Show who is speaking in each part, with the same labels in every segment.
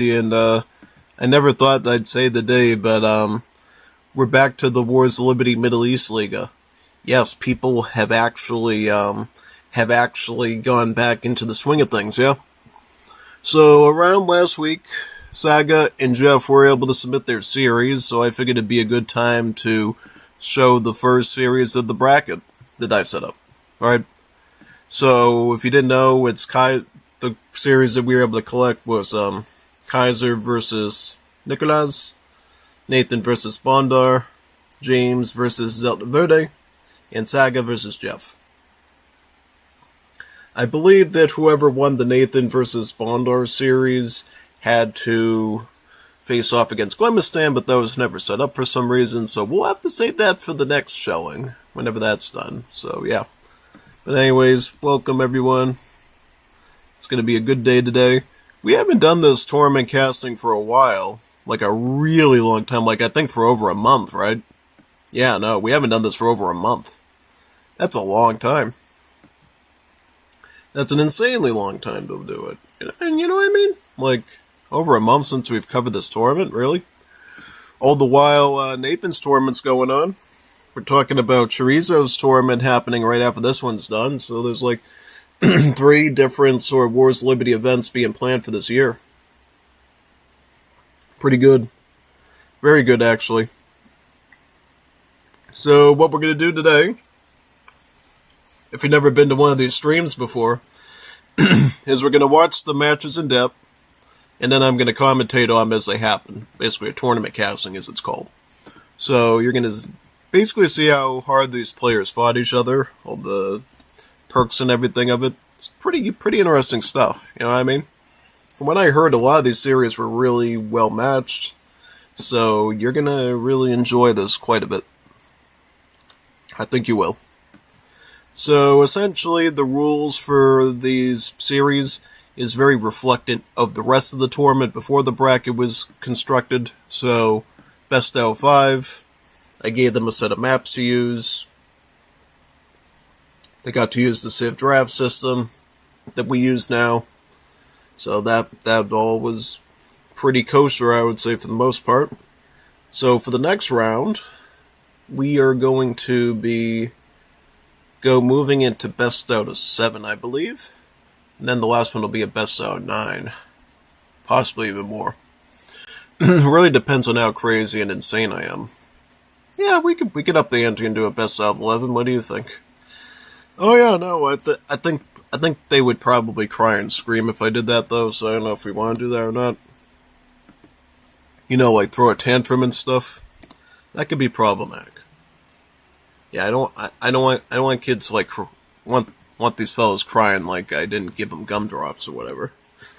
Speaker 1: and I never thought I'd say the day, but we're back to the Wars of Liberty Middle East Liga. Yes, people have actually gone back into the swing of things, yeah? So around last week, Saga and Jeff were able to submit their series, so I figured it'd be a good time to show the first series of the bracket that I've set up. Alright? So, if you didn't know, the series that we were able to collect was Kaiser versus Nicolas, Nathan versus Bondar, James versus Zelda Verde, and Saga versus Jeff. I believe that whoever won the Nathan versus Bondar series had to face off against Glemistan, but that was never set up for some reason, so we'll have to save that for the next showing, whenever that's done. So, yeah. But anyways, welcome everyone. It's going to be a good day today. We haven't done this tournament casting for a while. Like a really long time. Like I think for over a month, right? Yeah, no, we haven't done this for over a month. That's a long time. That's an insanely long time to do it. And you know what I mean? Like, over a month since we've covered this tournament, really? All the while, Nathan's tournament's going on. We're talking about Chorizo's tournament happening right after this one's done, so there's like 3 different sort of Wars of Liberty events being planned for this year. Pretty good. Very good, actually. So, what we're going to do today, if you've never been to one of these streams before, is we're going to watch the matches in depth, and then I'm going to commentate on them as they happen. Basically, a tournament casting, as it's called. So, you're going to basically see how hard these players fought each other, all the perks and everything of it. It's pretty interesting stuff, you know what I mean? From what I heard, a lot of these series were really well matched, so you're going to really enjoy this quite a bit. I think you will. So, essentially, the rules for these series is very reflectant of the rest of the tournament before the bracket was constructed. So, best out of 5. I gave them a set of maps to use. They got to use the Civ draft system that we use now. So that all was pretty kosher, I would say, for the most part. So for the next round, we are going to be moving into best out of 7, I believe. And then the last one will be a best out of 9. Possibly even more. It really depends on how crazy and insane I am. Yeah, we could up the ante and do a best out of 11. What do you think? Oh yeah, no, I think they would probably cry and scream if I did that though. So I don't know if we want to do that or not. You know, like throw a tantrum and stuff. That could be problematic. Yeah, I don't want kids to like want these fellows crying like I didn't give them gumdrops or whatever.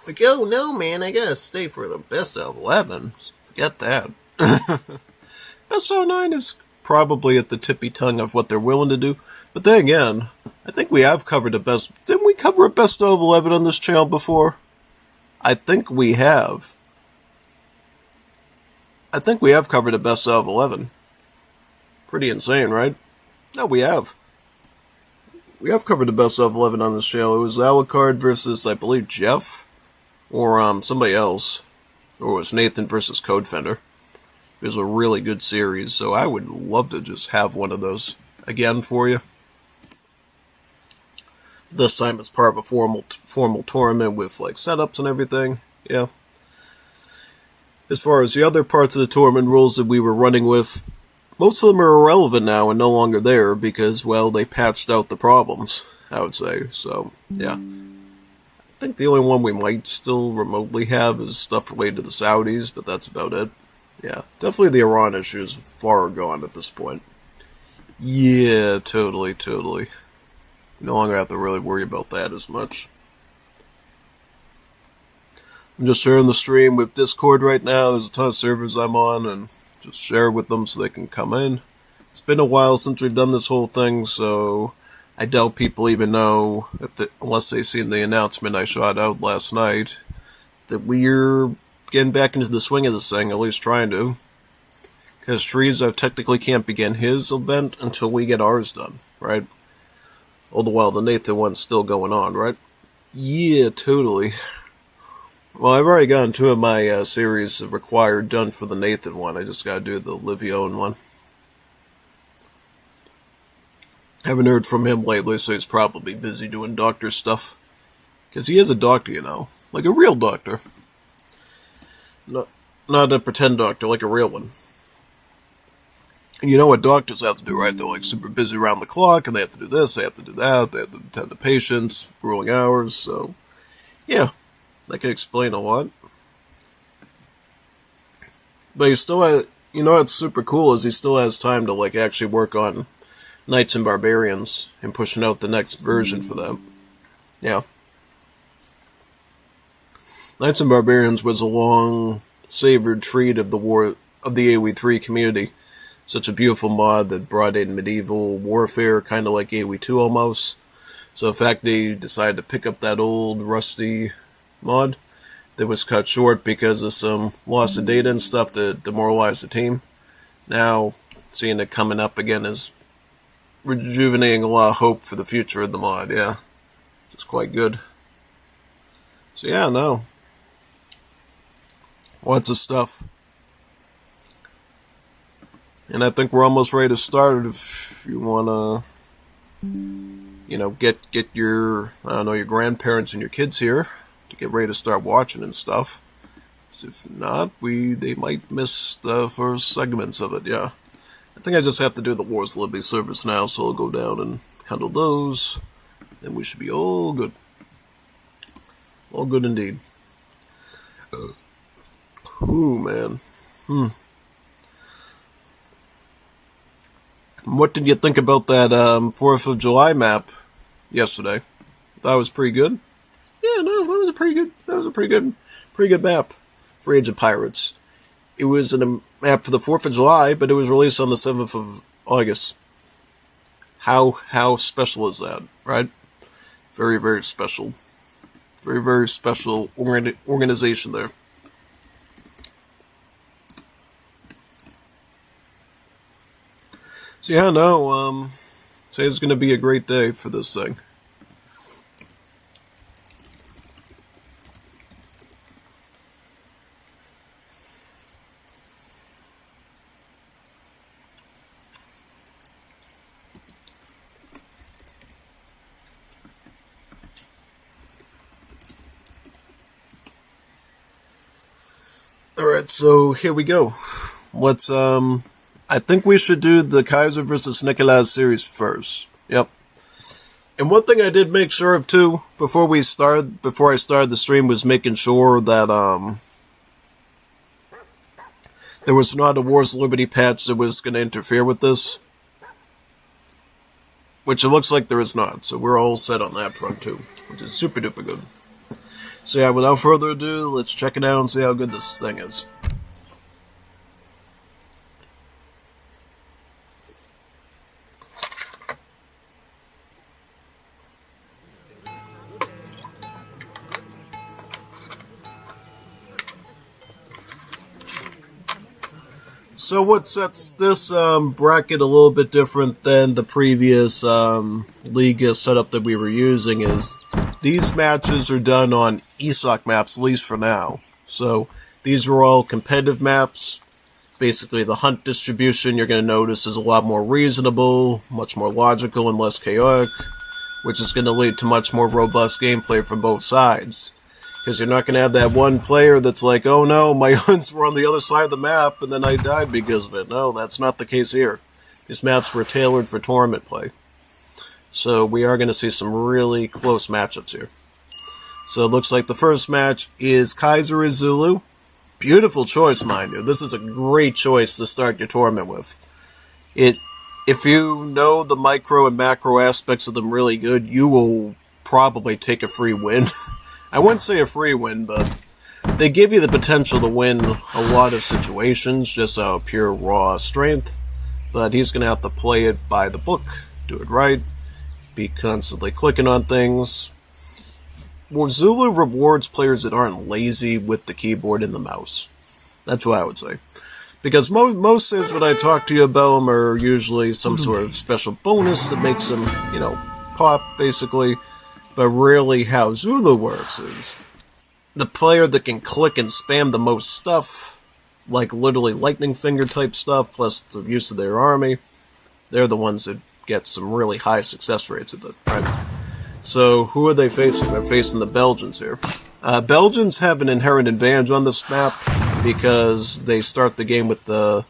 Speaker 1: Like, oh no, man, I gotta stay for the best out of 11. Forget that. Best out of 9 is probably at the tippy tongue of what they're willing to do. But then again, I think we have covered a best... Didn't we cover a best out of 11 on this channel before? I think we have. I think we have covered a best out of 11. Pretty insane, right? No, we have. We have covered the best out of 11 on this channel. It was Alucard versus, I believe, Jeff? Or somebody else. Or it was Nathan versus Codefender. It was a really good series, so I would love to just have one of those again for you. This time it's part of a formal tournament with like setups and everything. Yeah. As far as the other parts of the tournament rules that we were running with, most of them are irrelevant now and no longer there because, well, they patched out the problems, I would say. So, yeah. I think the only one we might still remotely have is stuff related to the Saudis, but that's about it. Yeah, definitely the Iran issue is far gone at this point. Yeah, totally. No longer have to really worry about that as much. I'm just sharing the stream with Discord right now. There's a ton of servers I'm on, and just share it with them so they can come in. It's been a while since we've done this whole thing, so I doubt people even know, unless they've seen the announcement I shot out last night, that we're getting back into the swing of this thing, at least trying to. Because Chorizo technically can't begin his event until we get ours done, right? All the while the Nathan one's still going on, right? Yeah, totally. Well, I've already gotten two of my series required done for the Nathan one. I just gotta do the Livione one. Haven't heard from him lately, so he's probably busy doing doctor stuff. Because he is a doctor, you know. Like a real doctor. Not a pretend doctor, like a real one. And you know what doctors have to do, right? They're like super busy around the clock, and they have to do this, they have to do that, they have to attend to patients, grueling hours, so... Yeah, that can explain a lot. But he still has... You know what's super cool is he still has time to, like, actually work on Knights and Barbarians and pushing out the next version for them. Yeah. Knights and Barbarians was a long, savored treat of the AoE3 community. Such a beautiful mod that brought in medieval warfare, kind of like AoE2 almost. So the fact they decided to pick up that old rusty mod that was cut short because of some loss of data and stuff that demoralized the team. Now, seeing it coming up again is rejuvenating a lot of hope for the future of the mod, yeah. It's quite good. So yeah, no. Lots of stuff. And I think we're almost ready to start if you want to, you know, get your, I don't know, your grandparents and your kids here to get ready to start watching and stuff. So if not, they might miss the first segments of it, yeah. I think I just have to do the Wars of Liberty service now, so I'll go down and handle those. Then we should be all good. All good indeed. Ooh, man. What did you think about that 4th of July map yesterday? Thought it was pretty good? Yeah, no, that was a pretty good map for Age of Pirates. It was a map for the 4th of July, but it was released on the 7th of August. How special is that, right? Very, very special. Very, very special organization there. So yeah, no, say it's going to be a great day for this thing. Alright, so here we go. I think we should do the Kaiser versus Nicolas series first. Yep. And one thing I did make sure of too, before I started the stream, was making sure that there was not a Wars of Liberty patch that was going to interfere with this. Which it looks like there is not, so we're all set on that front too, which is super duper good. So yeah, without further ado, let's check it out and see how good this thing is. So what sets this bracket a little bit different than the previous Liga setup that we were using is these matches are done on ESOC maps, at least for now. So these are all competitive maps. Basically, the hunt distribution you're going to notice is a lot more reasonable, much more logical, and less chaotic, which is going to lead to much more robust gameplay from both sides. Because you're not going to have that one player that's like, oh no, my hunts were on the other side of the map and then I died because of it. No, that's not the case here. These maps were tailored for tournament play. So we are going to see some really close matchups here. So it looks like the first match is Kaiser is Zulu. Beautiful choice, mind you. This is a great choice to start your tournament with. If you know the micro and macro aspects of them really good, you will probably take a free win. I wouldn't say a free win, but they give you the potential to win a lot of situations just out of pure raw strength. But he's going to have to play it by the book, do it right, be constantly clicking on things. Well, Zulu rewards players that aren't lazy with the keyboard and the mouse. That's what I would say. Because most things when I talk to you about them are usually some sort of special bonus that makes them, pop, basically. But really how Zulu works is the player that can click and spam the most stuff, like literally lightning finger type stuff, plus the use of their army, they're the ones that get some really high success rates with it, right? So who are they facing? They're facing the Belgians here. Belgians have an inherent advantage on this map because they start the game with a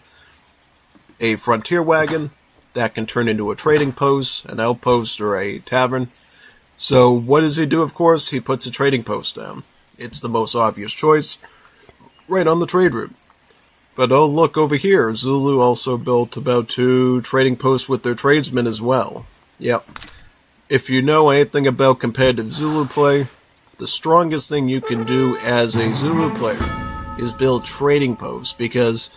Speaker 1: frontier wagon that can turn into a trading post, an outpost, or a tavern. So what does he do, of course? He puts a trading post down. It's the most obvious choice, right on the trade route. But oh, look over here. Zulu also built about 2 trading posts with their tradesmen as well. Yep. If you know anything about competitive Zulu play, the strongest thing you can do as a Zulu player is build trading posts, because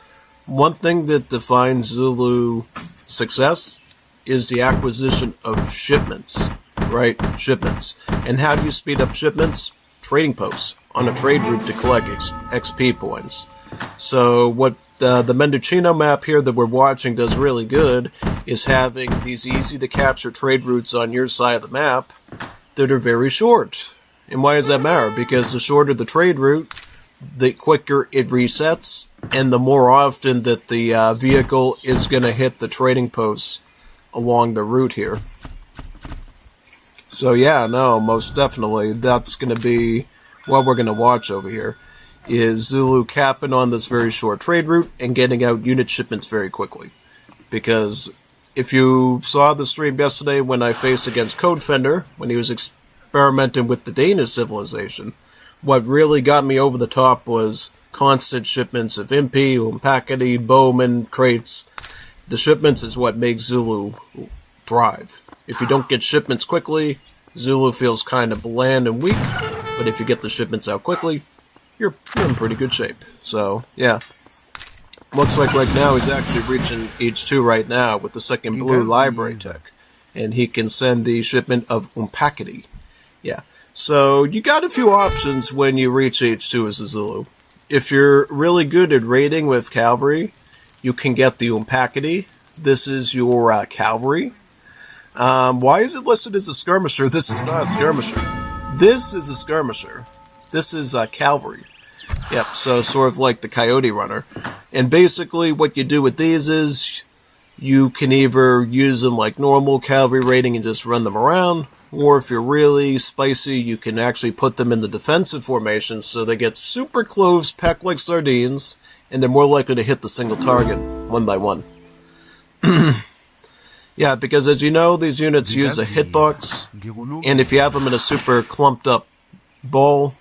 Speaker 1: one thing that defines Zulu success is the acquisition of shipments, right? Shipments. And how do you speed up shipments? Trading posts on a trade route to collect XP points. So what the Mendocino map here that we're watching does really good is having these easy to capture trade routes on your side of the map that are very short. And why does that matter? Because the shorter the trade route, the quicker it resets, and the more often that the vehicle is going to hit the trading posts along the route here. So yeah, no, most definitely, that's going to be what we're going to watch over here, is Zulu capping on this very short trade route and getting out unit shipments very quickly. Because if you saw the stream yesterday when I faced against Codefender, when he was experimenting with the Danish civilization, what really got me over the top was constant shipments of MP, Umpakity, Bowman, crates. The shipments is what makes Zulu thrive. If you don't get shipments quickly, Zulu feels kind of bland and weak, but if you get the shipments out quickly, you're in pretty good shape. So, yeah. Looks like right now he's actually reaching H2 right now with the second blue library tech. And he can send the shipment of Umpakity. Yeah. So, you got a few options when you reach H2 as a Zulu. If you're really good at raiding with cavalry, you can get the Umpakity. This is your cavalry. Why is it listed as a skirmisher? This is not a skirmisher. This is a skirmisher. This is cavalry. Yep, so sort of like the Coyote Runner. And basically what you do with these is you can either use them like normal cavalry raiding and just run them around, or if you're really spicy, you can actually put them in the defensive formation so they get super close, packed like sardines, and they're more likely to hit the single target one by one. Yeah, because as you know, these units use a hitbox, and if you have them in a super clumped up ball,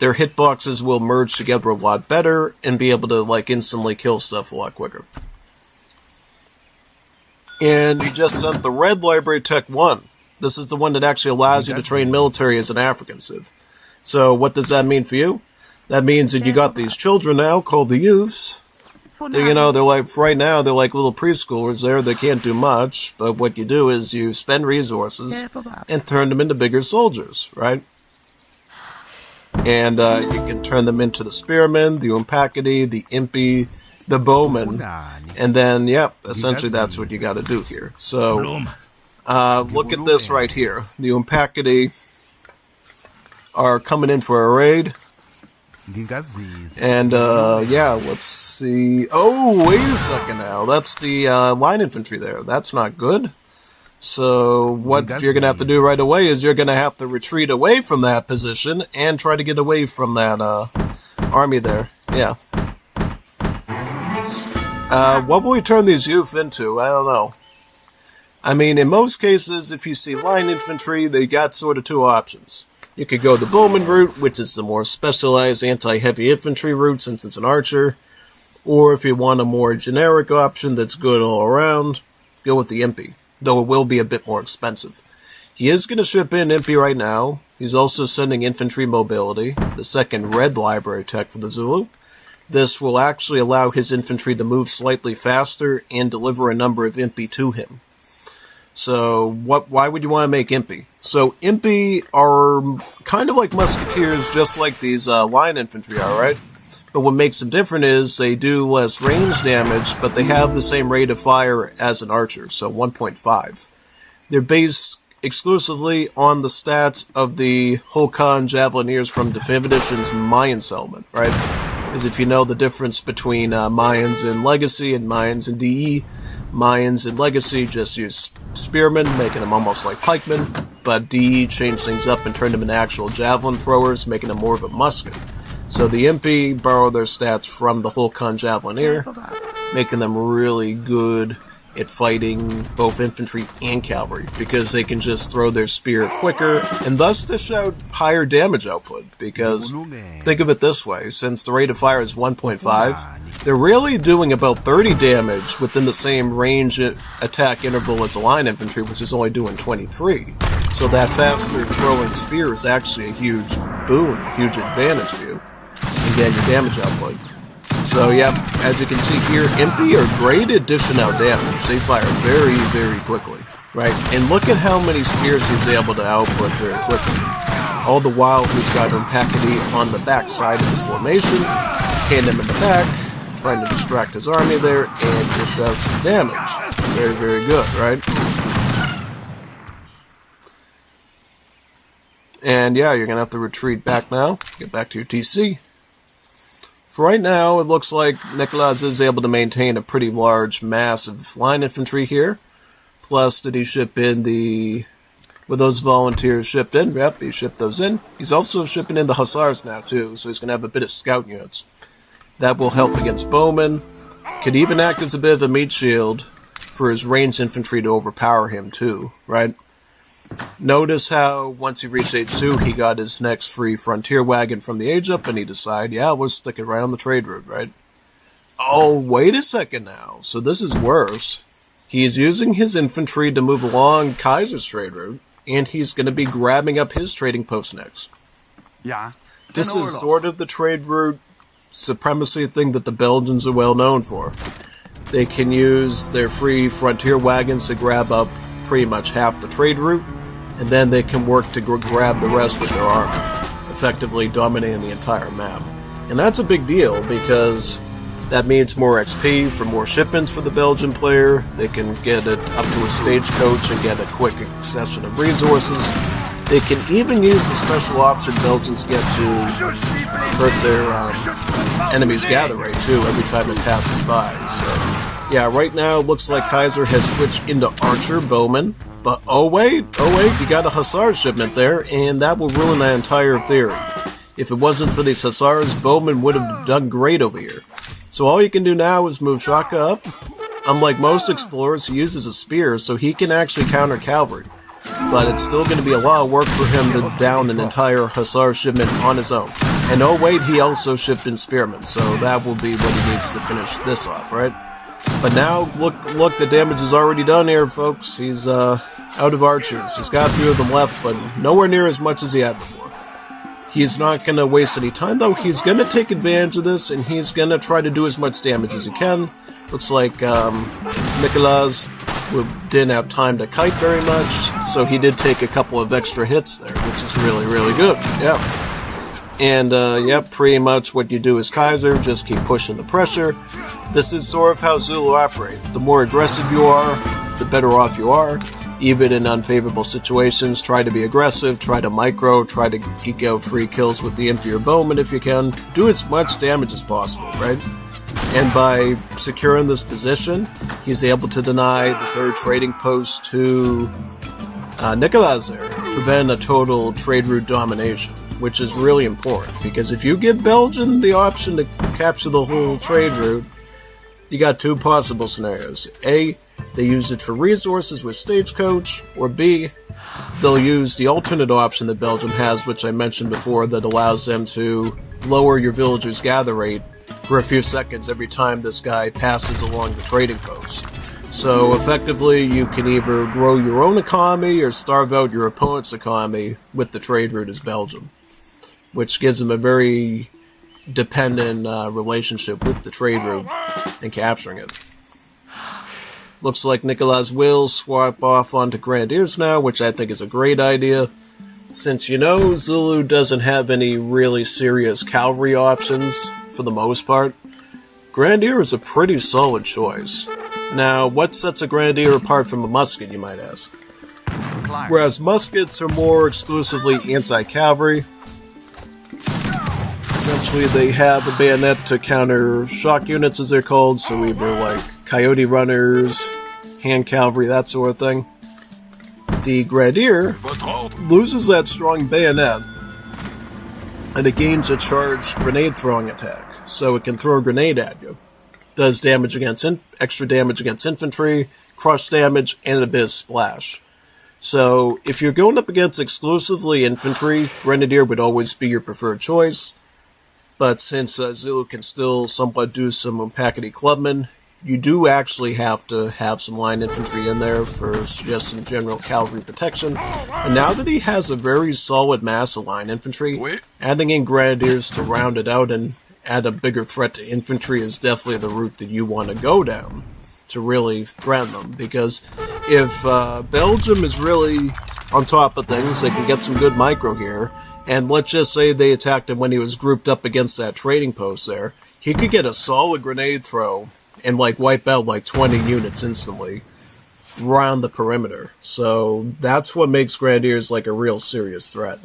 Speaker 1: their hitboxes will merge together a lot better and be able to like instantly kill stuff a lot quicker. And you just sent the red library tech 1. This is the one that actually allows you to train military as an African civ. So what does that mean for you? That means that you got these children now called the youths. They're like, right now, they're like little preschoolers there. They can't do much, but what you do is you spend resources and turn them into bigger soldiers, right? And you can turn them into the spearmen, the Umpakity, the Impy, the bowmen, and then, yep, essentially that's what you got to do here. So, look at this right here. The Umpakity are coming in for a raid. And, yeah, let's see. Oh, wait a second now. That's the line infantry there. That's not good. So what you're going to have to do right away is you're going to have to retreat away from that position and try to get away from that army there. Yeah. What will we turn these youth into? I don't know. I mean, in most cases, if you see line infantry, they got sort of 2 options. You could go the Bowman route, which is the more specialized anti-heavy infantry route since it's an archer. Or if you want a more generic option that's good all around, go with the Impy, though it will be a bit more expensive. He is going to ship in Impy right now. He's also sending infantry mobility, the second red library tech for the Zulu. This will actually allow his infantry to move slightly faster and deliver a number of Impy to him. So, why would you want to make Impy? So, Impy are kind of like musketeers, just like these line infantry are, right? But what makes them different is they do less range damage, but they have the same rate of fire as an archer, so 1.5. Their base exclusively on the stats of the Hulkan Javelineers from Definitive Edition's Mayan settlement, right? Because if you know the difference between Mayans in Legacy and Mayans in DE, Mayans in Legacy just use spearmen, making them almost like pikemen, but DE changed things up and turned them into actual javelin throwers, making them more of a musket. So the Impi borrow their stats from the Hulkan Javelineer, making them really good at fighting both infantry and cavalry, because they can just throw their spear quicker, and thus dish out higher damage output, because think of it this way, since the rate of fire is 1.5, they're really doing about 30 damage within the same range attack interval as the line infantry, which is only doing 23. So that faster throwing spear is actually a huge boon, a huge advantage for you, and get your damage output. So yeah, as you can see here, Impi are great at dishing out damage. They fire very, very quickly, right? And look at how many spears he's able to output very quickly. All the while, he's got Impacity on the back side of his formation, hand him in the back, trying to distract his army there, and dish out some damage. Very, very good, right? And yeah, you're going to have to retreat back now, get back to your TC. For right now, it looks like Nicholas is able to maintain a pretty large mass of line infantry here. Plus, did he ship in with those volunteers shipped in? Yep, he shipped those in. He's also shipping in the Hussars now, too, so he's going to have a bit of scout units. That will help against bowmen. Could even act as a bit of a meat shield for his ranged infantry to overpower him, too, right? Notice how, once he reached age 2, he got his next free frontier wagon from the age up, and he decided, yeah, we'll stick it right on the trade route, right? Oh, wait a second now. So this is worse. He's using his infantry to move along Kaiser's trade route, and he's going to be grabbing up his trading post next.
Speaker 2: Yeah.
Speaker 1: This is sort of the trade route supremacy thing that the Belgians are well known for. They can use their free frontier wagons to grab up pretty much half the trade route, and then they can work to grab the rest with their army, effectively dominating the entire map. And that's a big deal, because that means more XP for more shipments for the Belgian player. They can get it up to a stagecoach and get a quick accession of resources. They can even use the special option Belgians get to hurt their enemies' gather rate, too, every time it passes by. So, yeah, right now it looks like Kaiser has switched into Archer Bowman. But oh wait, you got a Hussar shipment there, and that will ruin that entire theory. If it wasn't for these Hussars, Bowman would have done great over here. So all you can do now is move Shaka up. Unlike most explorers, he uses a spear, so he can actually counter cavalry. But it's still going to be a lot of work for him to down an entire Hussar shipment on his own. And oh wait, he also shipped in spearmen, so that will be what he needs to finish this off, right? But now, look, the damage is already done here, folks. He's out of archers. He's got a few of them left, but nowhere near as much as he had before. He's not going to waste any time, though. He's going to take advantage of this, and he's going to try to do as much damage as he can. Looks like Nicholas didn't have time to kite very much, so he did take a couple of extra hits there, which is really, really good. Yeah. And, pretty much what you do as Kaiser, just keep pushing the pressure. This is sort of how Zulu operate. The more aggressive you are, the better off you are. Even in unfavorable situations, try to be aggressive, try to micro, try to eke out free kills with the Impi or Bowman if you can. Do as much damage as possible, right? And by securing this position, he's able to deny the third trading post to Nicholas there, preventing a total trade route domination, which is really important, because if you give Belgium the option to capture the whole trade route, you got two possible scenarios. A, they use it for resources with Stagecoach, or B, they'll use the alternate option that Belgium has, which I mentioned before, that allows them to lower your villagers' gather rate for a few seconds every time this guy passes along the trading post. So effectively, you can either grow your own economy or starve out your opponent's economy with the trade route as Belgium, which gives them a very dependent relationship with the trade route and capturing it. Looks like Nicholas will swap off onto Grenadiers now, which I think is a great idea. Since Zulu doesn't have any really serious cavalry options for the most part, Grenadier is a pretty solid choice. Now, what sets a Grenadier apart from a musket, you might ask? Whereas muskets are more exclusively anti-cavalry. Essentially, they have a bayonet to counter shock units, as they're called, so either like coyote runners, hand cavalry, that sort of thing. The Grenadier loses that strong bayonet, and it gains a charged grenade throwing attack, so it can throw a grenade at you. Does damage against extra damage against infantry, crush damage, and a bit of splash. So if you're going up against exclusively infantry, Grenadier would always be your preferred choice. But since Zulu can still somewhat do some Umpakity Clubmen, you do actually have to have some line infantry in there for just some general cavalry protection. And now that he has a very solid mass of line infantry, adding in Grenadiers to round it out and add a bigger threat to infantry is definitely the route that you want to go down to really threaten them. Because if Belgium is really on top of things, they can get some good micro here. And let's just say they attacked him when he was grouped up against that trading post there. He could get a solid grenade throw and like wipe out like 20 units instantly around the perimeter. So that's what makes Grenadiers like a real serious threat.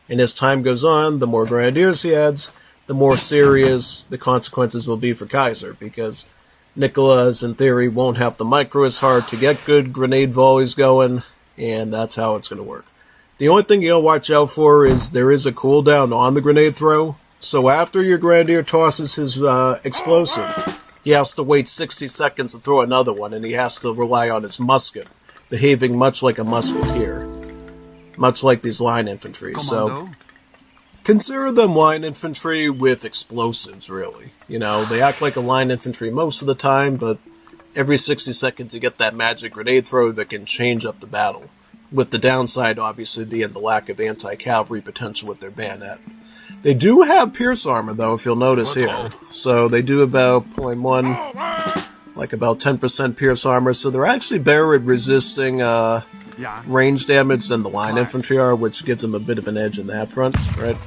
Speaker 1: And as time goes on, the more Grenadiers he adds, the more serious the consequences will be for Kaiser, because Nicholas, in theory, won't have the micro as hard to get good grenade volleys going, and that's how it's going to work. The only thing you'll watch out for is there is a cooldown on the grenade throw, so after your Grenadier tosses his explosive, he has to wait 60 seconds to throw another one, and he has to rely on his musket, behaving much like a musketeer, much like these line infantry. So consider them line infantry with explosives, really. You know, they act like a line infantry most of the time, but every 60 seconds you get that magic grenade throw that can change up the battle. With the downside, obviously, being the lack of anti-cavalry potential with their bayonet. They do have pierce armor, though, if you'll notice here. So they do about 0.1, like about 10% pierce armor. So they're actually better at resisting range damage than the line infantry are, which gives them a bit of an edge in that front, right?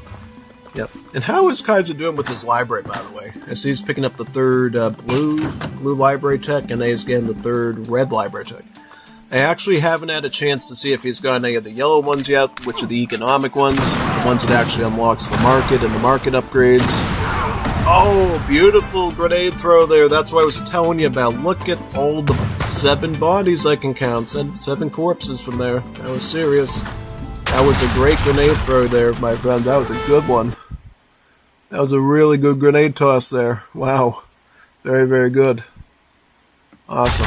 Speaker 1: Yep. And how is Kaiser doing with his library, by the way? I see he's picking up the third blue library tech, and he's getting the third red library tech. I actually haven't had a chance to see if he's got any of the yellow ones yet, which are the economic ones, the ones that actually unlocks the market and the market upgrades. Oh, beautiful grenade throw there. That's what I was telling you about. Look at all the 7 bodies I can count. 7 corpses from there. That was serious. That was a great grenade throw there, my friend. That was a good one. That was a really good grenade toss there. Wow. Very, very good. Awesome.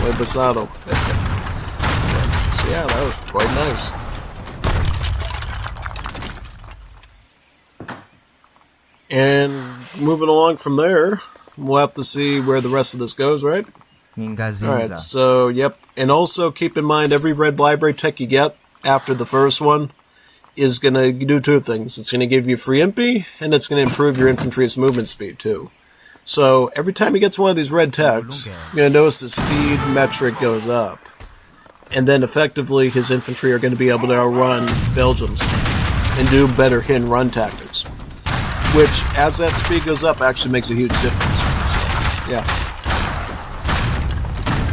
Speaker 1: Muy pesado. So yeah, that was quite nice. And moving along from there, we'll have to see where the rest of this goes, right? Alright, so yep. And also keep in mind, every red library tech you get after the first one is going to do 2 things. It's going to give you free impy, and it's going to improve your infantry's movement speed too. So every time he gets one of these red techs, you're going to notice the speed metric goes up. And then effectively his infantry are going to be able to outrun Belgium's and do better hit and run tactics. Which, as that speed goes up, actually makes a huge difference. So, yeah.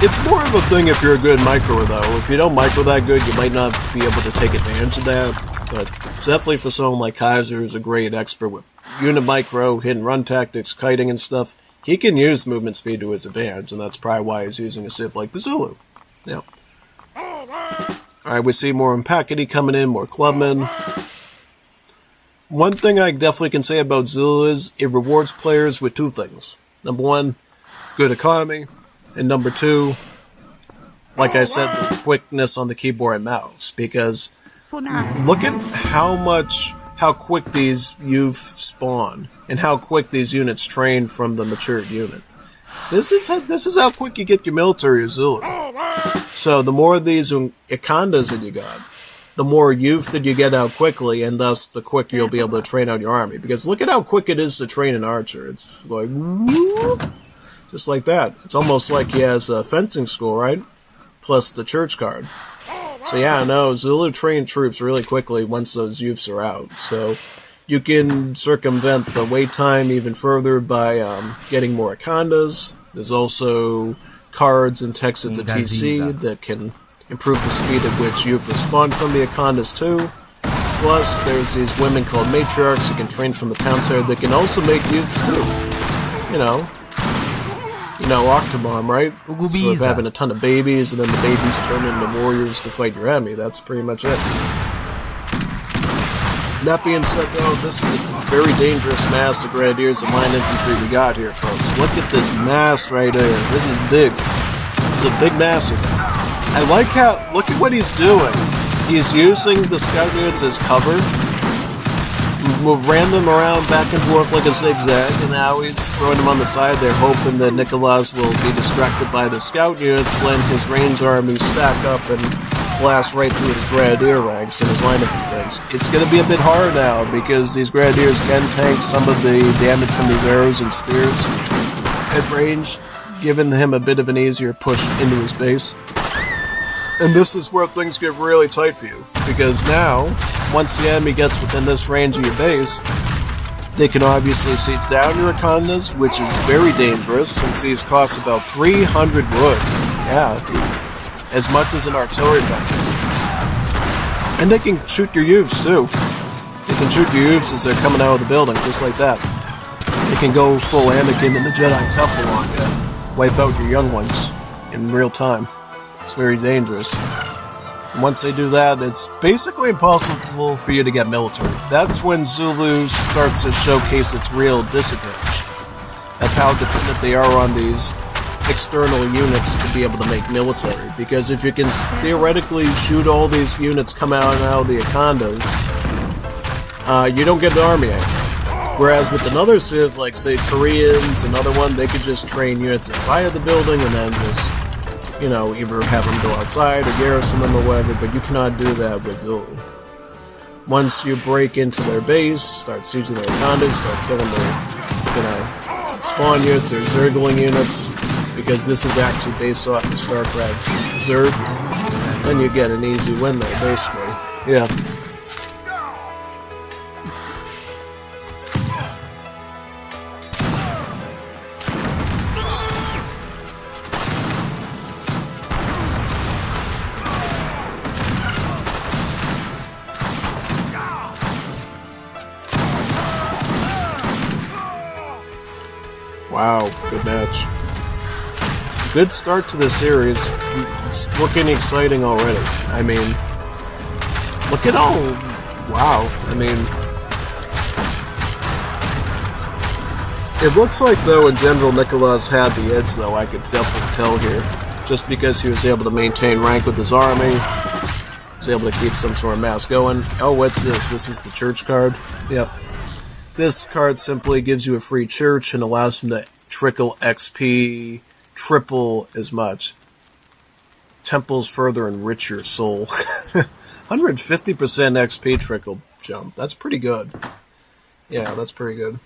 Speaker 1: It's more of a thing if you're a good microer, though. If you don't micro that good, you might not be able to take advantage of that. But definitely for someone like Kaiser, who's a great expert with unit micro, hit and run tactics, kiting and stuff, he can use movement speed to his advantage, and that's probably why he's using a civ like the Zulu. Yeah. Alright, we see more Umpakity coming in, more clubmen. One thing I definitely can say about Zulu is it rewards players with 2 things. Number 1, good economy, and number 2, like I said, the quickness on the keyboard and mouse, because look at how quick these youth spawn, and how quick these units train from the matured unit. This is how quick you get your military Zulu. So the more of these Ikandas that you got, the more youth that you get out quickly, and thus the quicker you'll be able to train out your army. Because look at how quick it is to train an archer. It's like, whoop, just like that. It's almost like he has a fencing school, right? Plus the church card. So yeah, no, Zulu train troops really quickly once those youths are out. So you can circumvent the wait time even further by getting more Ikandas. There's also cards and texts at the TC that can improve the speed at which youth respawn from the Akondas too. Plus, there's these women called matriarchs who can train from the town side that can also make youths too. Octomom, right? So if having a ton of babies and then the babies turn into warriors to fight your enemy, that's pretty much it. That being said, though, this is a very dangerous mass of grenadiers and line infantry we got here, folks. Look at this mass right here. This is big. This is a big mass of them. I like how, look at what he's doing. He's using the scout units as cover. We ran them around back and forth like a zigzag, and now he's throwing them on the side there, hoping that Nicholas will be distracted by the scout units, letting his range army stack up and blast right through his grenadier ranks and his line of things. It's going to be a bit hard now, because these grenadiers can tank some of the damage from these arrows and spears at range, giving him a bit of an easier push into his base. And this is where things get really tight for you, because now, once the enemy gets within this range of your base, they can obviously siege down your Akondas, which is very dangerous, since these cost about 300 wood. Yeah, as much as an artillery factory. And they can shoot your youths, too. They can shoot your youths as they're coming out of the building, just like that. They can go full Anakin in the Jedi Temple on you, wipe out your young ones in real time. It's very dangerous. And once they do that, it's basically impossible for you to get military. That's when Zulu starts to showcase its real disadvantage. That's how dependent they are on these external units to be able to make military. Because if you can theoretically shoot all these units come out of the Akondas, you don't get an army anymore. Whereas with another Civ, like say Koreans, another one, they could just train units inside of the building and then just either have them go outside or garrison them or whatever, but you cannot do that with Zulu. Once you break into their base, start sieging their Akondas, start killing their, spawn units or Zergling units, because this is actually based off of StarCraft's Zerg, then you get an easy win there, basically. Yeah. Wow, good match. Good start to the series. It's looking exciting already. I mean, look at all... Wow. I mean... It looks like, though, in general, Nicholas had the edge, though, I could definitely tell here. Just because he was able to maintain rank with his army. Was able to keep some sort of mass going. Oh, what's this? This is the church card? Yep. This card simply gives you a free church and allows him to trickle XP triple as much. Temples further enrich your soul. 150% XP trickle jump. That's pretty good. Yeah, that's pretty good.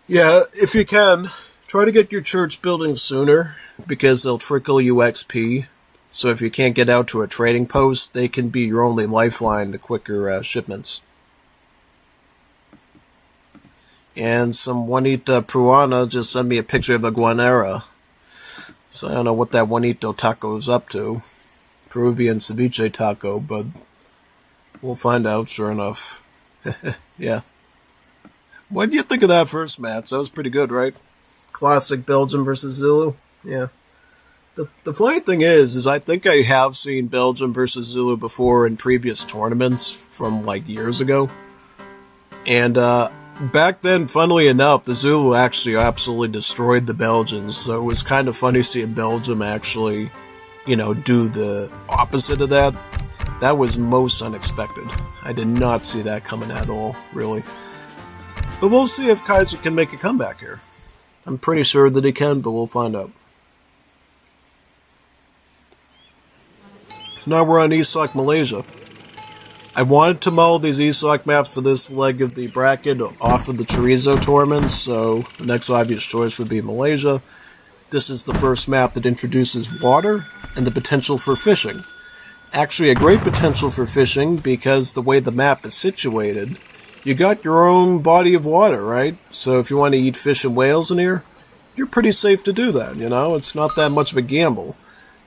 Speaker 1: Yeah, if you can, try to get your church building sooner, because they'll trickle you XP. So if you can't get out to a trading post, they can be your only lifeline to quicker shipments. And some Juanita Pruana just sent me a picture of a guanera. So I don't know what that Juanito taco is up to. Peruvian ceviche taco, but we'll find out, sure enough. Yeah. What do you think of that first match? That was pretty good, right? Classic Belgium versus Zulu. Yeah. The funny thing is I think I have seen Belgium versus Zulu before in previous tournaments from like years ago. And back then, funnily enough, the Zulu actually absolutely destroyed the Belgians, so it was kind of funny seeing Belgium actually, do the opposite of that. That was most unexpected. I did not see that coming at all, really. But we'll see if Kaiser can make a comeback here. I'm pretty sure that he can, but we'll find out. Now we're on ESOC Malaysia. I wanted to mull these ESOC maps for this leg of the bracket off of the Chorizo tournament, so the next obvious choice would be Malaysia. This is the first map that introduces water and the potential for fishing. Actually, a great potential for fishing, because the way the map is situated, you got your own body of water, right? So if you want to eat fish and whales in here, you're pretty safe to do that, It's not that much of a gamble.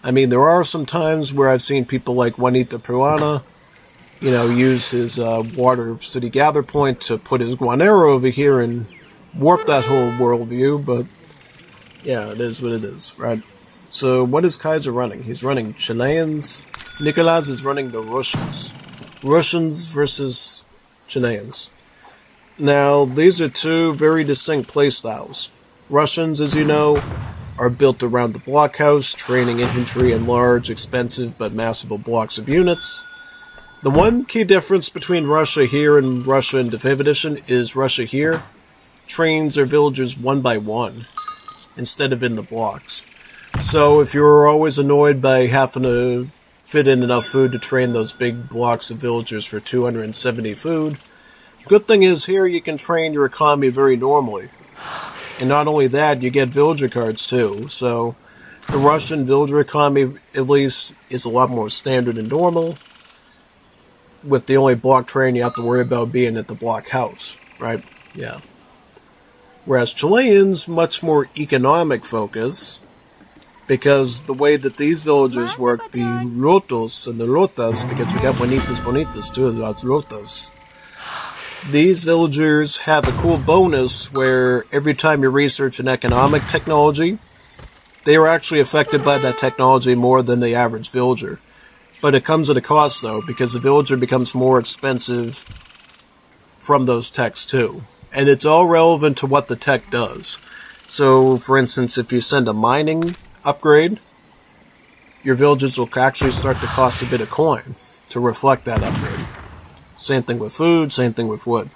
Speaker 1: I mean, there are some times where I've seen people like Juanita Peruana, use his Water City Gather Point to put his Guanero over here and warp that whole worldview, but yeah, it is what it is, right? So what is Kaiser running? He's running Chileans. Nicolas is running the Russians. Russians versus Chileans. Now, these are two very distinct playstyles. Russians, as you know, are built around the blockhouse, training infantry in large, expensive, but massive blocks of units. The one key difference between Russia here and Russia in the 5th edition is Russia here trains their villagers one by one instead of in the blocks. So if you're always annoyed by having to fit in enough food to train those big blocks of villagers for 270 food, good thing is here you can train your economy very normally. And not only that, you get villager cards too. So the Russian villager economy, at least, is a lot more standard and normal, with the only block train you have to worry about being at the block house, right? Yeah. Whereas Chileans, much more economic focus, because the way that these villagers work, the rotos and the rotas, because we got bonitas bonitas too, that's rotas. These villagers have a cool bonus where every time you research an economic technology, they are actually affected by that technology more than the average villager. But it comes at a cost, though, because the villager becomes more expensive from those techs, too. And it's all relevant to what the tech does. So, for instance, if you send a mining upgrade, your villagers will actually start to cost a bit of coin to reflect that upgrade. Same thing with food, same thing with wood.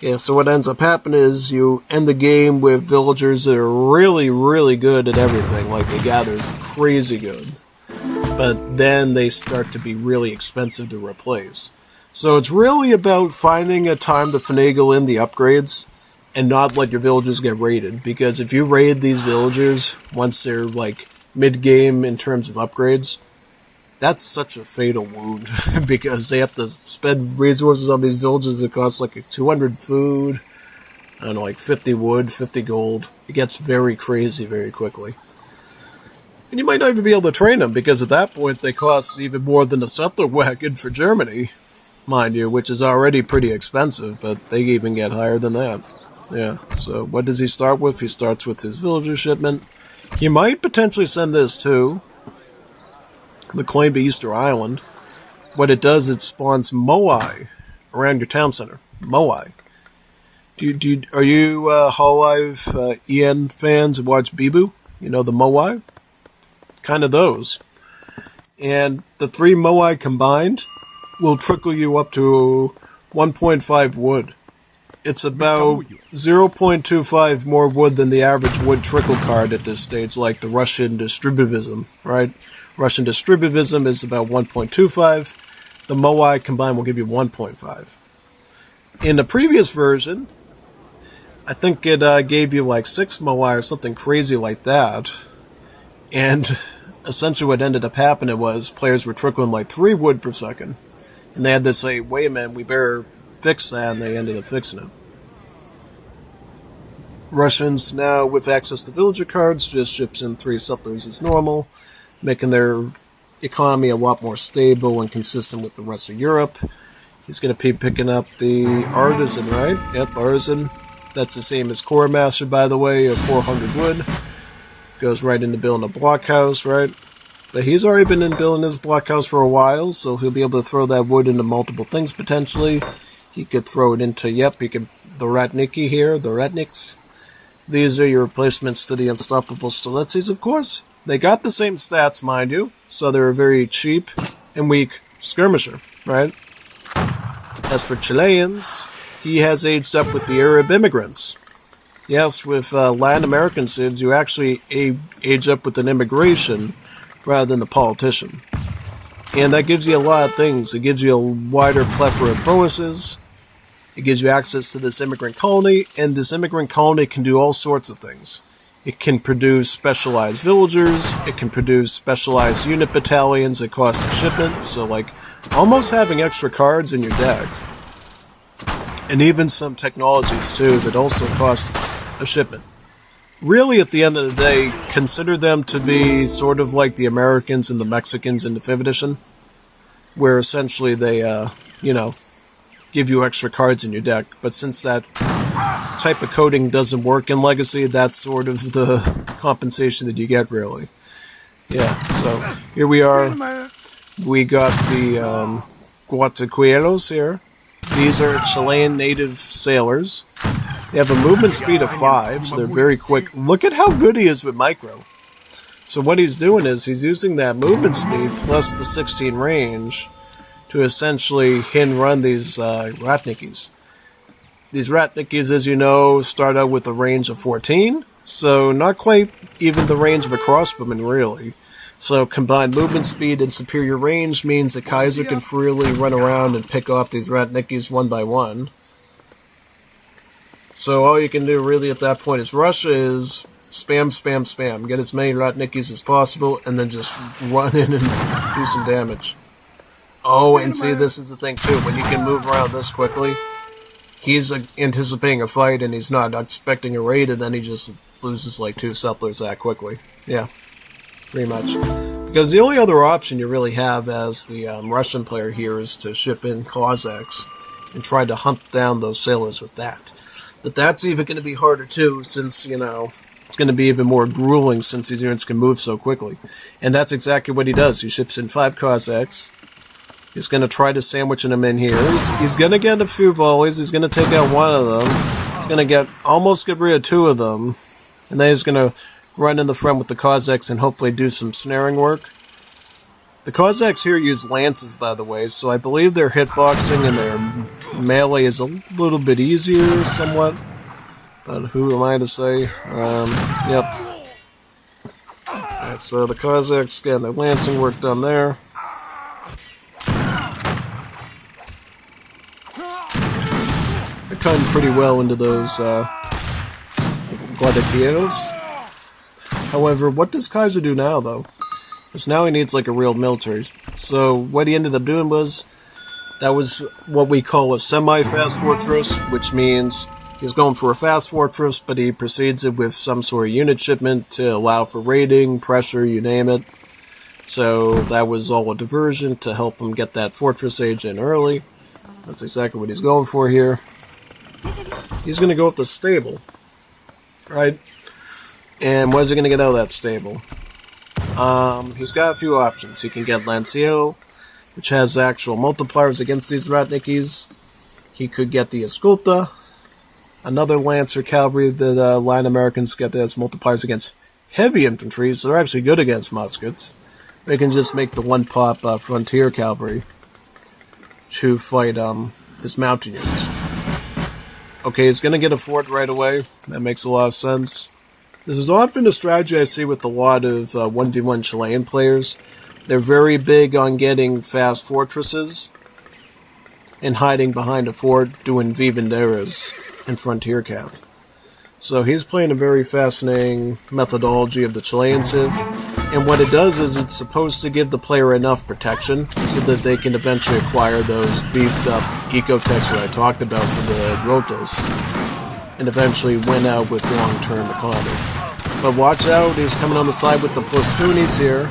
Speaker 1: Yeah, so what ends up happening is you end the game with villagers that are really, really good at everything. Like, they gather crazy good. But then they start to be really expensive to replace. So it's really about finding a time to finagle in the upgrades and not let your villagers get raided. Because if you raid these villagers once they're like mid-game in terms of upgrades, that's such a fatal wound. Because they have to spend resources on these villagers that cost like 200 food, I don't know, like 50 wood, 50 gold. It gets very crazy very quickly. And you might not even be able to train them, because at that point they cost even more than a settler wagon for Germany, mind you, which is already pretty expensive, but they even get higher than that. Yeah, so what does he start with? He starts with his villager shipment. He might potentially send this too, the claim to Easter Island. What it does, it spawns Moai around your town center. Moai. Are you Hololive EN fans who watch Bibu? You know the Moai? Kind of those. And the 3 Moai combined will trickle you up to 1.5 wood. It's about 0.25 more wood than the average wood trickle card at this stage, like the Russian distributivism, right? Russian distributivism is about 1.25. The Moai combined will give you 1.5. In the previous version, I think it gave you like 6 Moai or something crazy like that. And essentially what ended up happening was players were trickling like 3 wood per second. And they had to say, wait a minute, we better fix that, and they ended up fixing it. Russians now, with access to villager cards, just ships in 3 settlers as normal, making their economy a lot more stable and consistent with the rest of Europe. He's going to be picking up the Artisan, right? Yep, Artisan. That's the same as Core Master, by the way, of 400 wood. Goes right into building a blockhouse, right? But he's already been in building his blockhouse for a while, so he'll be able to throw that wood into multiple things, potentially. He could throw it into, the Ratniki here, the Ratniks. These are your replacements to the Unstoppable Stolitzis, of course. They got the same stats, mind you, so they're a very cheap and weak skirmisher, right? As for Chileans, he has aged up with the Arab immigrants. Yes, with Latin American cids, you actually age up with an immigration rather than the politician. And that gives you a lot of things. It gives you a wider plethora of bonuses. It gives you access to this immigrant colony, and this immigrant colony can do all sorts of things. It can produce specialized villagers. It can produce specialized unit battalions that cost a shipment. So, like, almost having extra cards in your deck. And even some technologies, too, that also cost a shipment. really, at the end of the day, consider them to be sort of like the Americans and the Mexicans in the 5th edition, where essentially they, give you extra cards in your deck. But since that type of coding doesn't work in Legacy, that's sort of the compensation that you get, really. Yeah, so here we are. We got the Guataquileros here. These are Chilean native sailors. They have a movement speed of 5, so they're very quick. Look at how good he is with micro. So what he's doing is he's using that movement speed plus the 16 range to essentially hit and run these Ratnikis. These Ratnikis, as you know, start out with a range of 14, so not quite even the range of a crossbowman, really. So combined movement speed and superior range means that Kaiser can freely run around and pick off these Ratnikis one by one. So all you can do really at that point is Russia is spam, spam, spam. Get as many Ratnikis as possible and then just run in and do some damage. Oh, and see, this is the thing too. When you can move around this quickly, he's anticipating a fight and he's not expecting a raid, and then he just loses like 2 settlers that quickly. Yeah, pretty much. Because the only other option you really have as the Russian player here is to ship in Cossacks and try to hunt down those sailors with that. But that's even going to be harder too, since, it's going to be even more grueling since these units can move so quickly. And that's exactly what he does. He ships in 5 Cossacks. He's going to try to sandwich them in here. He's going to get a few volleys. He's going to take out one of them. He's going to almost get rid of 2 of them. And then he's going to run in the front with the Cossacks and hopefully do some snaring work. The Cossacks here use lances, by the way, so I believe their hitboxing and their melee is a little bit easier, somewhat. But who am I to say? Yep. Alright, so the Cossacks getting their lancing work done there. They're cutting pretty well into those Guadalquivir. However, what does Kaiser do now, though? Because now he needs like a real military. So what he ended up doing was, that was what we call a semi-fast fortress, which means he's going for a fast fortress, but he precedes it with some sort of unit shipment to allow for raiding, pressure, you name it. So that was all a diversion to help him get that fortress age in early. That's exactly what he's going for here. He's going to go with the stable, right? And what is he going to get out of that stable? He's got a few options. He can get Lanciero, which has actual multipliers against these Ratnikis. He could get the Escolta, another Lancer cavalry that Latin Americans get that has multipliers against heavy infantry, so they're actually good against muskets. They can just make the one-pop frontier cavalry to fight his mountain units. Okay, he's going to get a fort right away. That makes a lot of sense. This is often a strategy I see with a lot of 1v1 Chilean players. They're very big on getting fast fortresses and hiding behind a fort, doing vivanderas and frontier cap. So he's playing a very fascinating methodology of the Chilean Civ. And what it does is it's supposed to give the player enough protection so that they can eventually acquire those beefed up ecotechs that I talked about for the Rotos and eventually win out with long-term economy. But watch out, he's coming on the side with the Plastunis here.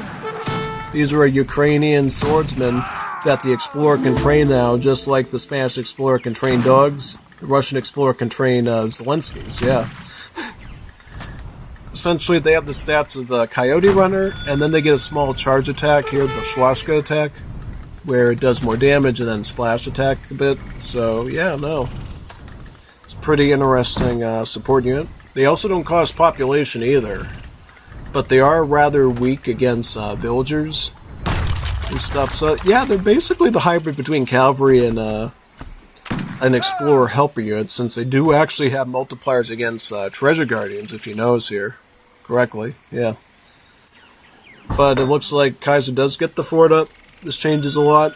Speaker 1: These are a Ukrainian swordsmen that the Explorer can train now, just like the Spanish Explorer can train dogs. The Russian Explorer can train Zelenskys, yeah. Essentially, they have the stats of a Coyote Runner, and then they get a small charge attack here, the Swashka attack, where it does more damage and then splash attack a bit. So, yeah, no. It's a pretty interesting support unit. They also don't cost population either, but they are rather weak against villagers and stuff. So, yeah, they're basically the hybrid between cavalry and an Explorer helper unit, since they do actually have multipliers against Treasure Guardians, if you notice here correctly. Yeah. But it looks like Kaiser does get the fort up. This changes a lot.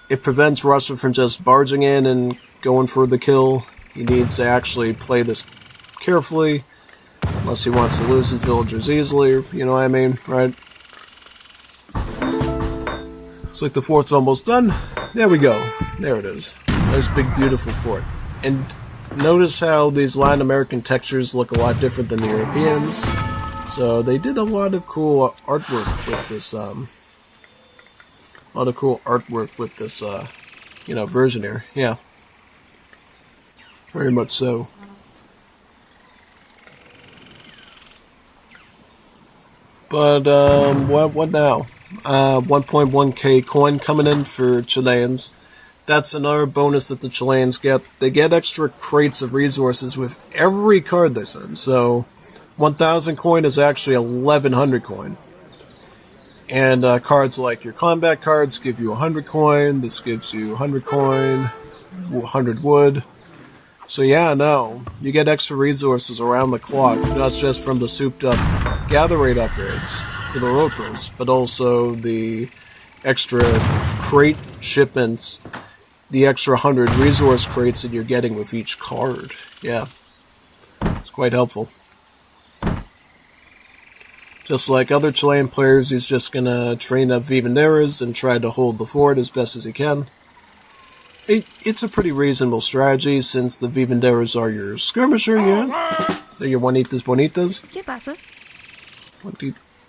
Speaker 1: It prevents Russia from just barging in and going for the kill. He needs to actually play this carefully, unless he wants to lose his villagers easily, you know what I mean, right? Looks like the fort's almost done. There we go. There it is. Nice big beautiful fort. And notice how these Latin American textures look a lot different than the Europeans. So they did a lot of cool artwork with this, version here. Yeah. Very much so. But, what now? 1.1k coin coming in for Chileans. That's another bonus that the Chileans get. They get extra crates of resources with every card they send. So, 1,000 coin is actually 1,100 coin. And cards like your combat cards give you 100 coin. This gives you 100 coin, 100 wood. So yeah, no, you get extra resources around the clock, not just from the souped-up gather rate upgrades for the rotos, but also the extra crate shipments, the extra 100 resource crates that you're getting with each card. Yeah, it's quite helpful. Just like other Chilean players, he's just gonna train up Vivanderas and try to hold the fort as best as he can. It's a pretty reasonable strategy since the Vivanderas are your skirmisher unit. They're your Juanitas Bonitas.
Speaker 2: ¿Qué pasa?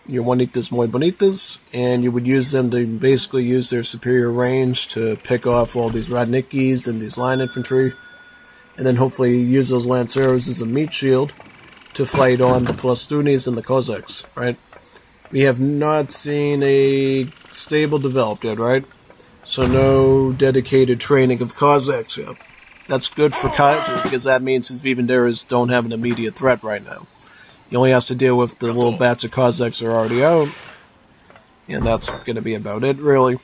Speaker 1: Your Juanitas Muy Bonitas, and you would use them to basically use their superior range to pick off all these Radnikis and these line infantry, and then hopefully use those Lanceros as a meat shield to fight on the Plastunis and the Cossacks, right? We have not seen a stable developed yet, right? So no dedicated training of Cossacks yet. That's good for Kaiser because that means his Vivanderas don't have an immediate threat right now. He only has to deal with the little bats of Cossacks that are already out. And that's going to be about it, really.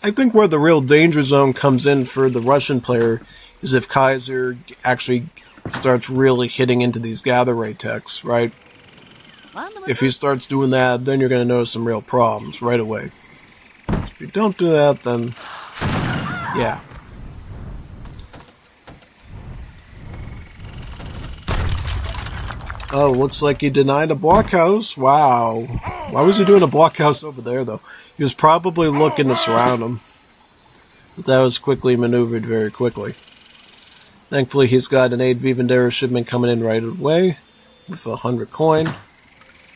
Speaker 1: I think where the real danger zone comes in for the Russian player is if Kaiser actually starts really hitting into these gather rate techs, right? If he starts doing that, then you're going to notice some real problems right away. If you don't do that, then yeah. Oh, looks like he denied a blockhouse. Wow. Why was he doing a blockhouse over there, though? He was probably looking to surround him. But that was quickly maneuvered very quickly. Thankfully, he's got an 8 Vivandera shipment coming in right away with 100 coin.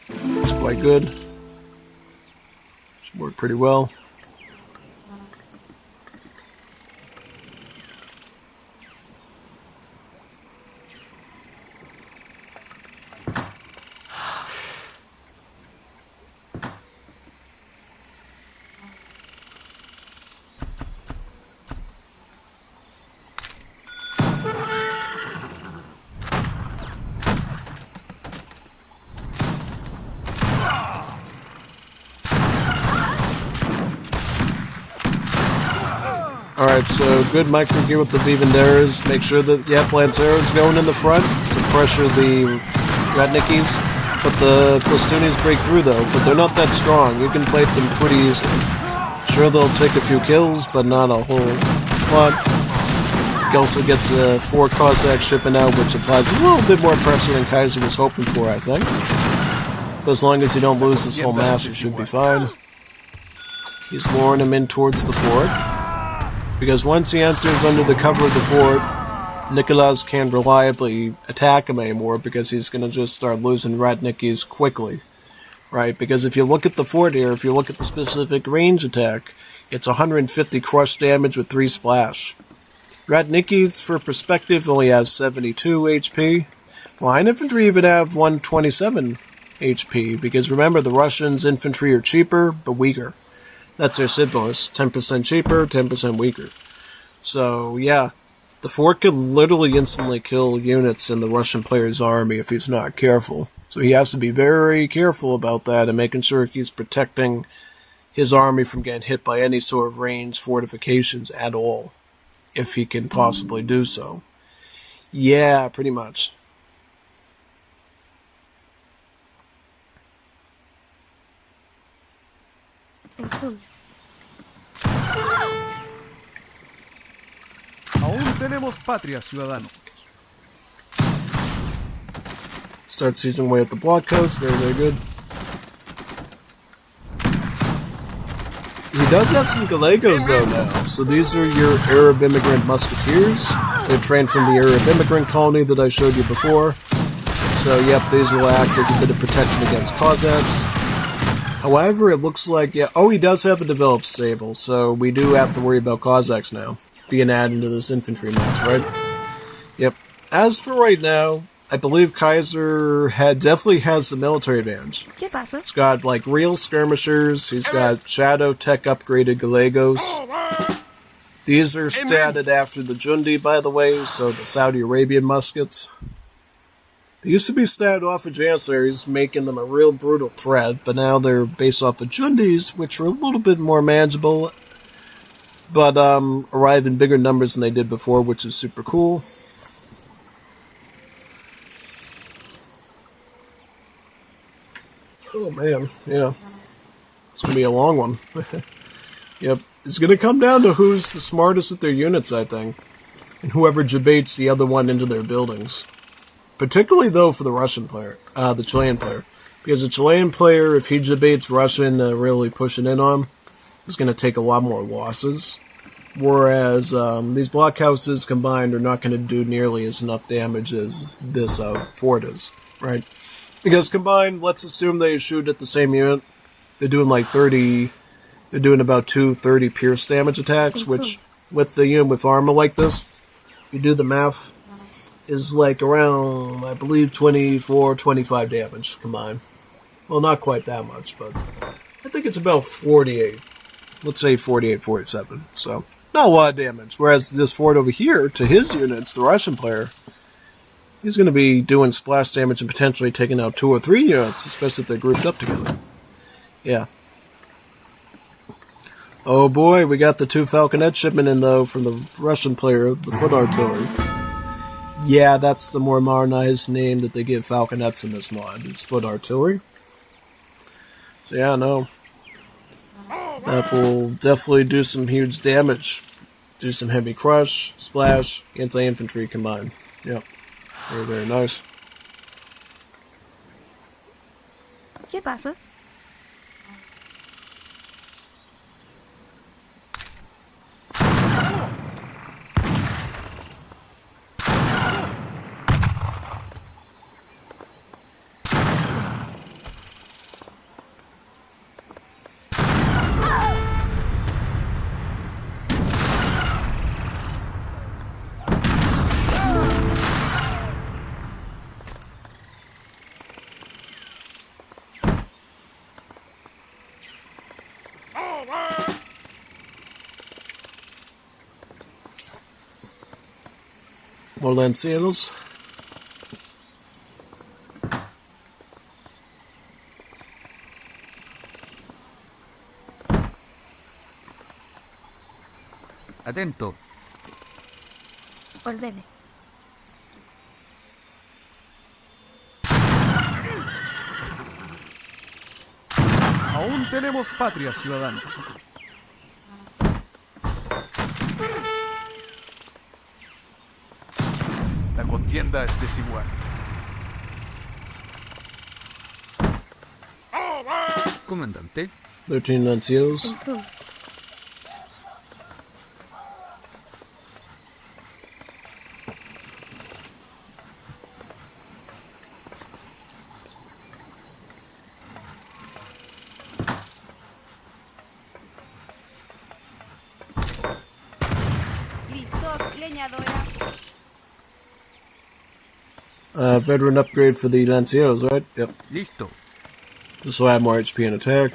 Speaker 1: That's quite good. Should work pretty well. Alright, so good micro gear with the Vivanderas. Make sure that, Lancero's going in the front to pressure the Radnikis. But the Plastunis break through, though. But they're not that strong. You can fight them pretty easily. Sure, they'll take a few kills, but not a whole lot. He also gets a 4 Cossack shipping out, which applies a little bit more pressure than Kaiser was hoping for, I think. But as long as you don't lose this whole mass, you should be fine. He's luring him in towards the fort. Because once he enters under the cover of the fort, Nicolas can't reliably attack him anymore because he's going to just start losing Radnikis quickly. Right? Because if you look at the fort here, if you look at the specific range attack, it's 150 crush damage with 3 splash. Radnikis, for perspective, only has 72 HP. Line infantry even have 127 HP, because remember, the Russians' infantry are cheaper, but weaker. That's their Sid bonus. 10% cheaper, 10% weaker. So, yeah, the fort could literally instantly kill units in the Russian player's army if he's not careful. So he has to be very careful about that and making sure he's protecting his army from getting hit by any sort of range fortifications at all, if he can possibly do so. Yeah, pretty much.
Speaker 3: Aún tenemos patria, ciudadano.
Speaker 1: Starts eating away at the blockhouse. Very, very good. He does have some Gallegos, though, now. So these are your Arab immigrant musketeers. They're trained from the Arab immigrant colony that I showed you before. So, yep, these will act as a bit of protection against Cossacks. However, it looks like, yeah, oh, he does have a developed stable, so we do have to worry about Cossacks now, being added into this infantry mix, right? Yep. As for right now, I believe Kaiser definitely has the military advantage.
Speaker 2: ¿Qué pasa?
Speaker 1: He's got, like, real skirmishers, he's got Shadow Tech upgraded Gallegos. These are statted after the Jundi, by the way, so the Saudi Arabian muskets. They used to be statted off of Janissaries, making them a real brutal threat, but now they're based off of Jundis, which are a little bit more manageable, but arrive in bigger numbers than they did before, which is super cool. Oh man, yeah. It's going to be a long one. Yep. It's going to come down to who's the smartest with their units, I think. And whoever debates the other one into their buildings. Particularly, though, for the Russian player, the Chilean player. Because the Chilean player, if he debates Russian really pushing in on him, is going to take a lot more losses. Whereas these blockhouses combined are not going to do nearly as enough damage as this fort is, right? Because combined, let's assume they shoot at the same unit. They're doing like 30... They're doing about 230 pierce damage attacks, which, with the unit with armor like this, you do the math, is like around, I believe, 24, 25 damage combined. Well, not quite that much, but I think it's about 48. Let's say 48, 47. So, not a lot of damage. Whereas this fort over here, to his units, the Russian player, he's going to be doing splash damage and potentially taking out 2 or 3 units, especially if they're grouped up together. Yeah. Oh boy, we got the 2 Falconet shipment in, though, from the Russian player, the foot artillery. Yeah, that's the more modernized name that they give Falconets in this mod, is foot artillery. So yeah, no. That will definitely do some huge damage. Do some heavy crush, splash, anti-infantry combined. Yep. Very, very nice.
Speaker 2: ¿Qué pasa?
Speaker 1: More Lancieros.
Speaker 3: Atento.
Speaker 2: Ordene.
Speaker 3: Aún tenemos patria, ciudadano. La contienda es desigual. Comandante.
Speaker 1: 13 Lancieros.
Speaker 2: Improve.
Speaker 1: Veteran upgrade for the Lancieros, right? Yep.
Speaker 3: Listo.
Speaker 1: This will add more HP and attack.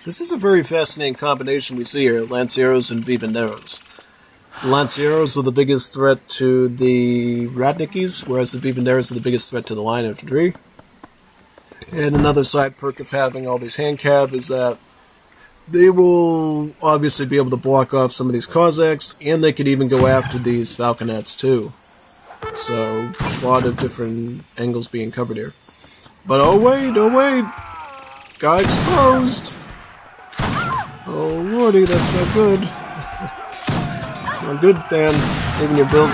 Speaker 1: This is a very fascinating combination we see here, Lancieros and Vivanderos. The Lancieros are the biggest threat to the Radnikis, whereas the Vivanderos are the biggest threat to the line infantry. And another side perk of having all these hand cab is that they will obviously be able to block off some of these Cossacks, and they could even go after these Falconets too. So, a lot of different angles being covered here. But oh wait! Got exposed! Oh lordy, that's not good. Not good, Dan. Leaving your bills.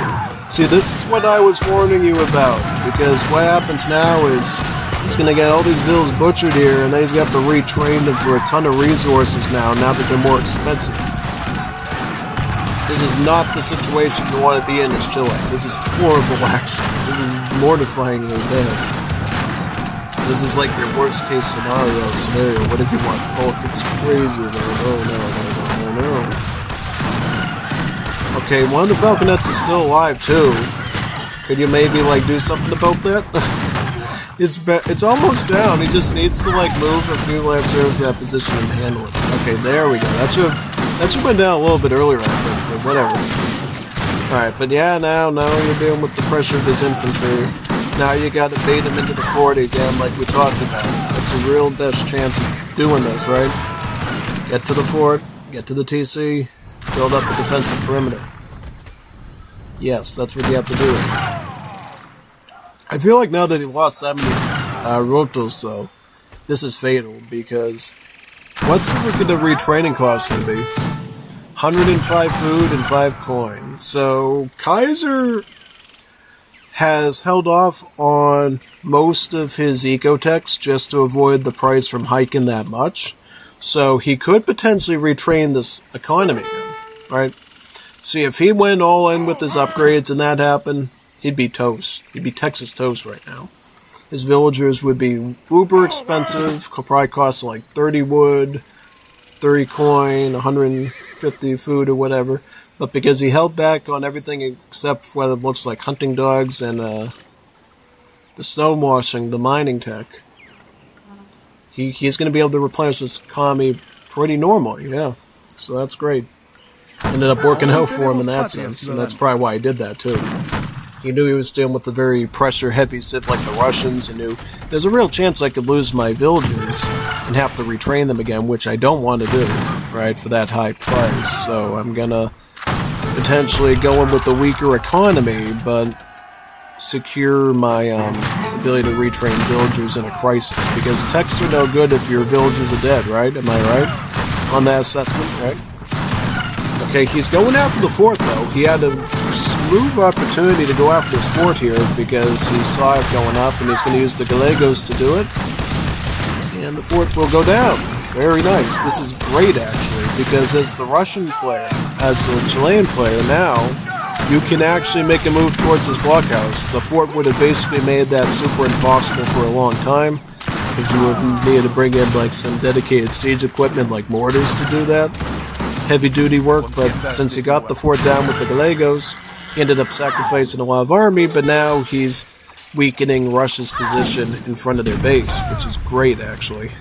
Speaker 1: See, this is what I was warning you about. Because what happens now is he's going to get all these bills butchered here, and then he's got to retrain them for a ton of resources now that they're more expensive. This is not the situation you want to be in as Chile. This is horrible action. This is mortifyingly bad. This is like your worst case scenario, whatever you want. Oh, it's crazy, man. Oh, no. Okay, one of the Falconets is still alive, too. Could you maybe, like, do something about that? It's almost down. He just needs to, like, move a few Lancers to that position and handle it. Okay, there we go. That should went down a little bit earlier, I think, but whatever. Alright, but yeah, now you're dealing with the pressure of his infantry. Now you gotta bait him into the fort again, like we talked about. That's the real best chance of doing this, right? Get to the fort, get to the TC, build up the defensive perimeter. Yes, that's what you have to do. I feel like now that he lost that many rotos, though, this is fatal, because what's the retraining cost going to be? 105 food and 5 coin. So Kaiser has held off on most of his ecotechs just to avoid the price from hiking that much. So he could potentially retrain this economy again, right? See, if he went all in with his upgrades and that happened, he'd be toast. He'd be Texas toast right now. His villagers would be uber expensive, could probably cost like 30 wood, 30 coin, 150 food or whatever. But because he held back on everything except what it looks like hunting dogs and the stonewashing, the mining tech, he's going to be able to replenish this economy pretty normally, yeah. So that's great. Ended up working out for him in that sense, and that's probably why he did that too. He knew he was dealing with a very pressure-heavy civ like the Russians. He knew there's a real chance I could lose my villagers and have to retrain them again, which I don't want to do, right, for that high price. So I'm going to potentially go in with the weaker economy, but secure my ability to retrain villagers in a crisis. Because techs are no good if your villagers are dead, right? Am I right on that assessment, right? Okay, he's going after the fort, though. He had a smooth opportunity to go after this fort here because he saw it going up, and he's going to use the Gallegos to do it. And the fort will go down. Very nice. This is great, actually, because as the Russian player, as the Chilean player now, you can actually make a move towards his blockhouse. The fort would have basically made that super impossible for a long time, because you would have needed to bring in like some dedicated siege equipment like mortars to do that. Heavy-duty work, but since he got the fort down with the Gallegos, he ended up sacrificing a lot of army, but now he's weakening Russia's position in front of their base, which is great, actually.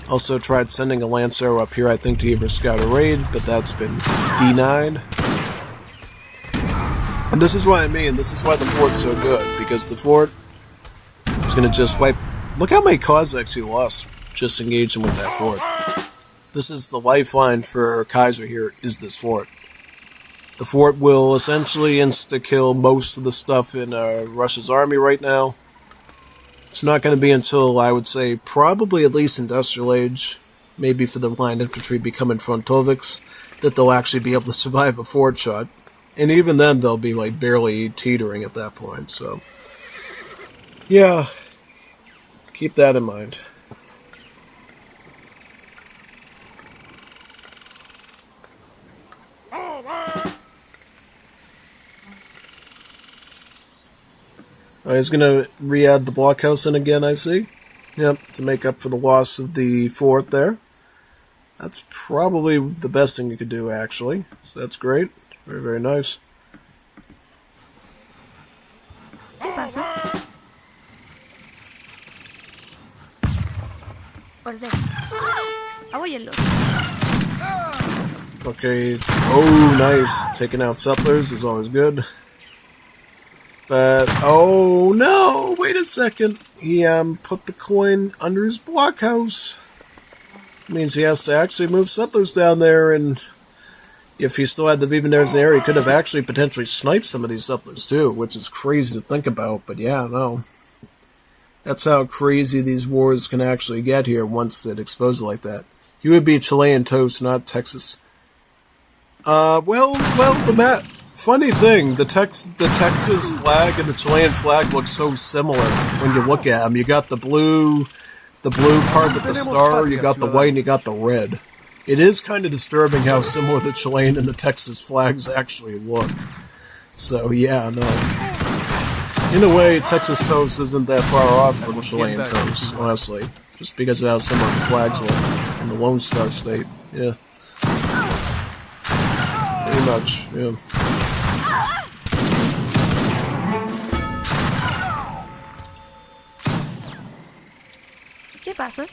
Speaker 1: Also tried sending a Lancer up here, I think, to either scout or raid, but that's been denied. And this is what I mean, this is why the fort's so good, because the fort is going to just wipe... Look how many Cossacks he lost just engaging with that fort. This is the lifeline for Kaiser here, is this fort. The fort will essentially insta-kill most of the stuff in Russia's army right now. It's not going to be until, I would say, probably at least Industrial Age, maybe for the line infantry becoming frontovics, that they'll actually be able to survive a fort shot. And even then, they'll be like barely teetering at that point, so... Yeah, keep that in mind. He's going to re-add the blockhouse in again, I see. Yep, to make up for the loss of the fort there. That's probably the best thing you could do, actually. So that's great. Very, very nice.
Speaker 2: ¿Qué pasa? What is it? Abóyenlo.
Speaker 1: Okay. Oh, nice. Taking out settlers is always good. But, oh no, wait a second. He put the coin under his blockhouse. Means he has to actually move settlers down there, and if he still had the Vivanairs there, he could have actually potentially sniped some of these settlers too, which is crazy to think about, but yeah, no. That's how crazy these wars can actually get here once it exposes like that. You would be Chilean toast, not Texas. Funny thing, the Texas flag and the Chilean flag look so similar when you look at them. You got the blue part with the star, you got the white, and you got the red. It is kind of disturbing how similar the Chilean and the Texas flags actually look. So, yeah, no. In a way, Texas toast isn't that far off from Chilean toast, honestly. Just because of how similar the flags look in the Lone Star State. Yeah. Pretty much, yeah.
Speaker 2: ¿Qué pasa?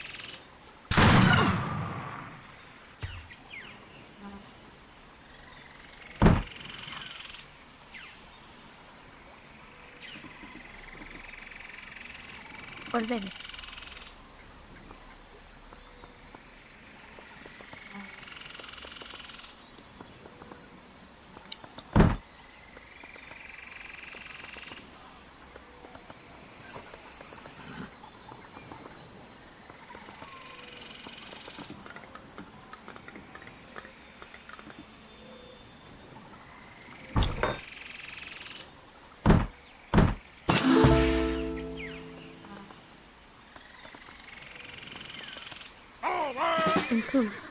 Speaker 2: What is it? Improve.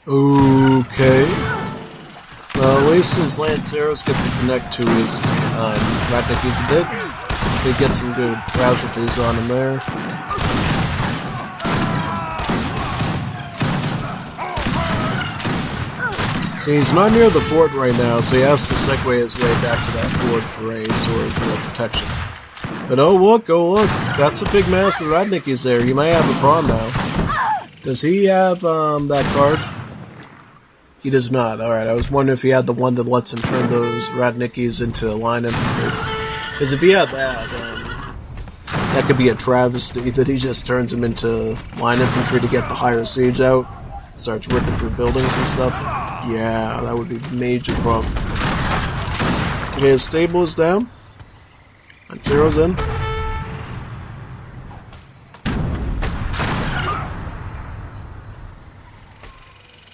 Speaker 1: Okay. Well, at least his Lanceros get to connect to his Ratnickies a bit. They get some good casualties on him there. See, he's not near the fort right now, so he has to segue his way back to that fort for a sort of protection. But oh look, that's a big mass of Ratnickies there. He might have a problem now. Does he have that card? He does not. Alright, I was wondering if he had the one that lets him turn those Ratnickies into line infantry. Because if he had that, that could be a travesty that he just turns him into line infantry to get the higher siege out. Starts ripping through buildings and stuff. Yeah, that would be a major problem. Okay, his stable is down. And zero's in.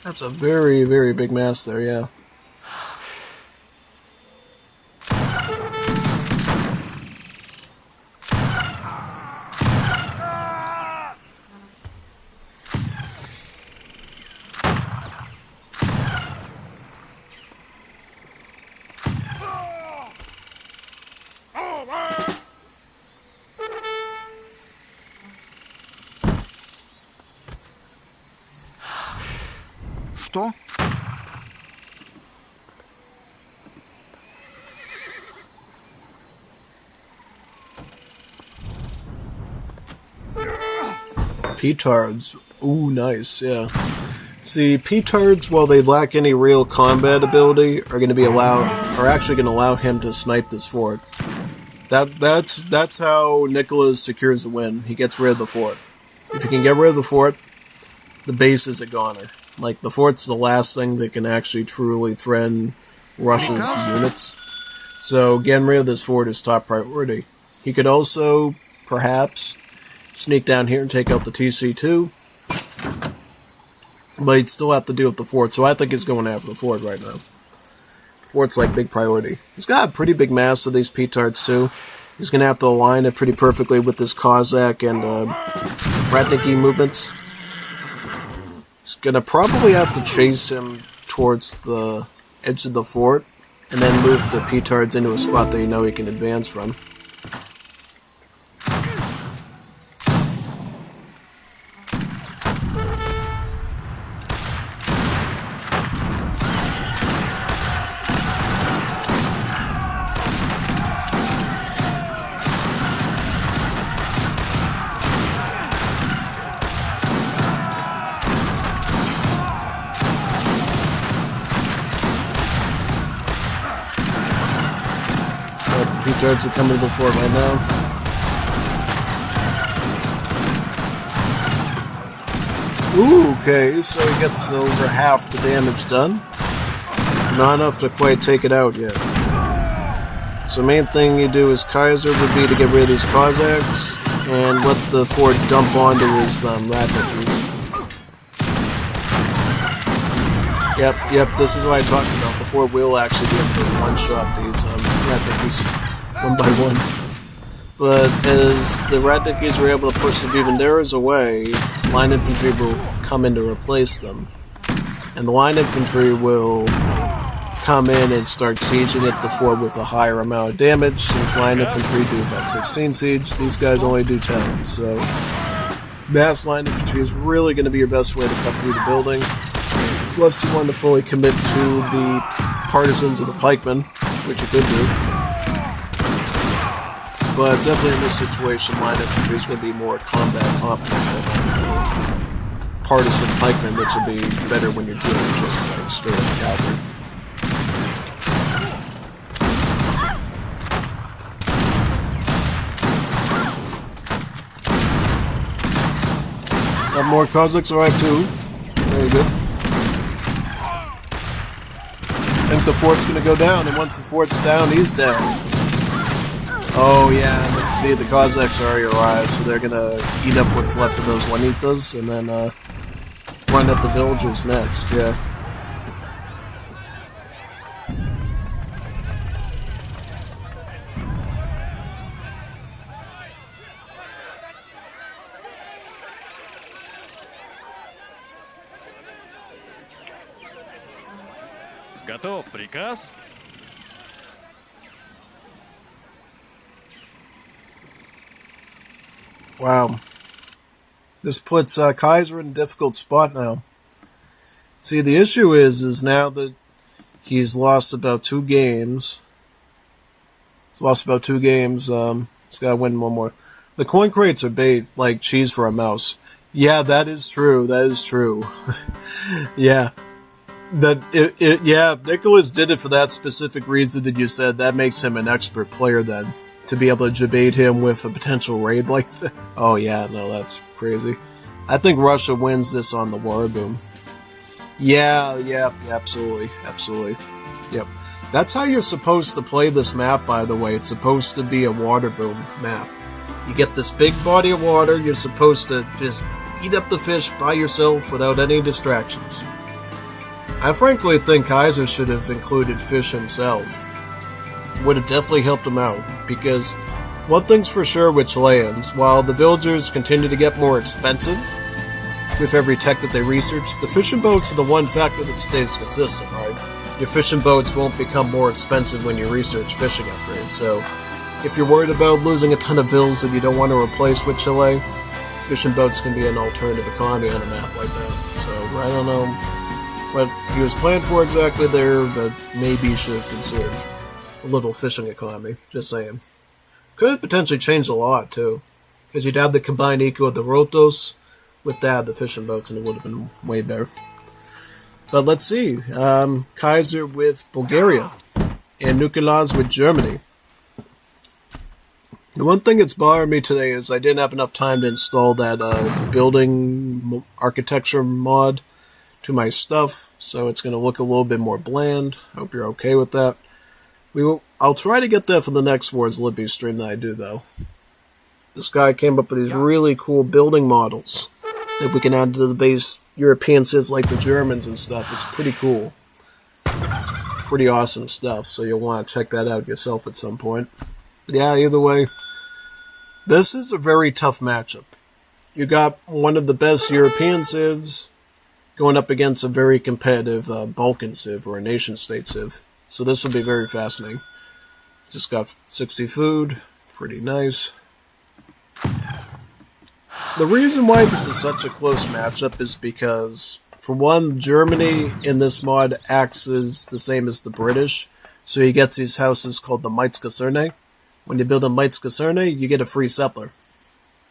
Speaker 1: That's a very, very big mass there, yeah.
Speaker 3: Что?
Speaker 1: Petards. Ooh, nice, yeah. See, Petards, while they lack any real combat ability, are actually going to allow him to snipe this fort. That's how Nicholas secures a win. He gets rid of the fort. If he can get rid of the fort, the base is a goner. Like, the fort's the last thing that can actually truly threaten Russia's units. So, getting rid of this fort is top priority. He could also, perhaps, sneak down here and take out the TC2. But he'd still have to deal with the fort, so I think he's going after the fort right now. Fort's, like, big priority. He's got a pretty big mass of these Petards, too. He's going to have to align it pretty perfectly with this Cossack and Ratnicki movements. He's going to probably have to chase him towards the edge of the fort, and then move the Petards into a spot that you know he can advance from. turrets are coming to the fort right now. Ooh, okay, so he gets over half the damage done. Not enough to quite take it out yet. So main thing you do as Kaiser would be to get rid of his Cossacks and let the fort dump onto his Radnickies. Yep, this is what I talked about. The fort will actually be able to one-shot these Radnickies one by one. But as the Radnickies were able to push the Vivanderas away, line infantry will come in to replace them. And the line infantry will come in and start sieging at the fort with a higher amount of damage. Since line infantry do about 16 siege, these guys only do 10. So mass line infantry is really going to be your best way to cut through the building. Unless you want to fully commit to the partisans of the pikemen, which you could do. But definitely in this situation, line infantry is going to be more combat competent than partisan pikemen, which will be better when you're doing just like straight up cavalry. Got more Cossacks arrive too. Very good. I think the fort's gonna go down, and once the fort's down, he's down. Oh yeah, let's see, the Cossacks already arrived, so they're gonna eat up what's left of those Juanitas, and then run at the villagers next, yeah.
Speaker 4: Готов приказ?
Speaker 1: Wow. This puts Kaiser in a difficult spot now. See, the issue is now that he's lost about 2 games. He's got to win one more. The coin crates are bait like cheese for a mouse. Yeah, that is true. Yeah. Nicholas did it for that specific reason that you said. That makes him an expert player then. To be able to debate him with a potential raid like that. Oh yeah, no, that's crazy. I think Russia wins this on the war boom. Yeah, absolutely. Yep. That's how you're supposed to play this map, by the way. It's supposed to be a water boom map. You get this big body of water, you're supposed to just eat up the fish by yourself without any distractions. I frankly think Kaiser should have included fish himself. Would have definitely helped him out, because one thing's for sure with Chileans, while the villagers continue to get more expensive with every tech that they research, the fishing boats are the one factor that stays consistent, right? Your fishing boats won't become more expensive when you research fishing upgrades, so if you're worried about losing a ton of vills that you don't want to replace with Chile, fishing boats can be an alternative economy on a map like that. So I don't know what he was planned for exactly there, but maybe he should have considered a little fishing economy, just saying. Could potentially change a lot, too. Because you'd have the combined eco of the Rotos with that, the fishing boats, and it would have been way better. But let's see. Kaiser with Bulgaria. And Nicolas with Germany. The one thing that's bothering me today is I didn't have enough time to install that building architecture mod to my stuff, so it's going to look a little bit more bland. I hope you're okay with that. I'll try to get that for the next Wars of Liberty stream that I do, though. This guy came up with these really cool building models that we can add to the base European civs like the Germans and stuff. It's pretty cool. It's pretty awesome stuff, so you'll want to check that out yourself at some point. But yeah, either way, this is a very tough matchup. You got one of the best European civs going up against a very competitive Balkan civ or a nation-state civ. So this will be very fascinating. Just got 60 food. Pretty nice. The reason why this is such a close matchup is because, for one, Germany in this mod acts as the same as the British. So he gets these houses called the Meitzkaserne. When you build a Meitzkaserne, you get a free settler.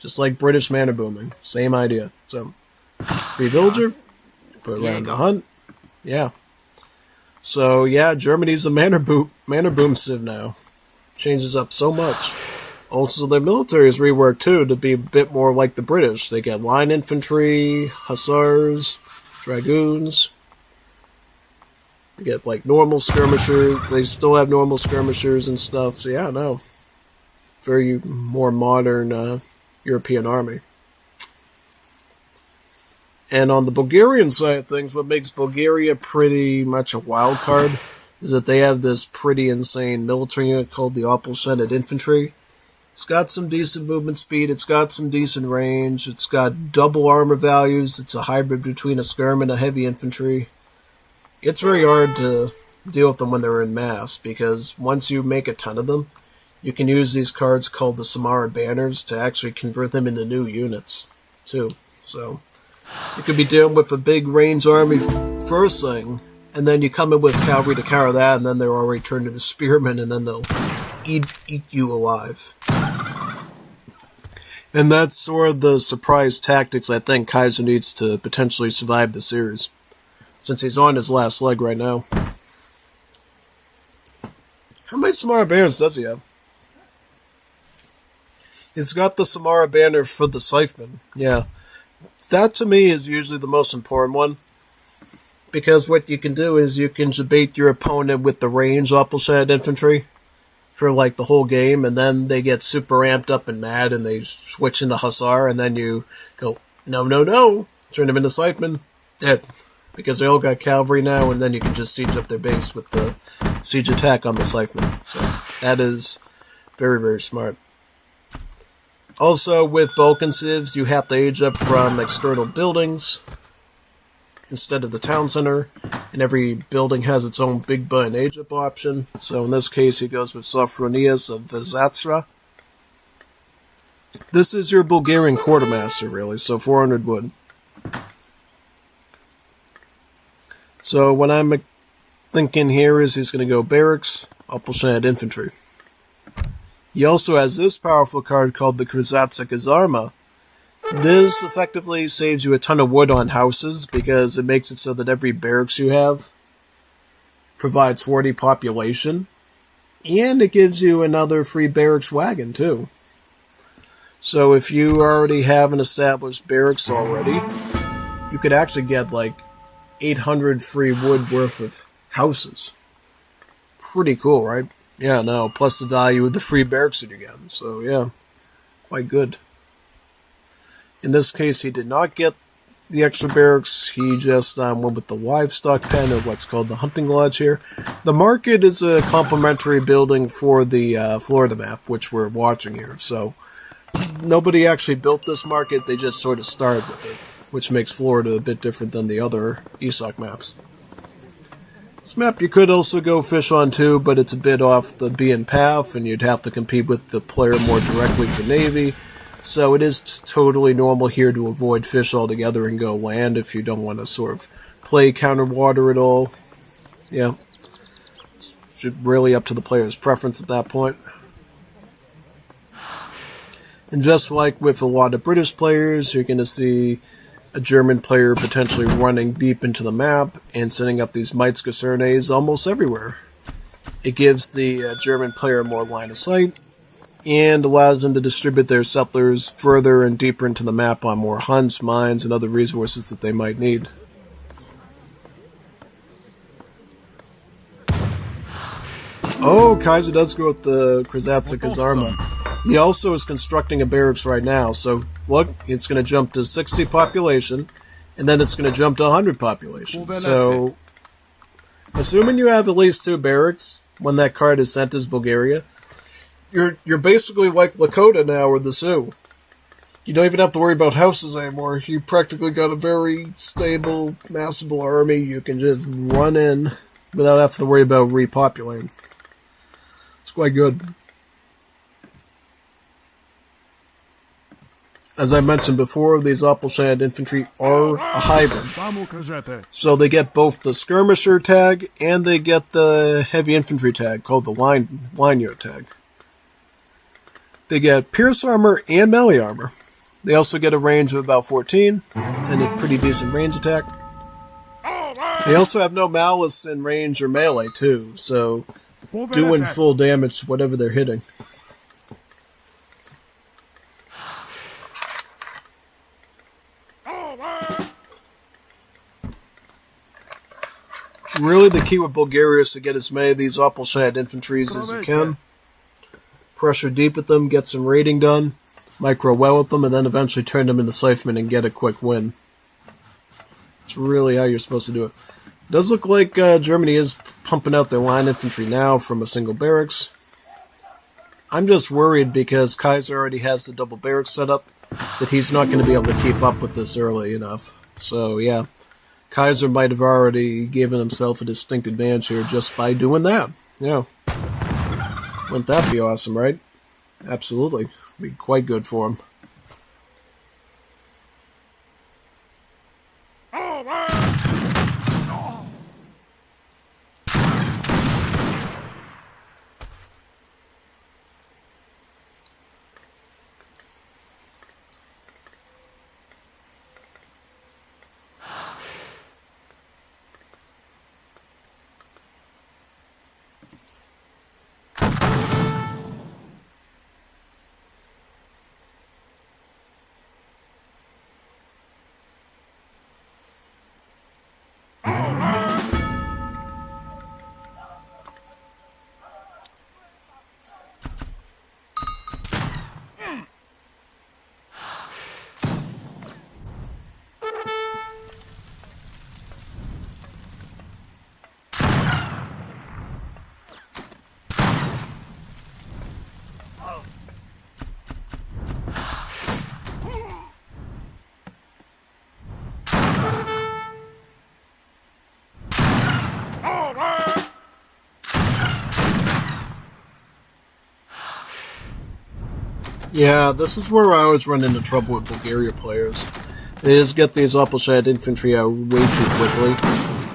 Speaker 1: Just like British manor booming. Same idea. So, free villager. Put around the hunt. Yeah. So, yeah, Germany's a manor boom civ now. Changes up so much. Also, their military is reworked too to be a bit more like the British. They get line infantry, hussars, dragoons. They get like normal skirmishers. They still have normal skirmishers and stuff. So yeah, no. Very more modern European army. And on the Bulgarian side of things, what makes Bulgaria pretty much a wild card is that they have this pretty insane military unit called the Opal-Shened Infantry. It's got some decent movement speed, it's got some decent range, it's got double armor values, it's a hybrid between a skirm and a heavy infantry. It's very hard to deal with them when they're in mass, because once you make a ton of them, you can use these cards called the Samara Banners to actually convert them into new units, too. So, you could be dealing with a big range army first thing, and then you come in with cavalry to counter that, and then they're already turned into spearmen, and then they'll eat you alive. And that's sort of the surprise tactics I think Kaiser needs to potentially survive the series, since he's on his last leg right now. How many Samara Banners does he have? He's got the Samara Banner for the Scytheman. Yeah. That to me is usually the most important one. Because what you can do is you can debate your opponent with the range Opal-Shened infantry for like the whole game, and then they get super amped up and mad and they switch into Hussar, and then you go, no, turn them into Scytheman, dead. Because they all got cavalry now, and then you can just siege up their base with the siege attack on the Scytheman. So that is very, very smart. Also, with Balkan civs, you have to age up from external buildings instead of the town center, and every building has its own big button age-up option. So in this case, he goes with Sophronius of Vizatra. This is your Bulgarian quartermaster, really, so 400 wood. So what I'm thinking here is he's going to go barracks, Opal-Shened infantry. He also has this powerful card called the Krizatsa Kazarma. This effectively saves you a ton of wood on houses because it makes it so that every barracks you have provides 40 population. And it gives you another free barracks wagon too. So if you already have an established barracks already, you could actually get like 800 free wood worth of houses. Pretty cool, right? Yeah, no, plus the value of the free barracks that you get. So yeah, quite good. In this case, he did not get the extra barracks. He just went with the livestock pen, or what's called the hunting lodge here. The market is a complementary building for the Florida map, which we're watching here. So nobody actually built this market. They just sort of started with it, which makes Florida a bit different than the other ESOC maps. This map you could also go fish on too, but it's a bit off the beaten path, and you'd have to compete with the player more directly for Navy. So it is totally normal here to avoid fish altogether and go land if you don't want to sort of play counter water at all. Yeah. It's really up to the player's preference at that point. And just like with a lot of British players, you're going to see a German player potentially running deep into the map and setting up these Mites almost everywhere. It gives the German player more line of sight, and allows them to distribute their settlers further and deeper into the map on more hunts, mines, and other resources that they might need. Oh, Kaiser does go with the Krizatsa Kazarma. He also is constructing a barracks right now, so look, it's going to jump to 60 population, and then it's going to jump to 100 population. So, assuming you have at least 2 barracks when that card is sent as Bulgaria, You're basically like Lakota now, or the Sioux. You don't even have to worry about houses anymore. You practically got a very stable, massable army. You can just run in without having to worry about repopulating. It's quite good. As I mentioned before, these Opal-Shened infantry are a hybrid. So they get both the skirmisher tag and they get the heavy infantry tag called the line unit tag. They get pierce armor and melee armor. They also get a range of about 14 and a pretty decent range attack. They also have no malice in range or melee too, so doing full damage to whatever they're hitting. Really, the key with Bulgaria is to get as many of these Appelshad infantries as you can. Pressure deep at them, get some raiding done, micro well with them, and then eventually turn them into Scythemen and get a quick win. That's really how you're supposed to do it. It does look like Germany is pumping out their line infantry now from a single barracks. I'm just worried because Kaiser already has the double barracks set up that he's not going to be able to keep up with this early enough. So, yeah. Kaiser might have already given himself a distinct advantage here just by doing that. Yeah. Wouldn't that be awesome, right? Absolutely. Be quite good for him. Yeah, this is where I always run into trouble with Bulgaria players. They just get these Appelshad infantry out way too quickly,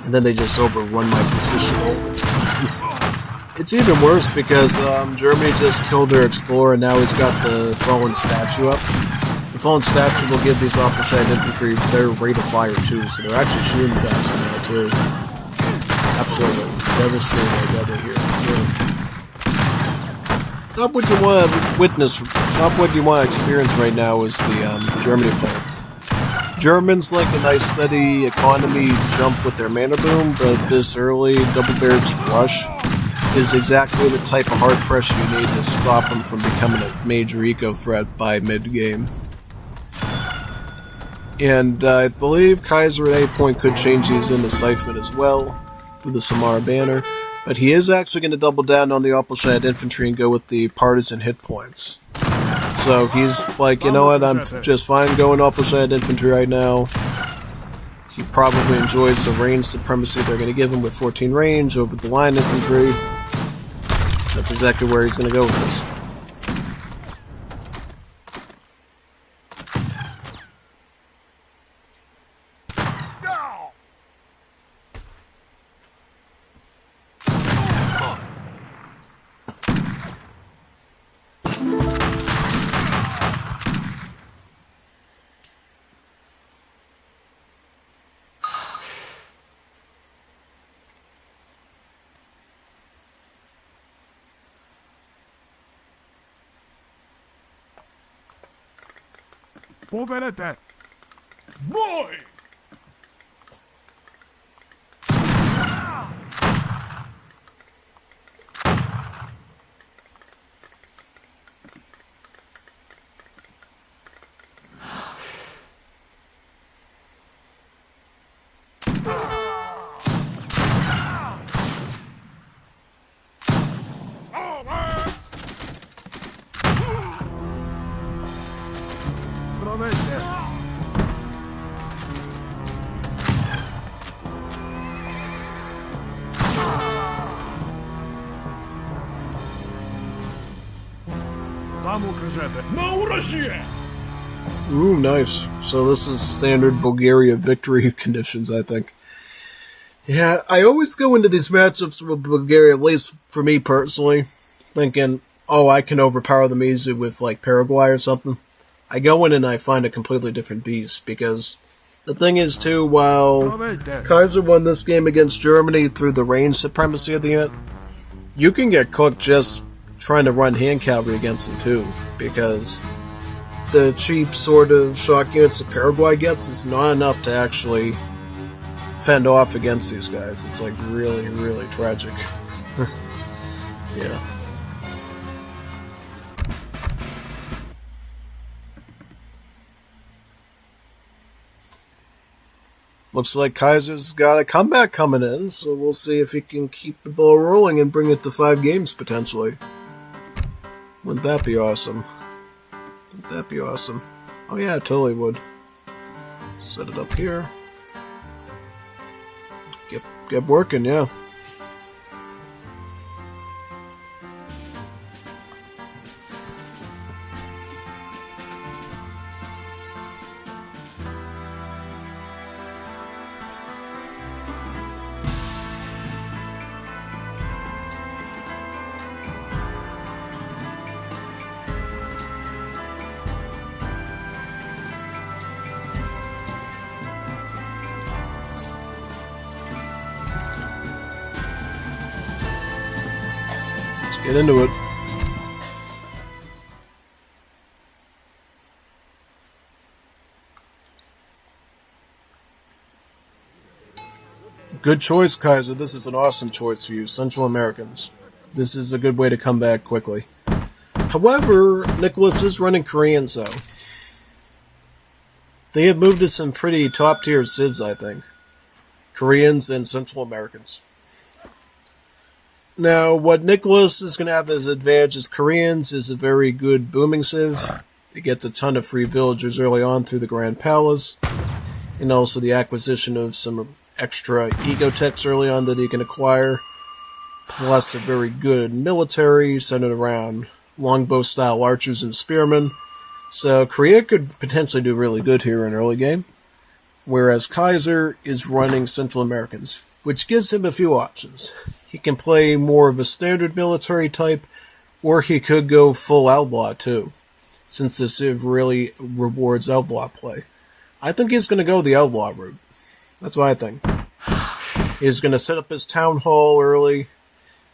Speaker 1: and then they just overrun my position all the time. It's even worse because Germany just killed their explorer and now he's got the fallen statue up. The fallen statue will give these Appelshad infantry their rate of fire too, so they're actually shooting faster now too. Absolutely. Devastating I got it here. Yeah. Not what you want to witness, not what you want to experience right now is the Germany player. Germans like a nice steady economy jump with their mana boom, but this early double barracks rush is exactly the type of hard pressure you need to stop them from becoming a major eco threat by mid-game. And I believe Kaiser at any point could change these into Scythemen as well, through the Samara banner. But he is actually going to double down on the Appelshad infantry and go with the partisan hit points. So he's like, you know what, I'm just fine going Appelshad infantry right now. He probably enjoys the range supremacy they're going to give him with 14 range over the line infantry. That's exactly where he's going to go with this.
Speaker 3: Povedete!
Speaker 4: Boj!
Speaker 1: Ooh, nice. So this is standard Bulgaria victory conditions, I think. Yeah, I always go into these matchups with Bulgaria, at least for me personally, thinking, oh, I can overpower them easily with, like, Paraguay or something. I go in and I find a completely different beast, because the thing is, too, while Kaiser won this game against Germany through the range supremacy of the unit, you can get cooked just trying to run hand cavalry against them too, because the cheap sort of shock units that Paraguay gets is not enough to actually fend off against these guys. It's like really, really tragic. Yeah. Looks like Kaiser's got a comeback coming in, so we'll see if he can keep the ball rolling and bring it to 5 games potentially. Wouldn't that be awesome? Wouldn't that be awesome? Oh yeah, it totally would. Set it up here. Get working, yeah. Get into it. Good choice, Kaiser. This is an awesome choice for you, Central Americans. This is a good way to come back quickly. However, Nicholas is running Koreans, though. They have moved to some pretty top-tier civs, I think. Koreans and Central Americans. Now, what Nicholas is going to have as advantage is Koreans is a very good booming civ. It gets a ton of free villagers early on through the Grand Palace, and also the acquisition of some extra ecotechs early on that he can acquire, plus a very good military centered around longbow-style archers and spearmen. So Korea could potentially do really good here in early game, whereas Kaiser is running Central Americans, which gives him a few options. He can play more of a standard military type, or he could go full outlaw too, since the civ really rewards outlaw play. I think he's going to go the outlaw route. That's what I think. He's going to set up his town hall early,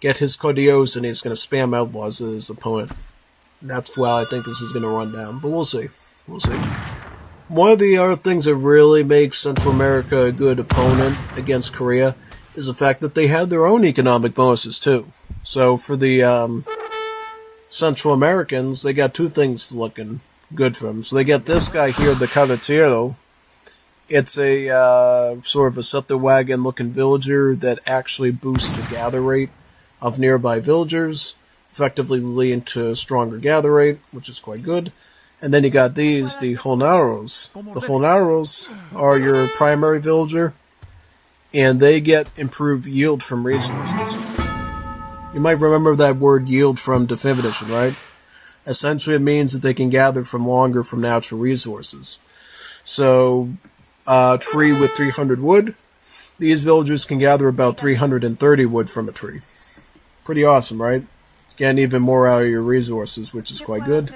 Speaker 1: get his caudillos, and he's going to spam outlaws at his opponent. And that's why I think this is going to run down, but we'll see. We'll see. One of the other things that really makes Central America a good opponent against Korea is the fact that they had their own economic bonuses too. So for the Central Americans, they got two things looking good for them. So they get this guy here, the Carretero. It's a sort of a settler wagon looking villager that actually boosts the gather rate of nearby villagers, effectively leading to a stronger gather rate, which is quite good. And then you got these, the Holnaros. The Holnaros are your primary villager, and they get improved yield from resources. You might remember that word yield from Definitive Edition, right? Essentially it means that they can gather from longer from natural resources. So, tree with 300 wood, these villagers can gather about 330 wood from a tree. Pretty awesome, right? Getting even more out of your resources, which is quite good.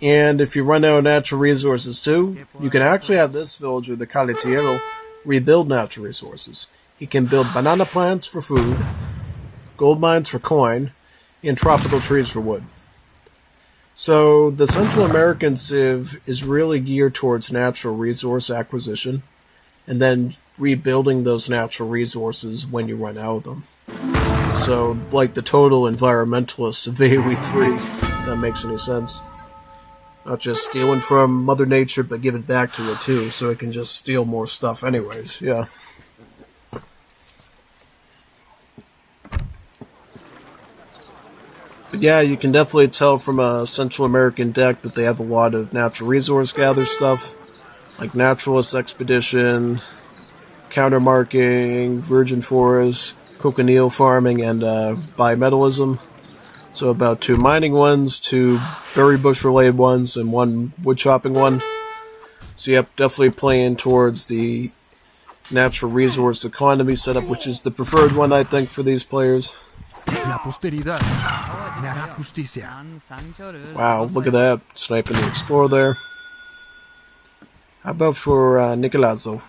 Speaker 1: And if you run out of natural resources too, you can actually have this villager, the Caletiero, rebuild natural resources. He can build banana plants for food, gold mines for coin, and tropical trees for wood. So the Central American civ is really geared towards natural resource acquisition, and then rebuilding those natural resources when you run out of them. So, like the total environmentalists of AoE3, if that makes any sense. Not just stealing from Mother Nature, but giving back to it too, so it can just steal more stuff anyways, yeah. But yeah, you can definitely tell from a Central American deck that they have a lot of natural resource gather stuff, like Naturalist Expedition, Countermarking, Virgin Forest, cochineal farming, and bimetallism. So about 2 mining ones, 2 berry bush related ones, and 1 wood chopping one. So yep, definitely playing towards the natural resource economy setup, which is the preferred one, I think, for these players.
Speaker 3: La posteridad me hará justicia.
Speaker 1: Wow, look at that, sniping the explorer there. How about for Nicolazzo?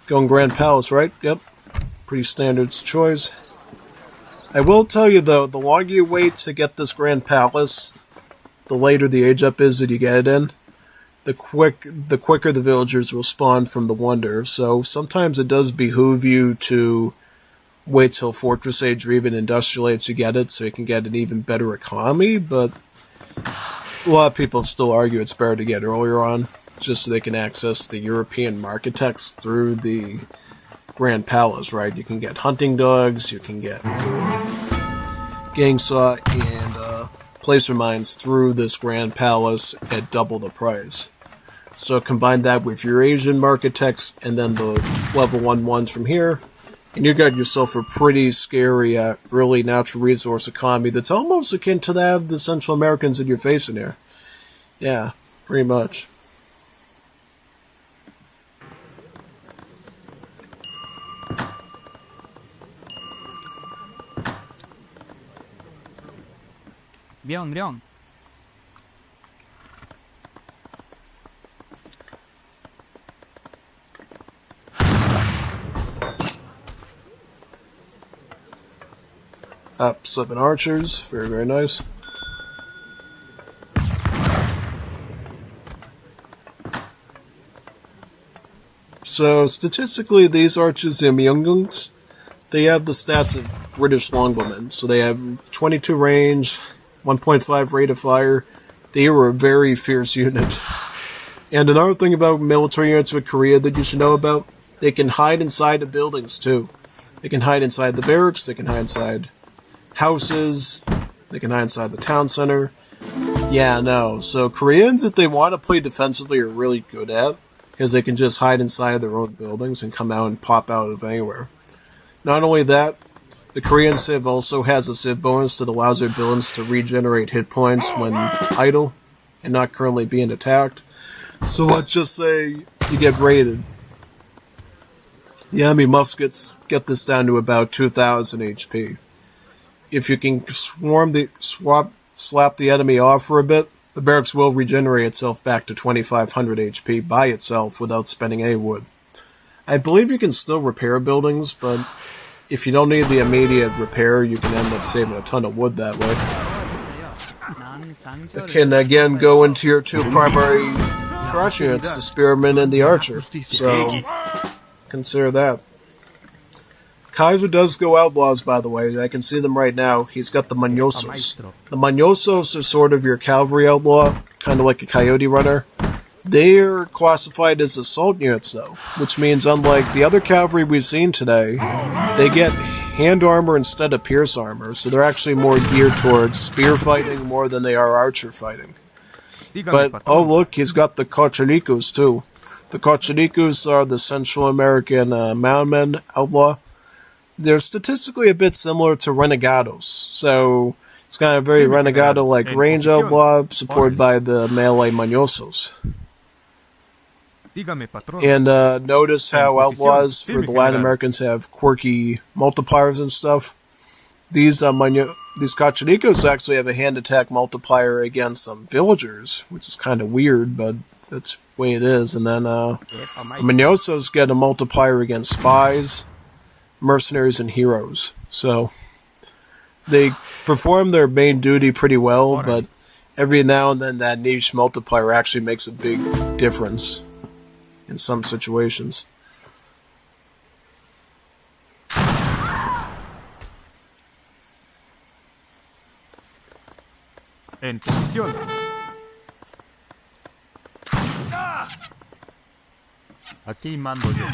Speaker 1: Going Grand Palace, right? Yep, pretty standard choice. I will tell you though, the longer you wait to get this Grand Palace, the later the age up is that you get it in, the quicker the villagers will spawn from the Wonder. So sometimes it does behoove you to wait till Fortress Age or even Industrial Age to get it, so you can get an even better economy, but a lot of people still argue it's better to get earlier on, just so they can access the European market text through the Grand Palace, right? You can get hunting dogs, you can get gang saw, and placer mines through this Grand Palace at double the price. So combine that with your Asian market text, and then the level 1 ones from here, and you got yourself a pretty scary early natural resource economy that's almost akin to that of the Central Americans that you're facing here. Yeah, pretty much.
Speaker 5: Byung.
Speaker 1: Up 7 archers, very, very nice. So, statistically, these archers, the Myungungs, they have the stats of British longbowmen. So they have 22 range, 1.5 rate of fire. They were a very fierce unit. And another thing about military units with Korea that you should know about, they can hide inside the buildings, too. They can hide inside the barracks, they can hide inside houses, they can hide inside the town center. Yeah, no. So Koreans, if they want to play defensively, are really good at, because they can just hide inside their own buildings and come out and pop out of anywhere. Not only that, the Korean Civ also has a Civ bonus that allows their buildings to regenerate hit points when idle and not currently being attacked. So let's just say you get raided. The enemy muskets get this down to about 2,000 HP. If you can slap the enemy off for a bit, the barracks will regenerate itself back to 2,500 HP by itself without spending any wood. I believe you can still repair buildings, but if you don't need the immediate repair, you can end up saving a ton of wood that way. You can again go into your 2 primary trash units, the Spearman and the Archer. So consider that. Kaiser does go outlaws, by the way. I can see them right now. He's got the Mañosos. The Mañosos are sort of your cavalry outlaw, kind of like a coyote runner. They're classified as assault units, though, which means unlike the other cavalry we've seen today, they get hand armor instead of pierce armor, so they're actually more geared towards spear fighting more than they are archer fighting. But, oh look, he's got the Cochilicos, too. The Cochilicos are the Central American mountain outlaw. They're statistically a bit similar to Renegados, so it's kind of very Renegado-like range outlaw, supported by the melee Mañosos. And notice how outlaws for the Latin Americans have quirky multipliers and stuff. These Cochilicos actually have a hand attack multiplier against some villagers, which is kind of weird, but that's the way it is. And then the Mañosos get a multiplier against spies, mercenaries, and heroes. So they perform their main duty pretty well, but every now and then that niche multiplier actually makes a big difference in some situations.
Speaker 3: En posición. Aquí mando yo.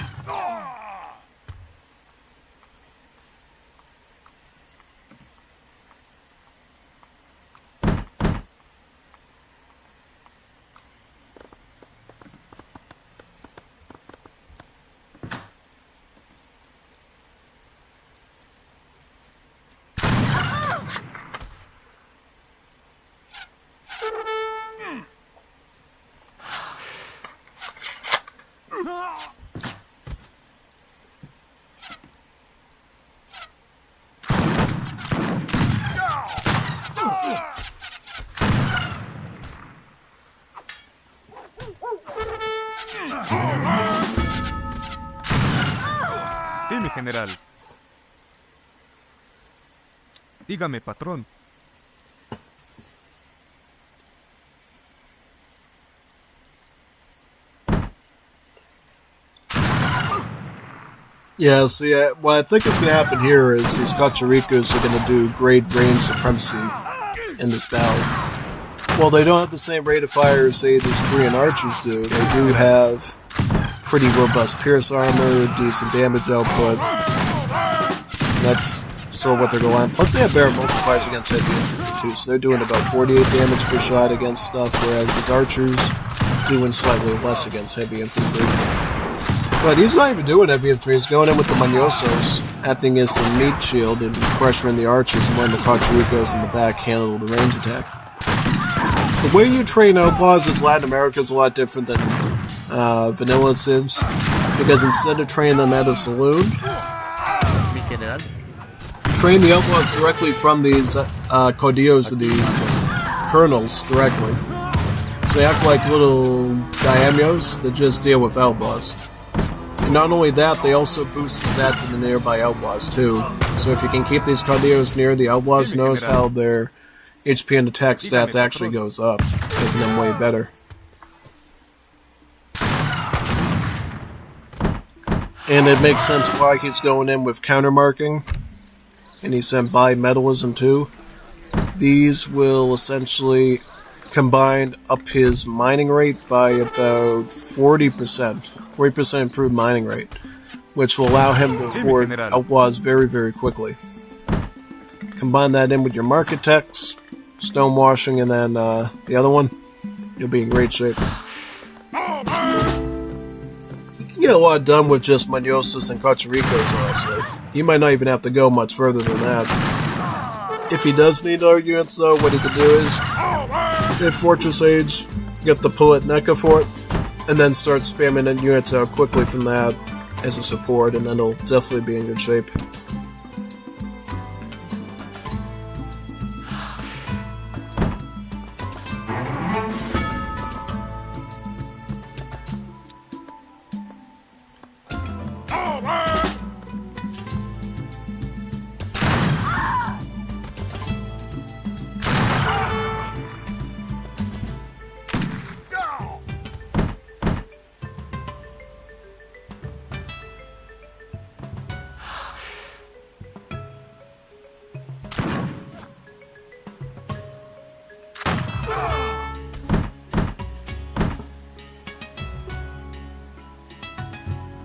Speaker 3: Sí, mi general. Dígame, patrón.
Speaker 1: Yeah, see, what I think is going to happen here is these Kacharikos are going to do great range supremacy in this battle. Well, they don't have the same rate of fire as, say, these Korean archers do. They do have pretty robust pierce armor, decent damage output. That's sort of what they're going on. Plus, they have better multipliers against heavy infantry, too, so they're doing about 48 damage per shot against stuff, whereas these archers doing slightly less against heavy infantry. But he's not even doing heavy infantry. He's going in with the Manyosos, acting as the meat shield and pressuring the archers and letting the Kacharikos in the back handle the range attack. The way you train outlaws in Latin America is a lot different than vanilla Civs, because instead of training them at a saloon, train the outlaws directly from these caudillos and these colonels directly. So they act like little daimyos that just deal with outlaws. And not only that, they also boost the stats in the nearby outlaws too. So if you can keep these caudillos near the outlaws, notice how their HP and attack stats actually goes up, making them way better. And it makes sense why he's going in with countermarking, and he sent bimetallism too. These will essentially combine up his mining rate by about 40%. 40% improved mining rate, which will allow him to afford outlaws very, very quickly. Combine that in with your market techs, stonewashing, and then the other one, you'll be in great shape. You can get a lot done with just Manyosos and Kacharikos, honestly. You might not even have to go much further than that. If he does need arguments, though, what he can do is hit Fortress Age, get the pull at NECA Fort, and then start spamming in units out quickly from that as a support, and then he'll definitely be in good shape.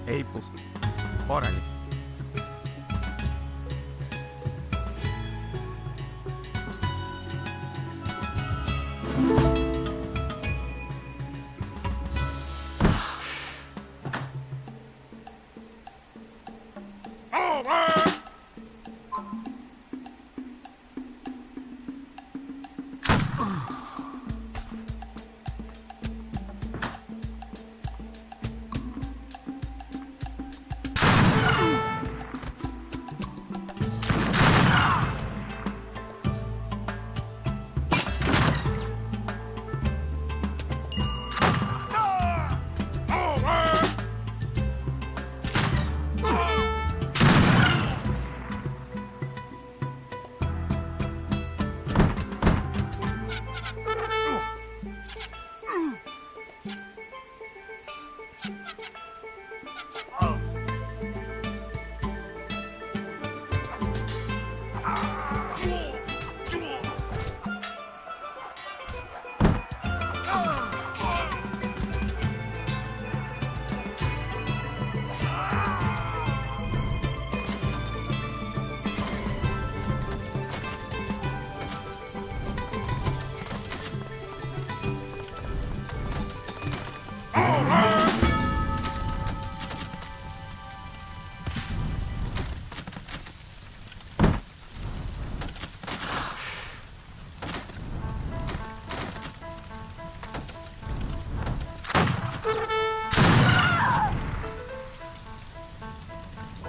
Speaker 3: Ey, pues, órale.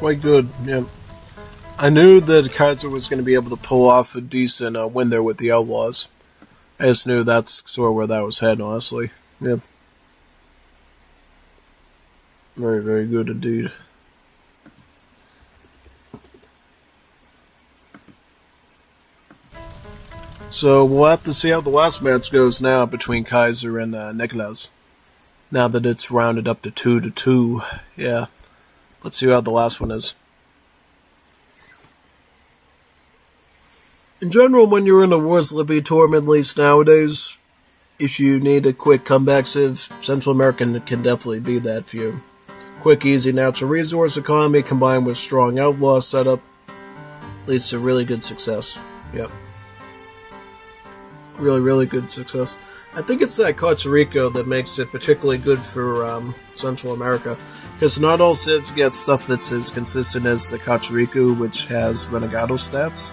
Speaker 1: Quite good, yeah. I knew that Kaiser was going to be able to pull off a decent win there with the Outlaws. I just knew that's sort of where that was heading, honestly. Yeah. Very, very good indeed. So we'll have to see how the last match goes now between Kaiser and Nicholas. Now that it's rounded up to 2-2. Yeah. Let's see how the last one is. In general, when you're in a Wars of Liberty tournament, at least nowadays, if you need a quick comeback sieve, Central American can definitely be that for you. Quick, easy natural resource economy combined with strong outlaw setup leads to really good success. Yep. Really, really good success. I think it's that Costa Rica that makes it particularly good for Central America. Because not all civs get stuff that's as consistent as the Costa Rica, which has Renegado stats.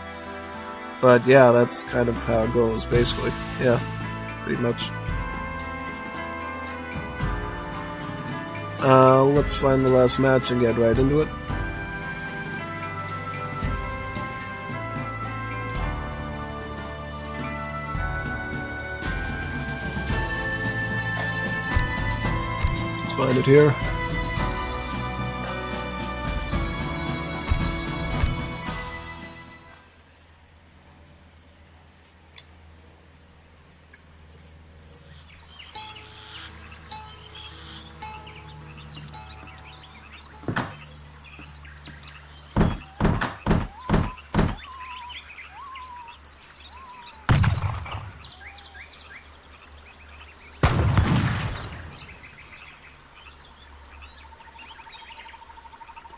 Speaker 1: But yeah, that's kind of how it goes, basically. Yeah, pretty much. Let's find the last match and get right into it. Let's find it here.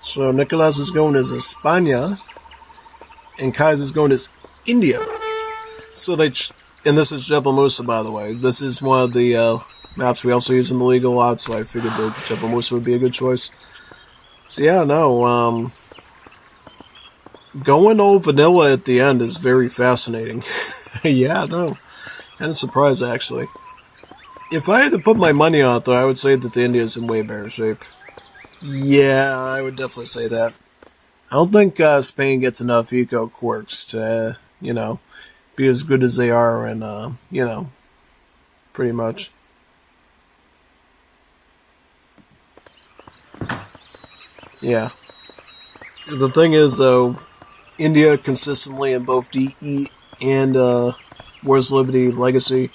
Speaker 1: So Nicolas is going as España, and Kaiser is going as India. So and this is Jebel Musa, by the way. This is one of the maps we also use in the league a lot, so I figured that Jebel Musa would be a good choice. So yeah, no, going all vanilla at the end is very fascinating. Yeah, no, kind of surprised actually. If I had to put my money on it, though, I would say that the India's in way better shape. Yeah, I would definitely say that. I don't think Spain gets enough eco quirks to, be as good as they are, and pretty much. Yeah. The thing is, though, India consistently in both DE and Wars of Liberty Legacy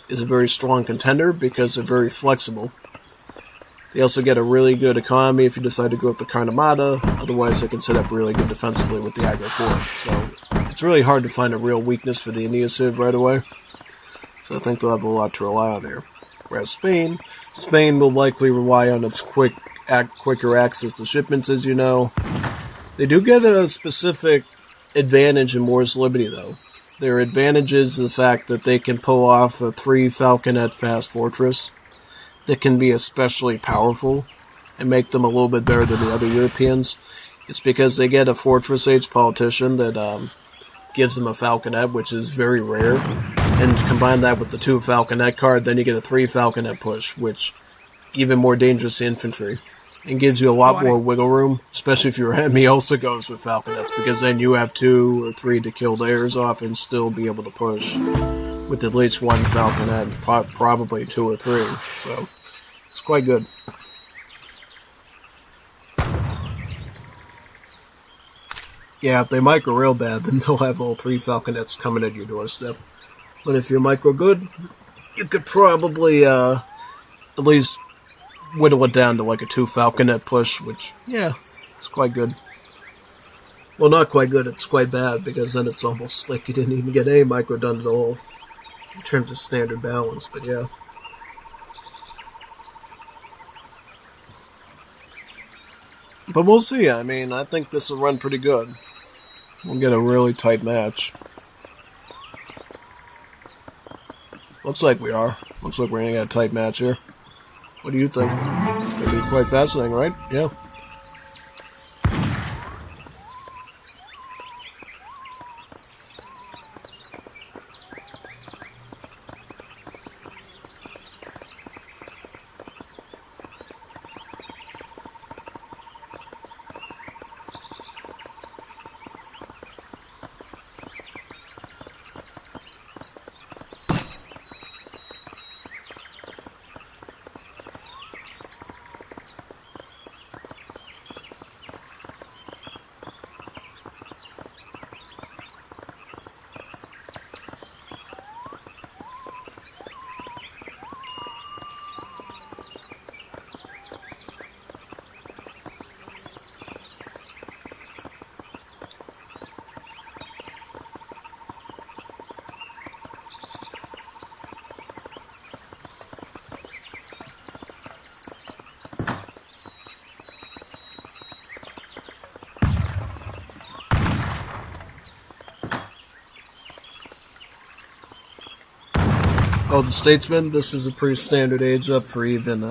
Speaker 1: is a very strong contender because they're very flexible. They also get a really good economy if you decide to go with the Karnamata. Otherwise, they can set up really good defensively with the Aggro 4. So it's really hard to find a real weakness for the India Civ right away. So I think they'll have a lot to rely on there. Whereas Spain will likely rely on its quicker access to shipments, as you know. They do get a specific advantage in Wars of Liberty, though. Their advantage is the fact that they can pull off a 3 Falconet fast fortress that can be especially powerful and make them a little bit better than the other Europeans. It's because they get a Fortress Age politician that gives them a Falconet, which is very rare. And combine that with the 2 Falconet card, then you get a 3 Falconet push, which even more dangerous to infantry. And gives you a lot more wiggle room, especially if your enemy also goes with Falconets, because then you have 2 or 3 to kill theirs off and still be able to push with at least 1 Falconet, probably 2 or 3. So it's quite good. Yeah, if they micro real bad, then they'll have all 3 Falconets coming at your doorstep. But if you're micro good, you could probably at least whittle it down to like a 2 Falconet push, which, yeah, it's quite good. Well, not quite good, it's quite bad, because then it's almost like you didn't even get any micro done at all, in terms of standard balance, but yeah. But we'll see, I mean, I think this will run pretty good. We'll get a really tight match. Looks like we are. Looks like we're going to get a tight match here. What do you think? It's going to be quite fascinating, right? Yeah. Oh, the Statesman, this is a pretty standard age up for even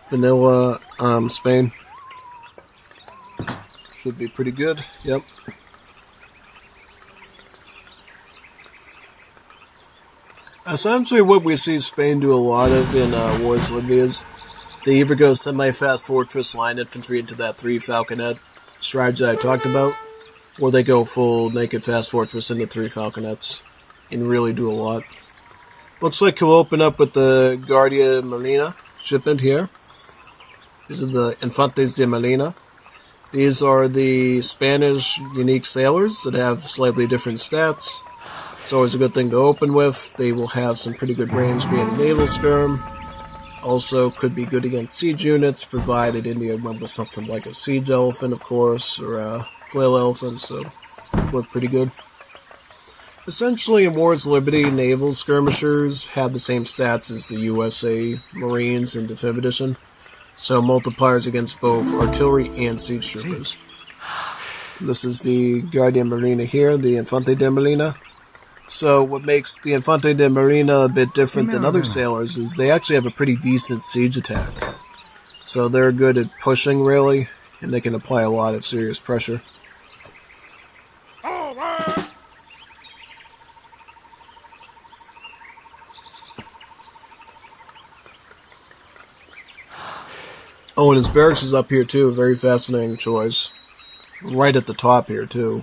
Speaker 1: vanilla Spain. Should be pretty good, yep. Essentially what we see Spain do a lot of in Wars of Liberty is they either go semi-fast fortress line infantry into that 3 falconet strategy I talked about, or they go full naked fast fortress into 3 falconets and really do a lot. Looks like he'll open up with the Guardia Marina shipment here. These are the Infantes de Marina. These are the Spanish unique sailors that have slightly different stats. It's always a good thing to open with. They will have some pretty good range being a naval skirm. Also could be good against siege units, provided India went with something like a siege elephant, of course, or a flail elephant, so look pretty good. Essentially, in Wars of Liberty, naval skirmishers have the same stats as the USA Marines in Definitive Edition, so multipliers against both artillery and siege troopers. This is the Guardia Marina here, the Infante de Marina. So what makes the Infante de Marina a bit different than other sailors is they actually have a pretty decent siege attack. So they're good at pushing, really, and they can apply a lot of serious pressure. Oh, and his barracks is up here too, a very fascinating choice. Right at the top here too.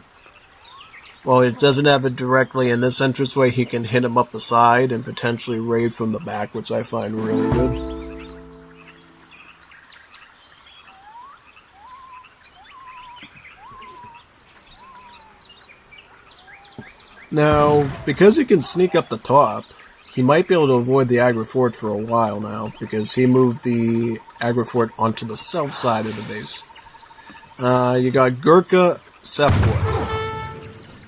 Speaker 1: Well, it doesn't have it directly in this entranceway, he can hit him up the side and potentially raid from the back, which I find really good. Now, because he can sneak up the top, he might be able to avoid the Agra Fort for a while now, because he moved the Agra Fort onto the south side of the base. You got Gurkha Sepoy.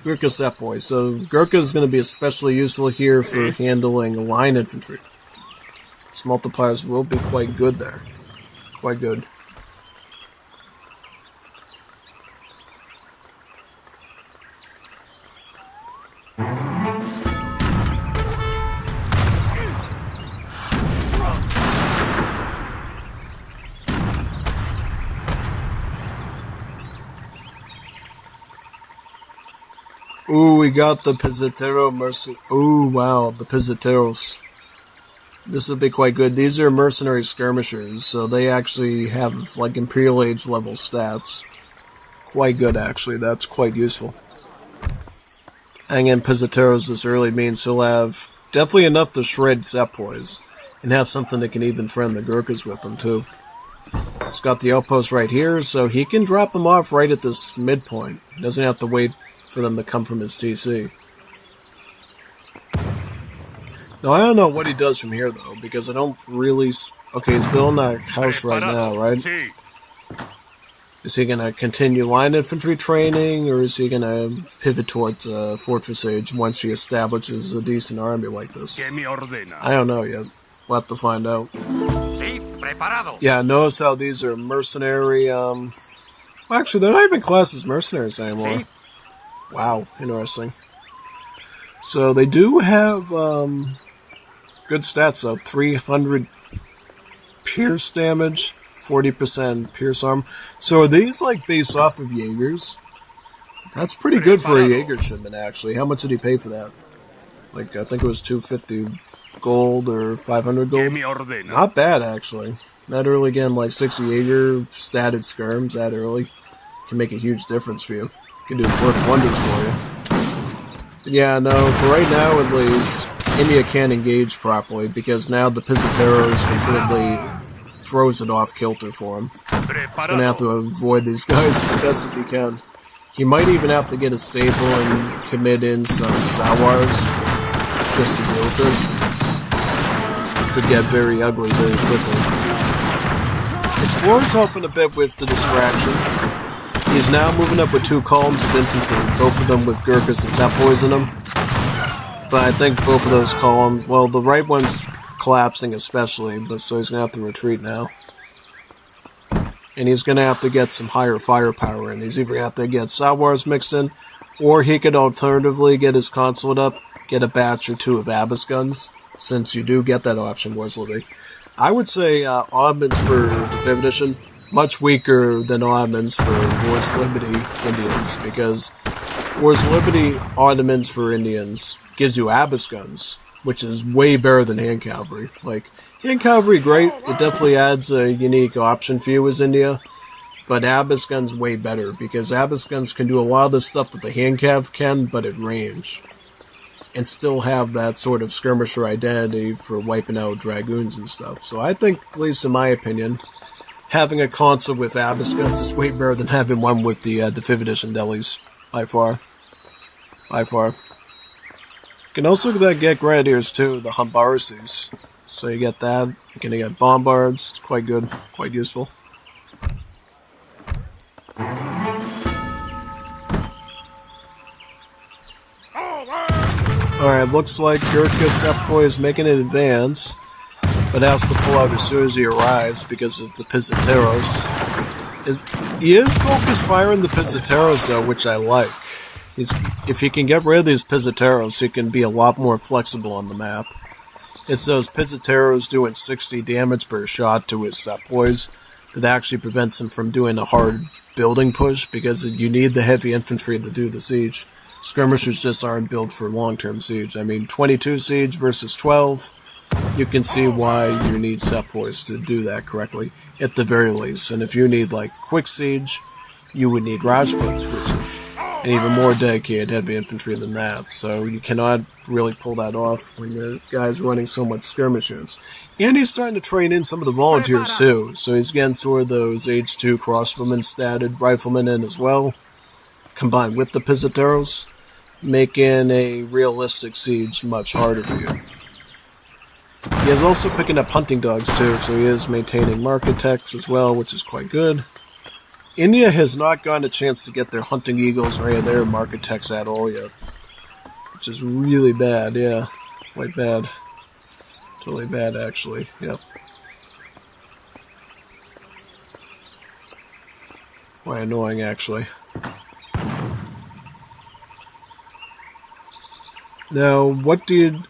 Speaker 1: Gurkha Sepoy. So Gurkha is going to be especially useful here for handling line infantry. His multipliers will be quite good there. Quite good. Ooh, we got the Pizzatero Ooh, wow, the Pizzateros. This will be quite good. These are mercenary skirmishers, so they actually have, like, Imperial Age level stats. Quite good, actually. That's quite useful. Hang in Pizzateros this early means he'll have definitely enough to shred Sepoys, and have something that can even threaten the Gurkhas with them, too. He's got the outpost right here, so he can drop them off right at this midpoint. He doesn't have to wait for them to come from his TC. Now, I don't know what he does from here, though, because I don't really... Okay, he's building a house right now, right? Is he going to continue line infantry training, or is he going to pivot towards Fortress Age once he establishes a decent army like this? I don't know yet. We'll have to find out. Yeah, notice how these are mercenary... Well, actually, they're not even classed as mercenaries anymore. Wow, interesting. So they do have good stats though. 300 pierce damage, 40% pierce arm. So are these like based off of Jaegers? That's pretty good for a Jaeger shipment actually. How much did he pay for that? Like I think it was 250 gold or 500 gold. Not bad actually. That early again, like 6 Jaeger statted skirms that early can make a huge difference for you. Can do work wonders for you. But yeah, no, for right now at least, India can't engage properly because now the Pizzateros completely throws it off kilter for him. He's going to have to avoid these guys as best as he can. He might even have to get a staple and commit in some Sawars just to deal with this. It could get very ugly very quickly. Explorer's helping a bit with the distraction. He's now moving up with 2 columns of infantry, both of them with Gurkhas and Sepoys in them. But I think both of those columns, well, the right one's collapsing especially, but so he's going to have to retreat now. And he's going to have to get some higher firepower in. He's either going to have to get Sawars mixed in, or he could alternatively get his consulate up get a batch or two of Abyss guns, since you do get that option, Wars of Liberty. I would say oddments for the 5th edition, much weaker than oddments for Wars of Liberty Indians, because Wars of Liberty oddments for Indians gives you Abyss guns, which is way better than hand cavalry. Like, hand cavalry, great, it definitely adds a unique option for you as India, but Abyss guns way better, because Abyss guns can do a lot of the stuff that the hand cav can, but at range, and still have that sort of skirmisher identity for wiping out dragoons and stuff. So I think, at least in my opinion, having a console with Abyss guns is way better than having one with the 5th edition delis, by far. By far. You can also get Grenadiers too, the Humbarasis. So you get that. You can get Bombards. It's quite good, quite useful. Alright, looks like Gurkha Sepoy is making an advance, but has to pull out as soon as he arrives because of the Pizzateros. He is focused firing the Pizzateros though, which I like. If he can get rid of these Pizzateros, he can be a lot more flexible on the map. It's those Pizzateros doing 60 damage per shot to his Sepoys that actually prevents him from doing a hard building push, because you need the heavy infantry to do the siege. Skirmishers just aren't built for long-term siege. I mean, 22 siege versus 12, you can see why you need Sepoys to do that correctly, at the very least. And if you need, like, quick siege, you would need Rajputs, which is an even more dedicated heavy infantry than that. So you cannot really pull that off when your guy's running so much skirmishers. And he's starting to train in some of the volunteers, too. So he's getting sort of those H2 crossbowmen statted riflemen in as well, combined with the Pizzateros, making a realistic siege much harder for you. He is also picking up hunting dogs too, so he is maintaining Marketechs as well, which is quite good. India has not gotten a chance to get their hunting eagles or any of their Marketechs at all yet, which is really bad, yeah. Quite bad. Totally bad, actually, yep. Quite annoying, actually. Now, what did...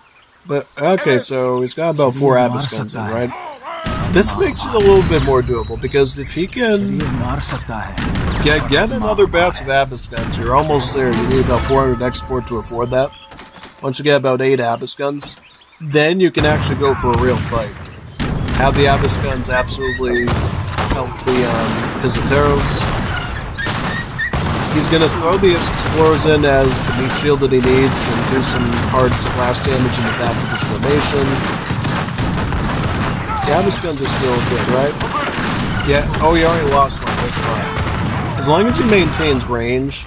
Speaker 1: But, okay, so he's got about 4 Abyss guns in, right? This makes it a little bit more doable, because if he can get another batch of Abyss guns, you're almost there. You need about 400 export to afford that. Once you get about 8 Abyss guns, then you can actually go for a real fight. Have the Abyss guns absolutely help the Pizzateros. He's going to throw the explorers in as the meat shield that he needs and do some hard splash damage in the back of his formation. The Abyss guns are still good, right? Yeah, oh, he already lost one, that's fine. As long as he maintains range,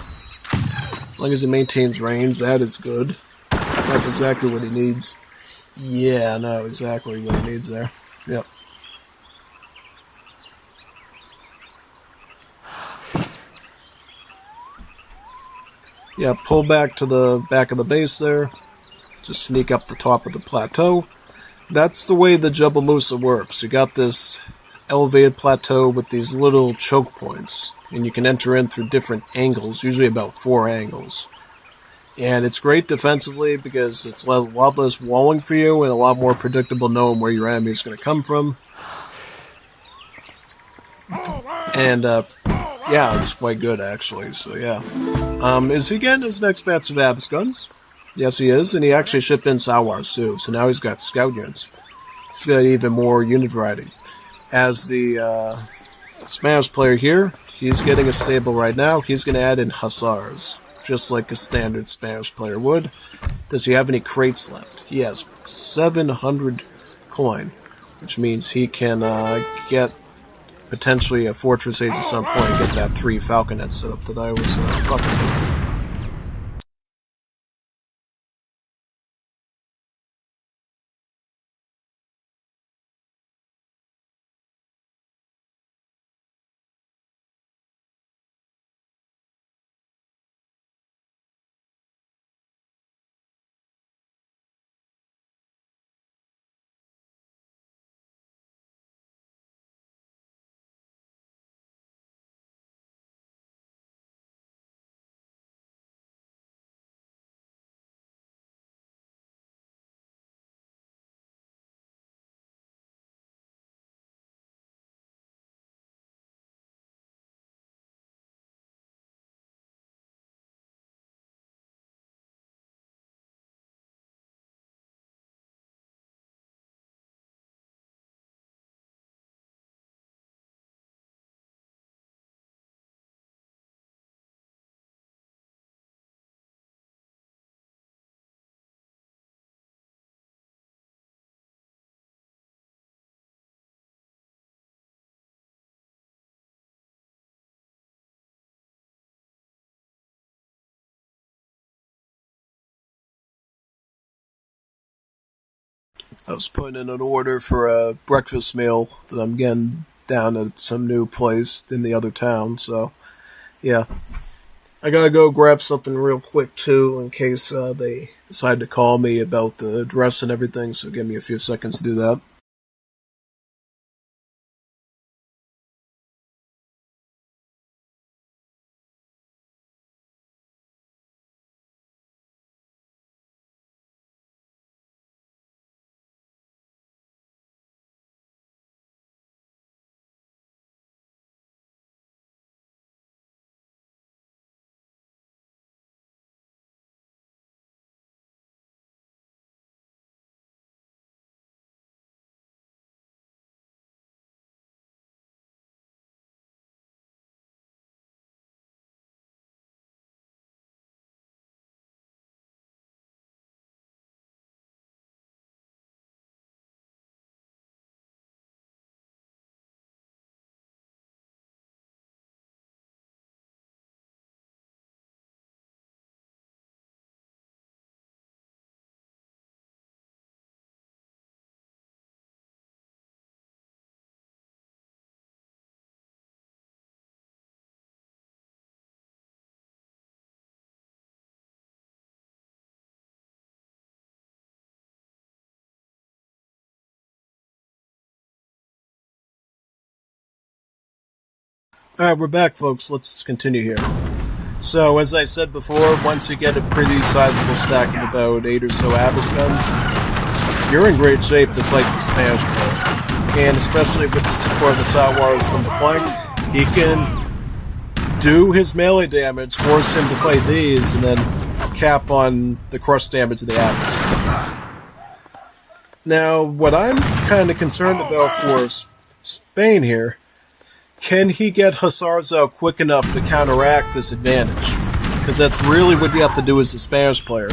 Speaker 1: that is good. That's exactly what he needs. Yeah, I know exactly what he needs there. Yep. Yeah, pull back to the back of the base there. Just sneak up the top of the plateau. That's the way the Jabal Musa works. You got this elevated plateau with these little choke points, and you can enter in through different angles, usually about 4 angles. And it's great defensively because it's a lot less walling for you and a lot more predictable knowing where your enemy is going to come from. And, yeah, it's quite good, actually, so yeah. Is he getting his next batch of Abyss guns? Yes, he is, and he actually shipped in Sawars, too, so now he's got scout units. He's got even more unit variety. As the Spanish player here, he's getting a stable right now. He's going to add in Hussars, just like a standard Spanish player would. Does he have any crates left? He has 700 coin, which means he can get potentially a Fortress Age at some point and get that 3 Falconet set up that I was talking about. I was putting in an order for a breakfast meal that I'm getting down at some new place in the other town, so yeah. I gotta go grab something real quick too in case they decide to call me about the address and everything, so give me a few seconds to do that. Alright, we're back, folks. Let's continue here. So, as I said before, once you get a pretty sizable stack of about 8 or so Abyss guns, you're in great shape to fight the Spanish player. And especially with the support of Sawars from the flank, he can do his melee damage, force him to fight these, and then cap on the crush damage of the Abyss. Now, what I'm kind of concerned about for Spain here, can he get Hussars out quick enough to counteract this advantage? Because that's really what you have to do as a Spanish player.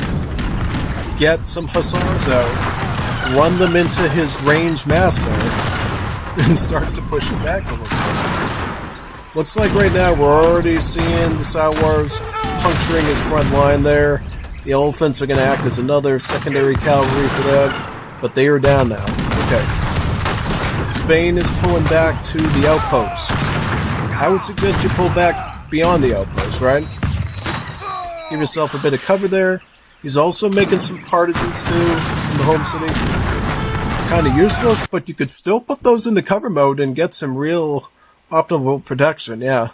Speaker 1: Get some Hussars out, run them into his range mass there, and start to push him back a little bit. Looks like right now we're already seeing the Sawars puncturing his front line there. The elephants are going to act as another secondary cavalry for that, but they are down now. Okay. Spain is pulling back to the outposts. I would suggest you pull back beyond the outposts, right? Give yourself a bit of cover there. He's also making some partisans too from the home city. Kind of useless, but you could still put those into cover mode and get some real optimal protection, yeah.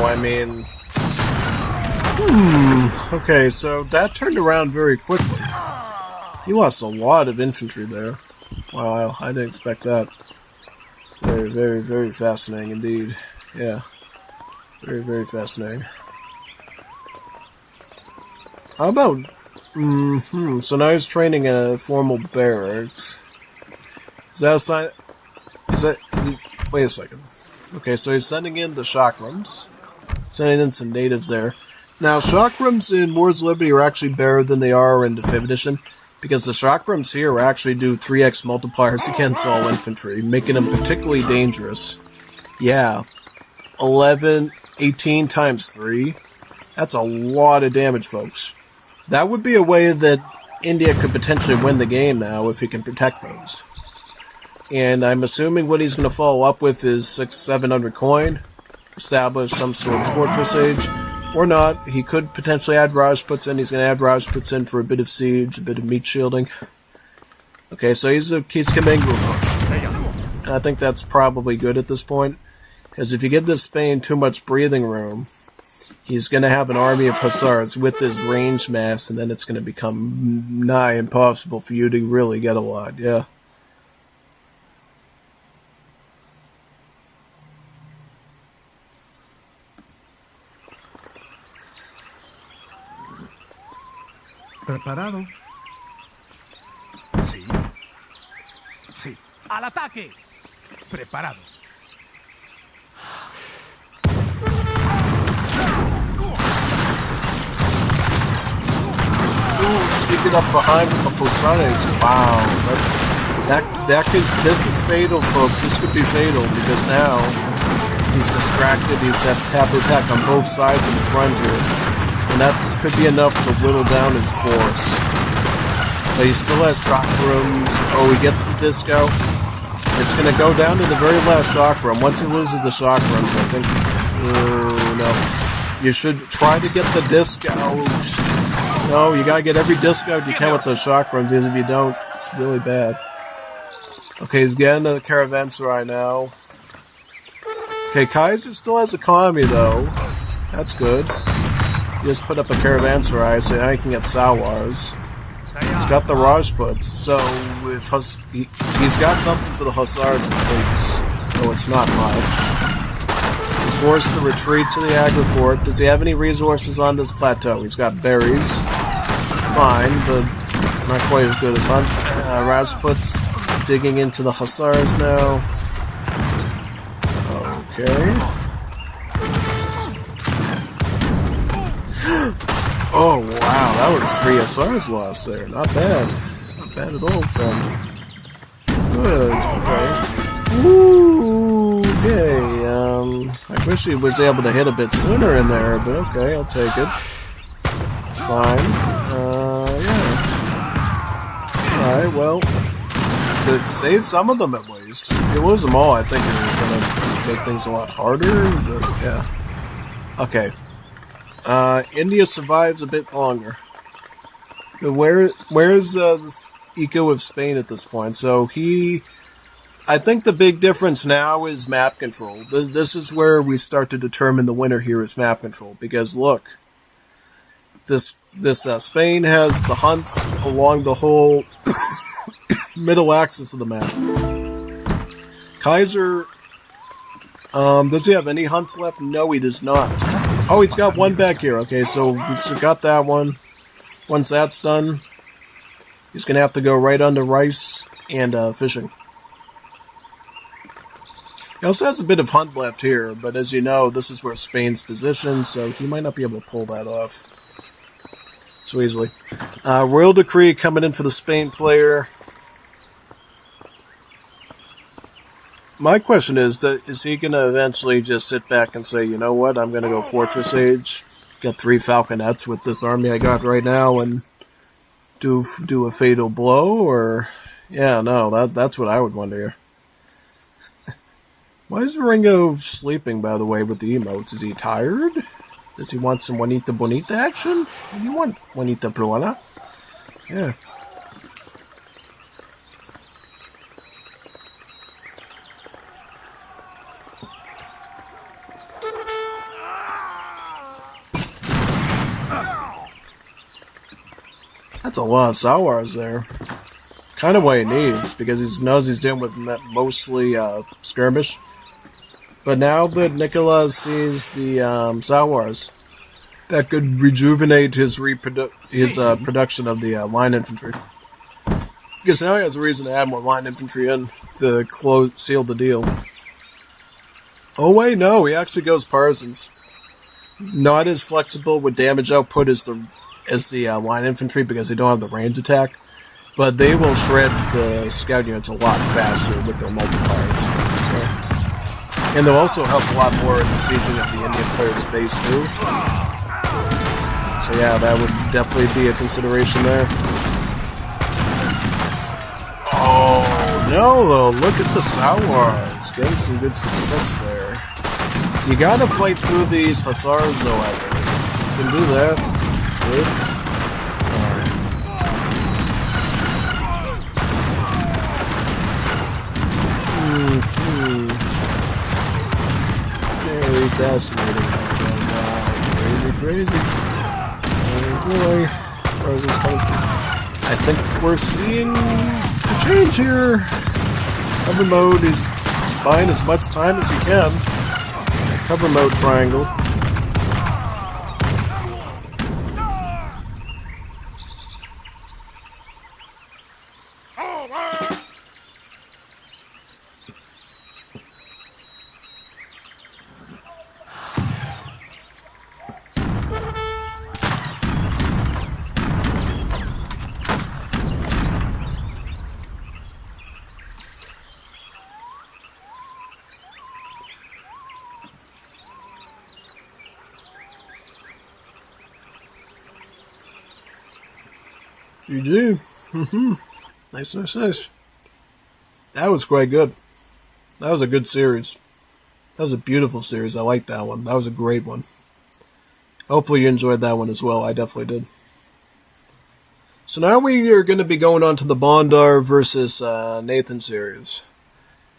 Speaker 1: I mean... Okay, so that turned around very quickly. He lost a lot of infantry there. Wow, I didn't expect that. Very, very, very fascinating indeed. Yeah. Very, very fascinating. How about... So now he's training a formal barracks. Is that a sign... Wait a second. Okay, so he's sending in the chakrams. Sending in some natives there. Now, chakrams in Wars of Liberty are actually better than they are in the 5th edition, because the chakrams here actually do 3x multipliers against all infantry, making them particularly dangerous. Yeah. 18 times 3. That's a lot of damage, folks. That would be a way that India could potentially win the game now if he can protect those. And I'm assuming what he's going to follow up with is 600-700 coin, establish some sort of fortress age, or not. He could potentially add Rajputs in. He's going to add Rajputs in for a bit of siege, a bit of meat shielding. Okay, so he's committing to a push. And I think that's probably good at this point, because if you give this Spain too much breathing room, he's going to have an army of Hussars with this range mass, and then it's going to become nigh impossible for you to really get a lot, yeah.
Speaker 3: ¿Preparado?
Speaker 4: Sí. Sí. ¡Al ataque! Preparado.
Speaker 1: sneak it up behind with the Hussars. Wow, this is fatal, folks. This could be fatal because now he's distracted. He's at half attack on both sides of the front here, and that could be enough to whittle down his force. But he still has shock rooms. Oh, he gets the disco. It's going to go down to the very last shock room. Once he loses the shock rooms, I think... no. You should try to get the disco. No, you got to get every disco you can with those shock rooms, because if you don't, it's really bad. Okay, he's getting to the caravanserai now. Okay, Kaiser still has a Kami, though. That's good. He just put up a caravanserai, so now he can get Sawars. He's got the Rajputs, so if he's got something for the Hussars at least, though it's not much. He's forced to retreat to the Agra Fort. Does he have any resources on this plateau? He's got berries. Fine, but not quite as good as Rajputs. Digging into the Hussars now. Okay. Oh, wow, that was 3 Hussars lost there. Not bad. Not bad at all, friend. Good, okay. Ooh, okay, I wish he was able to hit a bit sooner in there, but okay, I'll take it. Fine. Yeah. Alright, well, to save some of them at least. If you lose them all, I think it's gonna make things a lot harder, but yeah. Okay. India survives a bit longer. Where's this eco of Spain at this point? So I think the big difference now is map control. This is where we start to determine the winner here is map control. Because look, this Spain has the hunts along the whole middle axis of the map. Kaiser, does he have any hunts left? No, he does not. Oh, he's got one back here. Okay, so he's got that one. Once that's done, he's going to have to go right onto rice and fishing. He also has a bit of hunt left here, but as you know, this is where Spain's positioned, so he might not be able to pull that off so easily. Royal Decree coming in for the Spain player. My question is he going to eventually just sit back and say, you know what, I'm going to go Fortress Age, get 3 Falconets with this army I got right now, and do a fatal blow? Or, yeah, no, that's what I would wonder. Why is Ringo sleeping, by the way, with the emotes? Is he tired? Does he want some Juanita Bonita action? Do you want Juanita Peruana? Yeah. That's a lot of Sawars there. Kind of what he needs, because he knows he's dealing with mostly skirmish. But now that Nicolas sees the Sawars, that could rejuvenate his production of the line infantry. Because now he has a reason to add more line infantry in to seal the deal. Oh wait, no, he actually goes Parsons. Not as flexible with damage output as the line infantry because they don't have the range attack, but they will shred the scout units a lot faster with their multipliers. So. And they'll also help a lot more in the sieging of the Indian player's base too. So yeah, that would definitely be a consideration there. Oh no, though, look at the Sawars getting some good success there. You gotta fight through these Hussars though, I think. You can do that. Good. Alright. Very fascinating. Wow, crazy. Oh boy. Where is this coming from? I think we're seeing a change here. Cover mode is buying as much time as he can. Cover mode triangle. GG. Nice, nice, nice. That was quite good. That was a good series. That was a beautiful series. I like that one. That was a great one. Hopefully you enjoyed that one as well. I definitely did. So now we are going to be going on to the Bondar versus Nathan series.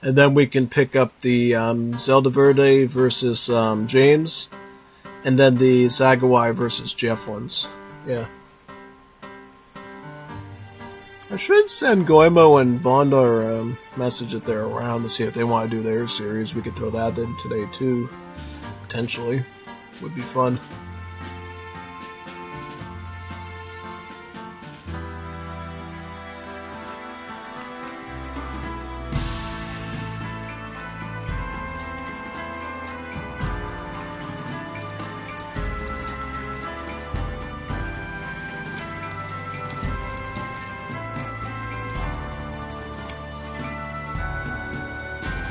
Speaker 1: And then we can pick up the Zelda Verde versus James. And then the Zagawai versus Jeff ones. Yeah. I should send Goimo and Bondar a message if they're around to see if they want to do their series. We could throw that in today too. Potentially. Would be fun.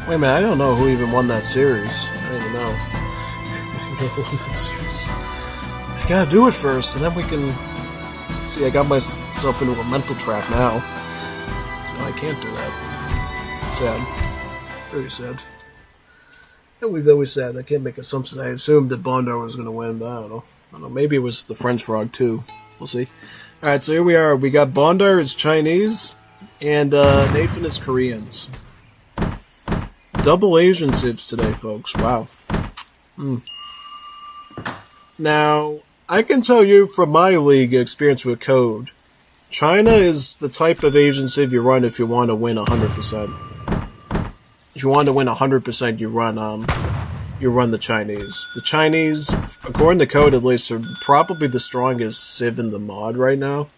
Speaker 1: Wait a minute, I don't know who even won that series. I don't even know. I don't know who won that series. I gotta do it first, and then we can... See, I got myself into a mental trap now. So I can't do that. Sad. Very sad. That was very sad. I can't make assumptions. I assumed that Bondar was gonna win, but I don't know. Maybe it was the French Frog, too. We'll see. Alright, so here we are. We got Bondar is Chinese, and Nathan is Koreans. Double Asian sips today, folks. Wow. Now, I can tell you from my league experience with Code, China is the type of Asian civ you run if you want to win 100%. If you want to win 100%, you run the Chinese. The Chinese, according to Code at least, are probably the strongest civ in the mod right now.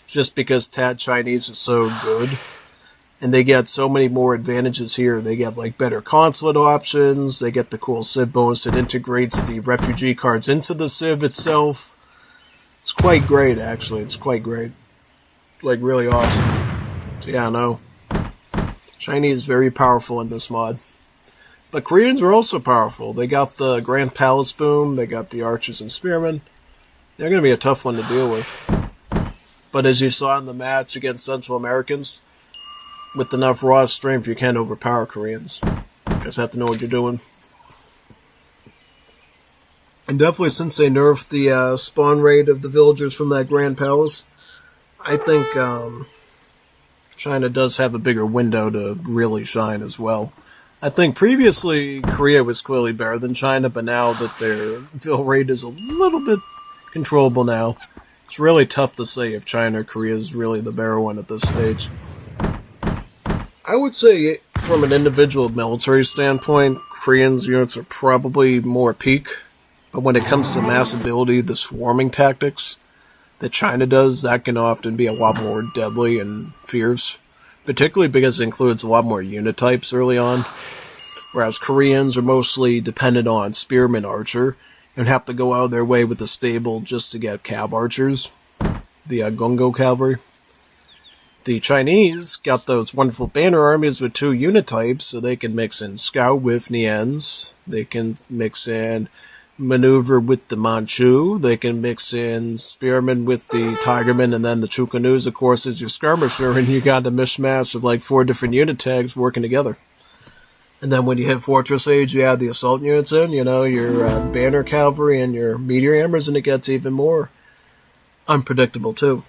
Speaker 1: Just because Tad Chinese is so good. And they get so many more advantages here. They get like better consulate options. They get the cool Civ bonus that integrates the refugee cards into the Civ itself. It's quite great, actually. It's quite great. Like, really awesome. So yeah, no. Chinese is very powerful in this mod. But Koreans are also powerful. They got the Grand Palace Boom. They got the Archers and Spearmen. They're going to be a tough one to deal with. But as you saw in the match against Central Americans, with enough raw strength, you can overpower Koreans. You just have to know what you're doing. And definitely since they nerfed the spawn rate of the villagers from that Grand Palace, I think China does have a bigger window to really shine as well. I think previously Korea was clearly better than China, but now that their vill rate is a little bit controllable now, it's really tough to say if China or Korea is really the better one at this stage. I would say, from an individual military standpoint, Koreans' units are probably more peak. But when it comes to mass ability, the swarming tactics that China does, that can often be a lot more deadly and fierce. Particularly because it includes a lot more unit types early on. Whereas Koreans are mostly dependent on Spearman Archer and have to go out of their way with the stable just to get Cav Archers. The Gongo Cavalry. The Chinese got those wonderful banner armies with 2 unit types, so they can mix in Scout with Nians. They can mix in Maneuver with the Manchu. They can mix in Spearmen with the Tigerman, and then the Chukanus, of course, is your skirmisher, and you got a mishmash of like 4 different unit tags working together. And then when you hit Fortress Age, you add the assault units in, your banner cavalry and your meteor hammers, and it gets even more unpredictable too.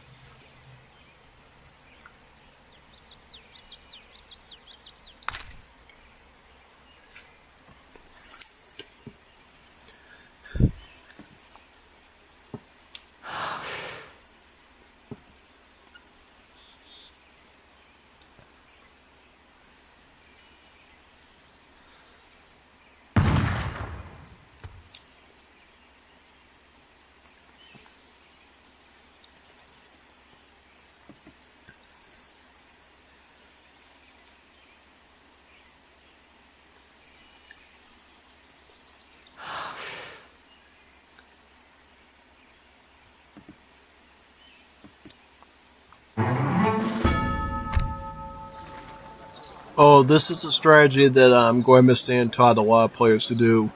Speaker 1: Oh, this is a strategy that Goemon Stan taught a lot of players to do.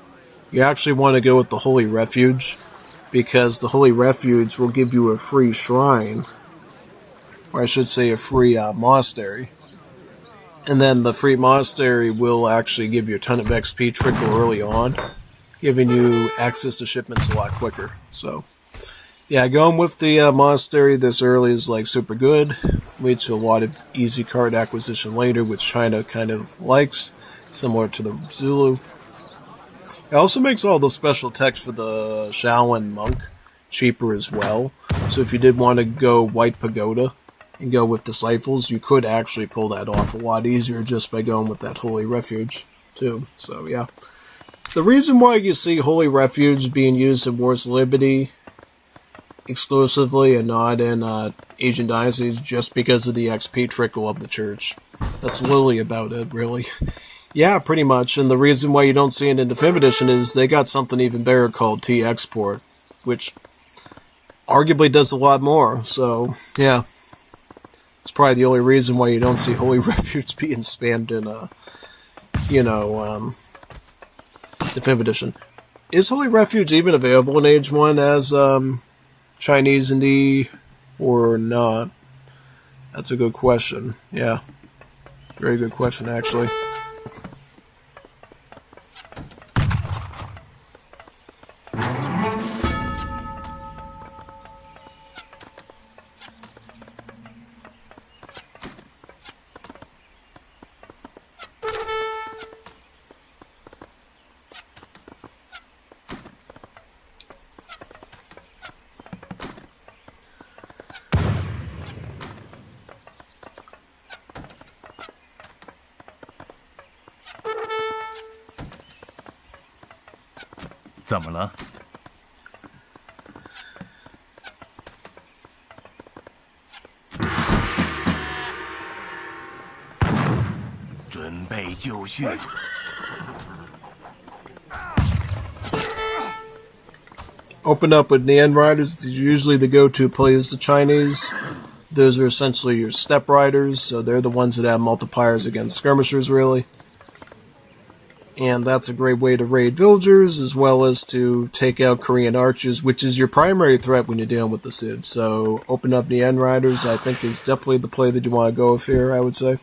Speaker 1: You actually want to go with the Holy Refuge, because the Holy Refuge will give you a free shrine or I should say a free monastery. And then the free monastery will actually give you a ton of XP trickle early on, giving you access to shipments a lot quicker. So, yeah, going with the monastery this early is like super good. Leads to a lot of easy card acquisition later, which China kind of likes, similar to the Zulu. It also makes all the special text for the Shaolin monk cheaper as well. So if you did want to go White Pagoda and go with Disciples, you could actually pull that off a lot easier just by going with that Holy Refuge, too. So, yeah. The reason why you see Holy Refuge being used in Wars of Liberty exclusively and not in Asian Dynasties just because of the XP trickle of the church. That's literally about it, really. Yeah, pretty much. And the reason why you don't see it in the 5th edition is they got something even better called T-Export, which arguably does a lot more. So, yeah. It's probably the only reason why you don't see Holy Refuge being spammed in, the 5th edition. Is Holy Refuge even available in Age 1 as Chinese in D or not? That's a good question. Yeah. Very good question, actually.
Speaker 6: 怎么了？
Speaker 4: 准备就绪。
Speaker 1: Open up with Neon Riders. These are usually the go-to plays the Chinese. Those are essentially your step riders, so they're the ones that have multipliers against skirmishers, really. And that's a great way to raid villagers, as well as to take out Korean archers, which is your primary threat when you're dealing with the Civ. So, open up Neon Riders, I think, is definitely the play that you want to go with here, I would say.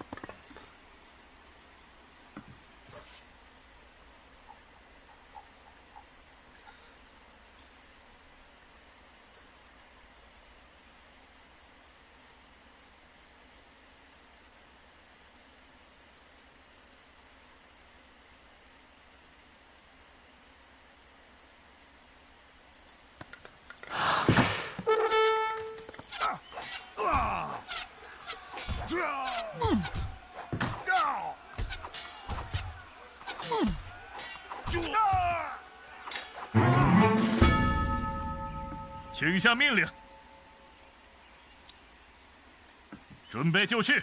Speaker 6: 请下命令，准备就绪。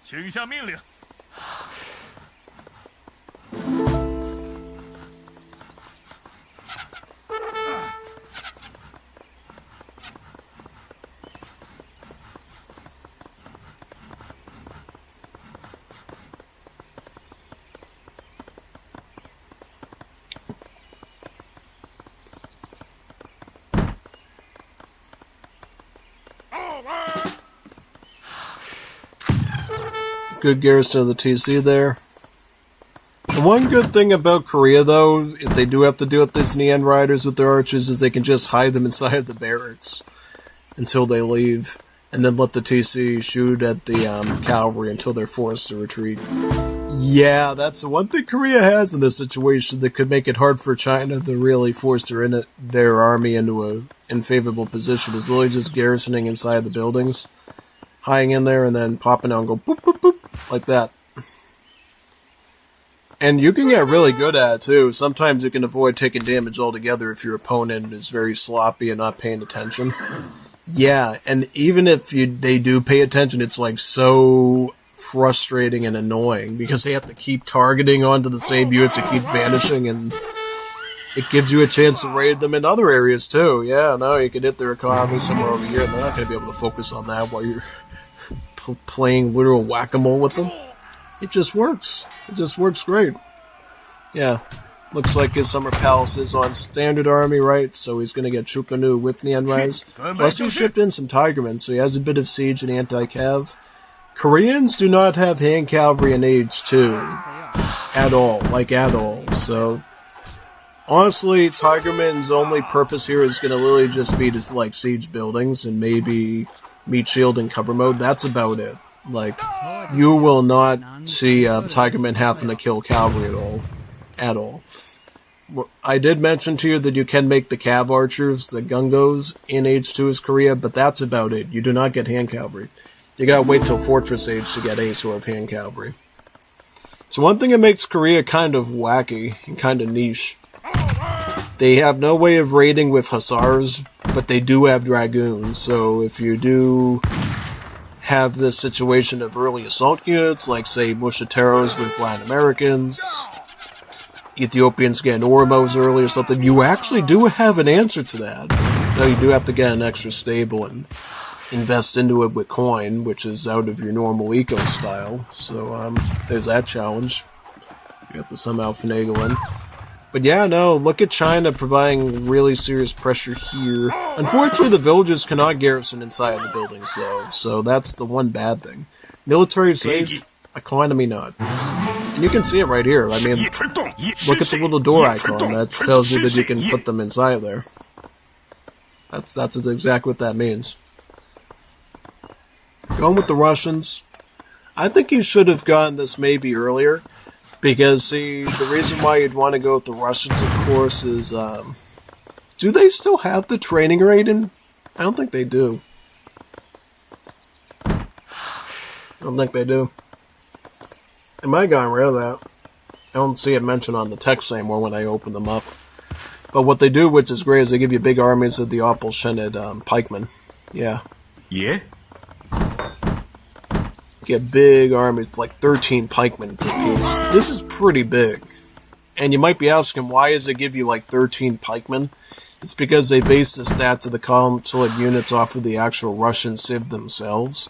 Speaker 6: 请下命令。
Speaker 1: Good garrison of the TC there. The one good thing about Korea, though, if they do have to deal with these Neon Riders with their archers, is they can just hide them inside the barracks until they leave, and then let the TC shoot at the cavalry until they're forced to retreat. Yeah, that's the one thing Korea has in this situation that could make it hard for China to really force their army into an unfavorable position, is literally just garrisoning inside the buildings, hiding in there, and then popping out and go boop, boop, boop, like that. And you can get really good at it, too. Sometimes you can avoid taking damage altogether if your opponent is very sloppy and not paying attention. Yeah, and even if they do pay attention, it's like so frustrating and annoying because they have to keep targeting onto the same units to keep vanishing, and it gives you a chance to raid them in other areas, too. Yeah, no, you can hit their economy somewhere over here, and they're not going to be able to focus on that while you're playing literal whack-a-mole with them. It just works. It just works great. Yeah. Looks like his summer palace is on standard army, right? So he's going to get Chukanu with Nian Rise. Plus he shipped in some Tigermen, so he has a bit of siege and anti-cav. Koreans do not have hand cavalry in Age 2 at all, like at all. So honestly, Tigerman's only purpose here is going to literally just be to like siege buildings and maybe meet shield and cover mode. That's about it. Like, you will not see Tigerman having to kill cavalry at all. At all. I did mention to you that you can make the cav archers, the gungos, in Age 2 as Korea, but that's about it. You do not get hand cavalry. You gotta wait till Fortress Age to get any sort of hand cavalry. So one thing that makes Korea kind of wacky and kind of niche, they have no way of raiding with hussars, but they do have dragoons. So if you do have this situation of early assault units, like say Mushateros with Latin Americans, Ethiopians getting Oromos early or something, you actually do have an answer to that. Now you do have to get an extra stable and invest into it with coin, which is out of your normal eco style. So there's that challenge. You have to somehow finagle in. But yeah, no, look at China providing really serious pressure here. Unfortunately, the villages cannot garrison inside the buildings, though, so that's the one bad thing. Military safe, economy not. And you can see it right here. I mean, look at the little door icon. That tells you that you can put them inside there. That's exactly what that means. Going with the Russians. I think you should have gotten this maybe earlier. Because, see, the reason why you'd want to go with the Russians, of course, is, do they still have the training rate in? I don't think they do. I don't think they do. They might have gotten rid of that. I don't see it mentioned on the text anymore when I open them up. But what they do, which is great, is they give you big armies of the Opal Shened pikemen. Yeah.
Speaker 4: Yeah?
Speaker 1: Get big armies, like 13 pikemen per piece. This is pretty big. And you might be asking, why does it give you like 13 pikemen? It's because they base the stats of the consulate units off of the actual Russian civ themselves.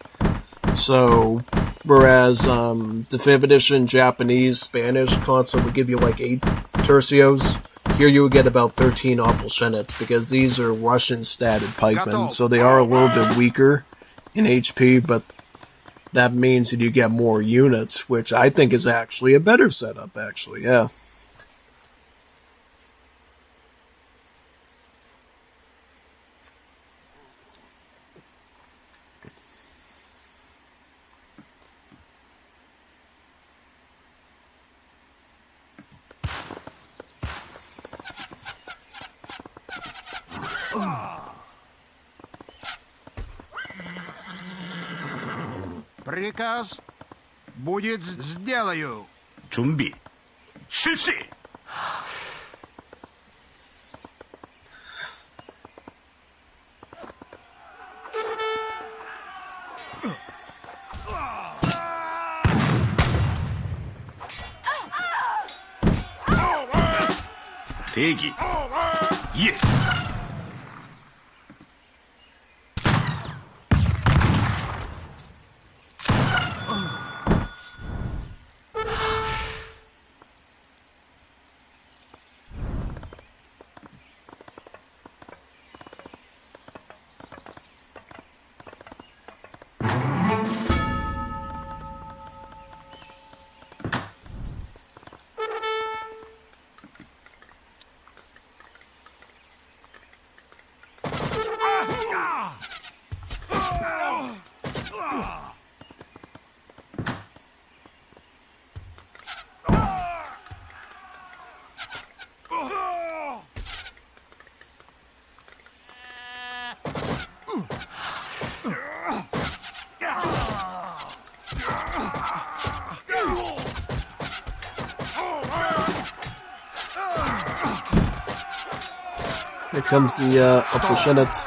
Speaker 1: So, whereas the 5th edition Japanese, Spanish console would give you like 8 tercios, here you would get about 13 Opal Shenets, because these are Russian statted pikemen, so they are a little bit weaker in HP, but that means that you get more units, which I think is actually a better setup, actually, yeah.
Speaker 7: Приказ будет сделаю.
Speaker 4: 준비. 실시. 대기. 예.
Speaker 1: Here comes the Opal Shenets.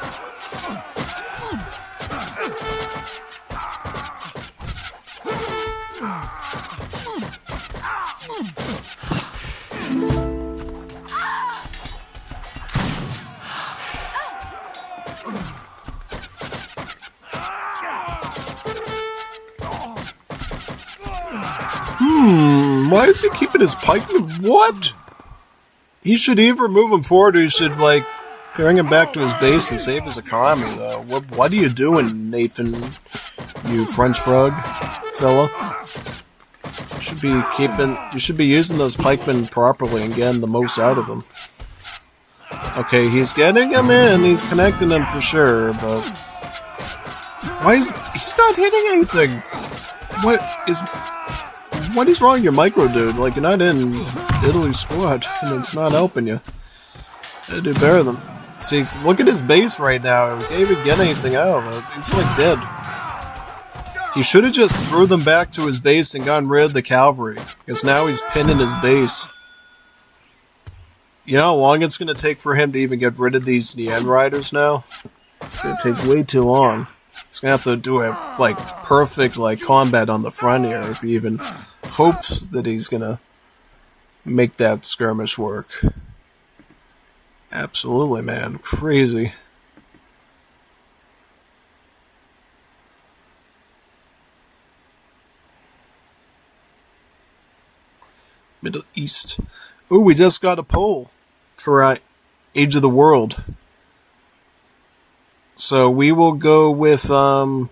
Speaker 1: Why is he keeping his pikemen? What? You should either move him forward or you should, like, bring him back to his base and save his economy, though. What are you doing, Nathan, you French frog fella? You should be using those pikemen properly and getting the most out of them. Okay, he's getting him in, he's connecting them for sure, but... he's not hitting anything? What is wrong with your micro, dude? Like, you're not in Italy's squad, and it's not helping you. Gotta do better than... See, look at his base right now. He can't even get anything out of it. He's, like, dead. He should have just threw them back to his base and gotten rid of the cavalry, because now he's pinning his base. You know how long it's going to take for him to even get rid of these Nien Riders now? It's going to take way too long. He's going to have to do a, like, perfect, like, combat on the front here if he even hopes that he's going to make that skirmish work. Absolutely, man. Crazy. Middle East. Ooh, we just got a poll for Age of the World. So we will go with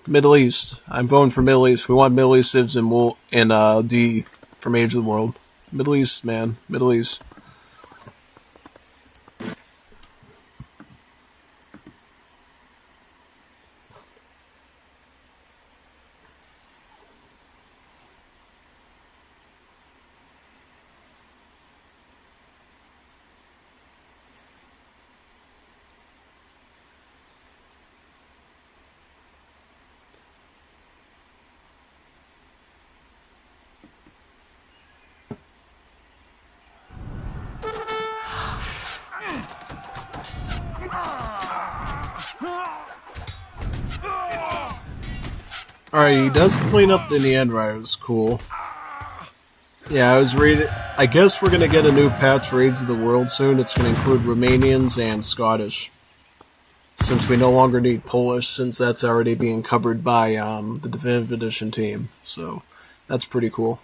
Speaker 1: Middle East. I'm voting for Middle East. We want Middle East civs in D from Age of the World. Middle East, man. Middle East. Alright, he does clean up the Nien Riders. Cool. Yeah, I was reading... I guess we're gonna get a new patch for Age of the World soon. It's gonna include Romanians and Scottish. Since we no longer need Polish, since that's already being covered by the Definitive Edition team. So, that's pretty cool.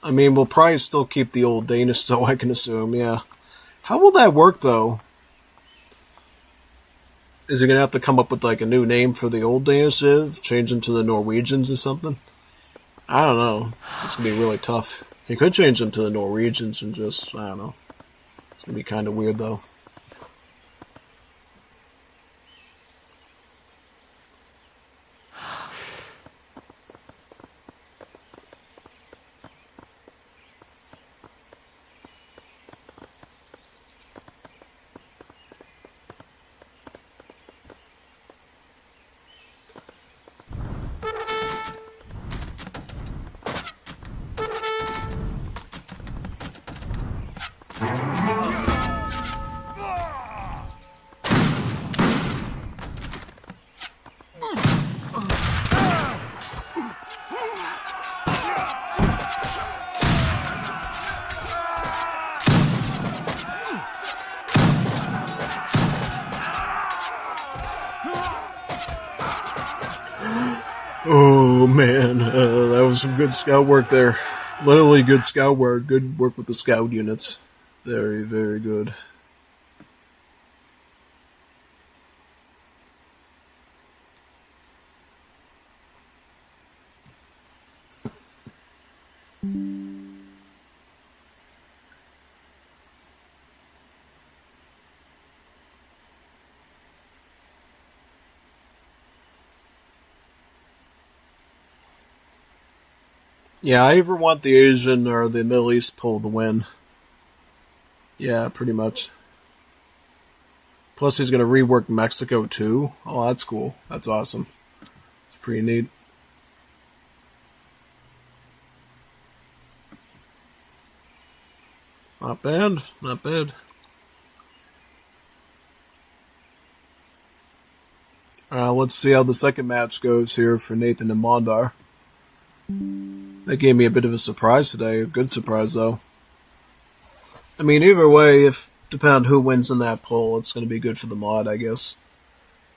Speaker 1: I mean, we'll probably still keep the old Danish, so I can assume, yeah. How will that work, though? Is he going to have to come up with, like, a new name for the old Danish civ? Change them to the Norwegians or something? I don't know. It's going to be really tough. He could change them to the Norwegians and just, I don't know. It's going to be kind of weird, though. Oh man, that was some good scout work there. Literally good scout work. Good work with the scout units. Very, very good. Yeah, I either want the Asian or the Middle East poll to win. Yeah, pretty much. Plus he's going to rework Mexico too. Oh, that's cool. That's awesome. It's pretty neat. Not bad. Not bad. Let's see how the second match goes here for Nathan and Mondar. That gave me a bit of a surprise today. A good surprise, though. I mean, either way, depending on who wins in that poll, it's going to be good for the mod, I guess.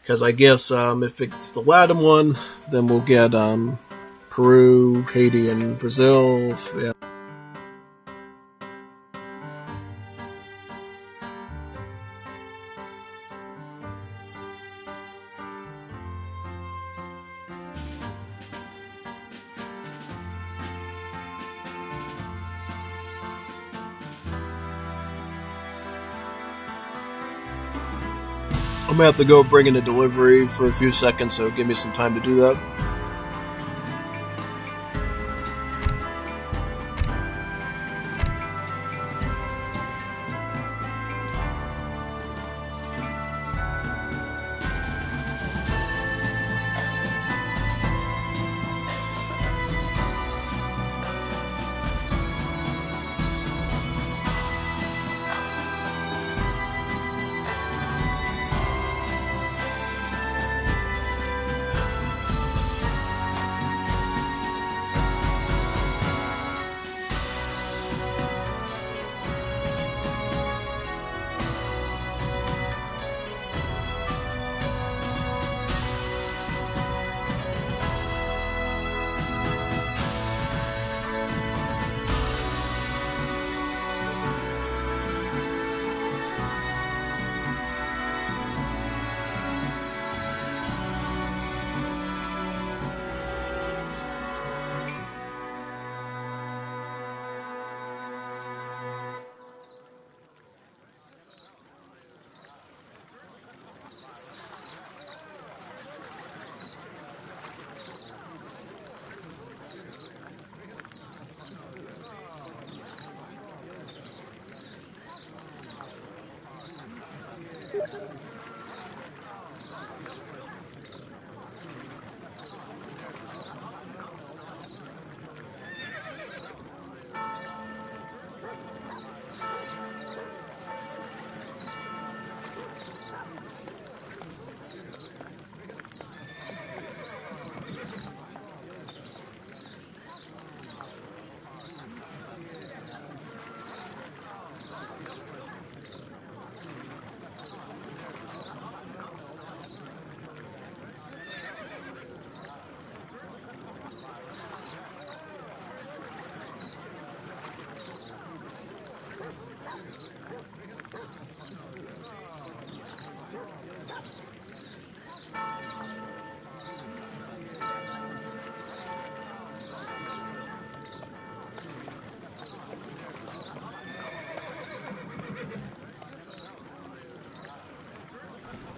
Speaker 1: Because I guess if it's the Latin one, then we'll get, ... ... ... ... ... ... ... ... ... ... ... ... ... ... ... ... ... ... ... ... ... ... ... ... ... ... ... ... ... ... ... ... ... ... ... ... ... ... ... ... ... ... ... ... ... ... ... ... ... ... ... ... ... ... ... ... ... ... ... ... ... ... ... ... ... ... ... ... ... ... ... ... ... ... ... ... ... ... ... ... ... ... ... ... ... ... ... ... ... ... ... ... ... ... ... ... ... ... ... ... ... ... ... ... ... ... ... ... ... ... ... ... ... ... ... ... ... ... ... ... ... ... ... ... ... ... ... ... ... ... ... ... ... ... ... ... ... ... ... ... ... ... ... ... ... ... ... ... ... ... ... ... ... ... ... ... ... ... ... ... ... ... ... ... ... ... ... ... ... ... ... ... ... ... ... ... ... ... ... ... ... ... ... ... ... ... ... ... ... ... ... ... ... ... ... ... ... ... ... ... ... ... ... ... ... ... ... ... ... ... ... ... ... ... ... ... ... ... ... ... ... ... ... ... ... ... ... ... ... ... ... ... ... ... ... ... ... ... ... ... ... ... ... ... ... ... ... ... ... ... ... ... ... ... ... ... ... ... ... ... ... ... ... ... ... ... ... ... ... ... ... ... ... ... ... ... ... ... ... ... ... ... ... ... ... ... ... ... I'm gonna have to go bring in a delivery for a few seconds, so give me some time to do that.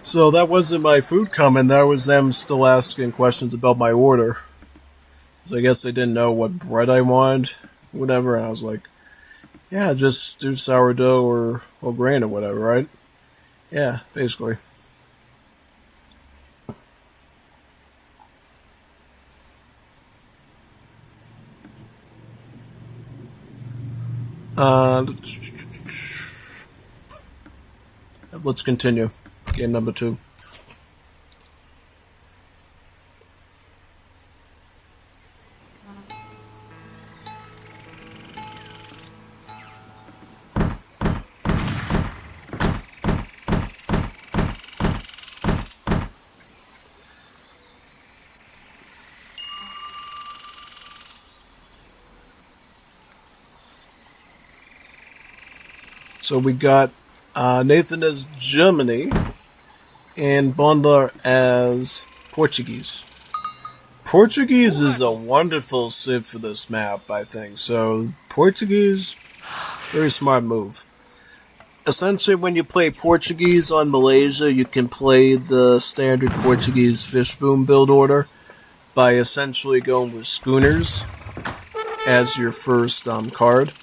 Speaker 1: So that wasn't my food comment, that was them still asking questions about my order. So I guess they didn't know what bread I wanted, whatever, and I was like, yeah, just do sourdough or grain or whatever, right? Yeah, basically. Let's continue. Game number 2. So we got Nathan as Germany and Bondar as Portuguese. Portuguese is a wonderful civ for this map, I think. So Portuguese, very smart move. Essentially, when you play Portuguese on Malaysia, you can play the standard Portuguese fishboom build order by essentially going with schooners as your first card.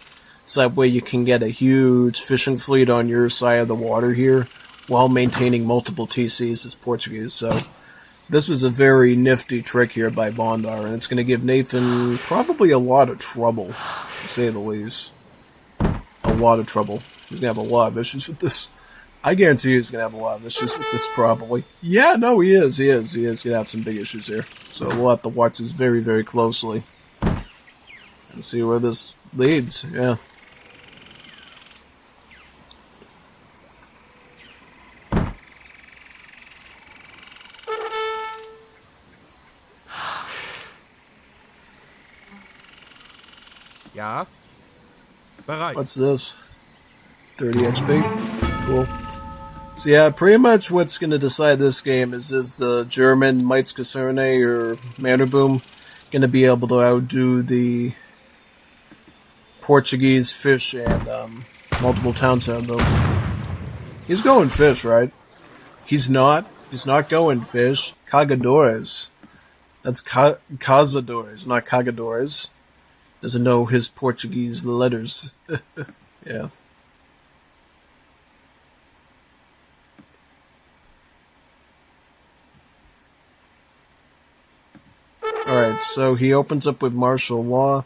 Speaker 1: So that way you can get a huge fishing fleet on your side of the water here while maintaining multiple TCs as Portuguese. So this was a very nifty trick here by Bondar, and it's going to give Nathan probably a lot of trouble, to say the least. A lot of trouble. He's going to have a lot of issues with this. I guarantee he's going to have a lot of issues with this probably. Yeah, no, he is. He is going to have some big issues here. So we'll have to watch this very, very closely and see where this leads. Yeah.
Speaker 3: Ja. Bereit.
Speaker 1: What's this? 30 HP? Cool. So yeah, pretty much what's going to decide this game is the German Meizkaserne or Mannerboom going to be able to outdo the Portuguese fish and multiple town sound boom. He's going fish, right? He's not. He's not going fish. Cagadores. That's cazadores, not cagadores. Doesn't know his Portuguese letters. Yeah. Alright, so he opens up with martial law.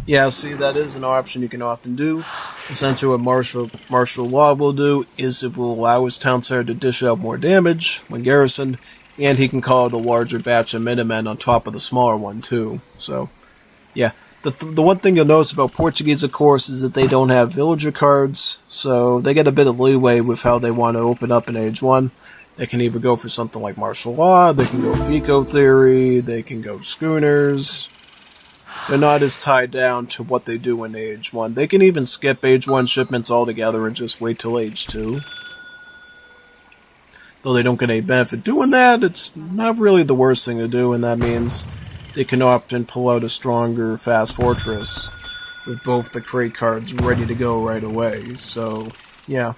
Speaker 1: Yeah, see, that is an option you can often do. Essentially what martial law will do is it will allow his town center to dish out more damage when garrisoned, and he can call it a larger batch of Minutemen on top of the smaller one, too. So, yeah. The one thing you'll notice about Portuguese, of course, is that they don't have villager cards, so they get a bit of leeway with how they want to open up in Age 1. They can either go for something like martial law, they can go Fico theory, they can go schooners. They're not as tied down to what they do in Age 1. They can even skip Age 1 shipments altogether and just wait till Age 2. Though they don't get any benefit doing that, it's not really the worst thing to do, and that means they can often pull out a stronger fast fortress with both the crate cards ready to go right away. So, yeah.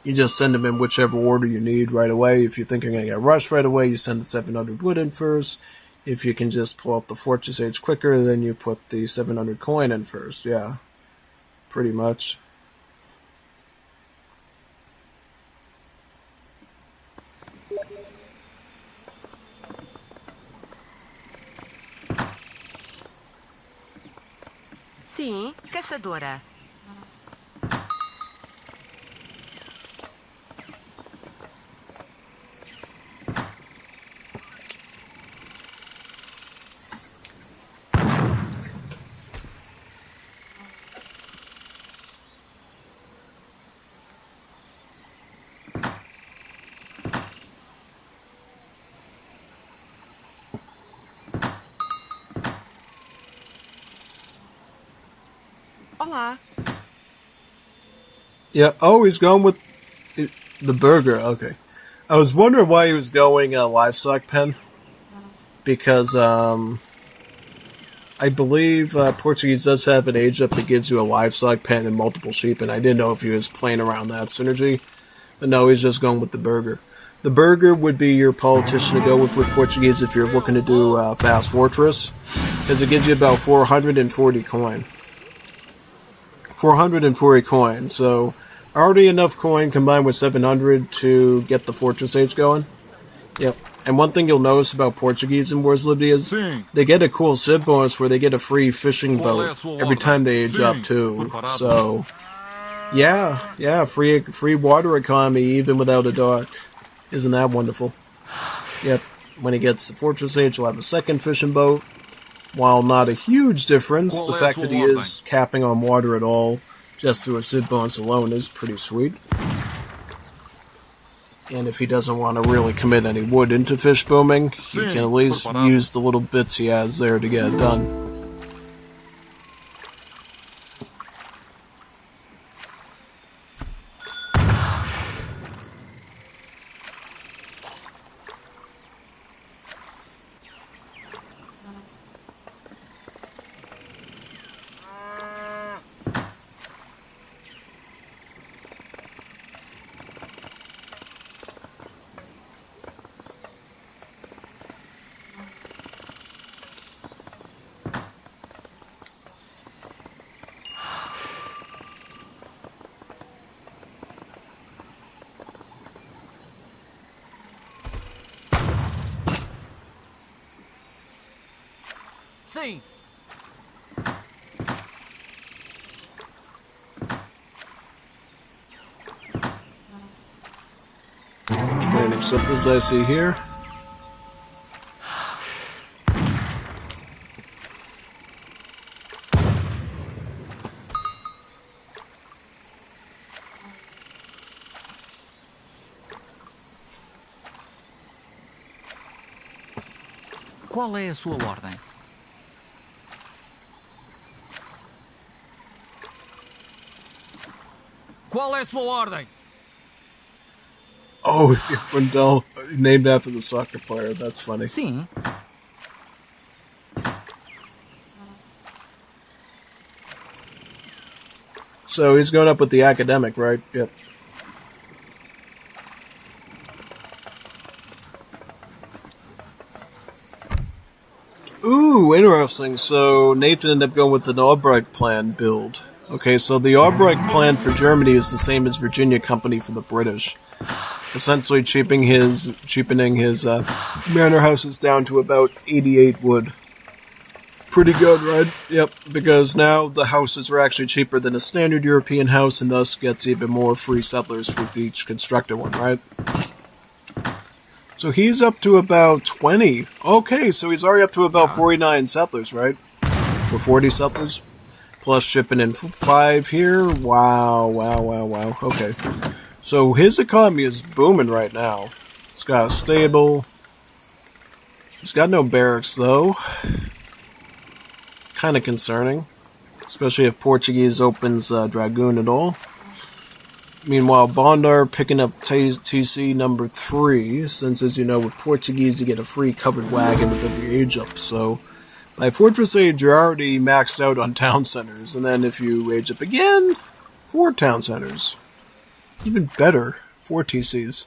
Speaker 1: You just send them in whichever order you need right away. If you think you're going to get rushed right away, you send the 700 wood in first. If you can just pull out the Fortress Age quicker, then you put the 700 coin in first. Yeah, pretty much.
Speaker 8: Sim, caçadora. Olá.
Speaker 1: Yeah, oh, he's going with the burger. Okay. I was wondering why he was going livestock pen. Because, I believe Portuguese does have an age up that gives you a livestock pen and multiple sheep, and I didn't know if he was playing around that synergy. But no, he's just going with the burger. The burger would be your politician to go with Portuguese if you're looking to do Fast Fortress, because it gives you about 440 coin. 440 coin, so already enough coin combined with 700 to get the Fortress Age going. Yep. And one thing you'll notice about Portuguese in Wars of Liberty is they get a cool Civ bonus where they get a free fishing boat every time they age up too. So, yeah, free water economy even without a dock. Isn't that wonderful? Yep. When he gets the Fortress Age, he'll have a second fishing boat. While not a huge difference, the fact that he is capping on water at all, just through a Civ bonus alone, is pretty sweet. And if he doesn't want to really commit any wood into fish booming, he can at least use the little bits he has there to get it done.
Speaker 5: Sim.
Speaker 1: Training simple as I see here.
Speaker 5: Qual é a sua ordem? Qual é a sua ordem?
Speaker 1: Oh, Wendell, named after the soccer player. That's funny.
Speaker 5: Sim.
Speaker 1: So he's going up with the academic, right? Yep. Ooh, interesting. So Nathan ended up going with an Albrecht plan build. Okay, so the Albrecht plan for Germany is the same as Virginia Company for the British. Essentially cheapening his manor houses down to about 88 wood. Pretty good, right? Yep, because now the houses are actually cheaper than a standard European house and thus gets even more free settlers with each constructed one, right? So he's up to about 20. Okay, so he's already up to about 49 settlers, right? Or 40 settlers? Plus shipping in 5 here. Wow. Okay. So his economy is booming right now. It's got a stable. He's got no barracks, though. Kind of concerning. Especially if Portuguese opens Dragoon at all. Meanwhile, Bondar picking up TC number 3, since, as you know, with Portuguese you get a free covered wagon with every age up. So, by Fortress Age, you're already maxed out on town centers, and then if you age up again, 4 town centers. Even better, 4 TCs.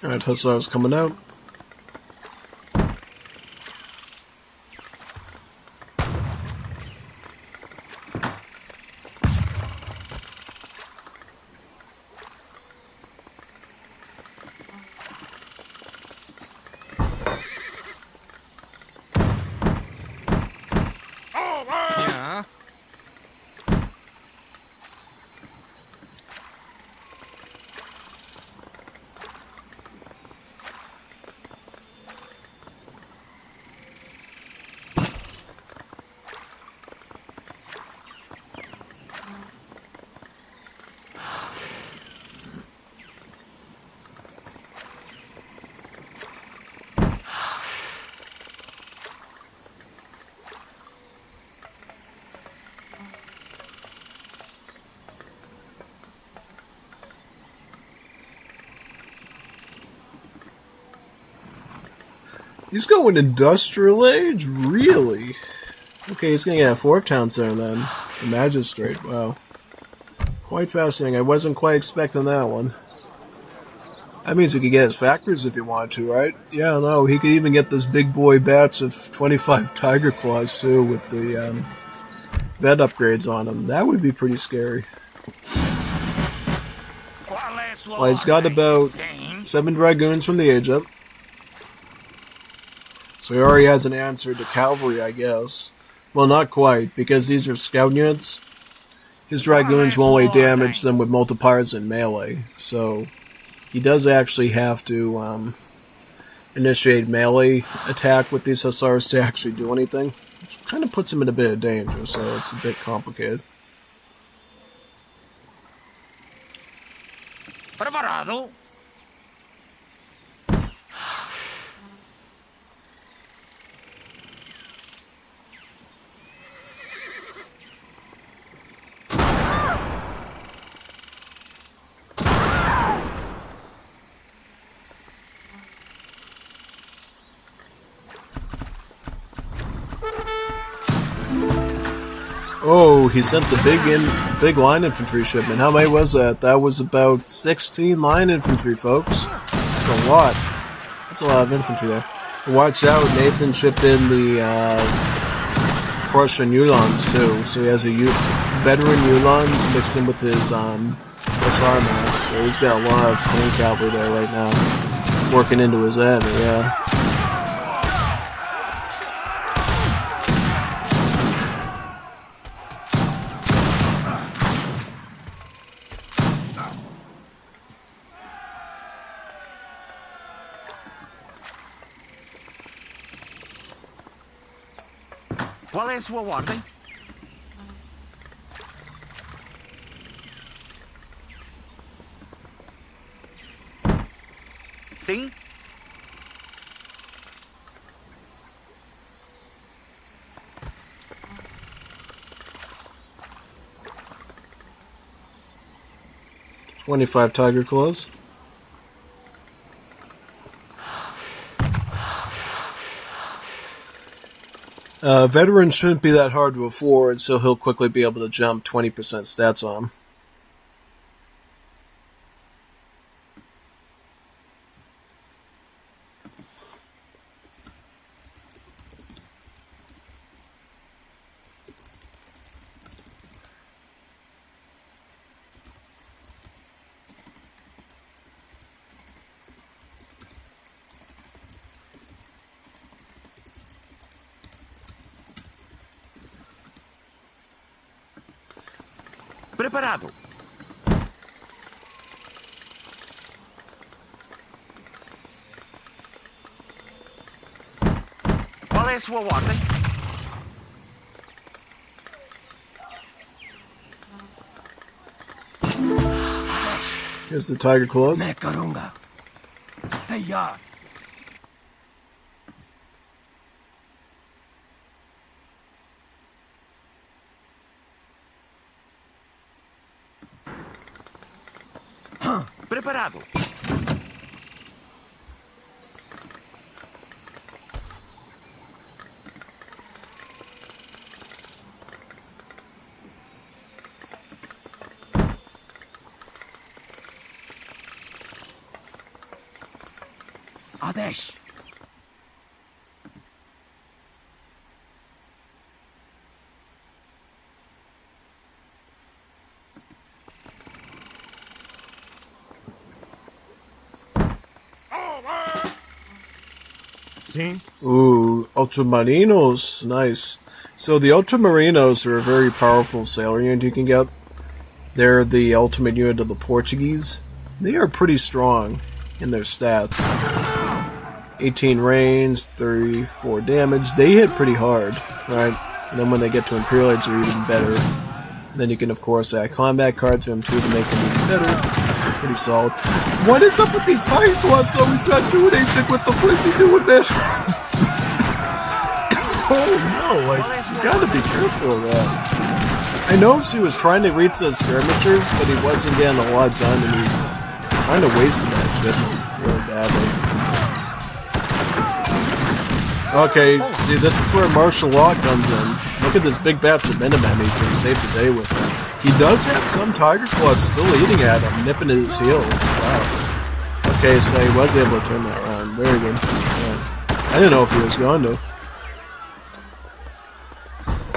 Speaker 1: Alright, Hussar's coming out. He's going industrial age? Really? Okay, he's going to get a 4th town center then. The magistrate, wow. Quite fascinating. I wasn't quite expecting that one. That means he could get his factories if he wanted to, right? Yeah, no, he could even get this big boy batch of 25 Tiger Claws too with the vet upgrades on them. That would be pretty scary. Well, he's got about 7 Dragoons from the age up. So he already has an answer to cavalry, I guess. Well, not quite, because these are scout units. His Dragoons will only damage them with multipliers and melee. So he does actually have to initiate melee attack with these Hussars to actually do anything. Which kind of puts him in a bit of danger, so it's a bit complicated.
Speaker 5: Preparado?
Speaker 1: Oh, he sent the big line infantry shipment. How many was that? That was about 16 line infantry, folks. That's a lot. That's a lot of infantry there. Watch out, Nathan shipped in the Prussian Uhlans too. So he has a veteran Uhlans mixed in with his SR mass. So he's got a lot of tank cavalry there right now. Working into his head, yeah.
Speaker 5: Qual é a sua ordem? Sim.
Speaker 1: $25 tiger claws. Veteran shouldn't be that hard to afford, so he'll quickly be able to jump 20% stats on him.
Speaker 5: Preparado. Qual é a sua ordem?
Speaker 1: Here's the tiger claws.
Speaker 3: Karunga. Tayar.
Speaker 5: Preparado.
Speaker 3: Adesh. Sim.
Speaker 1: Ooh, Ultramarinos. Nice. So the Ultramarinos are a very powerful sailor unit you can get. They're the ultimate unit of the Portuguese. They are pretty strong in their stats. 18 range, 34 damage. They hit pretty hard, right? And then when they get to Imperial Age, they're even better. And then you can, of course, add combat cards to them too to make them even better. Pretty solid. What is up with these tiger claws? Always not doing anything with them. What is he doing, man? Oh no! Like, you gotta be careful of that. I know she was trying to reach those skirmishers, but he wasn't getting a lot done, and he kind of wasted that shit really badly. Okay, see, this is where martial law comes in. Look at this big batch of Minutemen he can save the day with him. He does have some tiger claws still eating at him, nipping at his heels. Wow. Okay, so he was able to turn that around. Very good. Yeah. I didn't know if he was going to.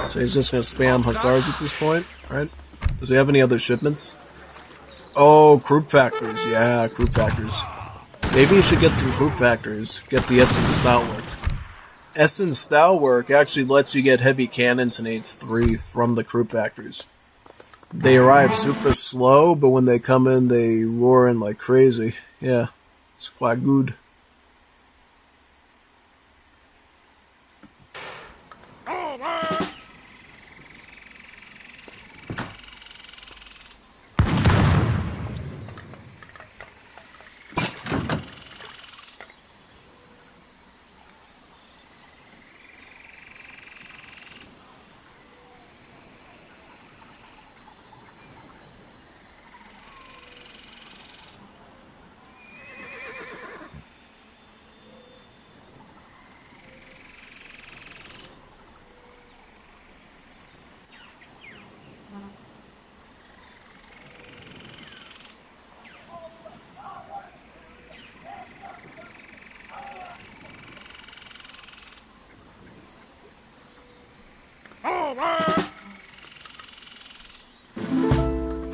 Speaker 1: So he's just going to spam Hussars at this point, right? Does he have any other shipments? Oh, Croup Factories. Yeah, Croup Factories. Maybe you should get some Croup Factories. Get the Essence Stoutwork. Essence Stoutwork actually lets you get heavy cannons in H3 from the Croup Factories. They arrive super slow, but when they come in, they roar in like crazy. Yeah, it's quite good.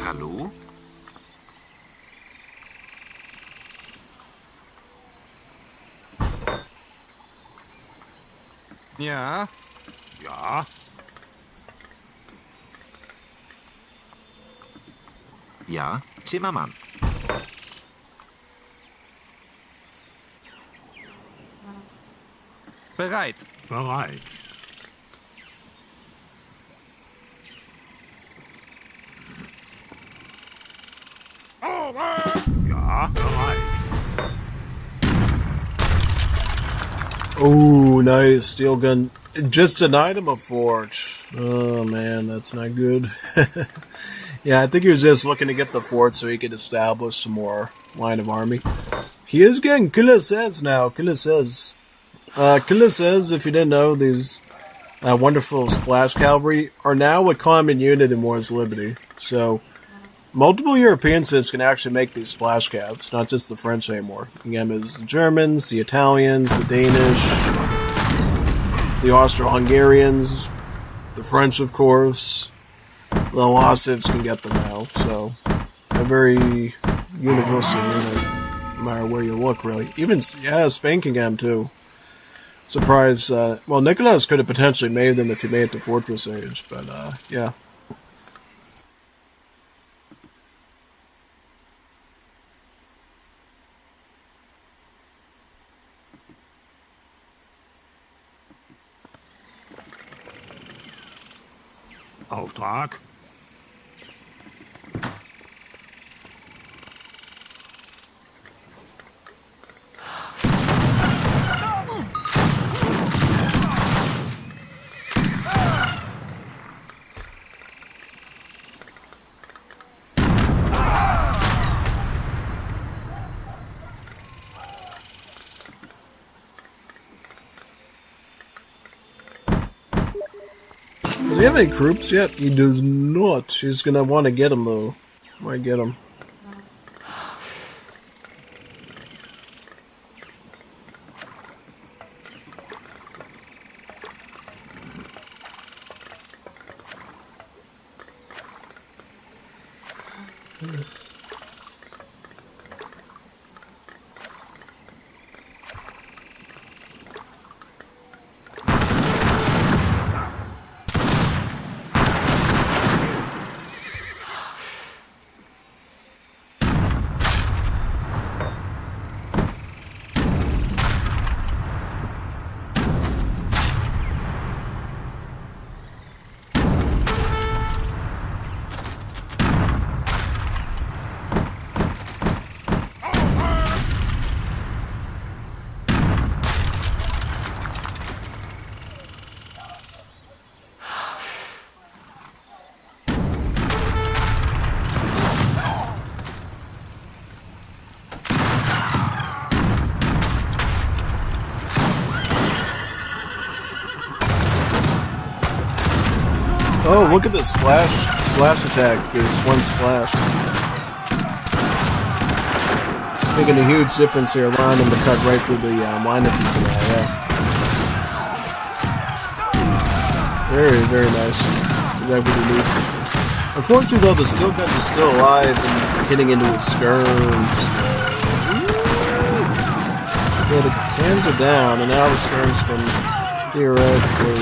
Speaker 7: Hallo?
Speaker 3: Ja.
Speaker 7: Ja?
Speaker 9: Ja, Zimmermann.
Speaker 3: Bereit.
Speaker 7: Bereit. Ja, bereit.
Speaker 1: Oh, nice. Steel gun. Just denied him a fort. Oh, man, that's not good. Yeah, I think he was just looking to get the fort so he could establish some more line of army. He is getting cuirassiers now. Cuirassiers. Cuirassiers, if you didn't know, these wonderful splash cavalry are now a common unit in Wars of Liberty. So, multiple European cities can actually make these splash cabs, not just the French anymore. Again, it's the Germans, the Italians, the Danish, the Austro-Hungarians, the French, of course. The Lawsivs can get them now, so they're very universal unit, no matter where you look, really. Even, yeah, Spain can get them, too. Surprise, well, Nicholas could have potentially made them if he made it to Fortress Age, but, yeah.
Speaker 7: Auftrag.
Speaker 1: Does he have any troops yet? He does not. He's gonna want to get him, though. Might get him. Oh, look at this splash attack. There's one splash. Making a huge difference here, allowing them to cut right through the line of people now, yeah. Very, very nice. Exactly what we need. Unfortunately, though, the steel guns are still alive and hitting into its skirms. Yeah, the cans are down, and now the skirms can theoretically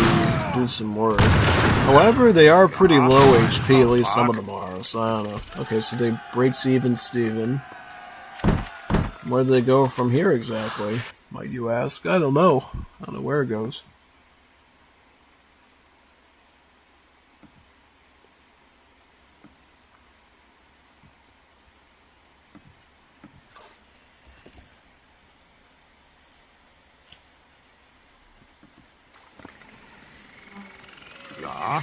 Speaker 1: do some work. However, they are pretty low HP, at least some of them are, so I don't know. Okay, so they breaks even Steven. Where do they go from here exactly, might you ask? I don't know. I don't know where it goes.
Speaker 7: Ja.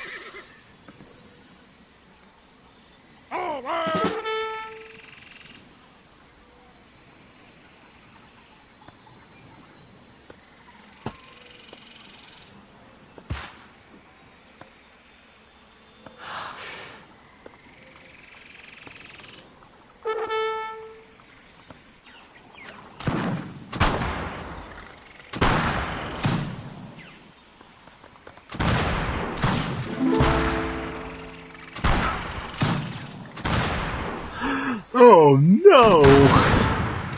Speaker 1: Oh no!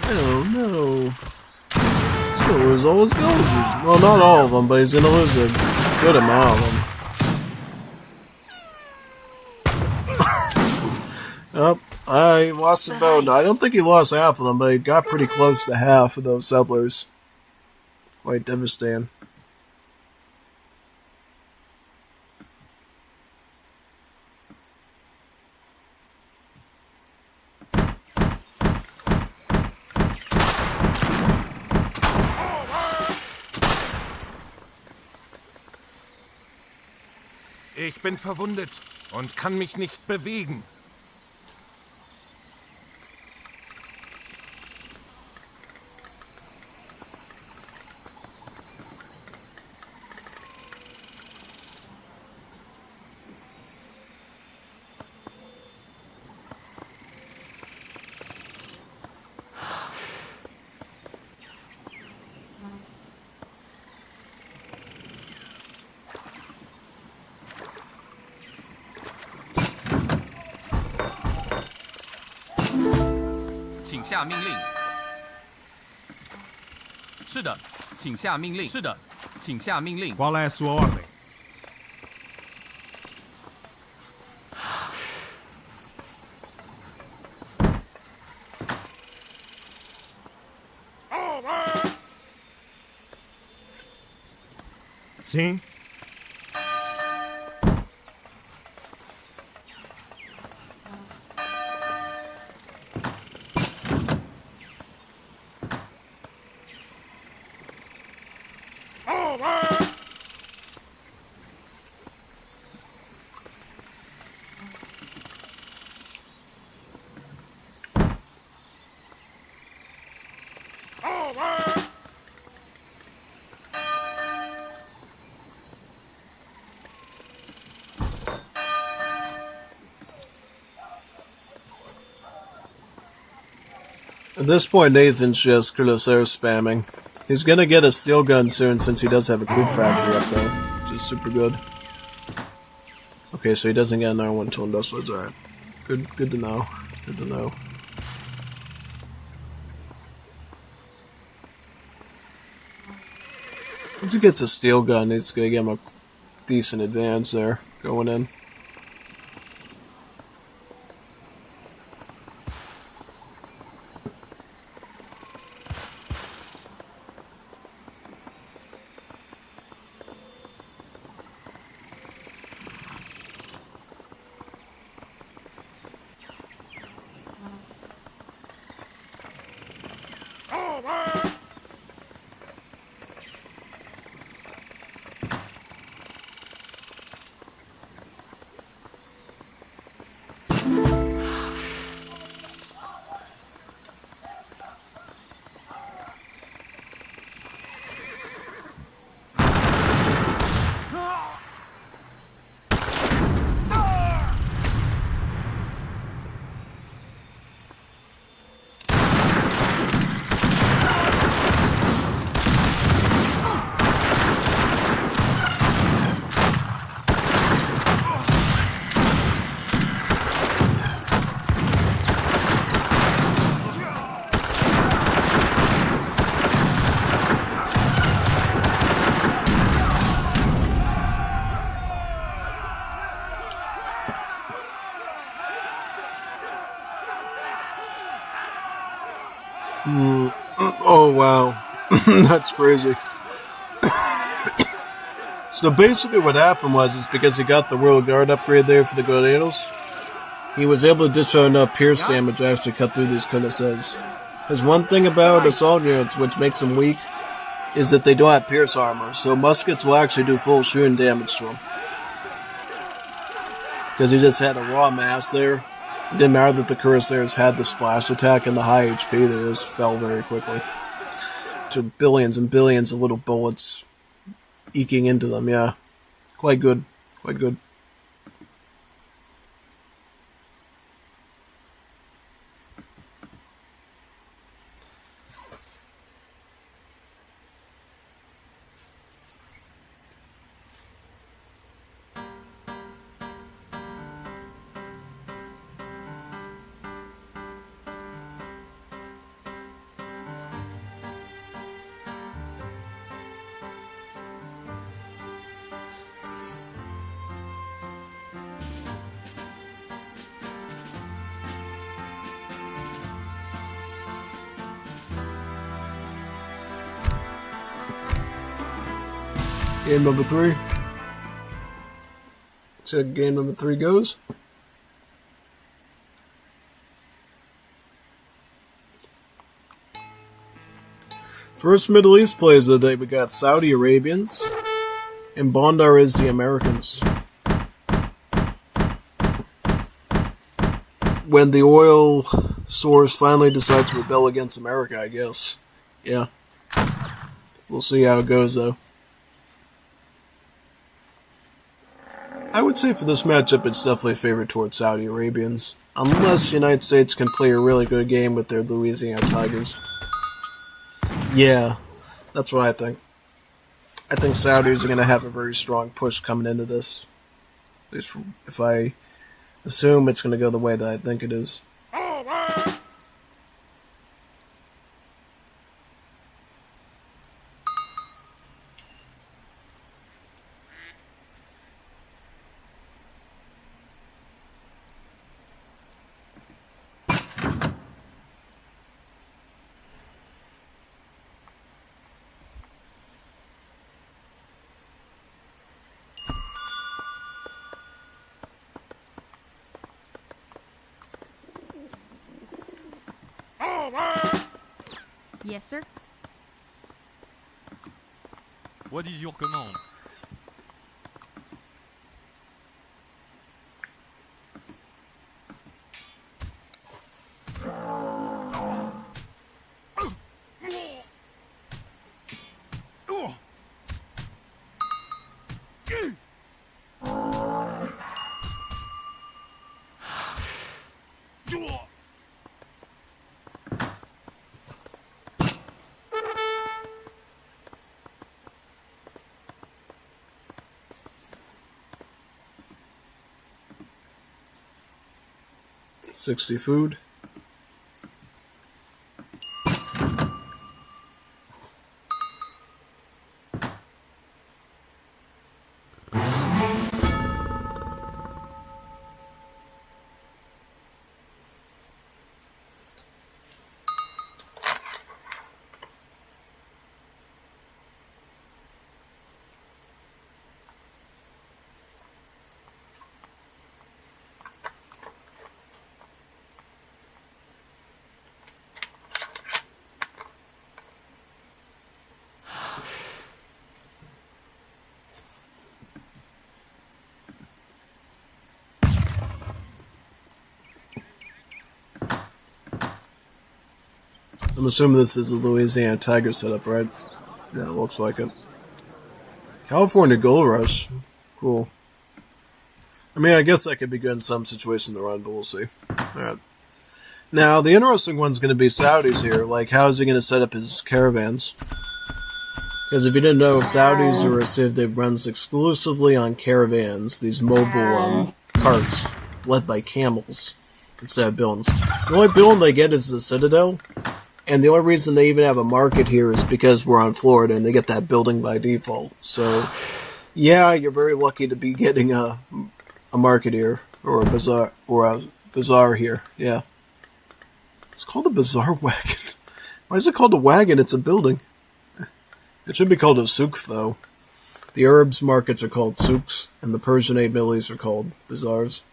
Speaker 1: Oh no! He's gonna lose all his villagers. Well, not all of them, but he's gonna lose a good amount of them. Oh, I lost about, I don't think he lost half of them, but he got pretty close to half of those settlers. Quite devastating.
Speaker 5: Ich bin verwundet und kann mich nicht bewegen.
Speaker 10: 请下命令。是的，请下命令。是的，请下命令。
Speaker 7: Qual è sua ordine? Sì?
Speaker 1: At this point, Nathan's just Cuirassier spamming. He's gonna get a steel gun soon since he does have a creep factory up there, which is super good. Okay, so he doesn't get another one until Industrialize. Alright. Good to know. Good to know. Once he gets a steel gun, it's gonna give him a decent advance there, going in. Oh wow, that's crazy. So basically what happened was because he got the Royal Guard upgrade there for the Guerreros, he was able to dish out enough pierce damage to actually cut through these Cuirassiers. There's one thing about assault units which makes them weak, is that they don't have pierce armor, so muskets will actually do full shooting damage to them. Because he just had a raw mass there. It didn't matter that the Cuirassiers had the splash attack and the high HP, they just fell very quickly. To billions and billions of little bullets eking into them, yeah. Quite good. Quite good. Game number 3. Check game number 3 goes. First Middle East players of the day, we got Saudi Arabians, and Bondar is the Americans. when the oil source finally decides to rebel against America, I guess. Yeah. We'll see how it goes, though. I would say for this matchup, it's definitely favored towards Saudi Arabians. Unless the United States can play a really good game with their Louisiana Tigers. Yeah, that's what I think. I think Saudis are going to have a very strong push coming into this. At least if I assume it's going to go the way that I think it is.
Speaker 2: Yes, sir.
Speaker 10: What is your command?
Speaker 1: $60 food. I'm assuming this is a Louisiana Tiger setup, right? Yeah, it looks like it. California Gold Rush. Cool. I mean, I guess that could be good in some situations in the run, but we'll see. Alright. Now, the interesting one's going to be Saudis here. Like, how is he going to set up his caravans? Because if you didn't know, Saudis are a civ that runs exclusively on caravans, these mobile carts led by camels instead of buildings. The only building they get is the Citadel, and the only reason they even have a market here is because we're on Florida and they get that building by default. So, yeah, you're very lucky to be getting a market here, or a bazaar here. Yeah, it's called a bazaar wagon. Why is it called a wagon? It's a building. It should be called a souk, though. The Arabs' markets are called souks, and the Persianate Middle East are called bazaars.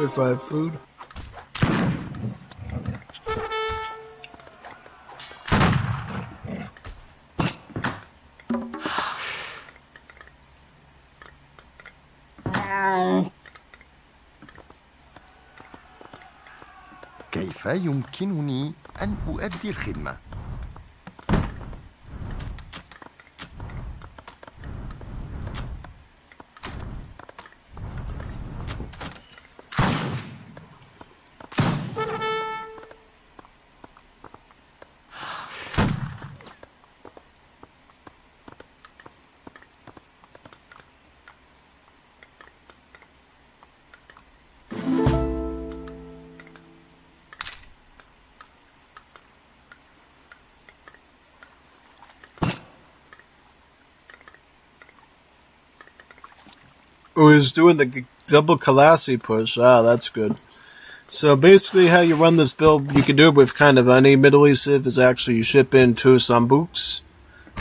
Speaker 1: $35 food.
Speaker 11: كيف يمكنني أن أؤدي الخدمة؟
Speaker 1: Oh, he's doing the double Kalasi push. Ah, that's good. So basically how you run this build, you can do it with kind of any Middle East civ, is actually you ship in 2 Sambuks,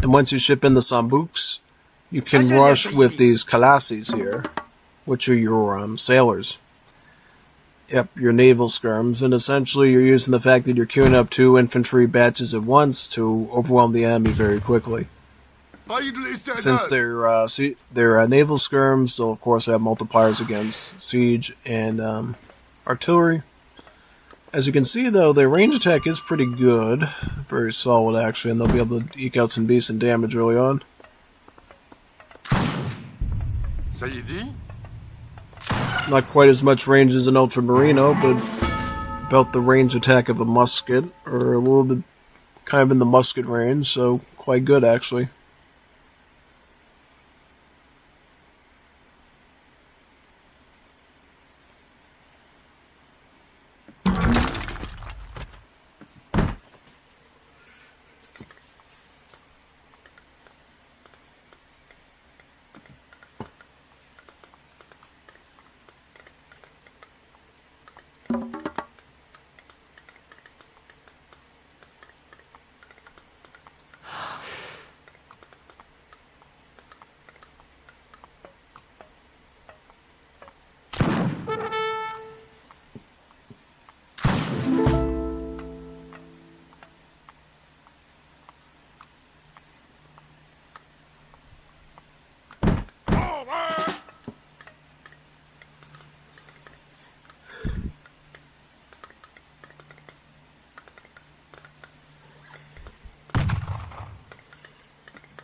Speaker 1: And once you ship in the Sambuks, you can rush with these Kalassis here, which are your sailors. Yep, your naval skirms, and essentially you're using the fact that you're queuing up 2 infantry batches at once to overwhelm the enemy very quickly. Since they're naval skirms, they'll of course have multipliers against siege and artillery. As you can see, though, their range attack is pretty good, very solid actually, and they'll be able to eke out some decent damage early on. Not quite as much range as an Ultramarino, but about the range attack of a musket, or a little bit kind of in the musket range, so quite good actually.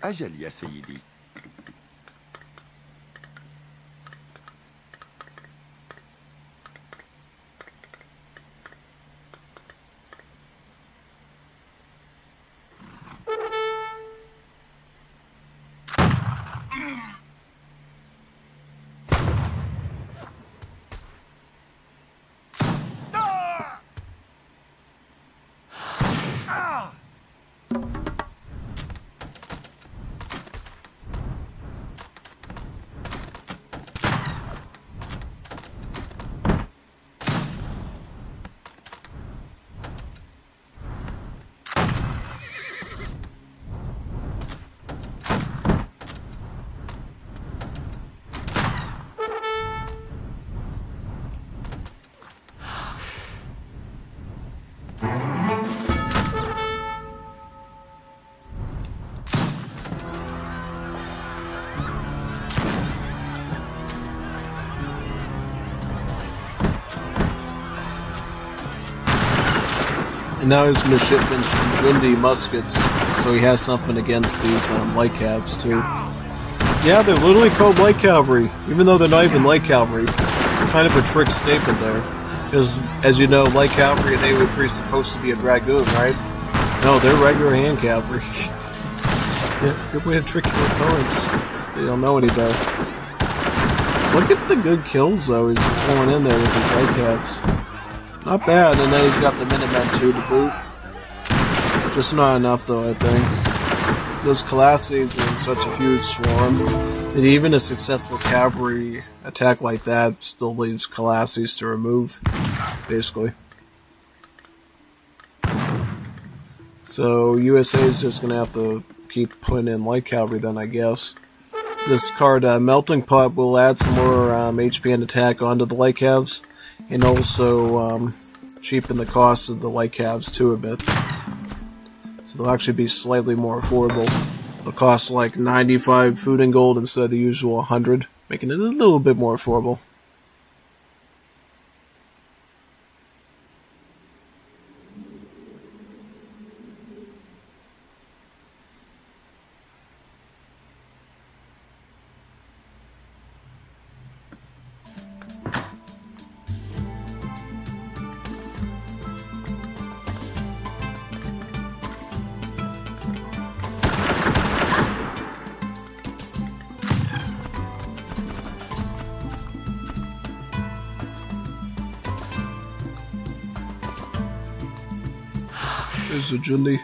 Speaker 11: أجل يا سيدي.
Speaker 1: And now he's going to ship in some windy muskets, so he has something against these light cabs too. Yeah, they're literally called light cavalry, even though they're not even light cavalry. Kind of a trick statement there, because as you know, light cavalry in AoE3 is supposed to be a dragoon, right? No, they're regular hand cavalry. Yeah, good way to trick your opponents. They don't know any better. Look at the good kills though he's pulling in there with his light cabs. Not bad, and then he's got the Minutemen too to boot. Just not enough though, I think. Those Kalassis are in such a huge swarm that even a successful cavalry attack like that still leaves Kalassis to remove, basically. So USA is just going to have to keep putting in light cavalry then, I guess. This card, Melting Pot, will add some more HP and attack onto the light calves, and also cheapen the cost of the light calves too a bit. So they'll actually be slightly more affordable. They'll cost like 95 food and gold instead of the usual 100, making it a little bit more affordable. There's a Jundi.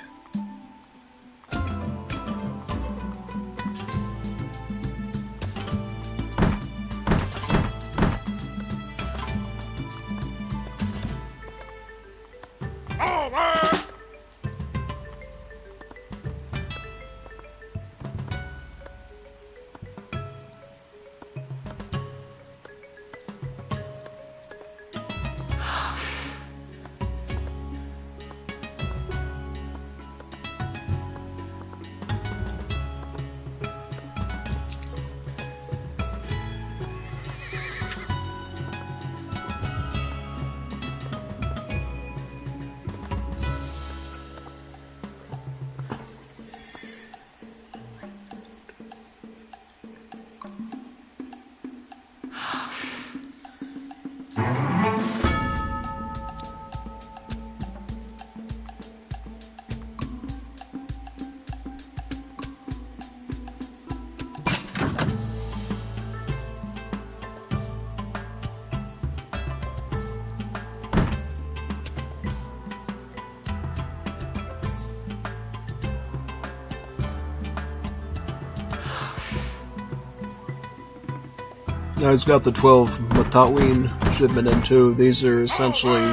Speaker 1: Now he's got the 12 Matawin shipment in too. These are essentially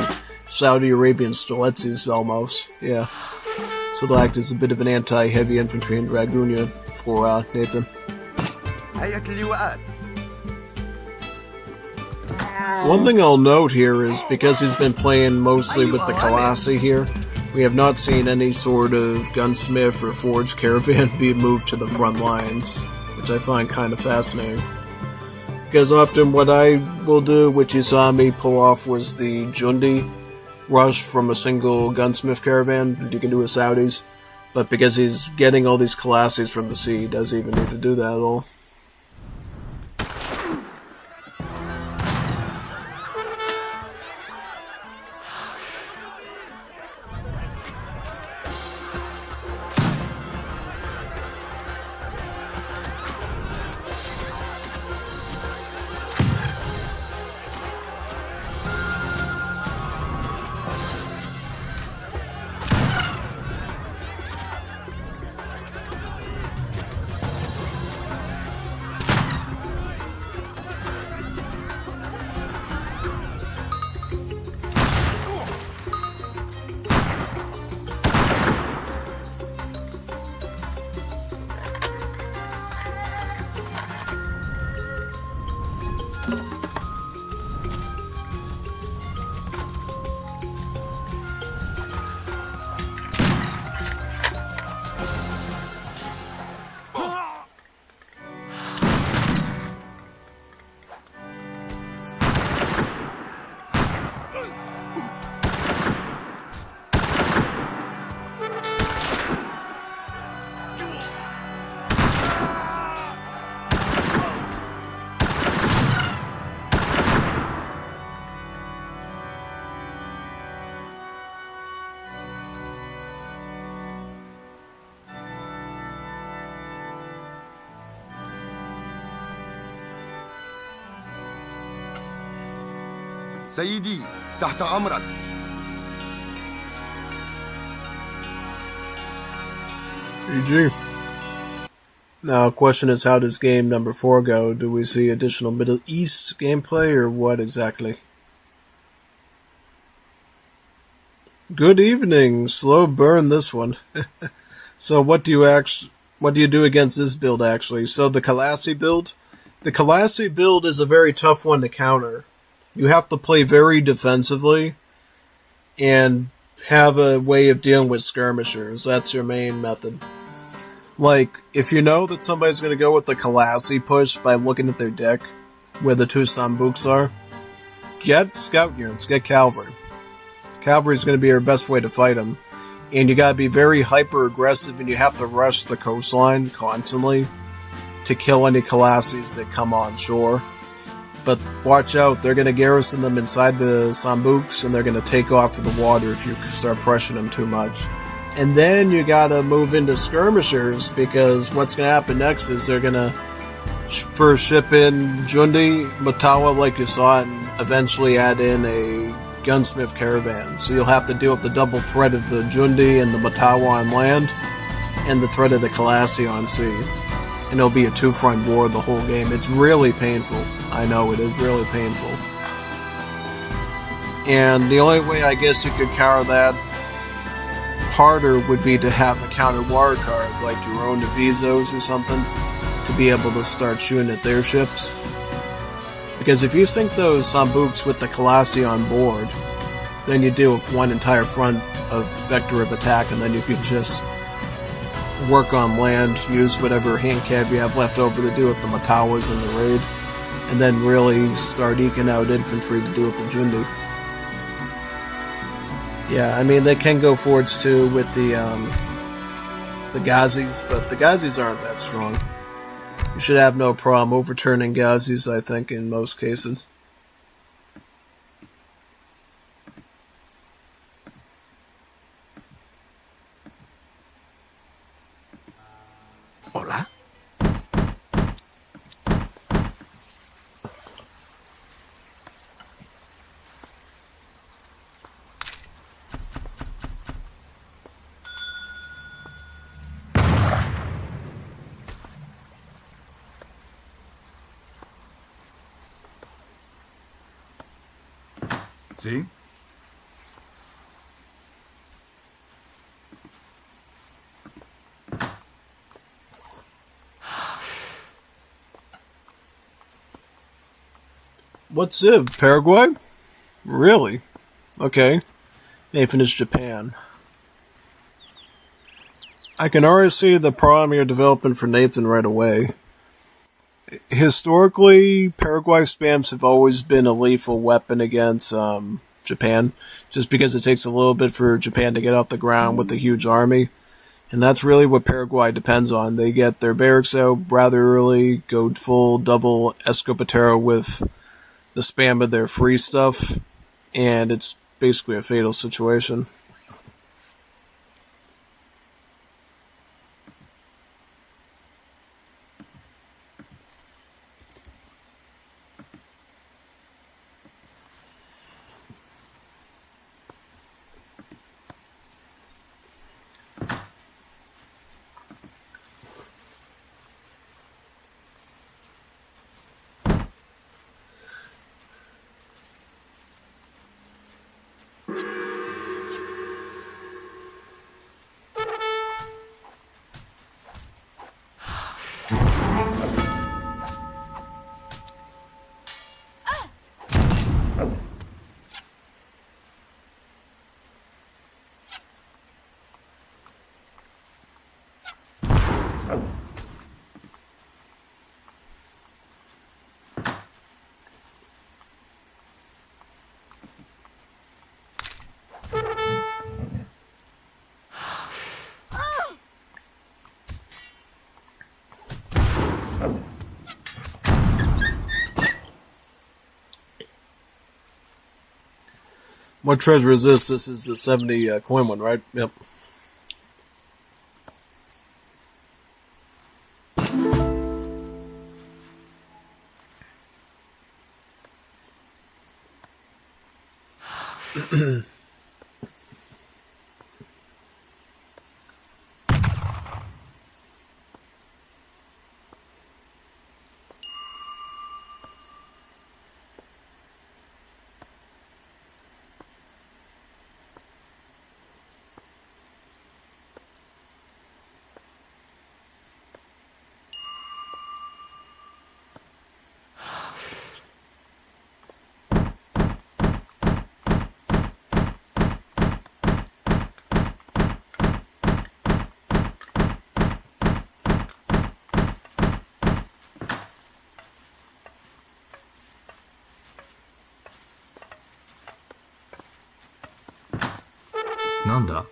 Speaker 1: Saudi Arabian Stoletsis almost. Yeah. So they'll act as a bit of an anti-heavy infantry and dragoon unit for Nathan. One thing I'll note here is because he's been playing mostly with the Colossi here, we have not seen any sort of gunsmith or forge caravan be moved to the front lines, which I find kind of fascinating. Because often what I will do, which you saw me pull off, was the Jundi rush from a single gunsmith caravan that you can do with Saudis. But because he's getting all these Colossis from the sea, he doesn't even need to do that at all.
Speaker 11: سيدي تحت أمرك.
Speaker 1: GG. Now, question is, how does game number 4 go? Do we see additional Middle East gameplay, or what exactly? Good evening. Slow burn this one. So, what do you do against this build actually? So, the Colossi build. The Colossi build is a very tough one to counter. You have to play very defensively and have a way of dealing with skirmishers. That's your main method. Like, if you know that somebody's going to go with the Colossi push by looking at their deck, where the two Sambuks are, get scout units, get cavalry. Cavalry is going to be your best way to fight them. And you got to be very hyper-aggressive, and you have to rush the coastline constantly to kill any Colossis that come on shore. But watch out, they're going to garrison them inside the Sambuks, and they're going to take off for the water if you start pressuring them too much. And then you got to move into skirmishers, because what's going to happen next is they're going to first ship in Jundi, Matawa like you saw, and eventually add in a gunsmith caravan. So you'll have to deal with the double threat of the Jundi and the Matawa on land, and the threat of the Colossi on sea. And it'll be a two-front war the whole game. It's really painful. I know, it is really painful. And the only way I guess you could counter that harder would be to have a counter war card, like your own Divisos or something, to be able to start shooting at their ships. Because if you sink those Sambuks with the Colossi on board, then you deal with one entire front of vector of attack, and then you can just work on land, use whatever hand cab you have left over to do with the Matawas in the raid, and then really start eking out infantry to do with the Jundi. Yeah, I mean, they can go forwards too with the Ghazis, but the Ghazis aren't that strong. You should have no problem overturning Ghazis, I think, in most cases.
Speaker 9: Hola?
Speaker 11: See?
Speaker 1: What's it? Paraguay? Really? Okay. Nathan is Japan. I can already see the problem you're developing for Nathan right away. Historically, Paraguay spams have always been a lethal weapon against Japan, just because it takes a little bit for Japan to get off the ground with a huge army. And that's really what Paraguay depends on. They get their barracks out rather early, go full double escopetero with the spam of their free stuff, and it's basically a fatal situation. What treasure is this? This is the 70 coin one, right? Yep.
Speaker 3: Nanda?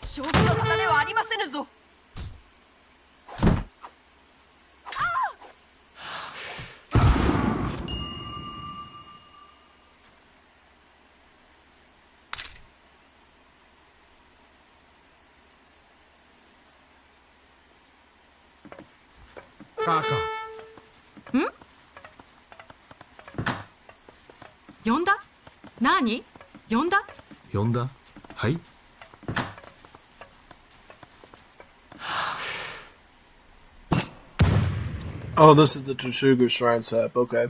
Speaker 8: 将軍の沙汰ではありませぬぞ。
Speaker 11: カーカ。
Speaker 2: 呼んだ？何？呼んだ？
Speaker 3: 呼んだ？はい。
Speaker 1: Oh, this is the Toshugu Shrine Sap. Okay.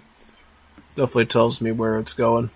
Speaker 1: Definitely tells me where it's going.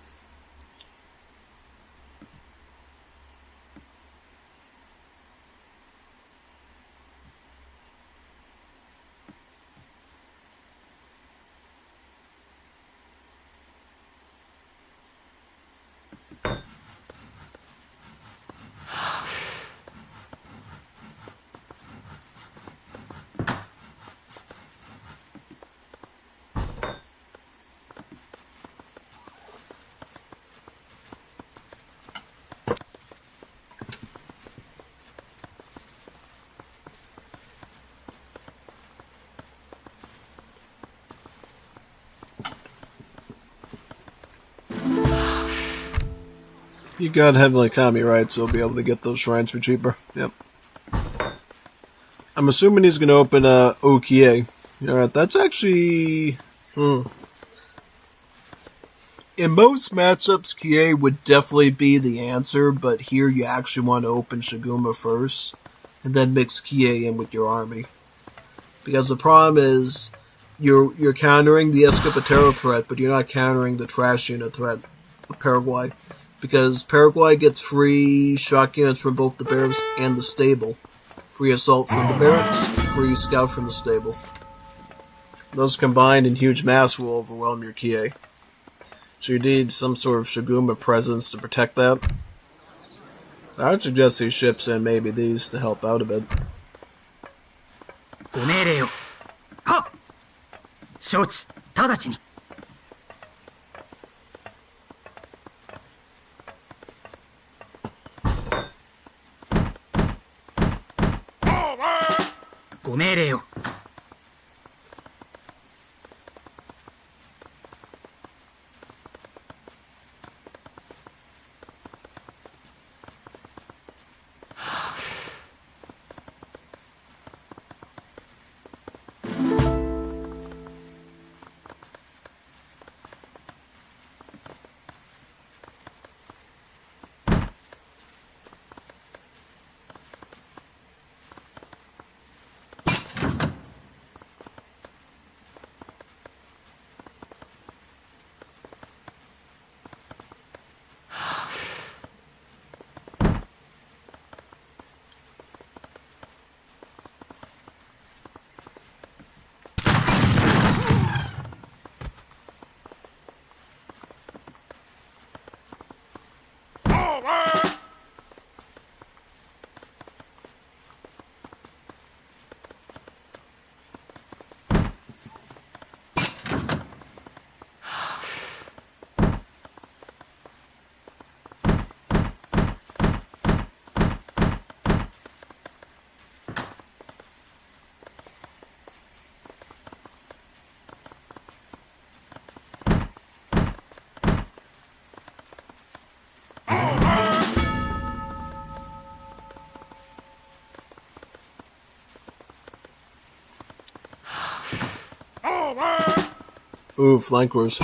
Speaker 1: You got Heavenly Kami, right? So we'll be able to get those shrines for cheaper. Yep. I'm assuming he's going to open Okie. Alright, that's actually... In most matchups, Kie would definitely be the answer, but here you actually want to open Shiguma first, and then mix Kie in with your army. Because the problem is, you're countering the Escapatero threat, but you're not countering the trash unit threat of Paraguay. Because Paraguay gets free shock units from both the barracks and the stable. Free assault from the barracks, free scout from the stable. Those combined in huge mass will overwhelm your Kie. So you need some sort of Shiguma presence to protect that. I would suggest these ships and maybe these to help out a bit.
Speaker 12: ご命令を。はっ。承知。直ちに。ご命令を。
Speaker 1: Ooh, flankers.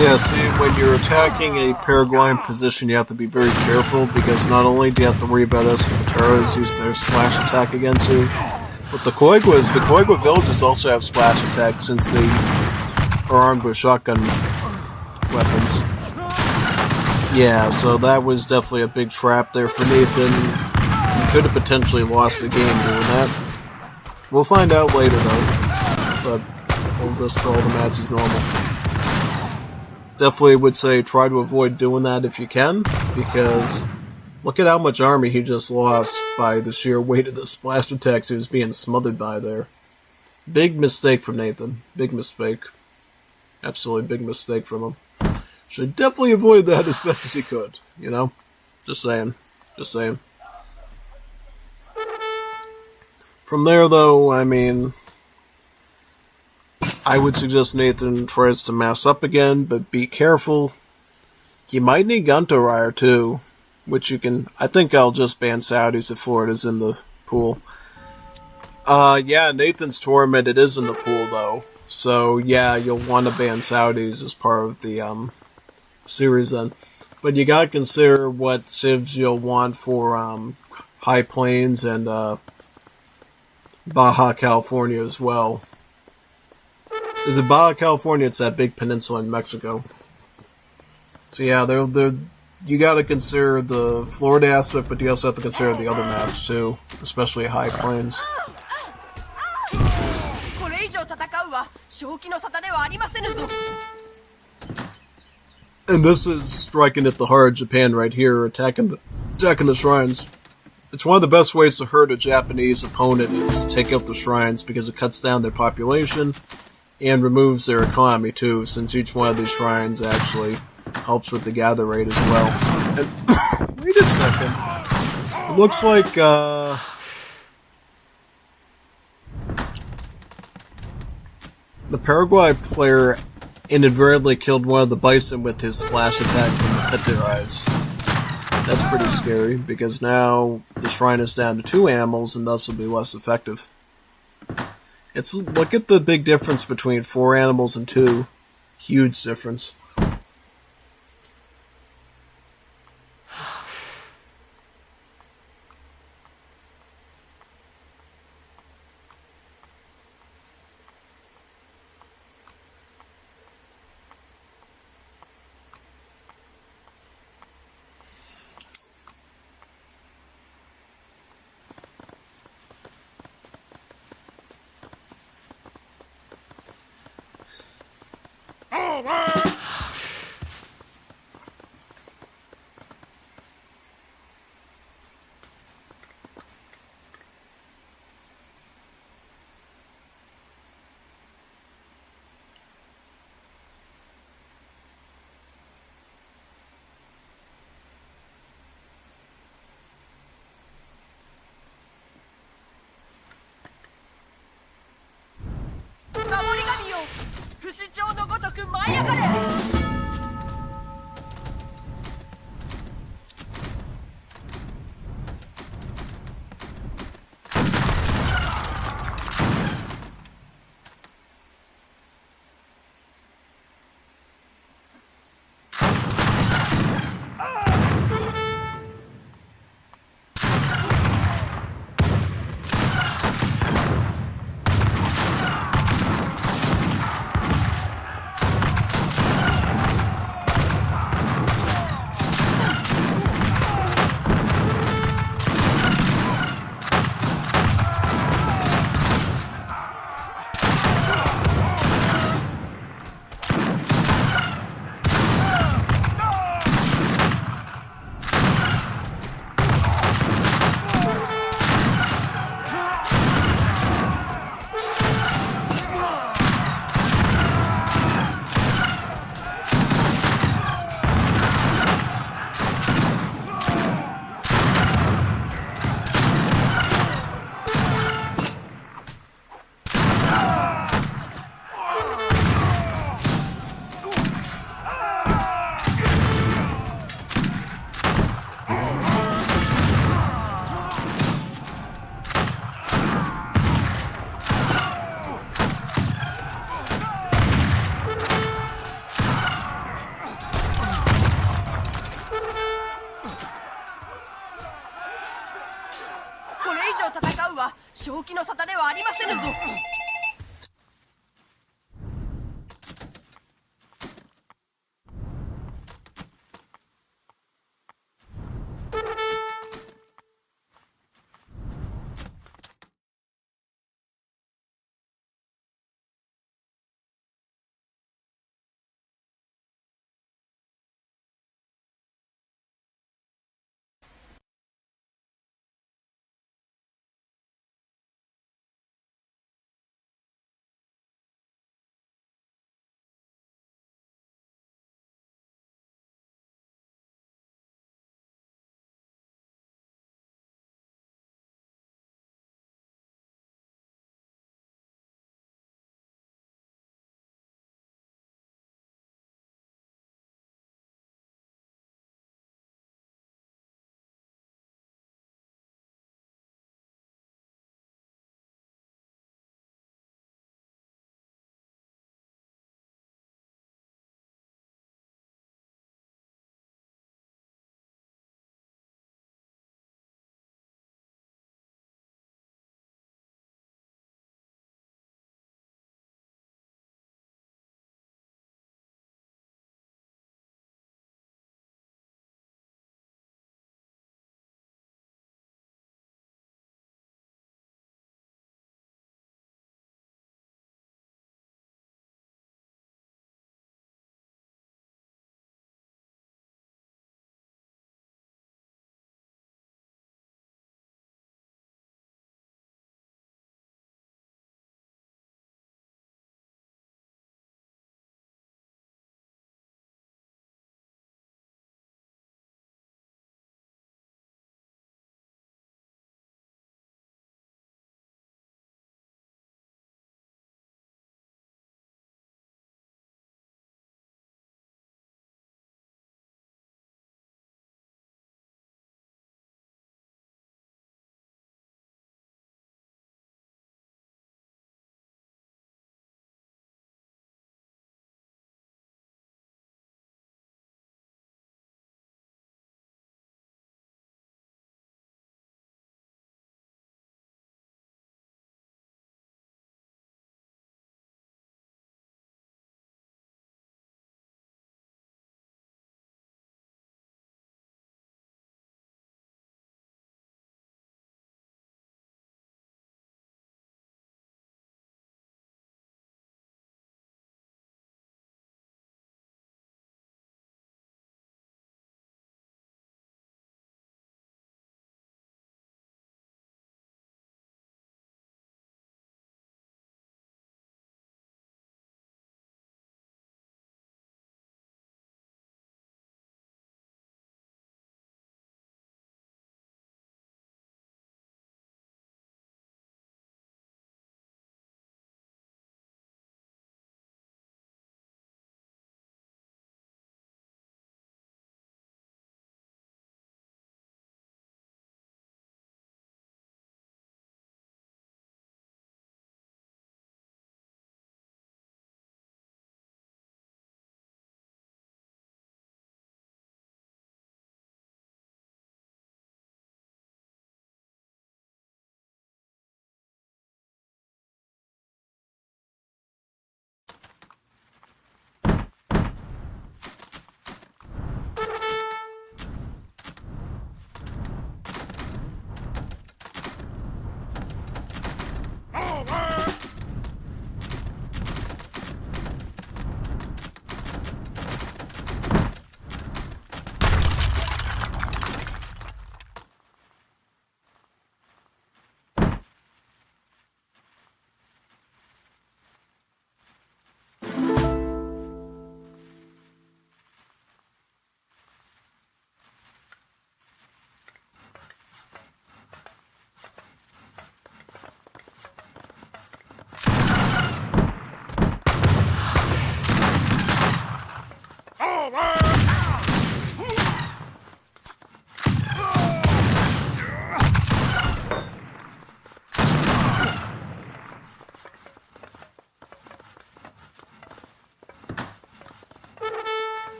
Speaker 1: Yeah, see, when you're attacking a Paraguayan position, you have to be very careful, because not only do you have to worry about Escopeteros using their splash attack against you, but the Coigua villages also have splash attack, since they are armed with shotgun weapons. Yeah, so that was definitely a big trap there for Nathan. He could have potentially lost the game doing that. We'll find out later, though, but we'll just throw the matches normal. Definitely would say try to avoid doing that if you can, because look at how much army he just lost by the sheer weight of the splash attacks he was being smothered by there. Big mistake from Nathan. Big mistake. Absolutely big mistake from him. Should definitely avoid that as best as he could, you know? Just saying. Just saying. From there, though, I mean, I would suggest Nathan tries to mass up again, but be careful. You might need Gunterire too, which you can... I think I'll just ban Saudis if Florida's in the pool. Yeah, Nathan's Torment, it is in the pool though. So yeah, you'll want to ban Saudis as part of the series then. But you gotta consider what civs you'll want for High Plains and Baja California as well. Is it Baja California? It's that big peninsula in Mexico. So yeah, they're you got to consider the Florida aspect, but you also have to consider the other maps too, especially high plains.
Speaker 8: これ以上戦うは正気の沙汰ではありませぬぞ。
Speaker 1: And this is striking at the heart of Japan right here, attacking the shrines. It's one of the best ways to hurt a Japanese opponent is take out the shrines because it cuts down their population and removes their economy too, since each one of these shrines actually helps with the gather rate as well. And wait a second. It looks like the Paraguay player inadvertently killed one of the bison with his splash attack from the pit their eyes. That's pretty scary, because now the shrine is down to 2 animals, and thus will be less effective. Look at the big difference between 4 animals and 2. Huge difference.
Speaker 6: Over!
Speaker 8: 不死鳥のごとく舞い上がれ。 戦うは正気の沙汰ではありませぬぞ。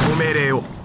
Speaker 11: ご命令を。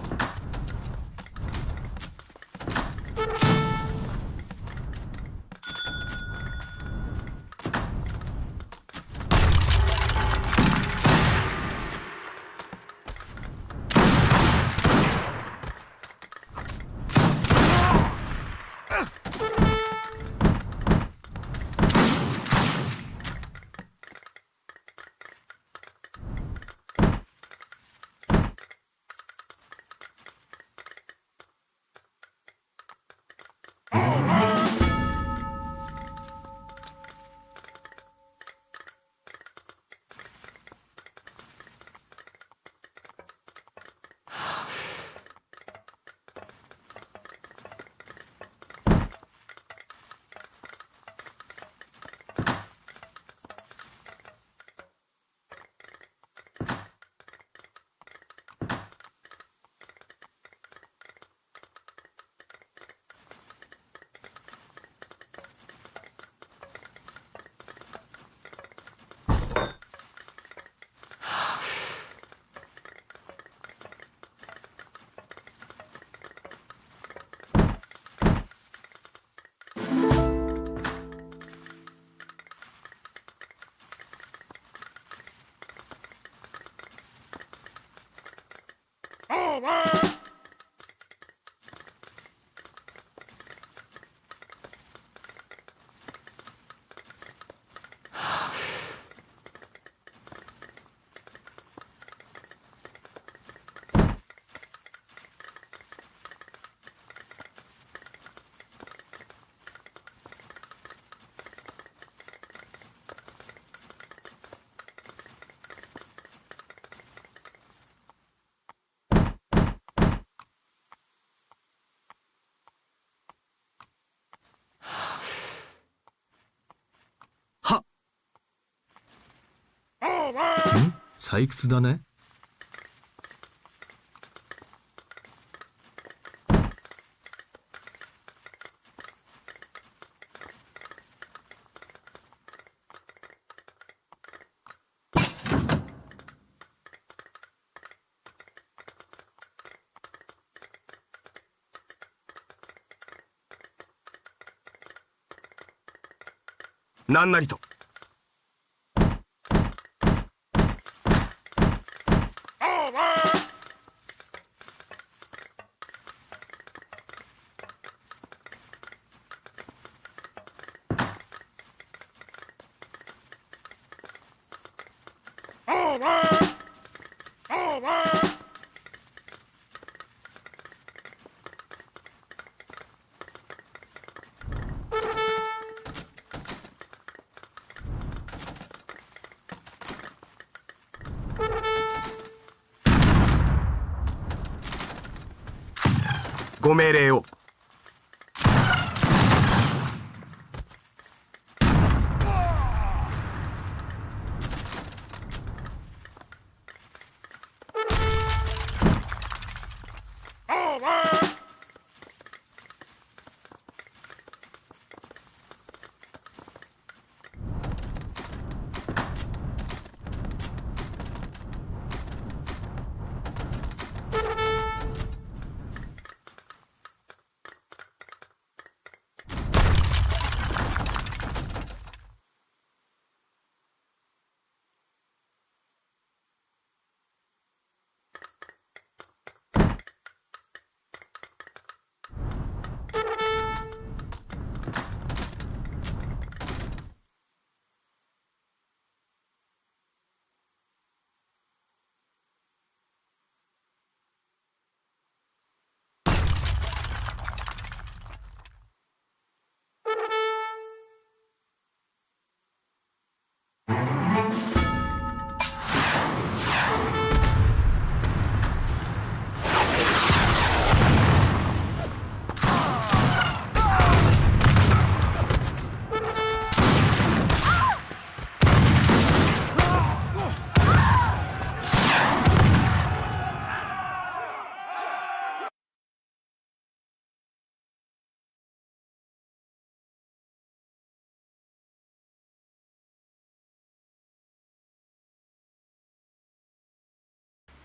Speaker 3: 採掘だね。
Speaker 11: 何なりと。ご命令を。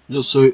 Speaker 1: Just so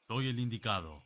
Speaker 10: Soy el indicado.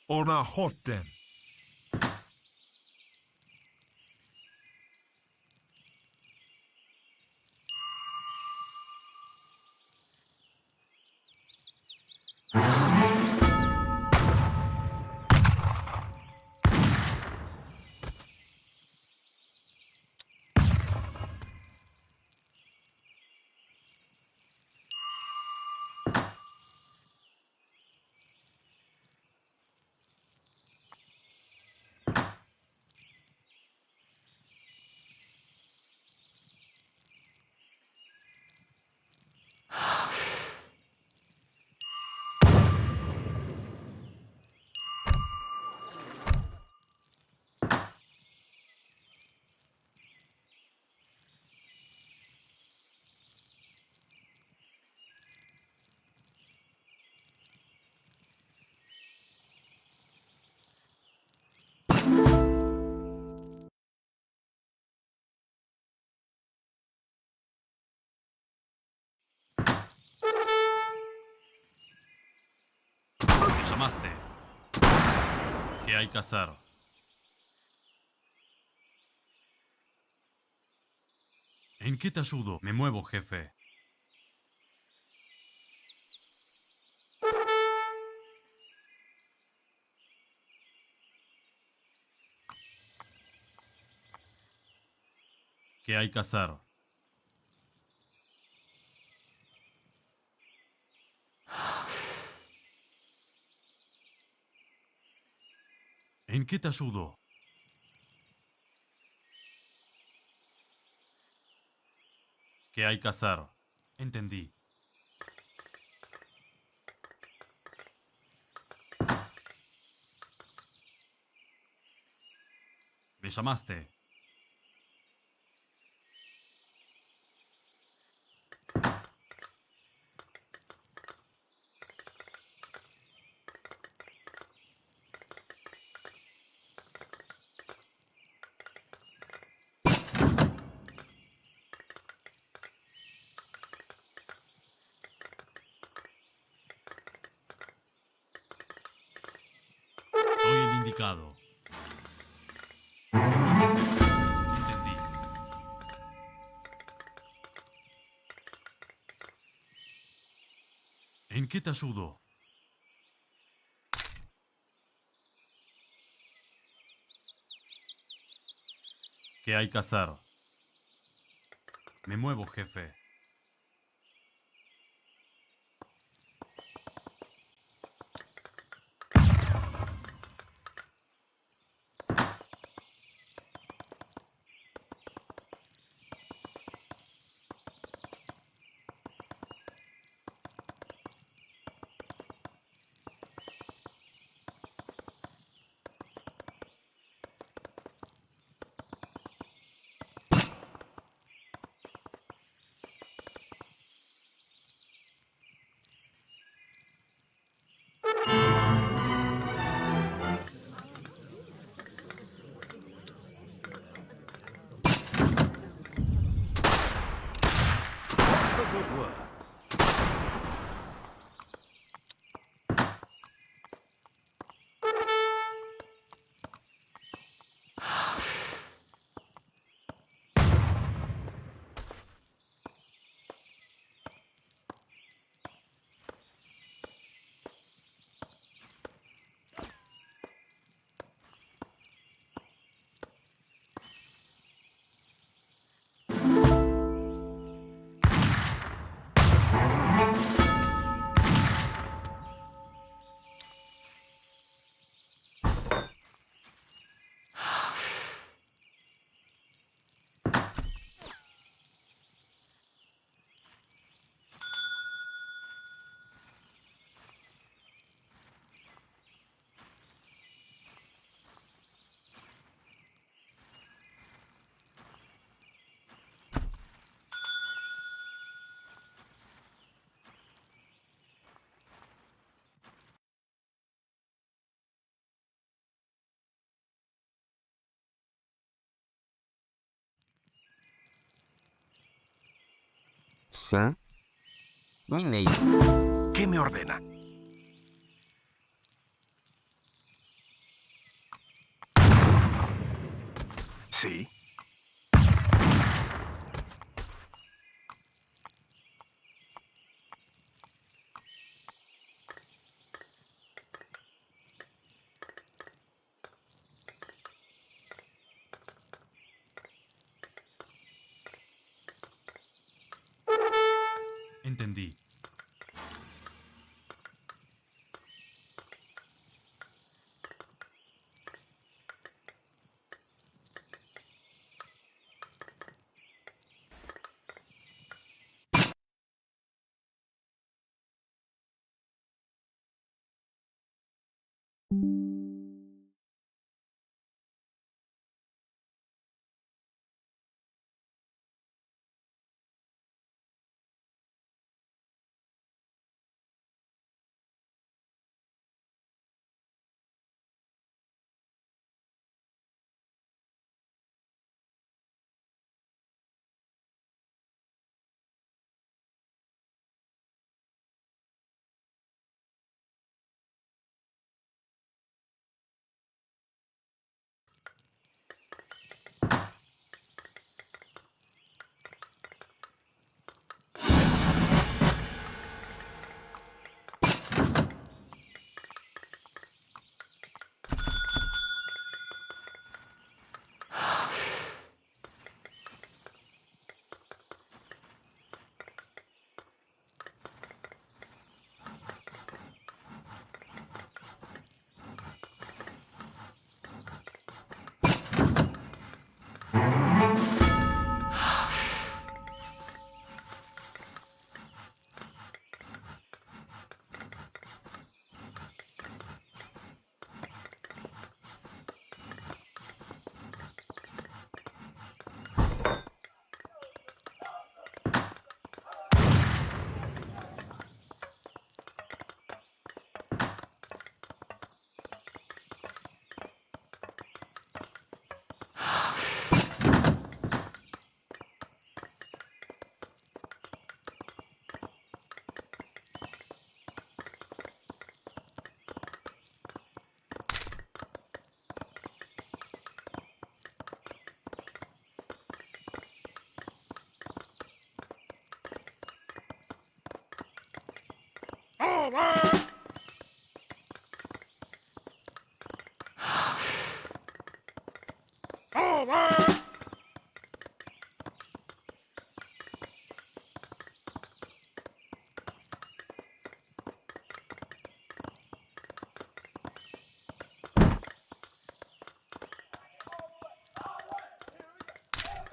Speaker 3: Ona hotten.
Speaker 10: llamaste? ¿Qué hay que hacer? ¿En qué te ayudo? Me muevo, jefe. ¿Qué hay que hacer? ¿En qué te ayudo? ¿Qué hay que hacer? Entendí. ¿Me llamaste? Soy el indicado. Entendí. ¿En qué te ayudo? ¿Qué hay que hacer? Me muevo, jefe.
Speaker 5: That's a good word.
Speaker 11: ¿Qué me ordena? Sí.
Speaker 10: Entendí.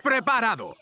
Speaker 11: Preparado.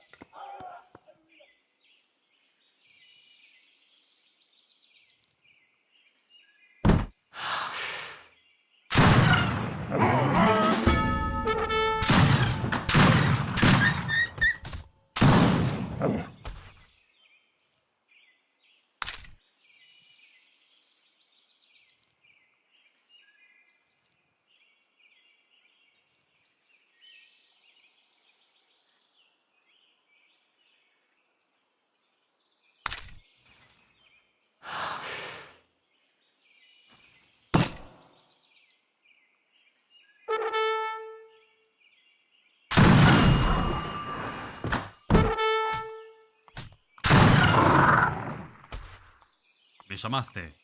Speaker 10: Me llamaste.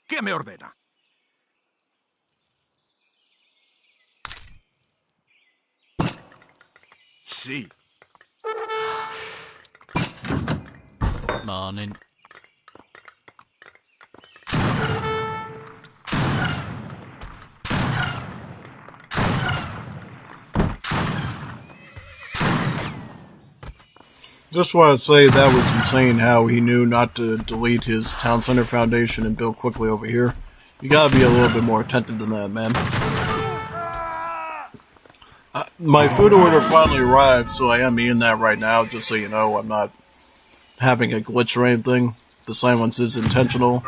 Speaker 11: ¿Qué me ordena? Sí.
Speaker 10: Morning.
Speaker 1: Just want to say that was insane how he knew not to delete his town center foundation and build quickly over here. You gotta be a little bit more attentive than that, man. My food order finally arrived, so I am eating that right now, just so you know. I'm not having a glitch or anything. The silence is intentional.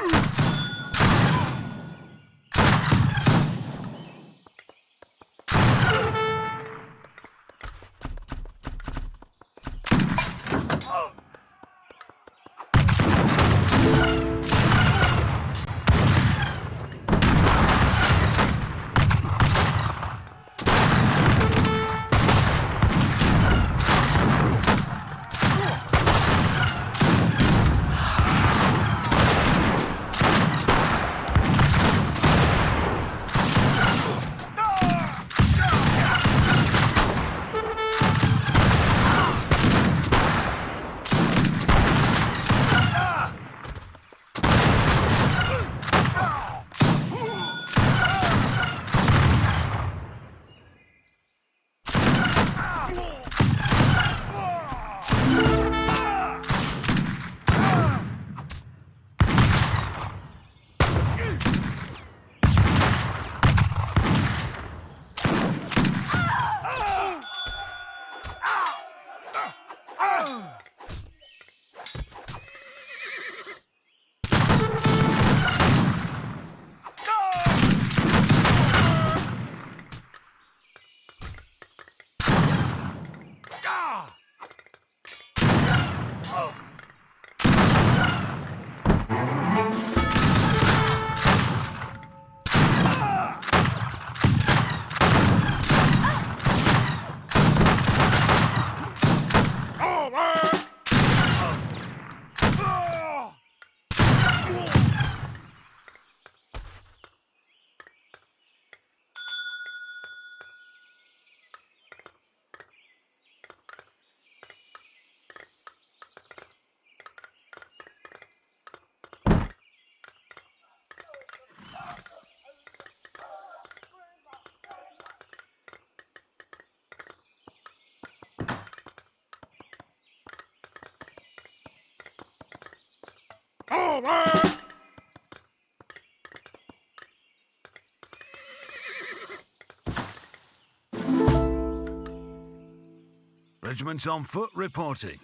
Speaker 5: Regiment on foot reporting.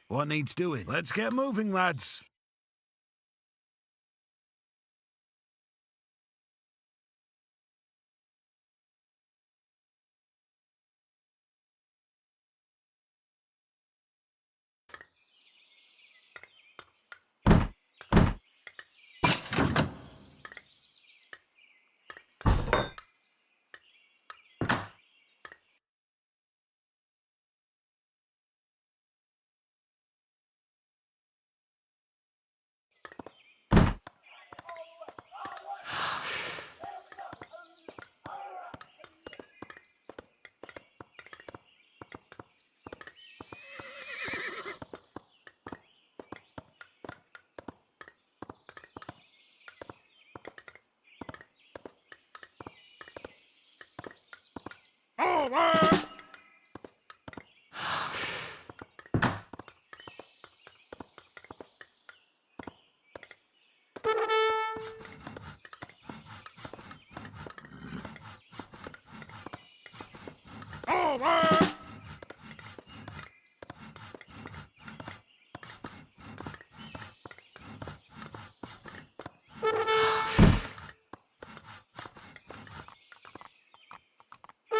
Speaker 5: What needs doing? Let's get moving, lads.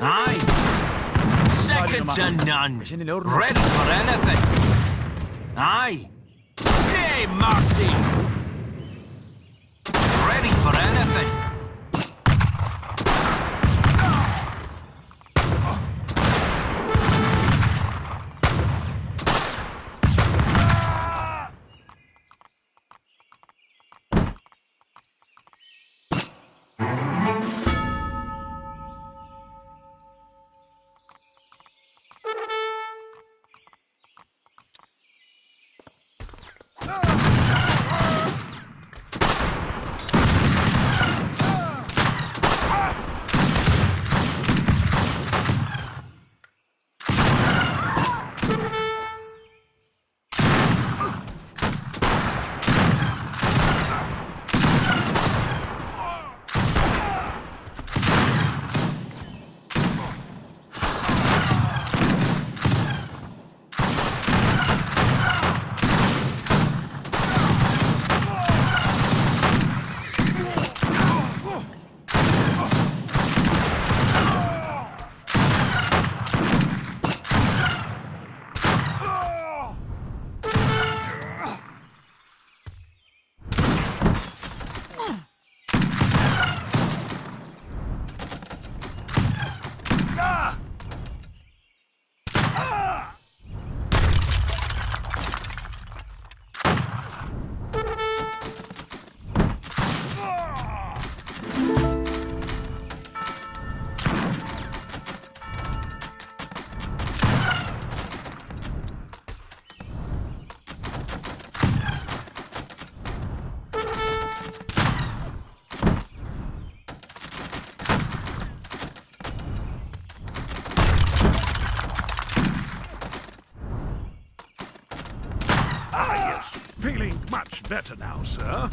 Speaker 13: Aye. Second to none. Ready for anything. Aye. Nay, mercy. Ready for anything.
Speaker 5: Feeling much better now, sir.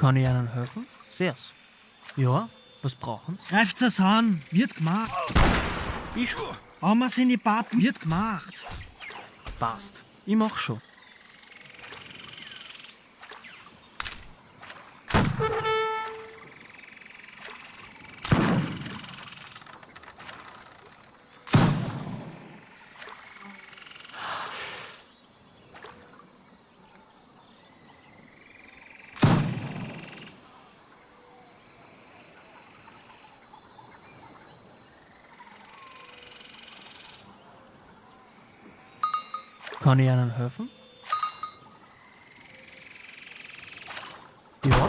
Speaker 12: Kann ich Ihnen helfen? Sehr's. Ja, was brauchen Sie?
Speaker 14: Greift's es an, wird gemacht.
Speaker 12: Bist
Speaker 14: Amma seine Pappen, wird gemacht.
Speaker 12: Passt. Ich mach schon. Kann ich Ihnen helfen? Ja.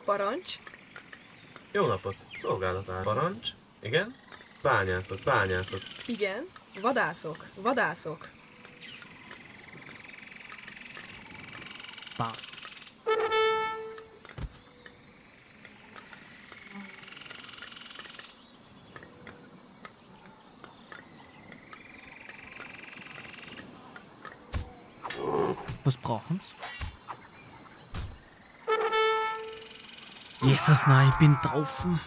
Speaker 15: Parancs?
Speaker 16: Jó napot! Szolgálatár. Parancs? Igen? Bányászok, bányászok.
Speaker 15: Igen. Vadászok, vadászok.
Speaker 12: Passt. Was brauchen Sie? Jesus, nein, ich bin taufen.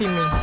Speaker 15: Elim.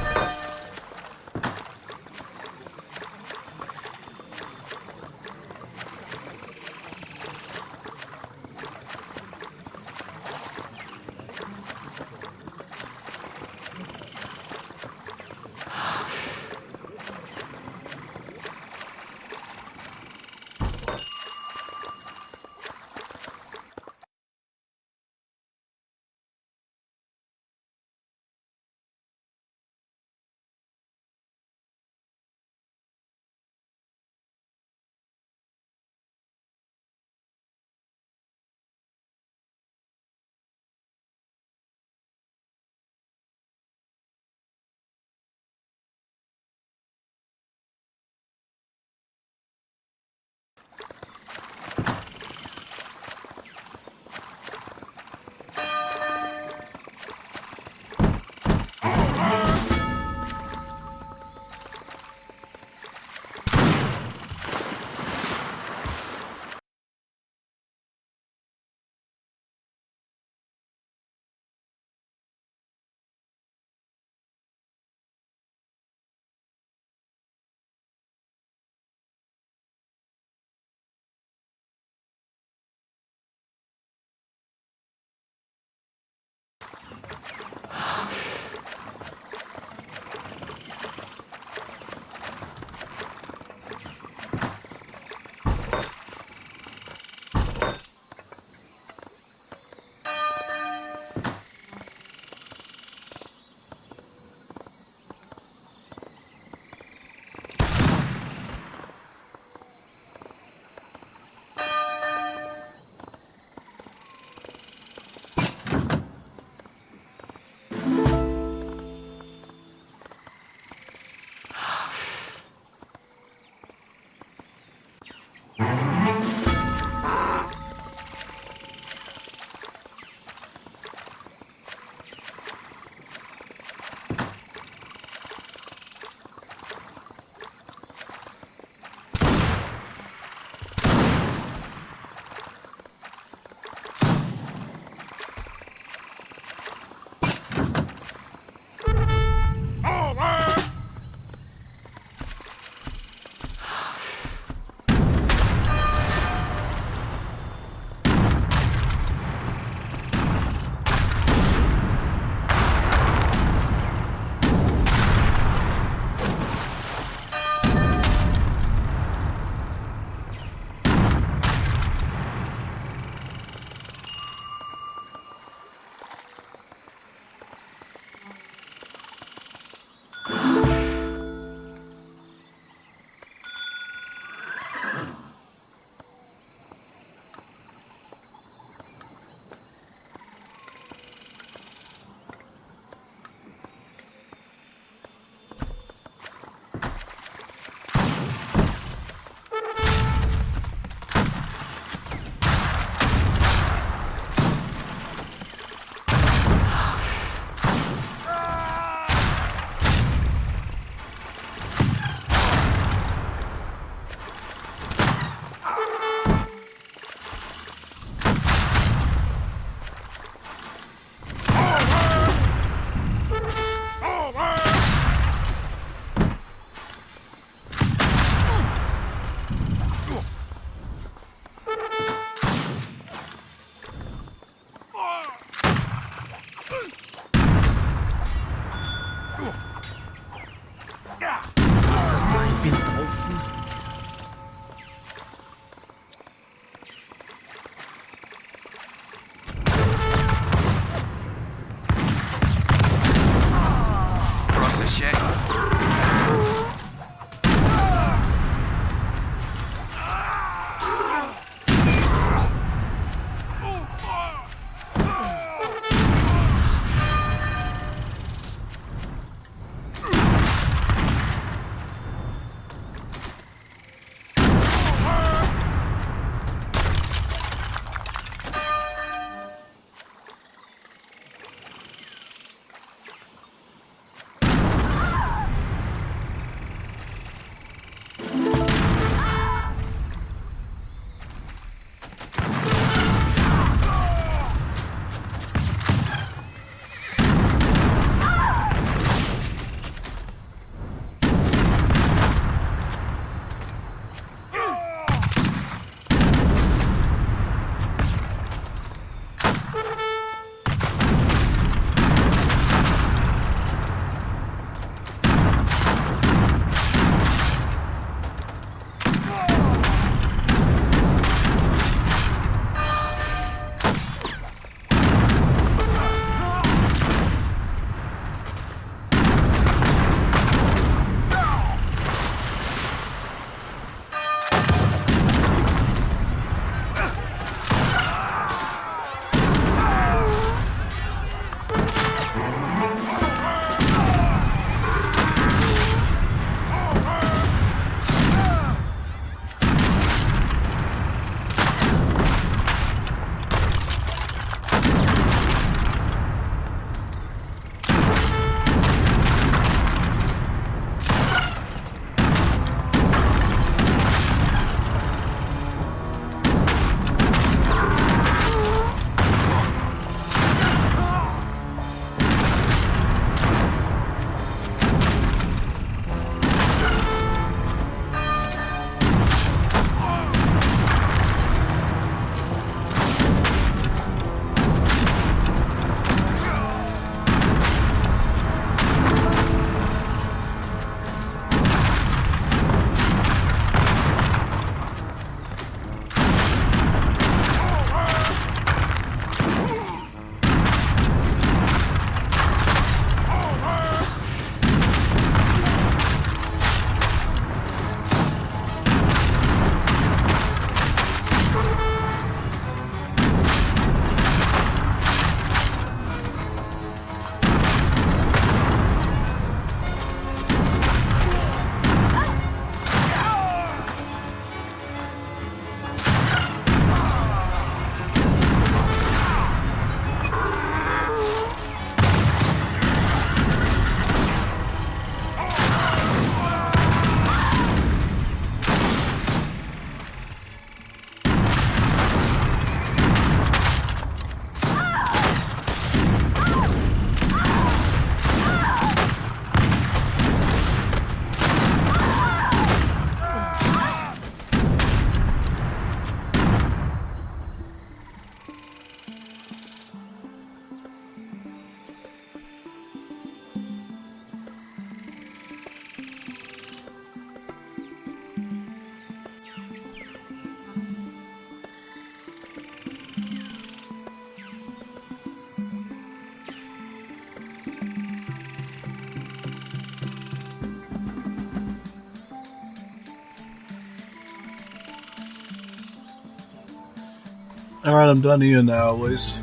Speaker 1: Alright, I'm done eating now, at least.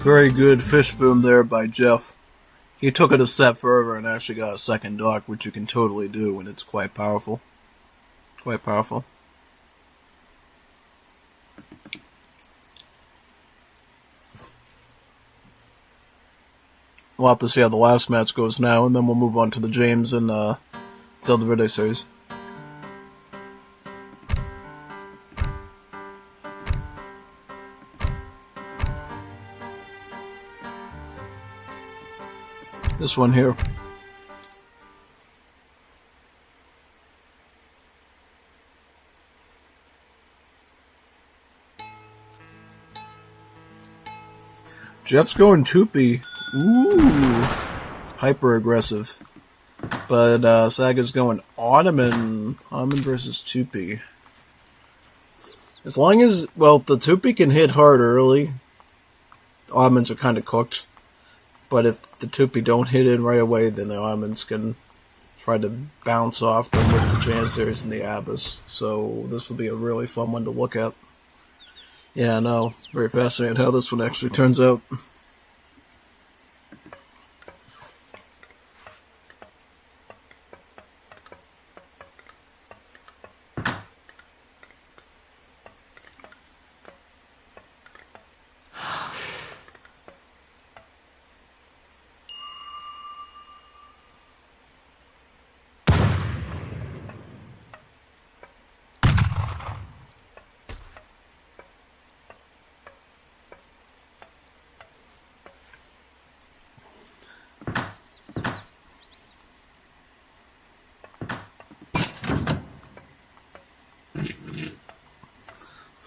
Speaker 1: Very good fish boom there by Jeff. He took it a step further and actually got a second dock, which you can totally do, and it's quite powerful. Quite powerful. We'll have to see how the last match goes now, and then we'll move on to the James and Zelda Verde series. This one here. Jeff's going Toopy. Ooh. Hyper aggressive. But Saga's going Ottoman. Ottoman versus Toopy. As long as, well, the Toopy can hit hard early, Ottomans are kind of cooked. But if the Toopy don't hit in right away, then the Ottomans can try to bounce off them with the Janissaries and the Abyss. So this will be a really fun one to look at. Yeah, I know. Very fascinating how this one actually turns out.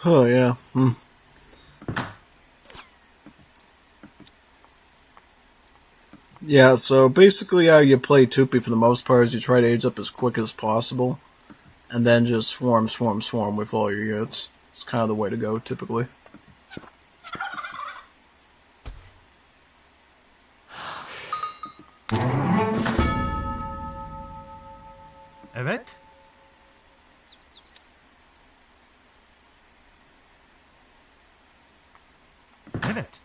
Speaker 1: Oh, yeah. Yeah, so basically how you play Toopy for the most part is you try to age up as quick as possible, and then just swarm with all your units. It's kind of the way to go, typically.
Speaker 3: Evet. Evet.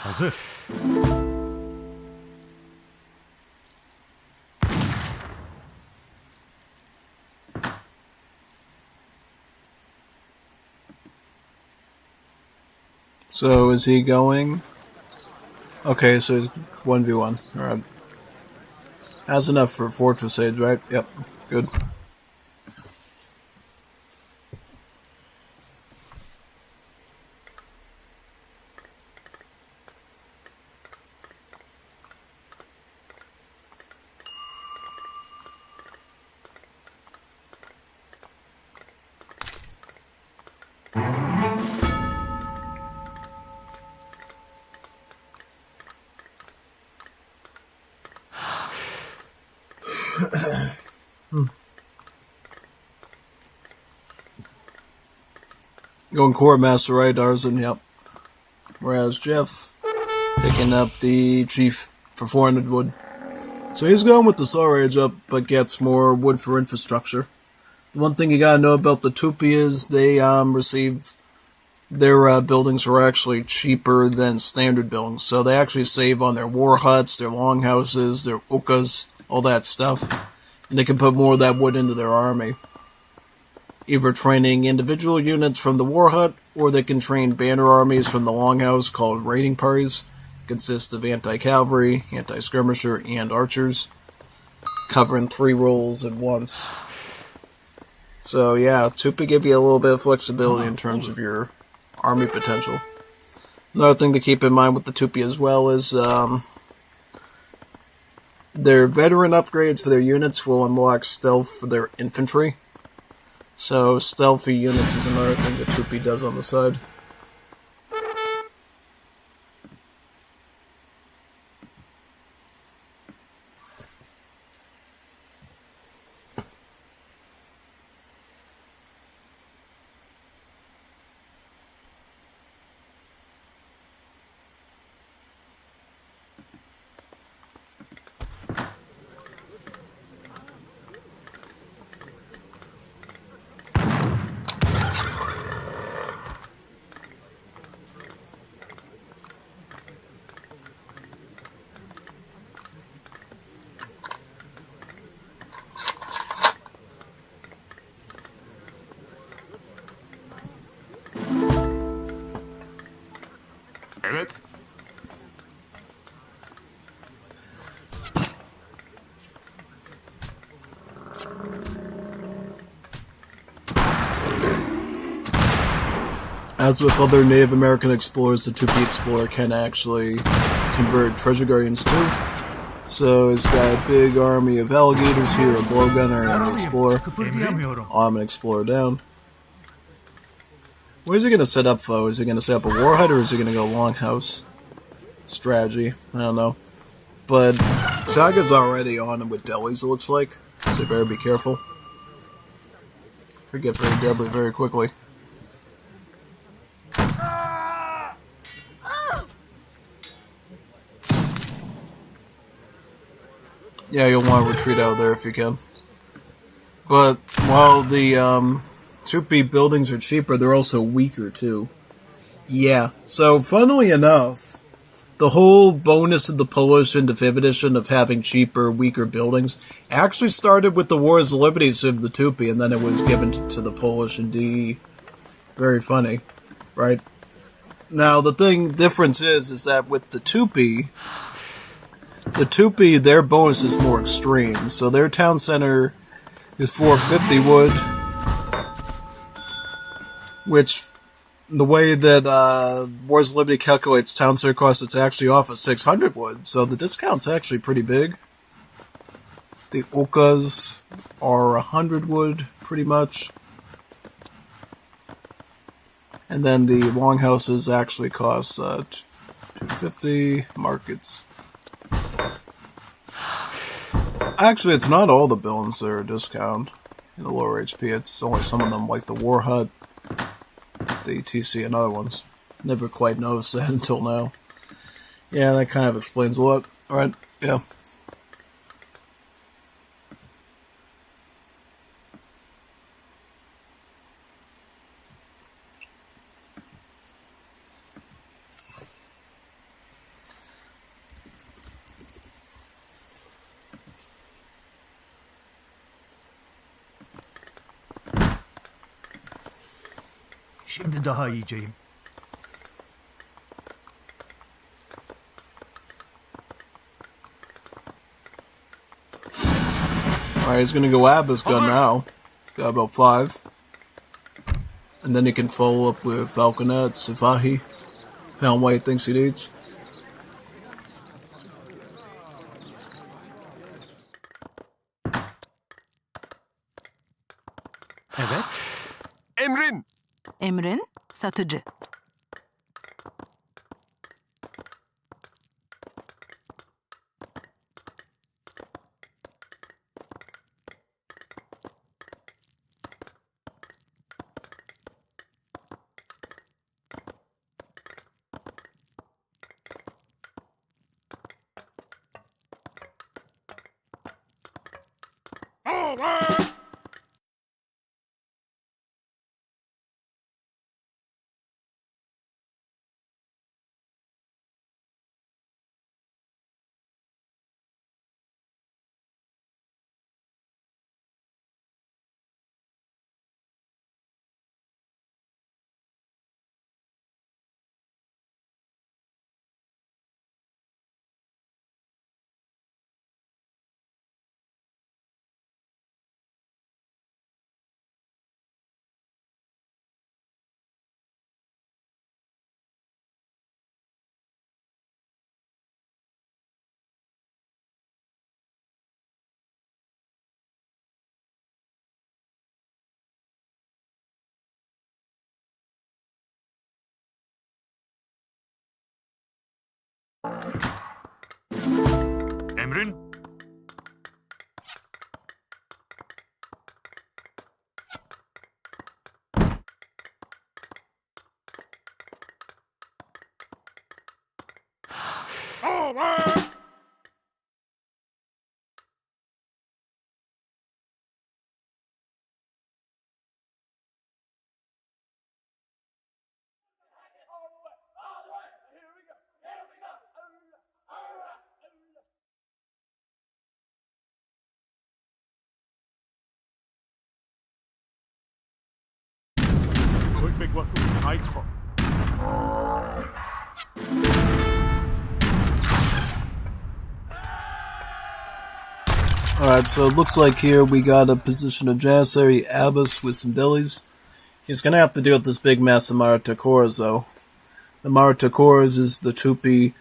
Speaker 3: Hazır.
Speaker 1: So is he going? Okay, so he's 1v1. Alright. Has enough for Fortress Age, right? Yep. Good. Going Core Master, right, Arzen? Yep. Whereas Jeff picking up the Chief for 400 wood. So he's going with the Solar Age up, but gets more wood for infrastructure. The one thing you gotta know about the Tupi is they receive their buildings are actually cheaper than standard buildings. So they actually save on their war huts, their longhouses, their ukas, all that stuff. And they can put more of that wood into their army. Either training individual units from the war hut, or they can train banner armies from the longhouse called raiding parties. It consists of anti-cavalry, anti-skirmisher, and archers, covering 3 roles at once. So yeah, Tupi give you a little bit of flexibility in terms of your army potential. Another thing to keep in mind with the Tupi as well is Their veteran upgrades for their units will unlock stealth for their infantry. So stealthy units is another thing that Tupi does on the side.
Speaker 11: Evet.
Speaker 1: As with other Native American explorers, the Tupi explorer can actually convert treasure guardians too. So he's got a big army of alligators here, a blowgunner, and an explorer. Oh, I'm an explorer down. What is he going to set up, though? Is he going to set up a warhead, or is he going to go longhouse strategy? I don't know. But Saga's already on him with delis, it looks like. So you better be careful. Could get very deadly very quickly. Yeah, you'll want to retreat out there if you can. But while the Tupi buildings are cheaper, they're also weaker too. Yeah, so funnily enough, the whole bonus of the Polish and the 5th edition of having cheaper, weaker buildings actually started with the Wars of Liberty of the Tupi, and then it was given to the Polish and DE. Very funny, right? Now, the difference is that with the Tupi, their bonus is more extreme. So their town center is 450 wood, which the way that Wars of Liberty calculates town center cost, it's actually off of 600 wood. So the discount's actually pretty big. The Okas are 100 wood, pretty much. And then the longhouses actually cost 250 markets. Actually, it's not all the buildings that are a discount in the lower HP. It's only some of them, like the War Hut, the TC, and other ones. Never quite noticed that until now. Yeah, that kind of explains a lot. Alright, yeah.
Speaker 3: Şimdi daha iyiceyim.
Speaker 1: Alright, he's gonna go Abba's gun now. Got about 5. And then he can follow up with Falconet, Sifahi. Pound what he thinks he needs.
Speaker 11: Evet. Emrin.
Speaker 2: Emrin, satıcı.
Speaker 7: Emrin? Quick big work high spot.
Speaker 1: Alright, so it looks like here we got a position of Janissary Abbas with some dillies. He's gonna have to deal with this big mess of Maratakoras, though. The Maratakoras is the Tupi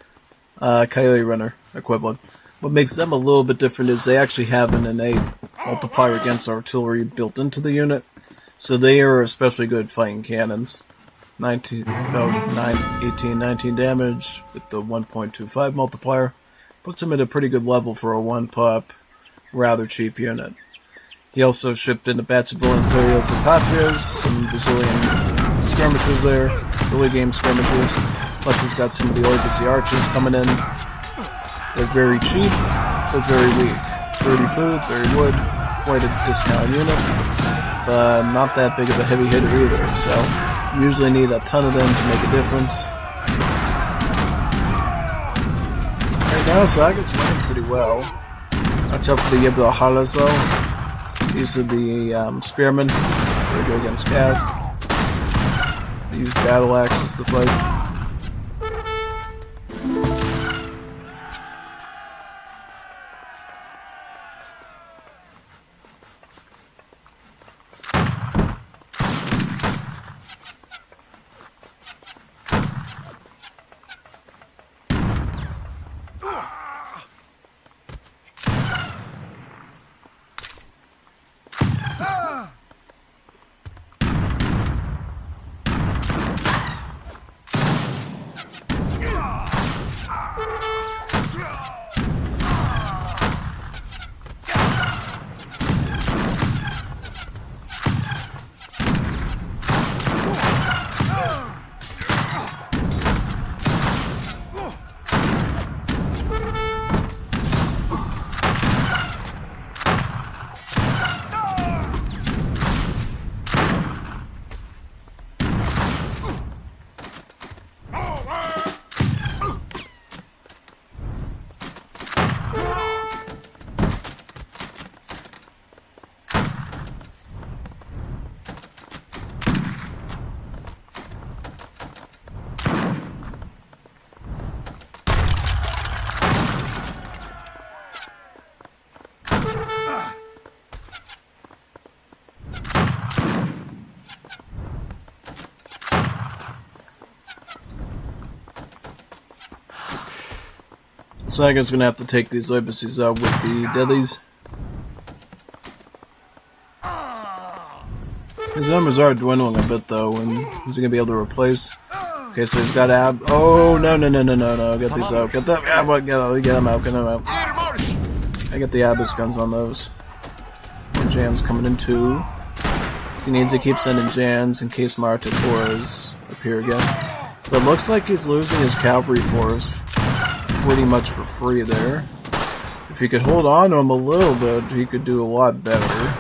Speaker 1: Coyote Runner equivalent. What makes them a little bit different is they actually have an innate multiplier against artillery built into the unit, so they are especially good fighting cannons. 18, 19 damage with the 1.25 multiplier. Puts him at a pretty good level for a one-pop, rather cheap unit. He also shipped in a batch of Voluntario for Patrias, some Brazilian skirmishers there, early game skirmishers. Plus he's got some of the Legacy archers coming in. They're very cheap, but very weak. 30 food, 30 wood, quite a discounted unit, but not that big of a heavy hitter either, so you usually need a ton of them to make a difference. Right now, Saga's running pretty well. Watch out for the Yibla Halas though. These are the spearmen, so they go against Cav. They use battle axes to fight. Saga's gonna have to take these Legacies out with the Deadlies. His numbers are dwindling a bit though, and he's gonna be able to replace. Okay, so he's got Oh no! Get these out. Get that. Get them out. Get them out. I get the Abyss guns on those. More Jans coming in too. He needs to keep sending Jans in case Maratakoras appear again. But it looks like he's losing his cavalry force pretty much for free there. If he could hold on to him a little bit, he could do a lot better.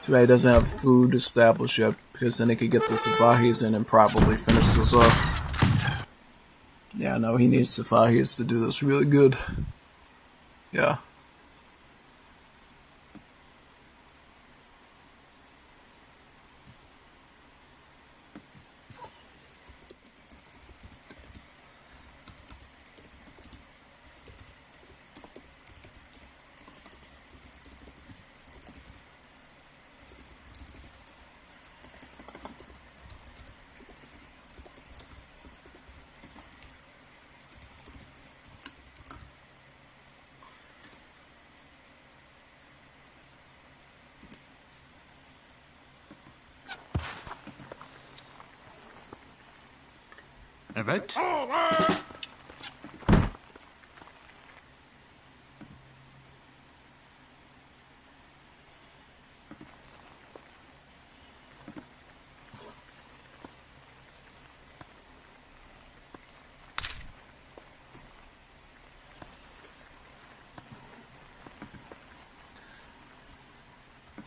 Speaker 1: Too bad he doesn't have food established yet, because then he could get the Safahis in and probably finish this off. Yeah, no, he needs Safahis to do this really good. Yeah.
Speaker 7: Evet.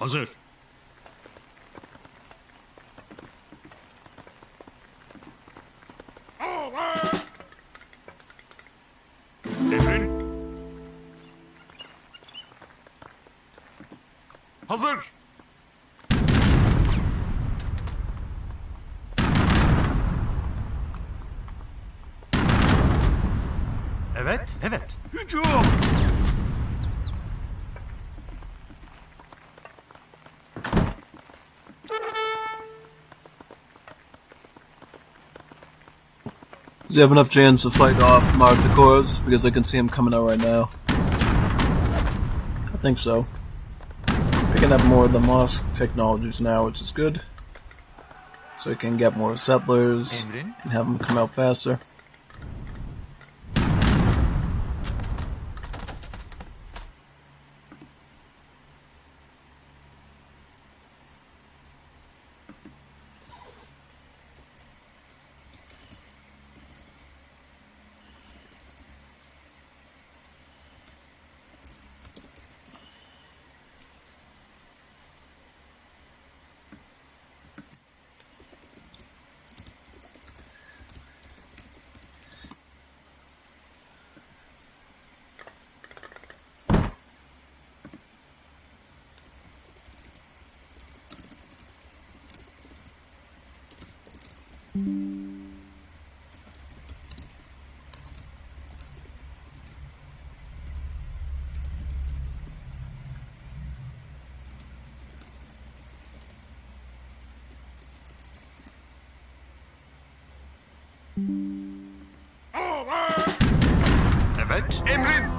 Speaker 4: Hazır. Emrin.
Speaker 11: Hazır.
Speaker 3: Evet, evet.
Speaker 5: Hücum!
Speaker 1: Does he have enough jams to fight off Martikors? Because I can see him coming out right now. I think so. We can have more of the mosque technologies now, which is good. So we can get more settlers and have them come out faster.
Speaker 11: Evet. Emrin.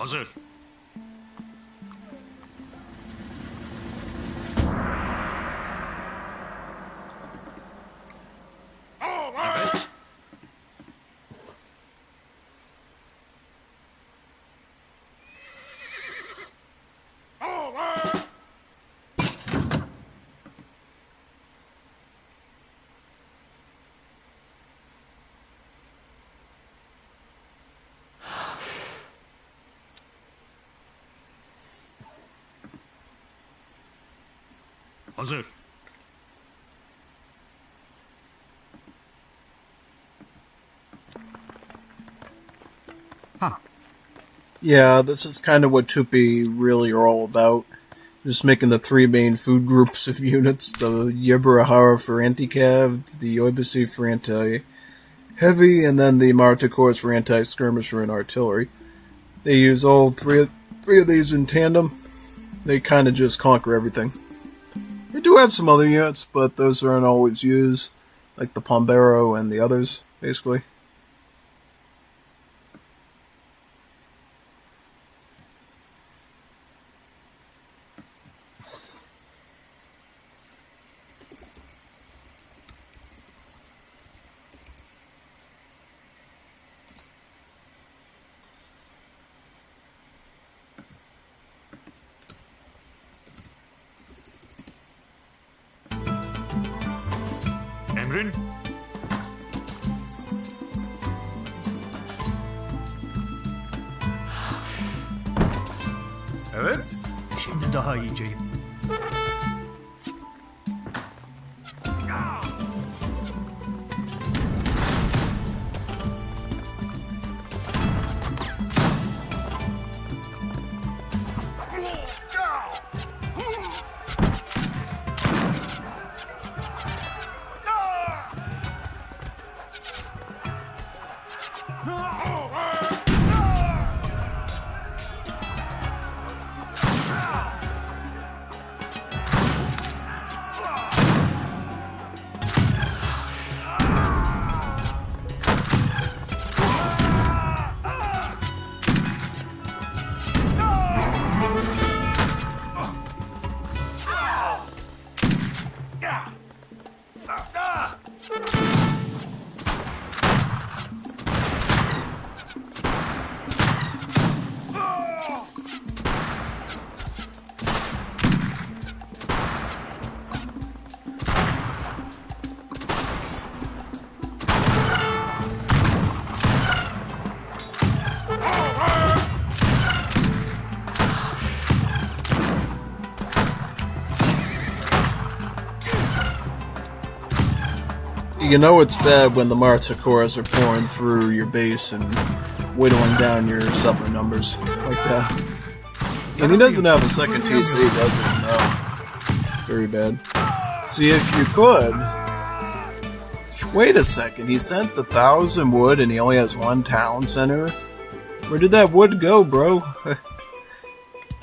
Speaker 4: Hazır. Evet. Hazır.
Speaker 1: Yeah, this is kind of what Tupi really are all about. Just making the three main food groups of units, the Yibirahara for anti-cav, the Yoibusi for anti-heavy, and then the Martikors for anti-skirmisher and artillery. They use all three of these in tandem. They kind of just conquer everything. They do have some other units, but those aren't always used, like the Pombero and the others, basically.
Speaker 4: Emrin. Evet.
Speaker 3: Şimdi daha iyiceyim.
Speaker 1: You know it's bad when the Marticores are pouring through your base and whittling down your supplement numbers like that. And he doesn't have a second TC, does he? No. Very bad. See, if you could... Wait a second, he sent 1,000 wood and he only has 1 town center? Where did that wood go, bro?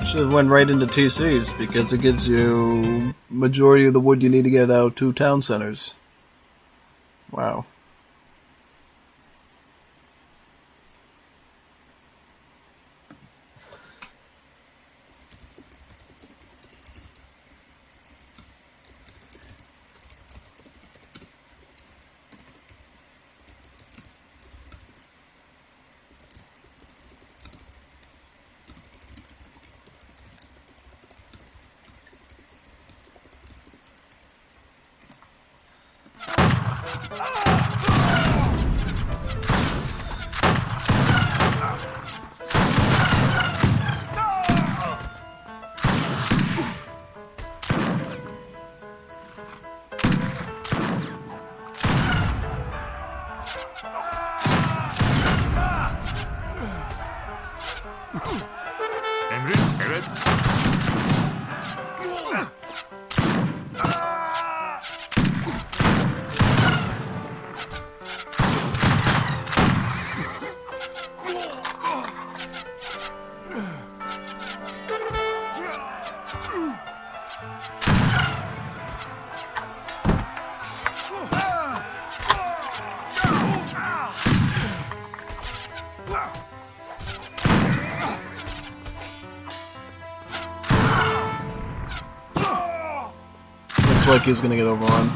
Speaker 1: Should have went right into TCs, because it gives you majority of the wood you need to get out 2 town centers. Wow.
Speaker 4: Emrin, evet.
Speaker 1: Looks like he's gonna get overrun.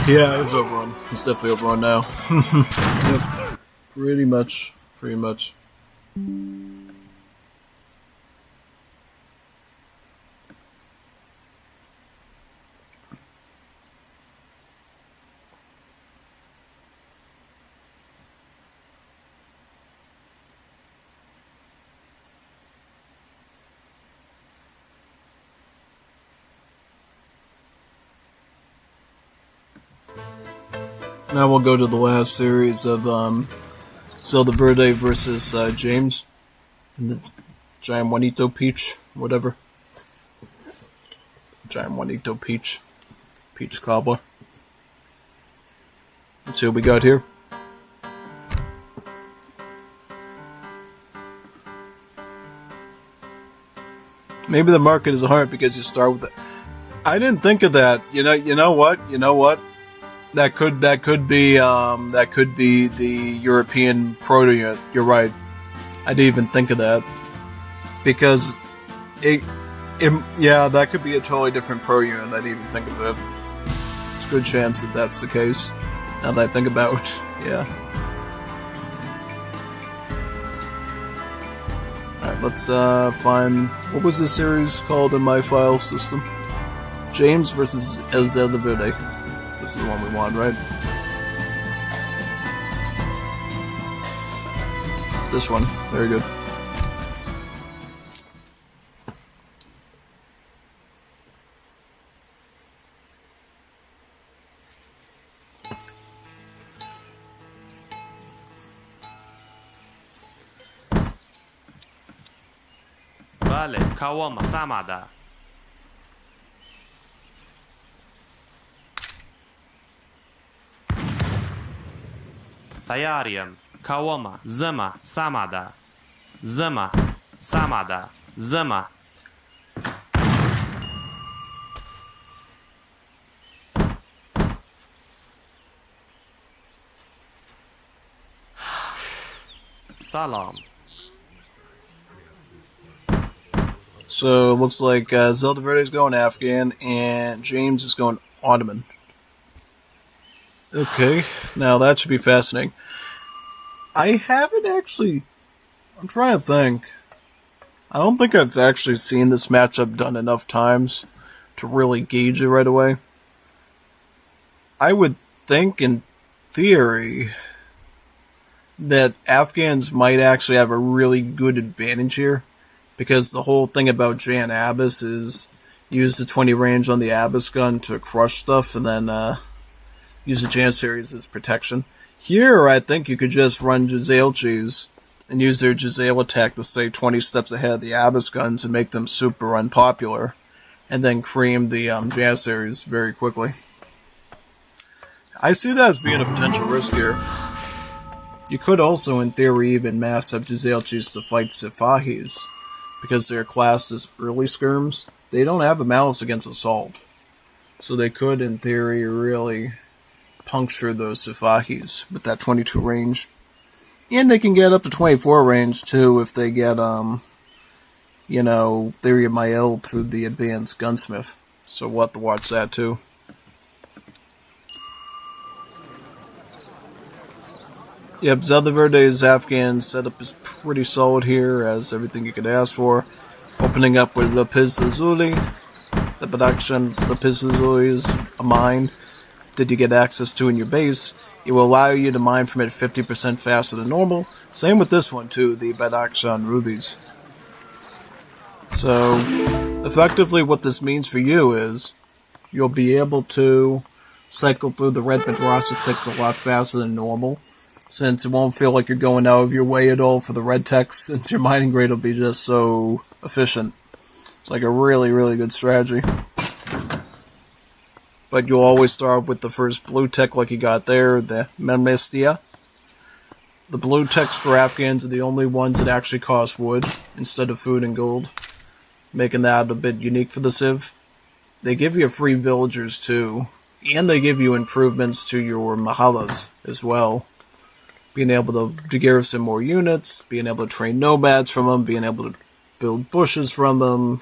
Speaker 1: Yeah, he's overrun. He's definitely overrun now. Yep. Pretty much. Pretty much. Now we'll go to the last series of Zelda Verde versus James in the Giant Juanito Peach, whatever. Giant Juanito Peach. Peach Cobbler. Let's see what we got here. Maybe the market is hard because you start with it. I didn't think of that. You know what? That could be the European proto unit. You're right. I didn't even think of that because that could be a totally different pro unit. I didn't even think of it. There's a good chance that that's the case. Now that I think about it, yeah. All right, let's find what was this series called in my file system? James versus Zelda Verde. This is the one we want, right? This one. Very good.
Speaker 16: Vale, Kawama Samada. Tayarian, Kawama, Zama, Samada. Zama, Samada, Zama. Salam.
Speaker 1: So it looks like Zelda Verde's going Afghan and James is going Ottoman. Okay, now that should be fascinating. I haven't actually... I'm trying to think. I don't think I've actually seen this matchup done enough times to really gauge it right away. I would think, in theory, that Afghans might actually have a really good advantage here. Because the whole thing about Jan Abbas is use the 20 range on the Abbas gun to crush stuff and then use the Janissaries as protection. Here, I think you could just run Jazaelchis and use their Jazael attack to stay 20 steps ahead of the Abbas guns and make them super unpopular. And then cream the Janissaries very quickly. I see that as being a potential risk here. You could also, in theory, even mass up Jazaelchis to fight Sifahis. Because they're classed as early skirms, they don't have a malice against assault. So they could, in theory, really puncture those Sifahis with that 22 range. And they can get up to 24 range, too, if they get, Theory of Mael through the advanced gunsmith. So we'll have to watch that, too. Yep, Zelda Verde's Afghan setup is pretty solid here, as everything you could ask for. Opening up with Lapis Lazuli. The production Lapis Lazuli is a mine that you get access to in your base. It will allow you to mine from it 50% faster than normal. Same with this one too, the Badakhshan rubies. So, effectively what this means for you is, you'll be able to cycle through the red Madrasa a lot faster than normal. Since it won't feel like you're going out of your way at all for the red text, since your mining grade will be just so efficient. It's like a really, really good strategy. But you'll always start with the first blue tech like you got there, the Memestia. The blue techs for Afghans are the only ones that actually cost wood, instead of food and gold. Making that a bit unique for the Civ. They give you free villagers too, and they give you improvements to your Mahalas as well. Being able to garrison more units, being able to train nomads from them, being able to build bushes from them,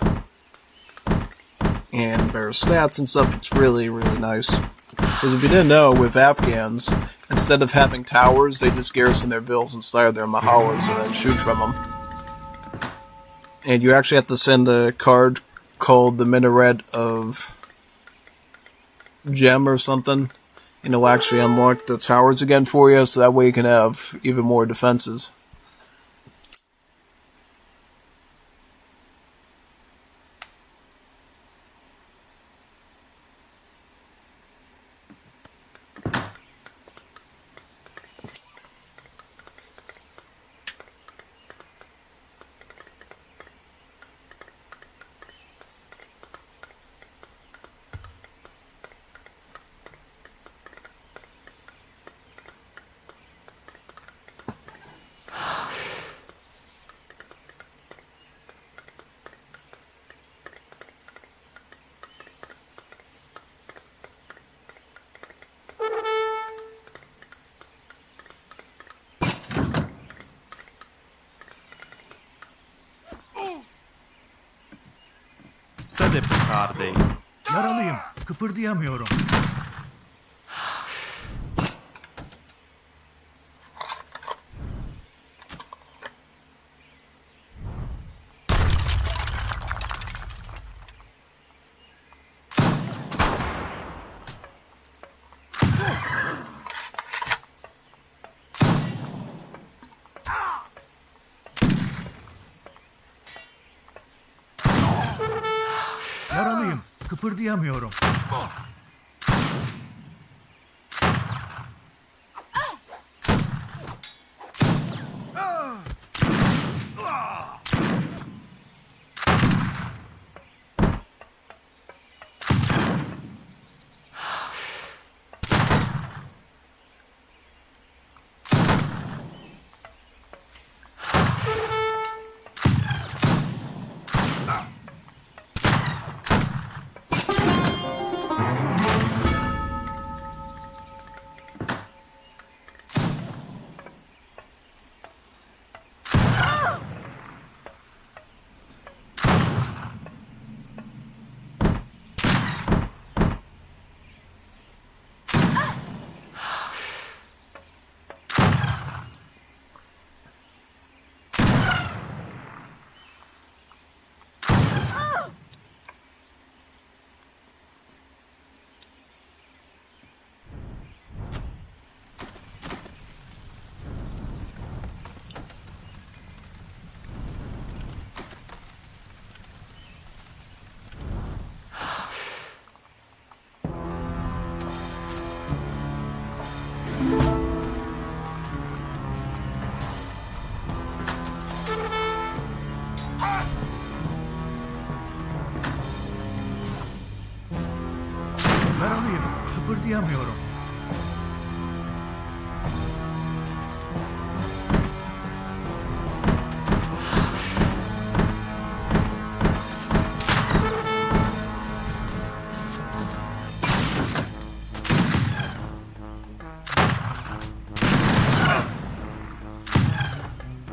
Speaker 1: and better stats and stuff. It's really, really nice. Because if you didn't know, with Afghans, instead of having towers, they just garrison their villas inside of their mahalas and then shoot from them. And you actually have to send a card called the Minaret of Gem or something. And it'll actually unlock the towers again for you, so that way you can have even more defenses.
Speaker 16: Sedip kardeşim.
Speaker 3: Yaralıyım. Kıpırdayamıyorum. Yaralıyım. Kıpırdayamıyorum. Yaralıyım. Kıpırdayamıyorum.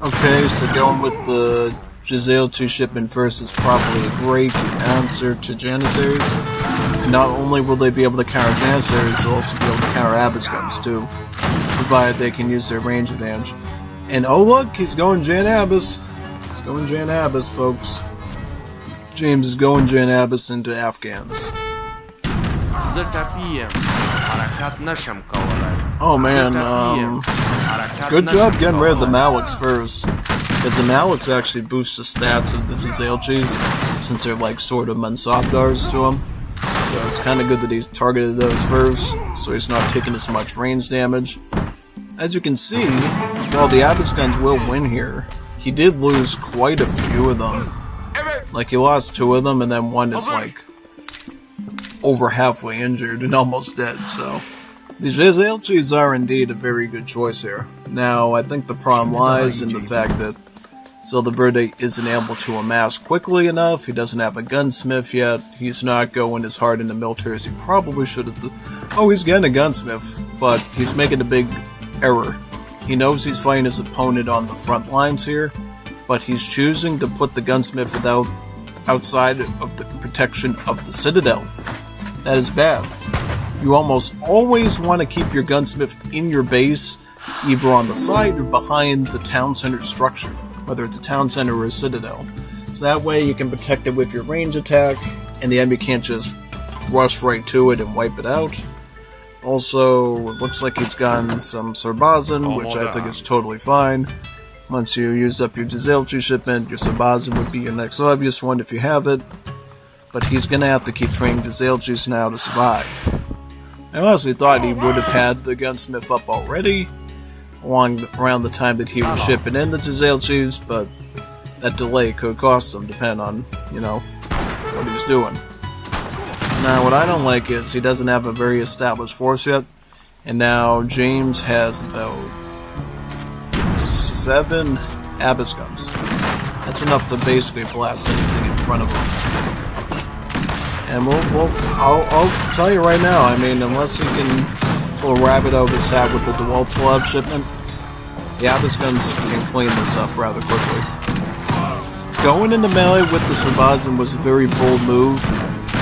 Speaker 1: Okay, so going with the Giselle 2 shipment first is probably a great answer to Janissaries. And not only will they be able to counter Janissaries, they'll also be able to counter Abyss guns too, provided they can use their range advantage. And oh look, he's going Jan Abyss. He's going Jan Abyss, folks. James is going Jan Abyss into Afghans. Oh man, good job getting rid of the Maliks first. Because the Maliks actually boost the stats of the Giselle-Chis, since they're like sort of Mansabdars to him. So it's kind of good that he targeted those first, so he's not taking as much range damage. As you can see, while the Abyss guns will win here, he did lose quite a few of them. Like he lost 2 of them, and then one is like over halfway injured and almost dead, so the Giselle-Chis are indeed a very good choice here. Now, I think the problem lies in the fact that Verde isn't able to amass quickly enough. He doesn't have a gunsmith yet. He's not going as hard in the military as he probably should have. Oh, he's getting a gunsmith, but he's making a big error. He knows he's fighting his opponent on the front lines here, but he's choosing to put the gunsmith outside of the protection of the citadel. That is bad. You almost always want to keep your gunsmith in your base, either on the side or behind the town center structure, whether it's a town center or a citadel. So that way you can protect it with your range attack, and the enemy can't just rush right to it and wipe it out. Also, it looks like he's gotten some Sarbazin, which I think is totally fine. Once you use up your Giselle-Chi shipment, your Sarbazin would be your next obvious one if you have it. But he's going to have to keep training Giselle-Chis now to survive. I honestly thought he would have had the gunsmith up already, around the time that he was shipping in the Giselle-Chis, but that delay could cost him, depending on, what he was doing. Now, what I don't like is he doesn't have a very established force yet, and now James has about 7 Abyss guns. That's enough to basically blast anything in front of him. And I'll tell you right now, I mean, unless he can pull a rabbit out of his hat with the DeWalt Lab shipment, the Abyss guns can clean this up rather quickly. Going into melee with the Sarbazin was a very bold move.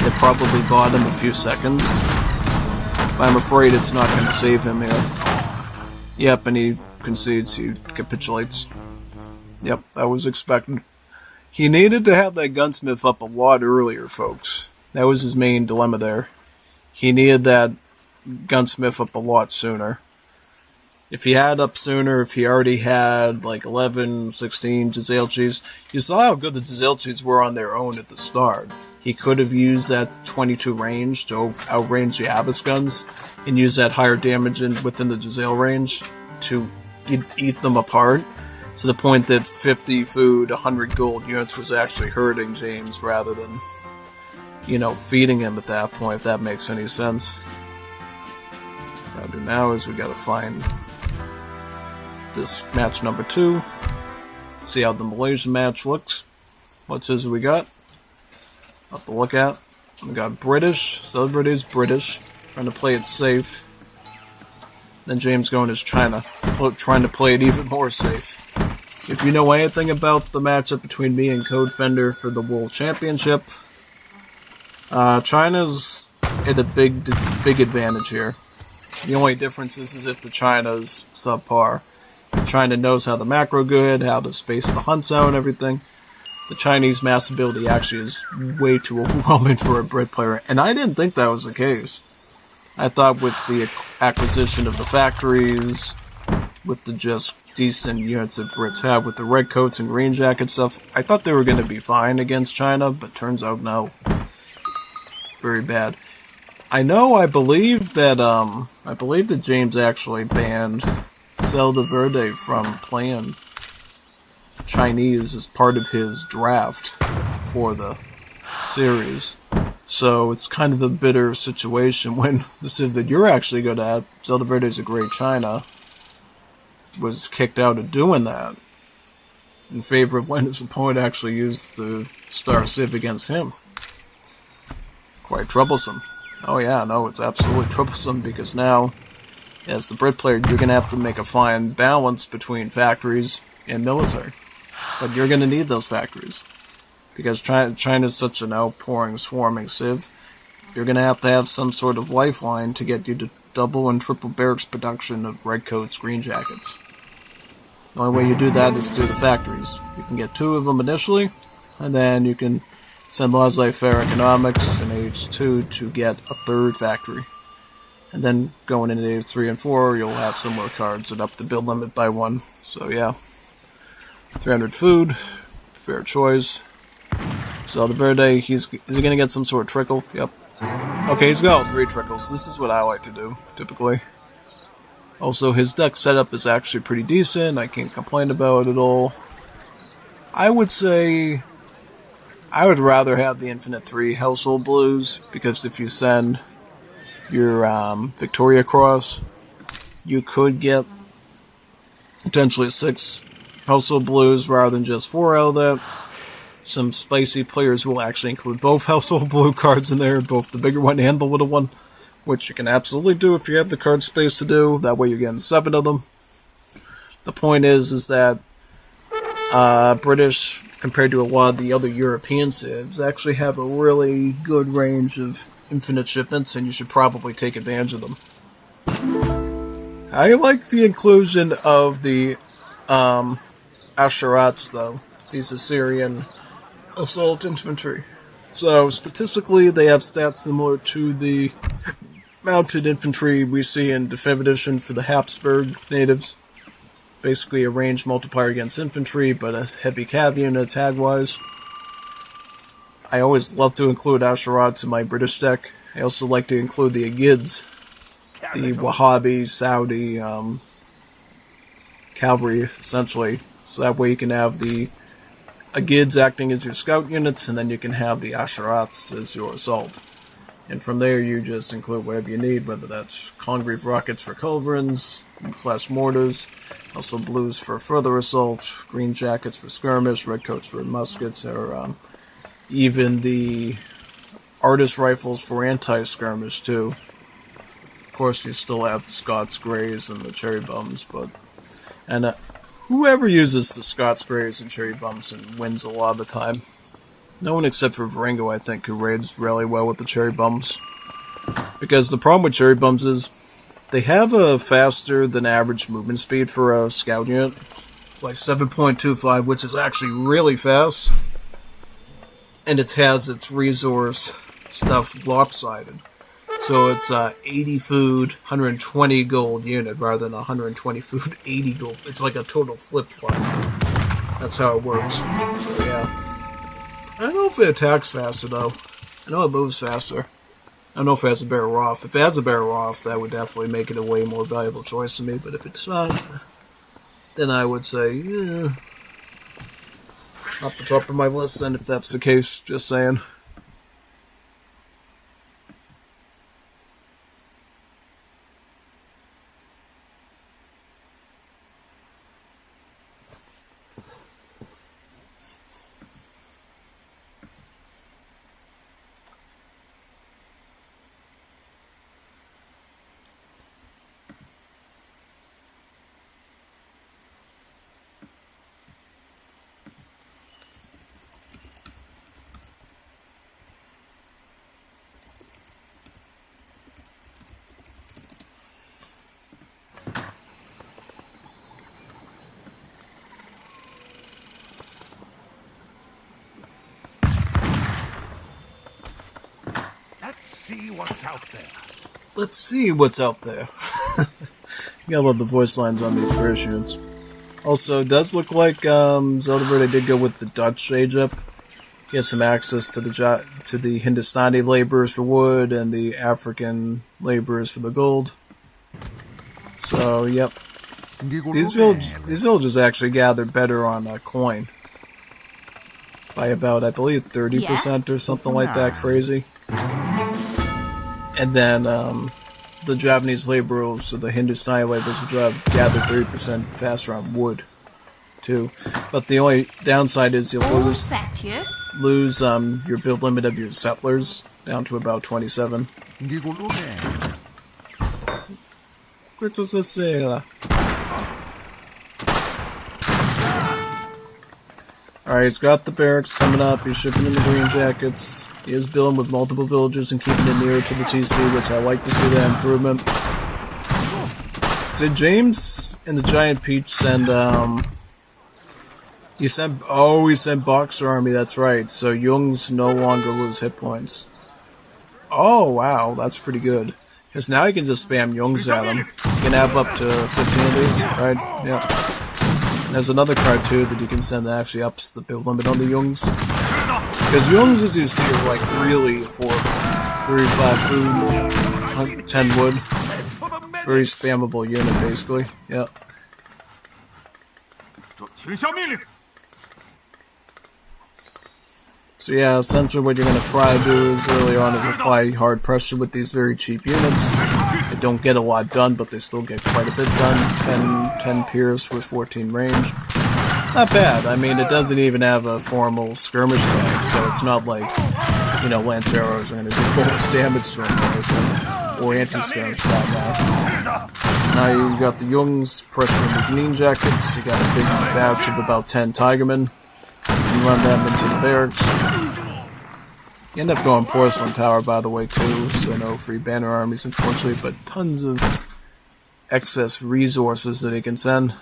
Speaker 1: It probably bought him a few seconds. But I'm afraid it's not going to save him here. Yep, and he concedes, he capitulates. Yep, that was expected. He needed to have that gunsmith up a lot earlier, folks. That was his main dilemma there. He needed that gunsmith up a lot sooner. If he had up sooner, if he already had like 11, 16 Giselle-Chis, you saw how good the Giselle-Chis were on their own at the start. he could have used that 22 range to outrange the Abyss guns and use that higher damage within the Giselle range to eat them apart, to the point that 50 food, 100 gold units was actually hurting James rather than, feeding him at that point, if that makes any sense. What I'll do now is we gotta find this match number 2, see how the Malaysian match looks. What's his we got? Up to look at. We got British, Celebrities British, trying to play it safe. Then James going as China, trying to play it even more safe. If you know anything about the matchup between me and Code Fender for the World Championship, China's at a big advantage here. The only difference is if the China's subpar. China knows how to macro good, how to space the hunts out and everything. The Chinese mass ability actually is way too overwhelming for a Brit player, and I didn't think that was the case. I thought with the acquisition of the factories, with the just decent units that Brits have, with the red coats and green jacket stuff, I thought they were going to be fine against China, but turns out no. Very bad. I believe that James actually banned Zelda Verde from playing Chinese as part of his draft for the series. So it's kind of a bitter situation when the civ that you're actually good at, Zelda Verde's a great China, was kicked out of doing that in favor of when his opponent actually used the Star Civ against him. Quite troublesome. Oh yeah, no, it's absolutely troublesome because now, as the Brit player, you're going to have to make a fine balance between factories and military. But you're going to need those factories. Because China's such an outpouring, swarming civ, you're going to have some sort of lifeline to get you to double and triple barracks production of red coats, green jackets. The only way you do that is through the factories. You can get 2 of them initially, and then you can send laissez-faire economics in age 2 to get a 3rd factory. And then going into age 3 and 4, you'll have similar cards that up the build limit by 1. So yeah, 300 food, fair choice. So the Verde, is he going to get some sort of trickle? Yep. Okay, he's got all 3 trickles. This is what I like to do, typically. Also, his deck setup is actually pretty decent. I can't complain about it at all. I would say I would rather have the Infinite 3 Household Blues, because if you send your Victoria Cross, you could get potentially 6 Household Blues rather than just 4 out of that. Some spicy players will actually include both Household Blue cards in there, both the bigger one and the little one, which you can absolutely do if you have the card space to do. That way you're getting 7 of them. The point is that British, compared to a lot of the other European civs, actually have a really good range of infinite shipments, and you should probably take advantage of them. I like the inclusion of the Asherats, though, these Assyrian assault infantry. So, statistically, they have stats similar to the mounted infantry we see in the 5th edition for the Habsburg natives. Basically a range multiplier against infantry, but a heavy cav unit tag-wise. I always love to include Asherats in my British deck. I also like to include the Agids, the Wahhabi, Saudi cavalry, essentially. So that way you can have the Agids acting as your scout units, and then you can have the Asherats as your assault. And from there you just include whatever you need, whether that's Congreve rockets for culverins, flash mortars, also blues for further assault, green jackets for skirmish, red coats for muskets, or even the artist rifles for anti-skirmish too. Of course you still have the Scots Greys and the Cherry Bums, and whoever uses the Scots Greys and Cherry Bums and wins a lot of the time. No one except for Varingo, I think, who raids really well with the Cherry Bums. Because the problem with Cherry Bums is they have a faster than average movement speed for a scout unit. Like 7.25, which is actually really fast. And it has its resource stuff lopsided. So it's 80 food, 120 gold unit rather than 120 food, 80 gold. It's like a total flip-flop. That's how it works. So yeah. I don't know if it attacks faster, though. I know it moves faster. I don't know if it has a barrel off. If it has a barrel off, that would definitely make it a way more valuable choice to me. But if it's not, then I would say, yeah, not the top of my list. And if that's the case, just saying.
Speaker 5: See what's out there.
Speaker 1: Let's see what's out there. Yeah, I love the voice lines on these versions. Also, it does look like Zelda did go with the Dutch age up. He has some access to the Hindustani laborers for wood and the African laborers for the gold. So, yep. These villages actually gather better on a coin. By about, I believe, 30% or something like that crazy. And then the Japanese laborers, or the Hindustani laborers, will gather 30% faster on wood, too. But the only downside is you'll lose your build limit of your settlers down to about 27. Alright, he's got the barracks coming up, he's shipping in the green jackets. He is building with multiple villagers and keeping it nearer to the TC, which I like to see that improvement. Did James and the Giant Peach send, he sent Boxer Army, that's right. So Jungs no longer lose hit points. Oh, wow, that's pretty good. Because now you can just spam Jungs at him. You can have up to 15 of these, right? Yeah. There's another card too that you can send that actually ups the build limit on the Jungs. Because Jungs, as you see, are like really affordable. 35 food, 10 wood. Very spammable unit, basically. Yeah. So yeah, essentially what you're going to try to do is early on is apply hard pressure with these very cheap units. They don't get a lot done, but they still get quite a bit done. 10 pierce with 14 range. Not bad. I mean, it doesn't even have a formal skirmish tag, so it's not like, you know, lance arrows are going to do bonus damage to them or anti-skirmish for that matter. Now you got the Jungs pressuring the green jackets. You got a big batch of about 10 Tigermen. You run them into the barracks. You end up going Porcelain Tower, by the way, too, so no free banner armies, unfortunately, but tons of excess resources that he can send.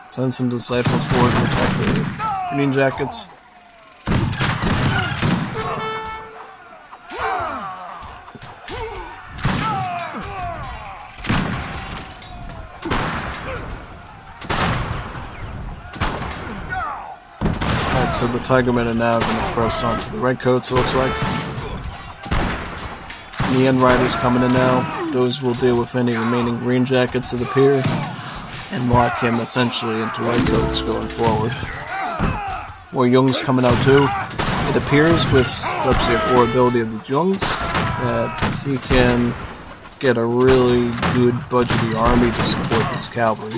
Speaker 1: Send some disciples forward to attack the green jackets. Alright, so the Tigermen are now going to press onto the redcoats, it looks like. And the End Riders coming in now. Those will deal with any remaining green jackets that appear and lock him essentially into redcoats going forward. More Jungs coming out too. It appears with such the affordability of the Jungs that he can get a really good budgety army to support this cavalry.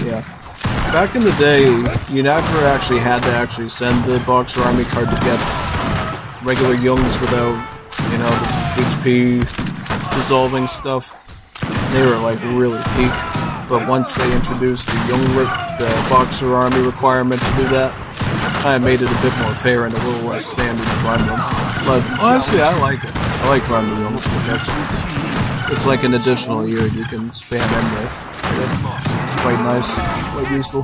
Speaker 1: Yeah. Back in the day, you never actually had to actually send the Boxer Army card to get regular Jungs without, you know, the HP dissolving stuff. They were like really peak. But once they introduced the Boxer Army requirement to do that, it kind of made it a bit more fair and a little less standard to run them. But honestly, I like it. I like running the Jungs. it's like an additional unit you can spam in with. Yeah. Quite nice, quite useful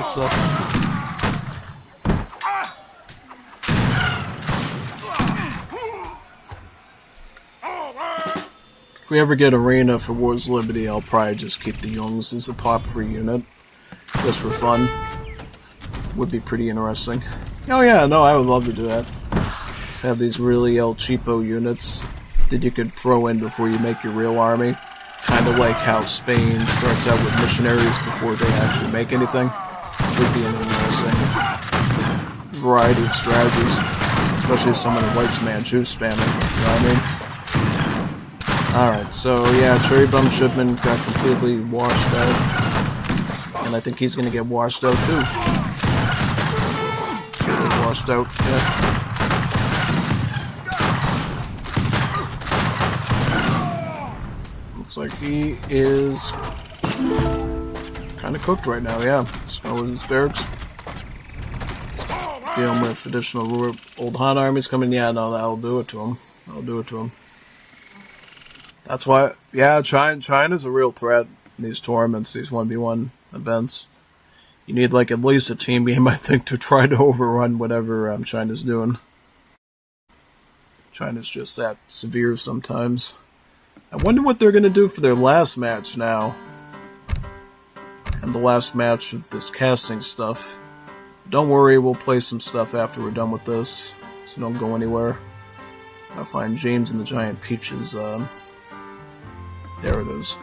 Speaker 1: stuff. If we ever get Arena for Wars of Liberty, I'll probably just keep the Youngs as a pop free unit. Just for fun. Would be pretty interesting. Oh yeah, no, I would love to do that. Have these really El Cheapo units that you could throw in before you make your real army. Kind of like how Spain starts out with missionaries before they actually make anything. Would be an interesting variety of strategies. Especially if someone in White's Manchu spamming, you know what I mean? Alright, so yeah, Cherry Bum Shipment got completely washed out. And I think he's gonna get washed out too. Washed out, yeah. Looks like he is kind of cooked right now, yeah. Snow in his barracks. Dealing with additional old Han armies coming, yeah, no, that'll do it to him. That'll do it to him. That's why, yeah, China's a real threat in these tournaments, these 1v1 events. You need like at least a team game, I think, to try to overrun whatever China's doing. China's just that severe sometimes. I wonder what they're going to do for their last match now. And the last match of this casting stuff. Don't worry, we'll play some stuff after we're done with this. So don't go anywhere. I'll find James and the Giant Peaches. There it is.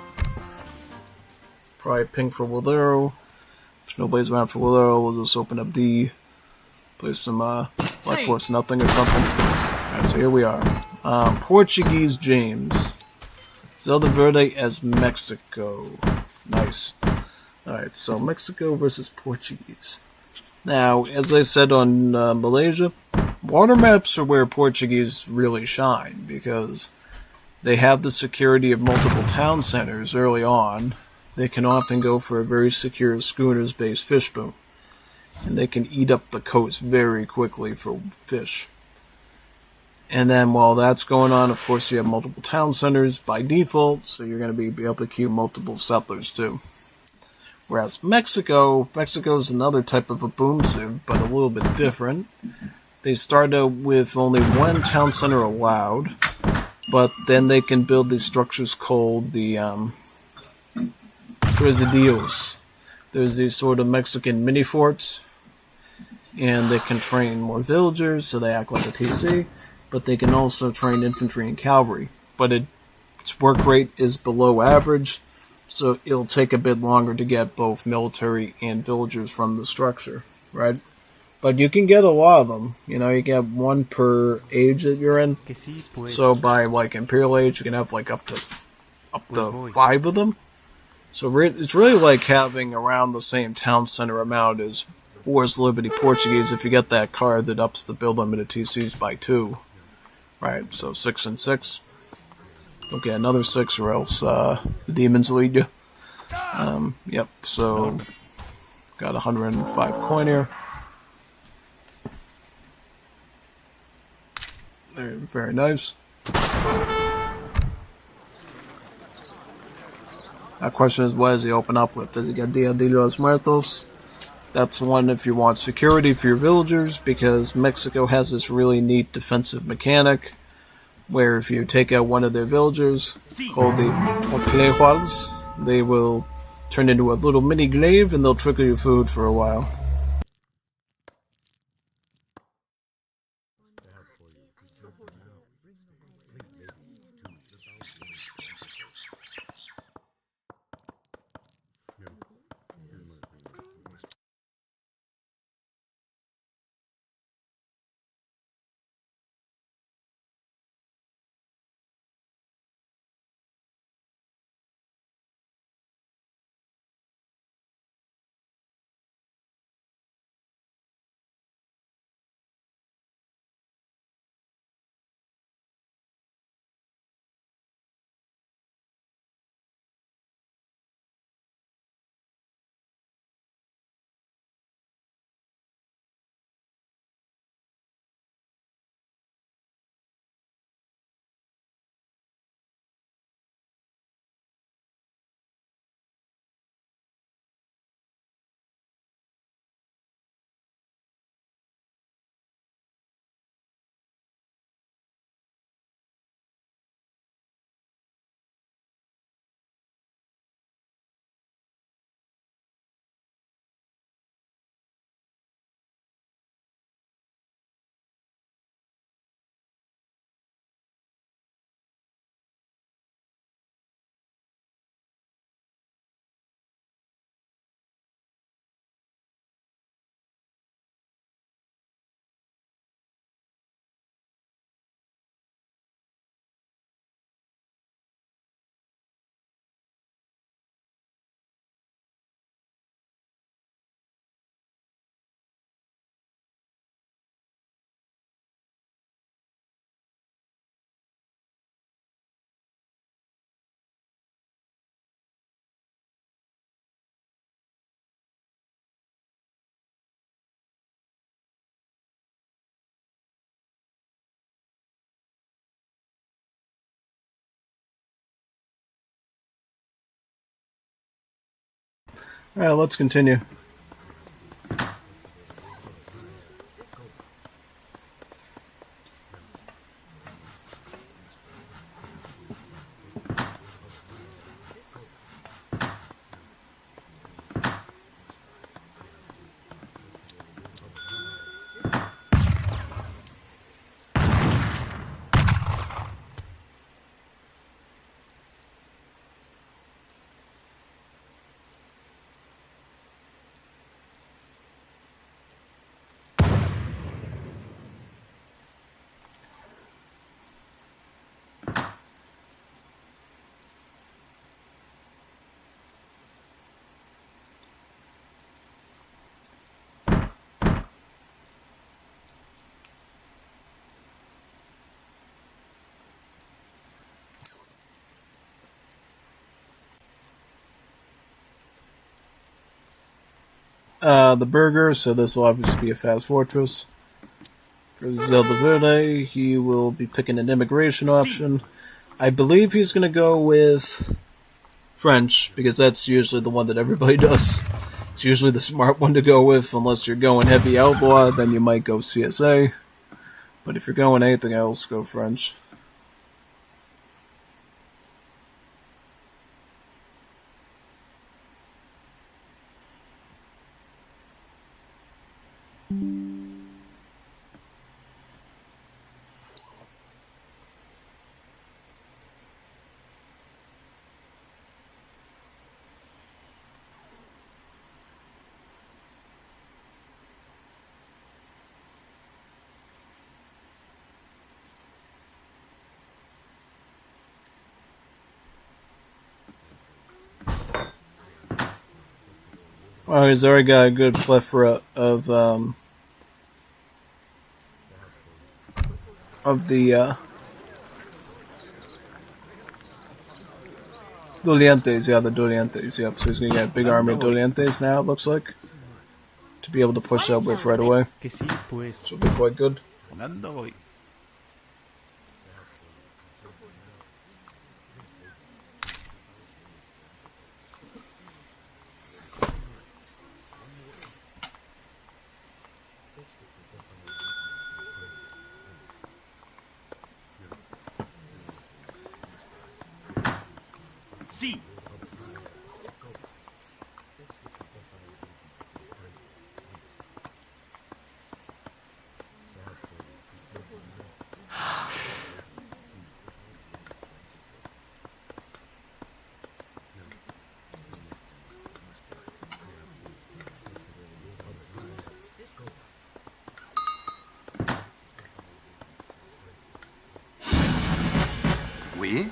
Speaker 1: Probably ping for Wildero. If nobody's around for Wildero, we'll just open up D. Play some Black Force Nothing or something. Alright, so here we are. Portuguese James. Zelda Verde as Mexico. Nice. Alright, so Mexico versus Portuguese. Now, as I said on Malaysia, water maps are where Portuguese really shine, because they have the security of multiple town centers early on. They can often go for a very secure schooners-based fish boom. And they can eat up the coast very quickly for fish. And then while that's going on, of course, you have multiple town centers by default, so you're going to be able to queue multiple settlers too. Whereas Mexico's another type of a boom sieve, but a little bit different. They start out with only one town center allowed, but then they can build these structures called the Presidios. There's these sort of Mexican mini forts, and they can train more villagers, so they act like a TC, but they can also train infantry and cavalry. But its work rate is below average, so it'll take a bit longer to get both military and villagers from the structure, right? But you can get a lot of them. You know, you get one per age that you're in. So by like Imperial Age, you can have like up to 5 of them. So it's really like having around the same town center amount as Wars of Liberty Portuguese if you get that card that ups the build limit of TCs by 2. Right, so 6 and 6. Don't get another 6 or else the demons will eat you. Yep, so got 105 coin here. Very nice. That question is, what does he open up with? Does he get Dia de los Muertos? That's one if you want security for your villagers, because Mexico has this really neat defensive mechanic, where if you take out one of their villagers, called the Oclejuals, they will turn into a little mini glaive and they'll trickle you food for a while. Alright, let's continue. The burger, so this will obviously be a fast fortress. For Zelda Verde, he will be picking an immigration option. I believe he's going to go with French, because that's usually the one that everybody does. It's usually the smart one to go with, unless you're going heavy outlaw, then you might go CSA. But if you're going anything else, go French. Well, he's already got a good plethora of the Dolientes, yeah, the Dolientes, yep. So he's gonna get a big army of Dolientes now, it looks like, to be able to push that with right away. Which will be quite good.
Speaker 13: See.
Speaker 11: Oui.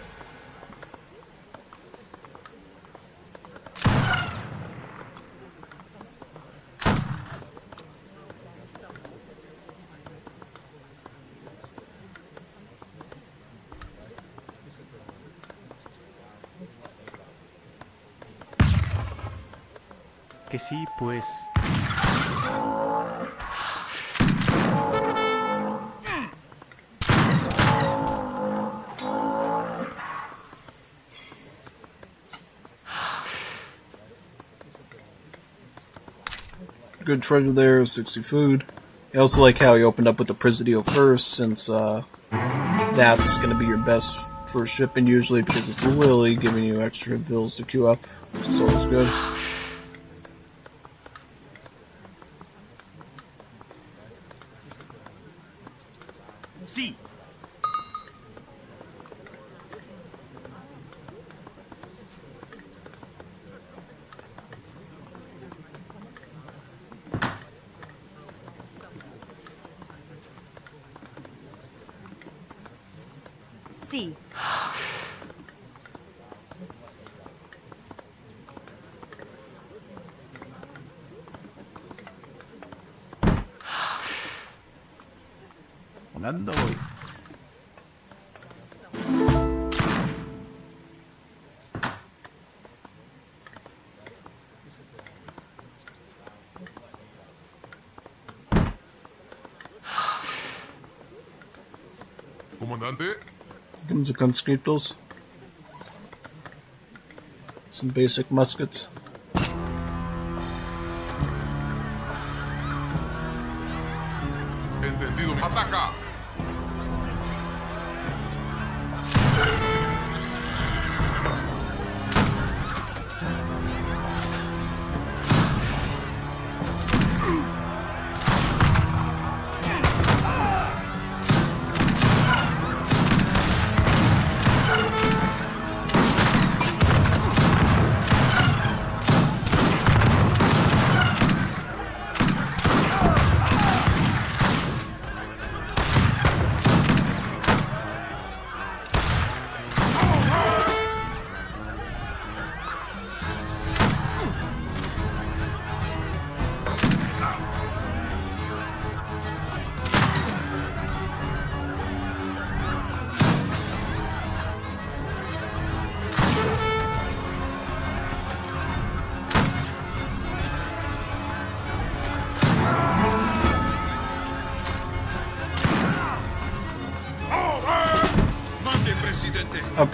Speaker 16: Que sí, pues.
Speaker 1: Good treasure there, 60 food. I also like how he opened up with the Presidio first, since that's going to be your best first shipping usually, because it's literally giving you extra bills to queue up, which is always good.
Speaker 13: See.
Speaker 8: See.
Speaker 11: Comandante?
Speaker 1: Give some conscriptos. Some basic muskets.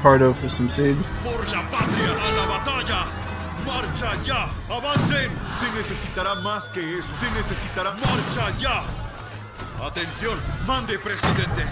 Speaker 1: Pardo for some seed.
Speaker 13: Por la patria a la batalla. Marcha ya. Avancen. Se necesitará más que eso. Se necesitará. Marcha ya. Atención. Mande, presidente.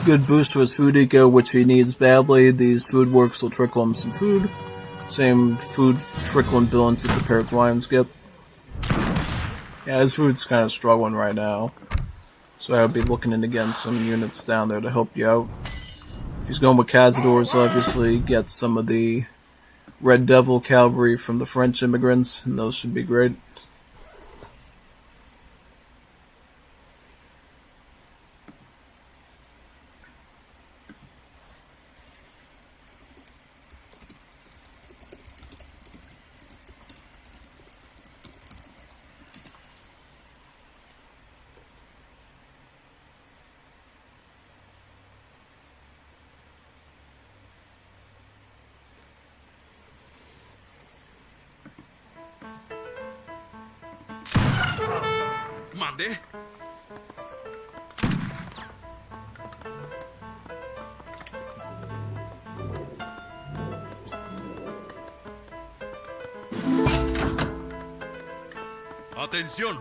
Speaker 1: Good boost to his food eco, which he needs badly. These food works will trickle him some food. Same food trickling billings that the Paraguayans get. Yeah, his food's kind of struggling right now. So I'll be looking into getting some units down there to help you out. If he's going with Cazadors, obviously get some of the Red Devil cavalry from the French immigrants, and those should be great.
Speaker 13: Mande. Atención.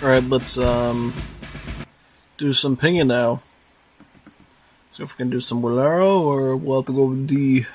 Speaker 1: Alright, let's do some pinging now. So if we can do some Walero, or we'll have to go with D.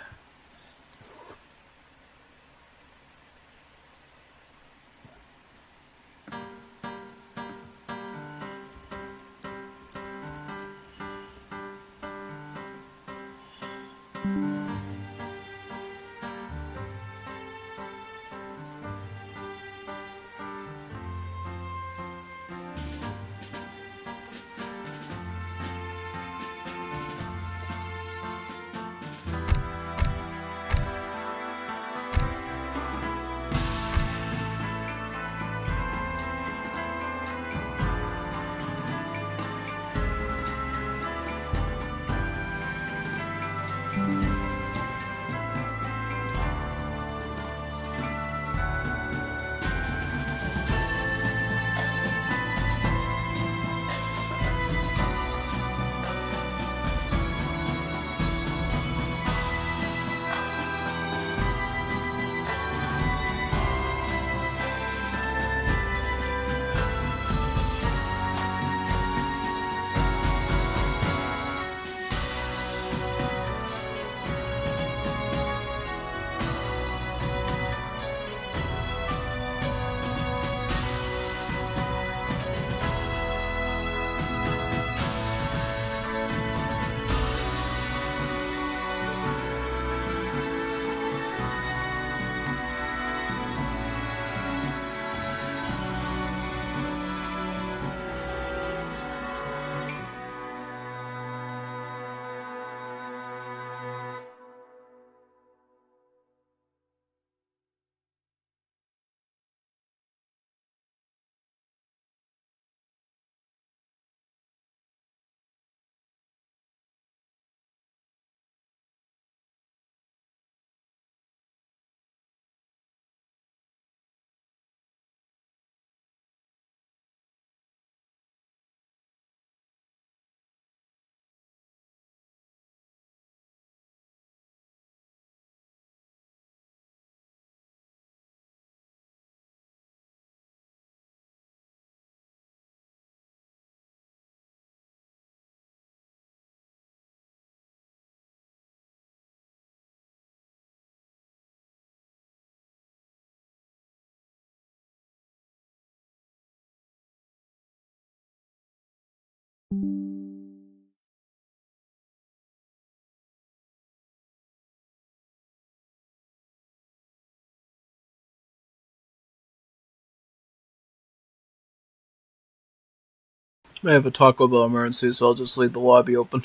Speaker 1: I have a Taco Bell emergency, so I'll just leave the lobby open.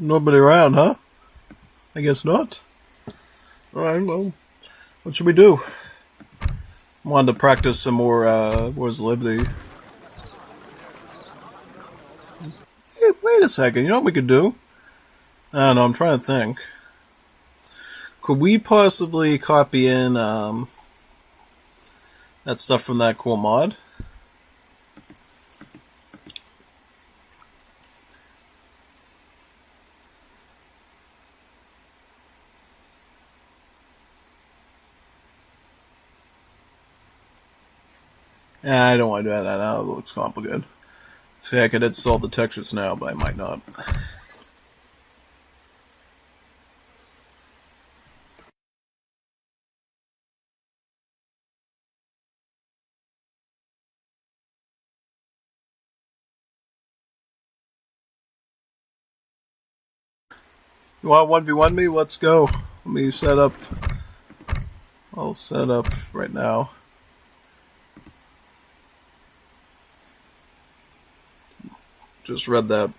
Speaker 1: Nobody around, huh? I guess not. Alright, well, what should we do? I wanted to practice some more, Wars of Liberty. Hey, wait a second, you know what we could do? I don't know, I'm trying to think. Could we possibly copy in, that stuff from that cool mod? Yeah, I don't want to do that now. It looks complicated. See, I could install the textures now, but I might not. You want 1v1 me? Let's go. Let me set up. I'll set up right now. Just read that.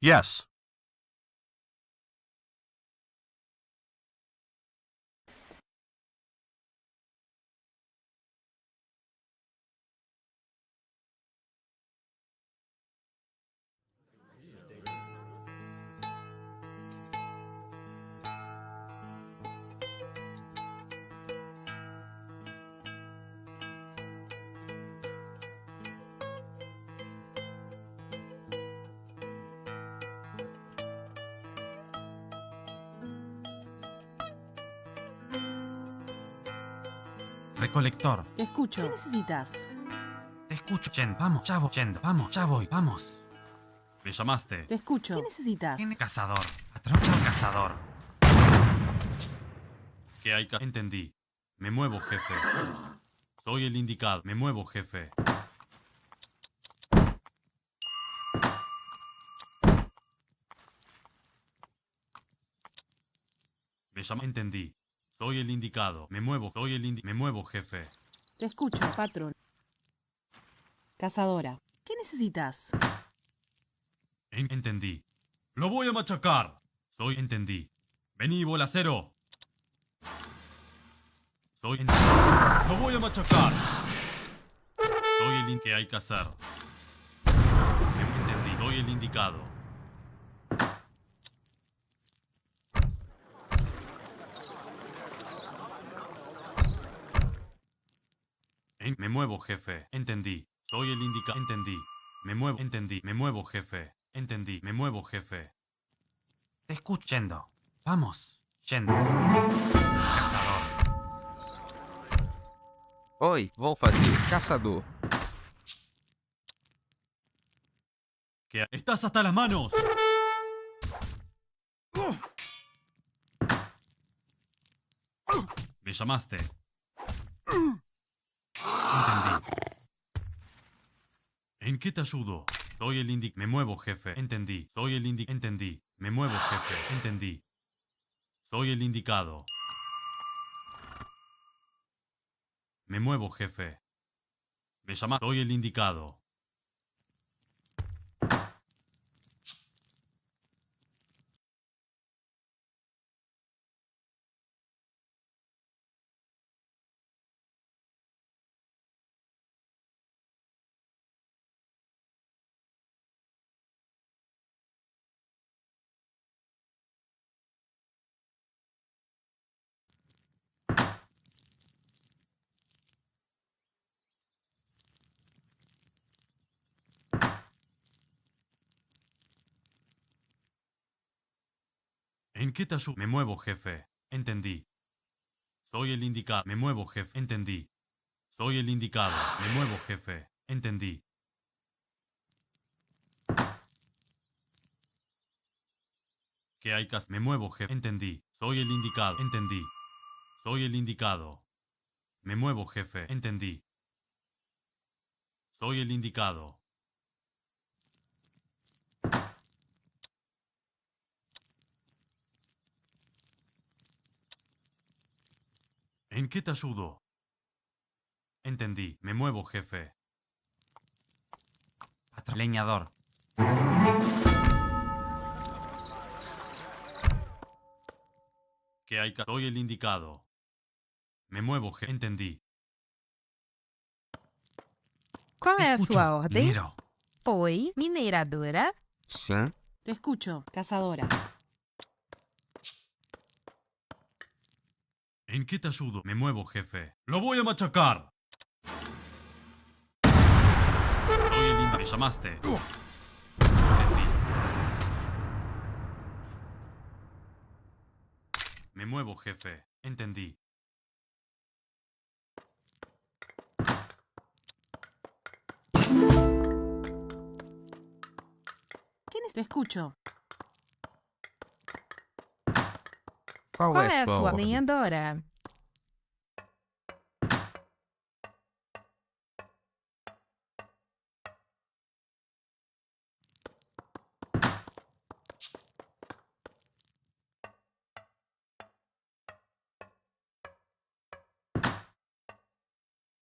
Speaker 3: Yes.
Speaker 10: Recolector.
Speaker 2: Te escucho. ¿Qué necesitas?
Speaker 10: Te escucho, yendo. Vamos, ya voy, yendo. Vamos, ya voy, vamos. ¿Me llamaste?
Speaker 2: Te escucho. ¿Qué necesitas?
Speaker 10: Cazador. Atrocha al cazador. ¿Qué hay que...? Entendí. Me muevo, jefe. Soy el indicado. Me muevo, jefe. Me llama... Entendí. Soy el indicado. Me muevo. Soy el Me muevo, jefe.
Speaker 2: Te escucho, patrón. Cazadora. ¿Qué necesitas?
Speaker 10: Entendí. ¡Lo voy a machacar! Entendí. Vení, bolacero. ¡Lo voy a machacar! Soy el que hay que hacer. Entendí. Soy el indicado. Me muevo, jefe. Entendí. Soy el indicado. Entendí. Me muevo. Entendí. Me muevo, jefe. Entendí. Me muevo, jefe. Te escucho. Yendo. Vamos. Yendo. Cazador.
Speaker 16: Oi, vou fazer. Caçador.
Speaker 10: ¿Qué? ¡Estás hasta las manos! ¿Me llamaste? Entendí. ¿En qué te ayudo? Soy el Me muevo, jefe. Entendí. Soy el Entendí. Me muevo, jefe. Entendí. Soy el indicado. Me muevo, jefe. Me llama. Soy el indicado. ¿En qué te ayudo? Me muevo, jefe. Entendí. Soy el indicado. Me muevo, jefe. Entendí. Soy el indicado. Me muevo, jefe. Entendí. ¿Qué hay que hacer? Me muevo, jefe. Entendí. Soy el indicado. Entendí. Soy el indicado. Me muevo, jefe. Entendí. Soy el indicado. ¿En qué te ayudo? Entendí. Me muevo, jefe. Leñador. ¿Qué hay que...? Soy el indicado. Me muevo, jefe. Entendí.
Speaker 15: Qual é a sua ordem?
Speaker 10: Minero.
Speaker 15: Oi, mineradora.
Speaker 16: Sim.
Speaker 2: Te escucho, cazadora.
Speaker 10: ¿En qué te ayudo? Me muevo, jefe. ¡Lo voy a machacar! Soy el ¿Me llamaste? Entendí. Me muevo, jefe. Entendí.
Speaker 2: Te escucho.
Speaker 16: Qual é a sua ordem?
Speaker 15: lenhadora?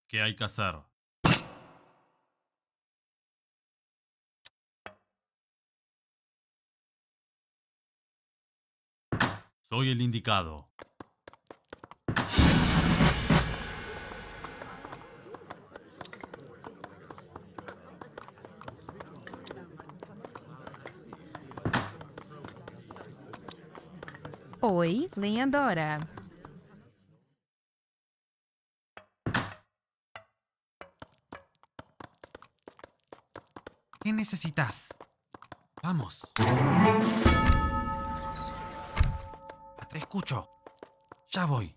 Speaker 10: ¿Qué hay que hacer? Soy el indicado.
Speaker 15: Oi, lenhadora.
Speaker 10: ¿Qué necesitas? Vamos. Te escucho. Ya voy.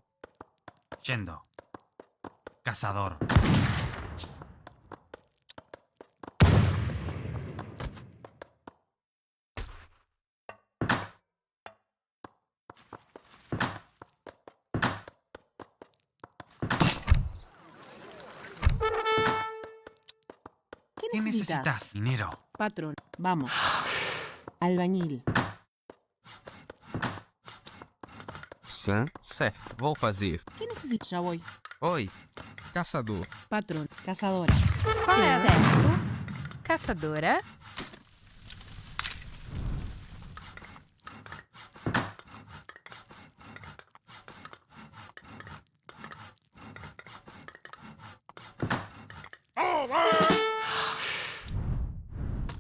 Speaker 10: Yendo. Cazador.
Speaker 2: ¿Qué necesitas?
Speaker 10: Dinero.
Speaker 2: Patrón, vamos. Albañil.
Speaker 16: Sim, certo. Vou fazer.
Speaker 2: ¿Qué necesitas? Ya voy.
Speaker 16: Oi, caçador.
Speaker 2: Patrón, cazadora.
Speaker 15: Qual é a certo? Caçadora.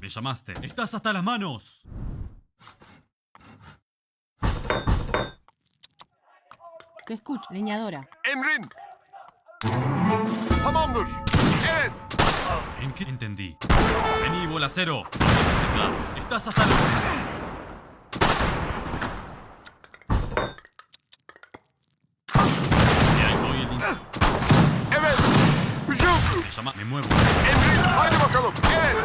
Speaker 10: Me llamaste. ¡Estás hasta las manos!
Speaker 2: Te escucho. Leñadora.
Speaker 13: Emrin. Tamamdır. Evet.
Speaker 10: ¿En qué entendí? Vení, bolacero. Estás hasta las... Y ahí voy el...
Speaker 13: Evet. Hücum.
Speaker 10: Me llama... Me muevo.
Speaker 13: Emrin. Haydi bakalım. Evet.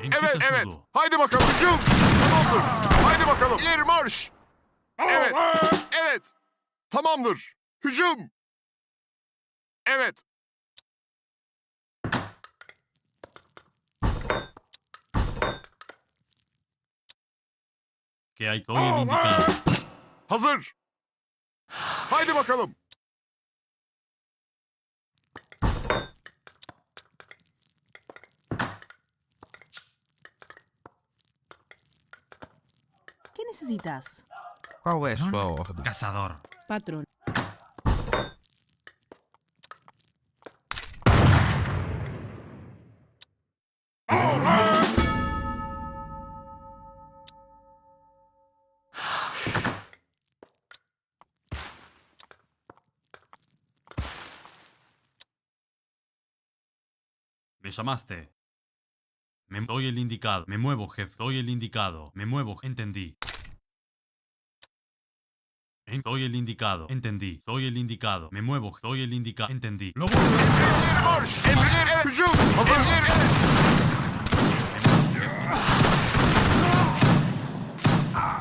Speaker 10: ¿En qué
Speaker 13: Evet,
Speaker 10: te
Speaker 13: evet.
Speaker 10: ayudo?
Speaker 13: Haydi bakalım. Hücum. Tamamdır. Haydi bakalım. İleri marş. Evet. Evet. Tamamdır. Hücum. Evet.
Speaker 10: Que hay... Soy el indicado.
Speaker 13: Hazır. Haydi bakalım.
Speaker 2: ¿Qué necesitas?
Speaker 16: Qual é sua ordem?
Speaker 10: Cazador.
Speaker 2: Patrón.
Speaker 10: Me llamaste. Me doy el indicado. Me muevo, jefe. Doy el indicado. Me muevo. Entendí. Soy el indicado. Entendí. Soy el indicado. Me muevo. Soy el indicado. Entendí. ¡Lo voy!
Speaker 13: İleri marş. Emrin. Hücum. Hazır.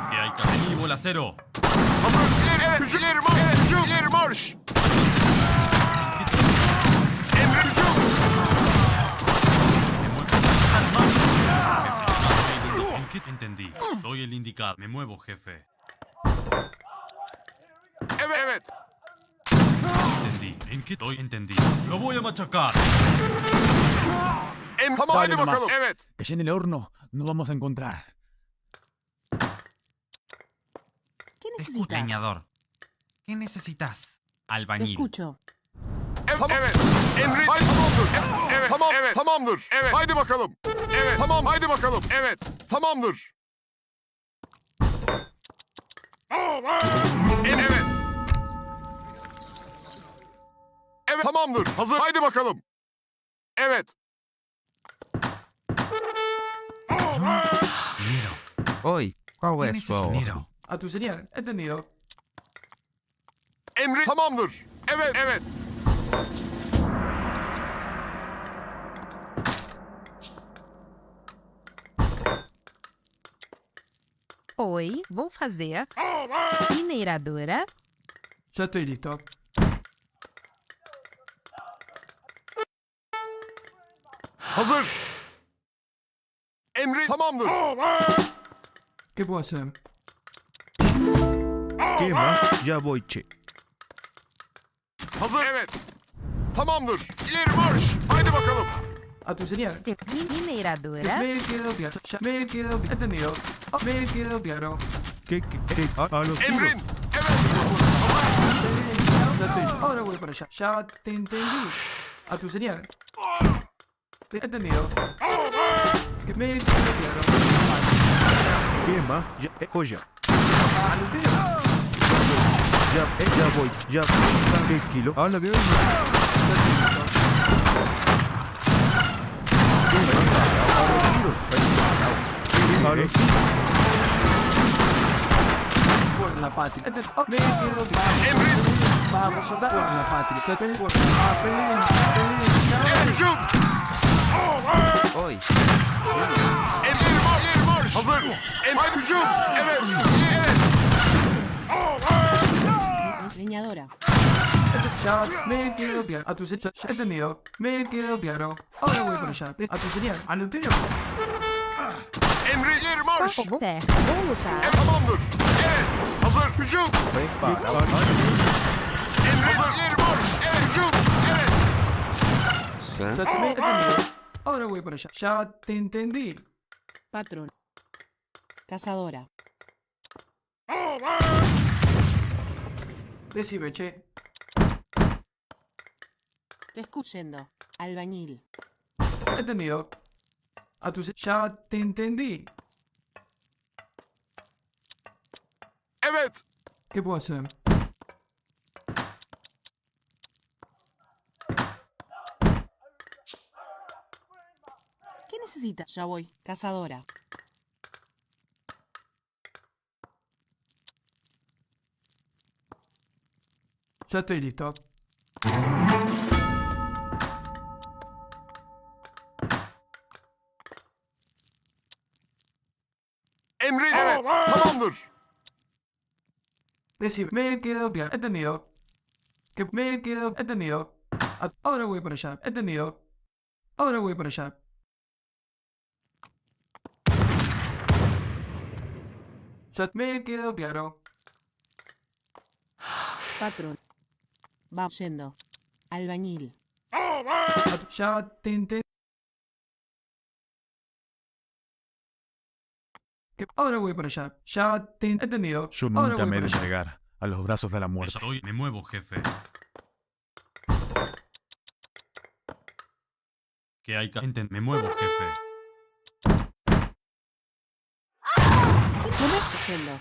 Speaker 10: ¿Qué hay? Vení, bolacero.
Speaker 13: Hazır. İleri. Hücum. İleri marş. Hücum. İleri marş. Emrin. Hücum.
Speaker 10: ¿En qué entendí? Soy el indicado. Me muevo, jefe.
Speaker 13: Evet. Evet.
Speaker 10: Entendí. ¿En qué estoy? Entendí. ¡Lo voy a machacar!
Speaker 13: Tamam haydi bakalım. Evet.
Speaker 17: Que en el horno no vamos a encontrar.
Speaker 2: ¿Qué necesitas?
Speaker 10: Leñador. ¿Qué necesitas?
Speaker 2: Te
Speaker 10: Albañil.
Speaker 2: escucho.
Speaker 13: Evet. Evet. Emrin. Haydi tamamdır. Evet. Tamam. Evet. Tamamdır. Evet. Haydi bakalım. Evet. Tamam. Haydi bakalım. Evet. Tamamdır. Evet. Evet. Tamamdır. Hazır. Haydi bakalım. Evet.
Speaker 16: Oi, qual é sua ordem?
Speaker 17: A tu señal, entendido.
Speaker 13: Emri tamamdır. Evet. Evet.
Speaker 15: Oi, vou fazer mineradora.
Speaker 17: Ya estoy listo.
Speaker 13: Hazır. Emri tamamdır.
Speaker 17: ¿Qué puedo hacer?
Speaker 3: ¿Qué más? Ya voy, che.
Speaker 13: Hazır. Evet. Tamamdır. İleri marş. Haydi bakalım.
Speaker 17: A tu señal.
Speaker 15: Mineradora.
Speaker 17: Me quedo claro. Ya me quedo entendido. Me quedo claro.
Speaker 3: ¿Qué? A los tiros.
Speaker 13: Emrin. Evet.
Speaker 17: Ya estoy. Ahora voy para allá. Ya te entendí. A tu señal. Entendido. Que me quedo claro.
Speaker 3: ¿Qué más? Ya, ya.
Speaker 17: A los tiros.
Speaker 3: Ya voy. Ya. Tranquilo. Habla que
Speaker 17: la patria. Me quedo bajo soldado por la patria. Por
Speaker 16: Oy.
Speaker 13: Emir marş. Hazır. Haydi hücum. Evet. Evet.
Speaker 2: Leñadora.
Speaker 17: Me quedo claro. A tu señal. Entendido. Me quedo claro. Ahora voy por allá. A tu señal. Al tiro.
Speaker 13: Emri yer marş.
Speaker 15: Certo, vou lutar.
Speaker 13: Tamamdır. Evet. Hazır. Hücum. Emri yer marş. Evet. Hücum. Evet.
Speaker 17: Entendido. Ahora voy por allá. Ya te entendí.
Speaker 2: Patrón. Cazadora.
Speaker 17: Decime, che.
Speaker 2: Te escuchando. Albañil.
Speaker 17: Entendido. A tu ya te entendí.
Speaker 13: Evet.
Speaker 17: ¿Qué puedo hacer?
Speaker 2: ¿Qué necesita? Ya voy. Cazadora.
Speaker 17: Ya estoy listo.
Speaker 13: Emri. Evet. Tamamdır.
Speaker 17: Decime, me quedo claro. Entendido. Que me quedo entendido. Ahora voy por allá. Entendido. Ahora voy por allá. Ya me quedo claro.
Speaker 2: Patrón. Va yendo. Albañil.
Speaker 17: Ya te entendí. Ahora voy por allá. Ya te entendido.
Speaker 7: Yo
Speaker 17: Ahora
Speaker 7: nunca
Speaker 17: voy
Speaker 7: me he
Speaker 17: por
Speaker 7: de
Speaker 17: allá.
Speaker 7: entregar a los brazos de la muerte.
Speaker 10: Estoy... Me muevo, jefe. ¿Qué hay que... Me muevo, jefe.
Speaker 2: ¿Qué me está haciendo?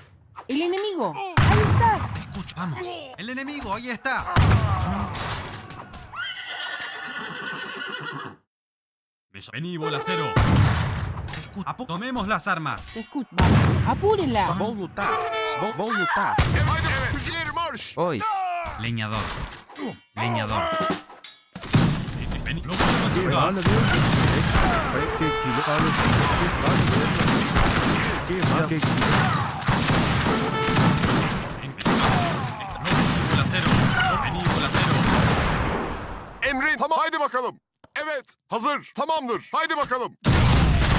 Speaker 2: ¡El enemigo! ¡Ahí está!
Speaker 10: Escucha, vamos. El enemigo, ahí está. Vení, bolacero. Tomemos las armas.
Speaker 2: Te escucho. Vamos. ¡Apúrenla!
Speaker 16: Vou lutar. Vou lutar.
Speaker 13: Yer marş.
Speaker 16: Oy.
Speaker 10: Leñador. Leñador. Vení, no puedo ayudar. Bolacero. Vení, bolacero.
Speaker 13: Emri. Tamam. Haydi bakalım. Evet. Hazır. Tamamdır. Haydi bakalım.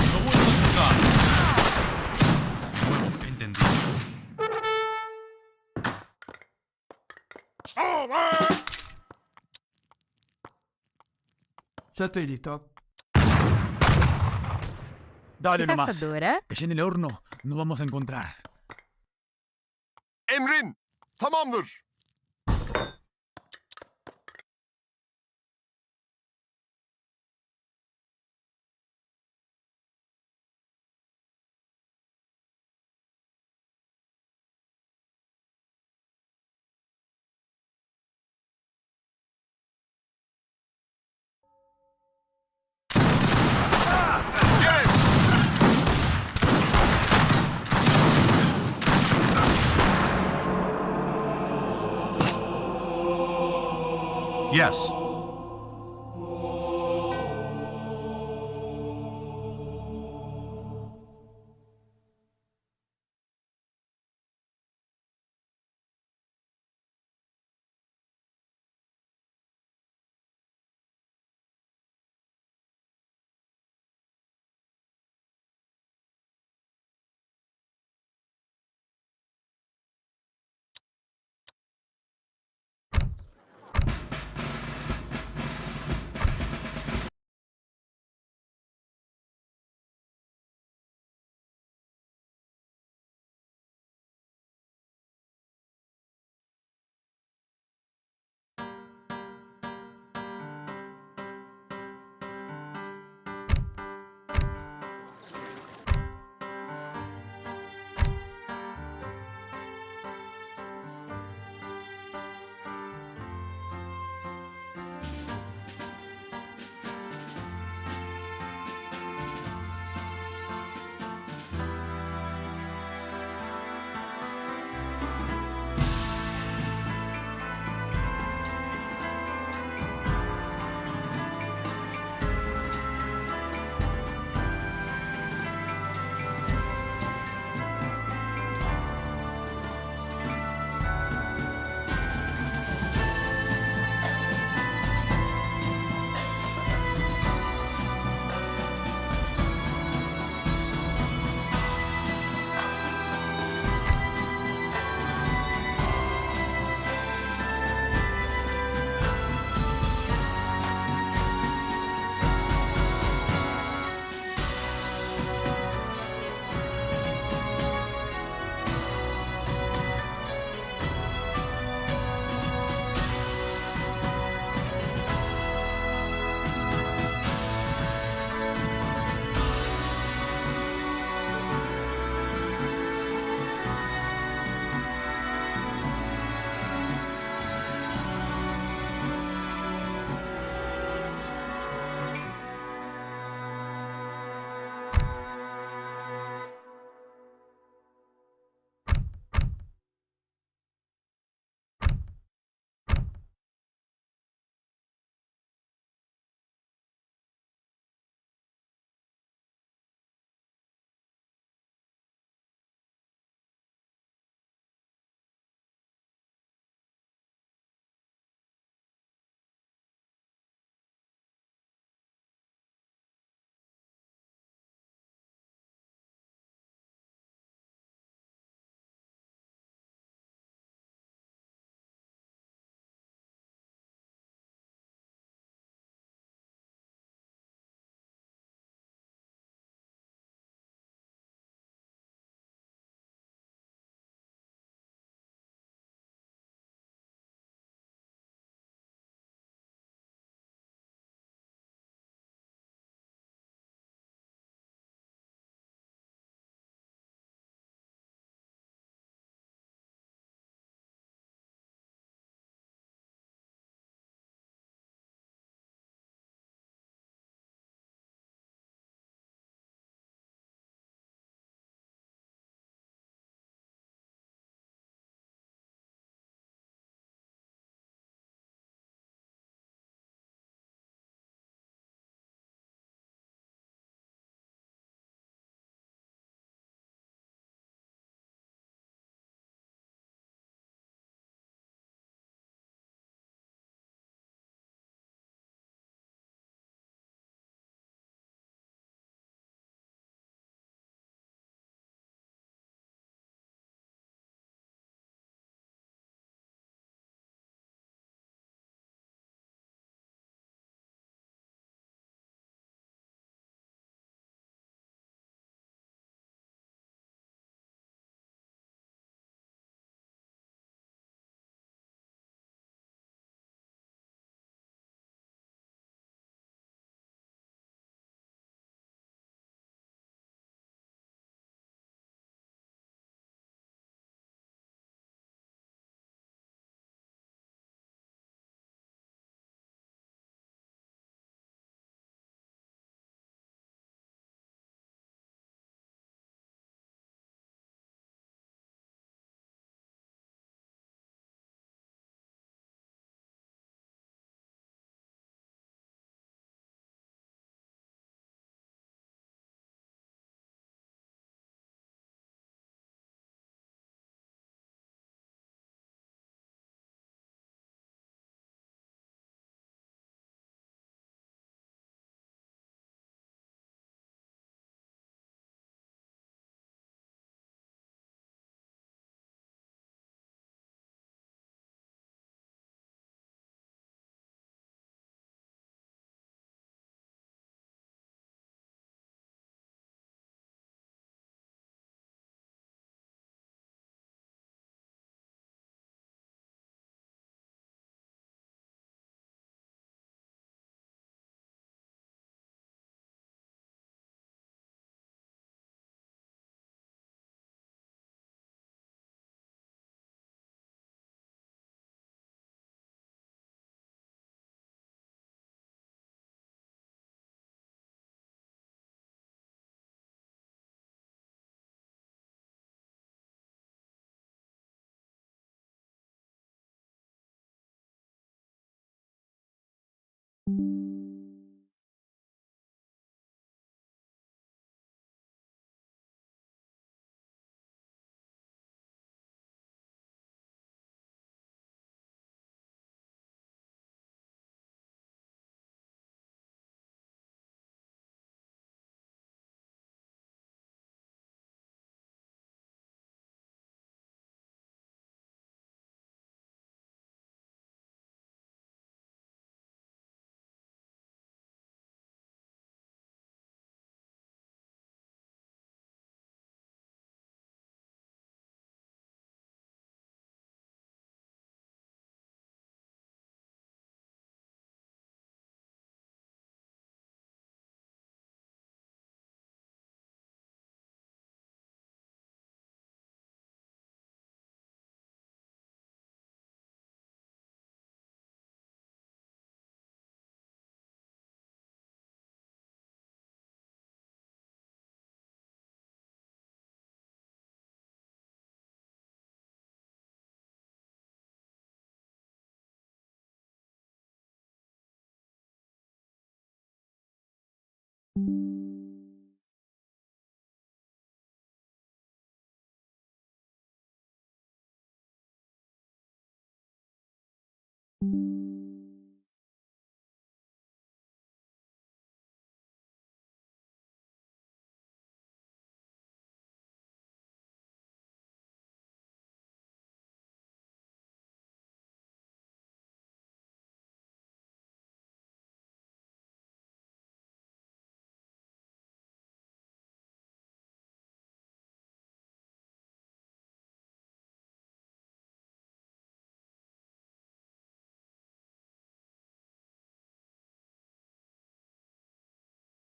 Speaker 10: No vuelvo a ayudar. Bueno, entendí.
Speaker 17: Ya estoy listo.
Speaker 7: Dale nomás.
Speaker 15: Caçadora.
Speaker 7: Que en el horno no vamos a encontrar.
Speaker 13: Emrin. Tamamdır.
Speaker 7: Yes.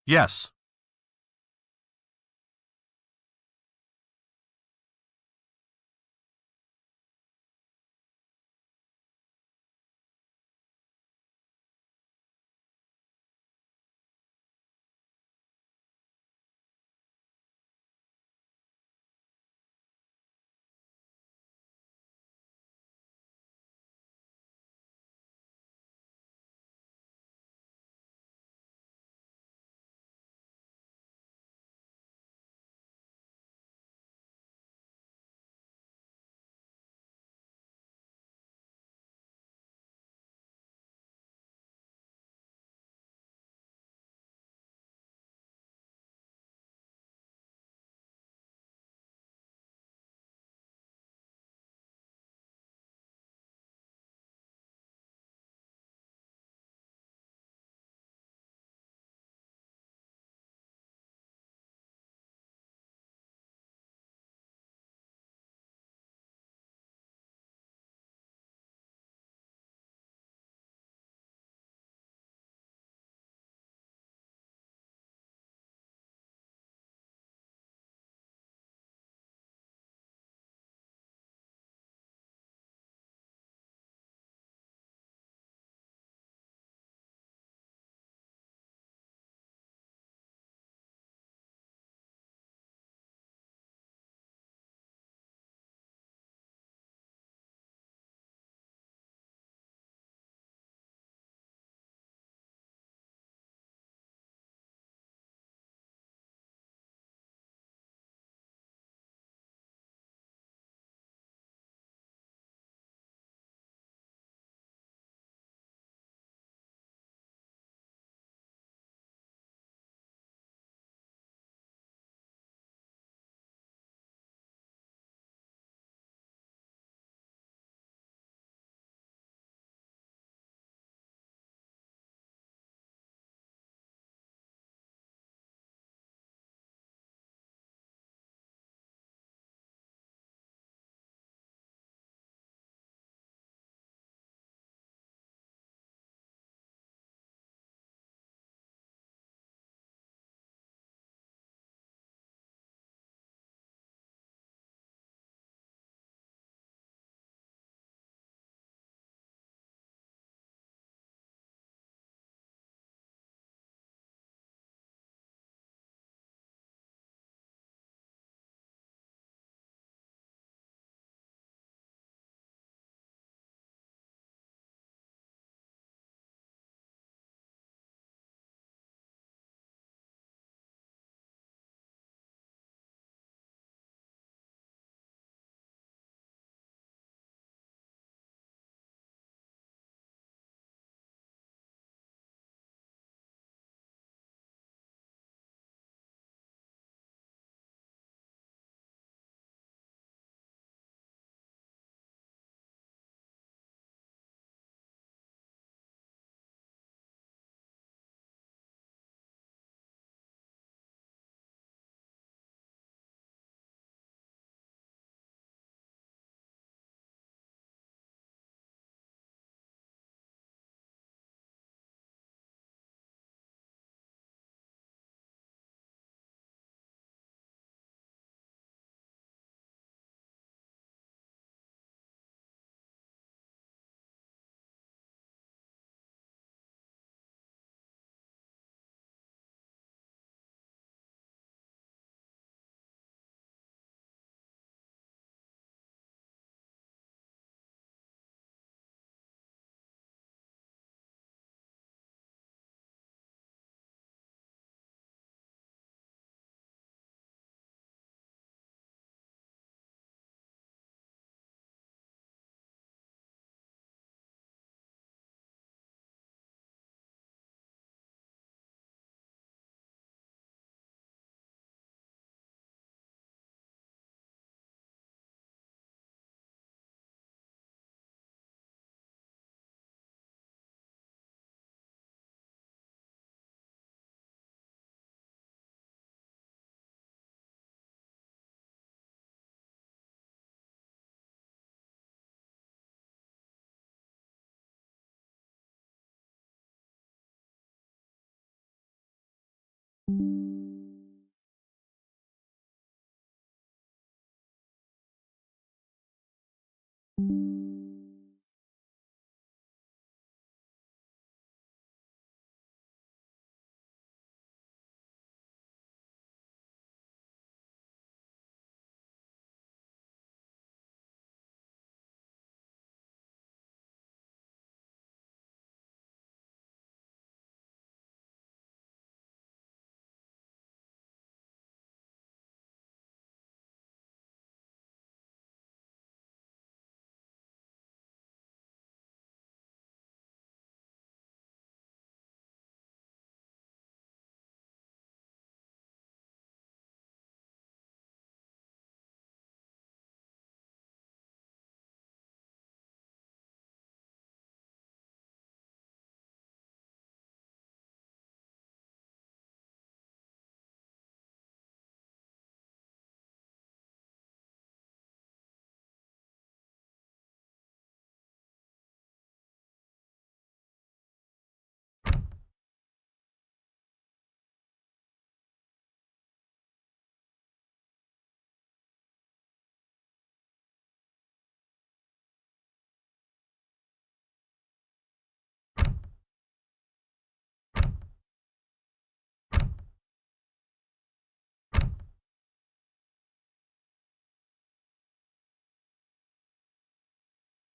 Speaker 7: Yes.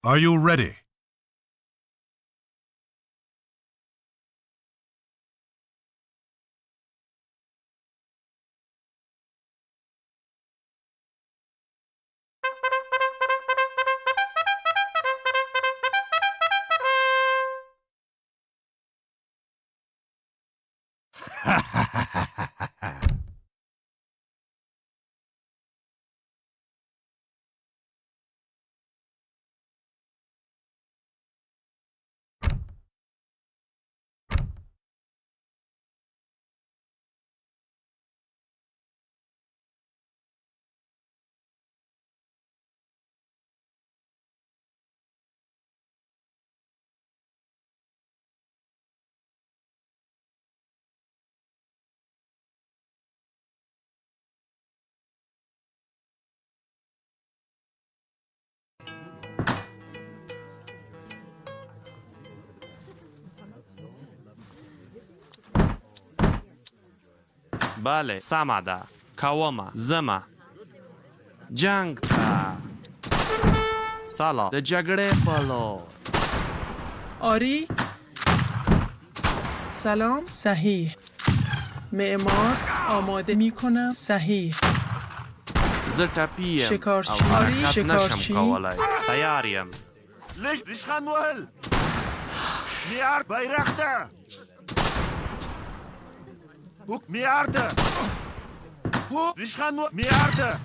Speaker 7: Are you ready?
Speaker 16: بله سمده کوما زما جنگ تا سالا د جګړې پلو
Speaker 18: آری سلام صحیح معمار آماده می کنم صحیح
Speaker 16: زه ټپیم
Speaker 18: شکارچی.
Speaker 16: او حرکت
Speaker 18: شکارچی.
Speaker 16: نشم کولای تیار یم
Speaker 4: ليش ريشخان وهل ميار بايرخته هوك ميارده هو ريشخان ميارده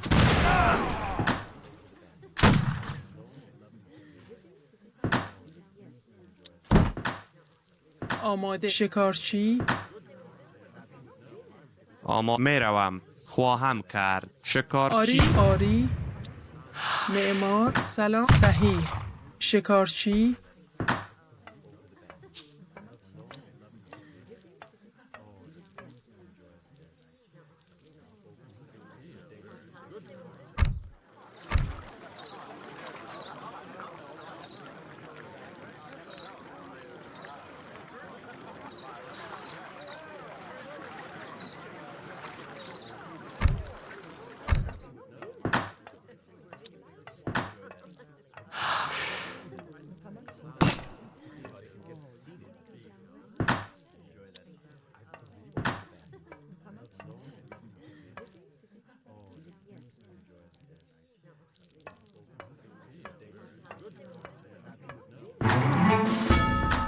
Speaker 18: آماده شکارچی
Speaker 16: اما میروم خواهم کرد شکارچی
Speaker 18: آری معمار سلام صحیح شکارچی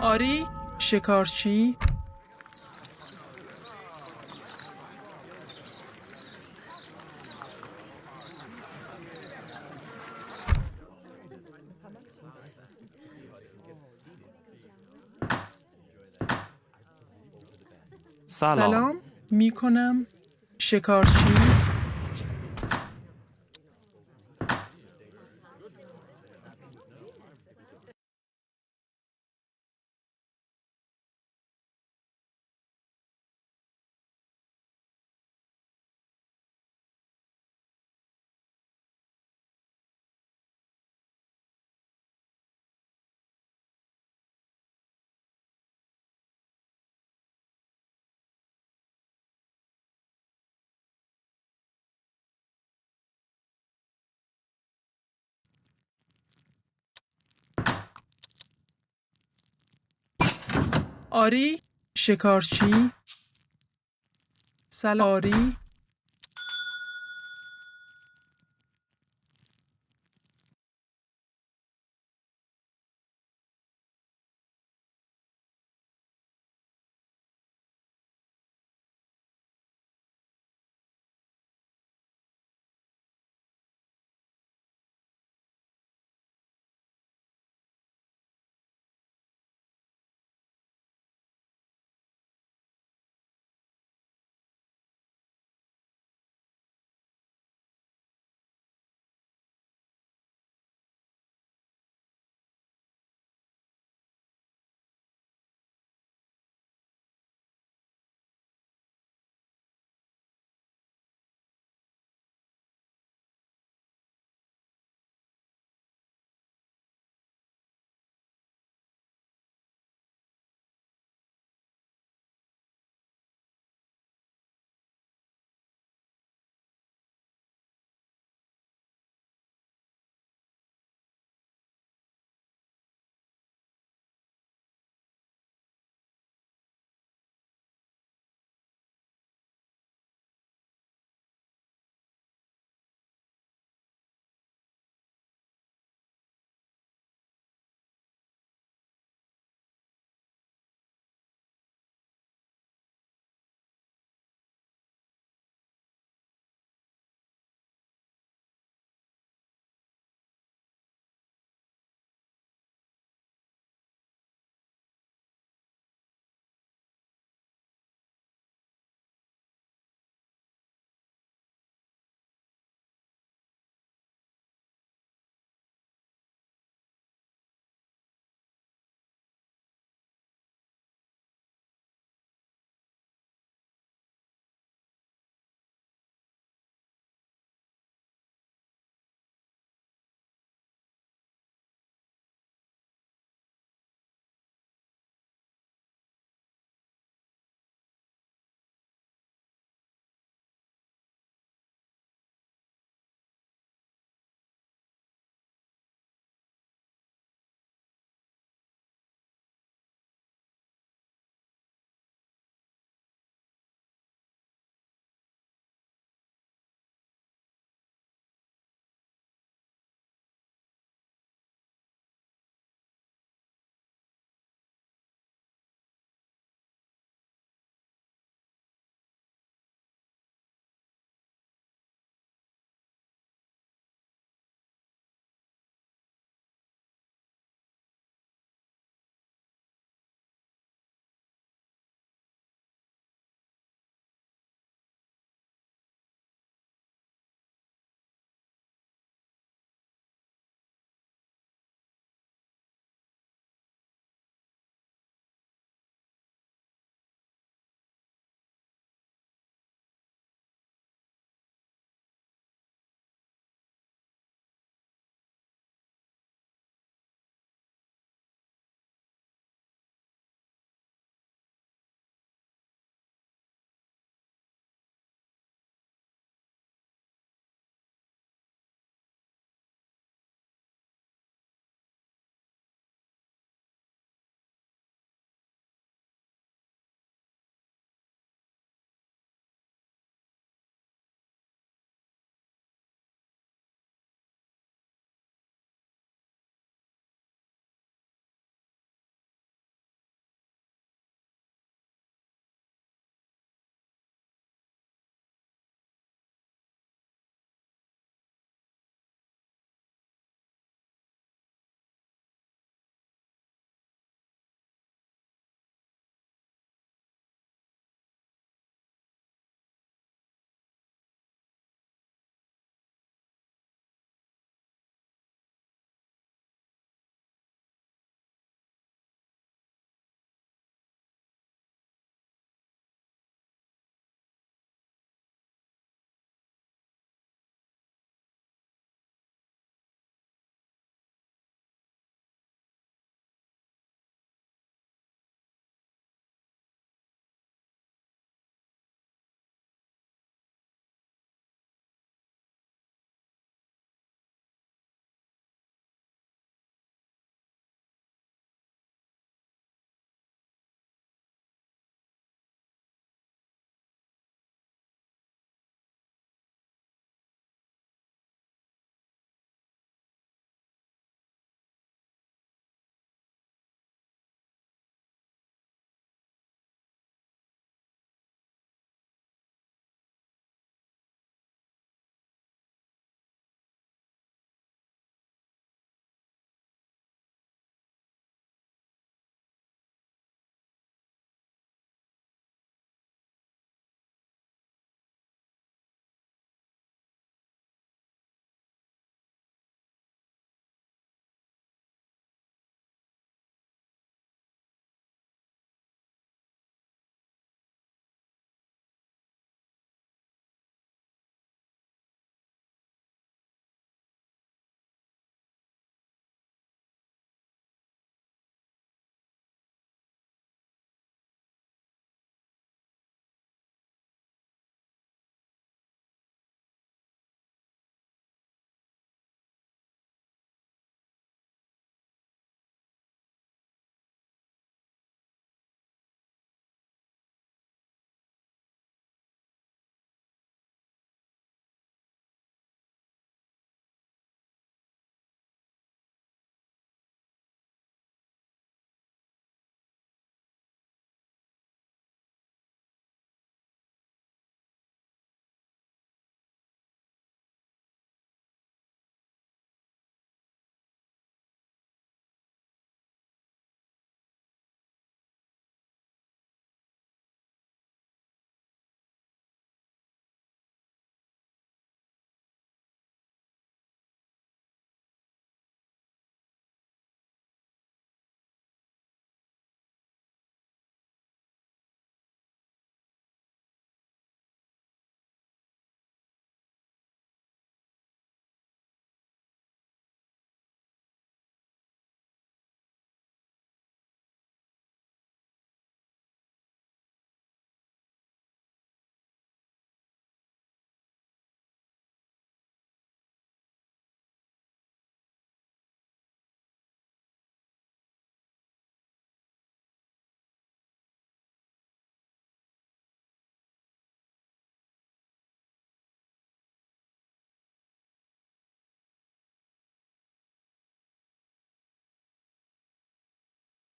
Speaker 18: آری شکارچی سلام می کنم شکارچی آری شکارچی سلام آری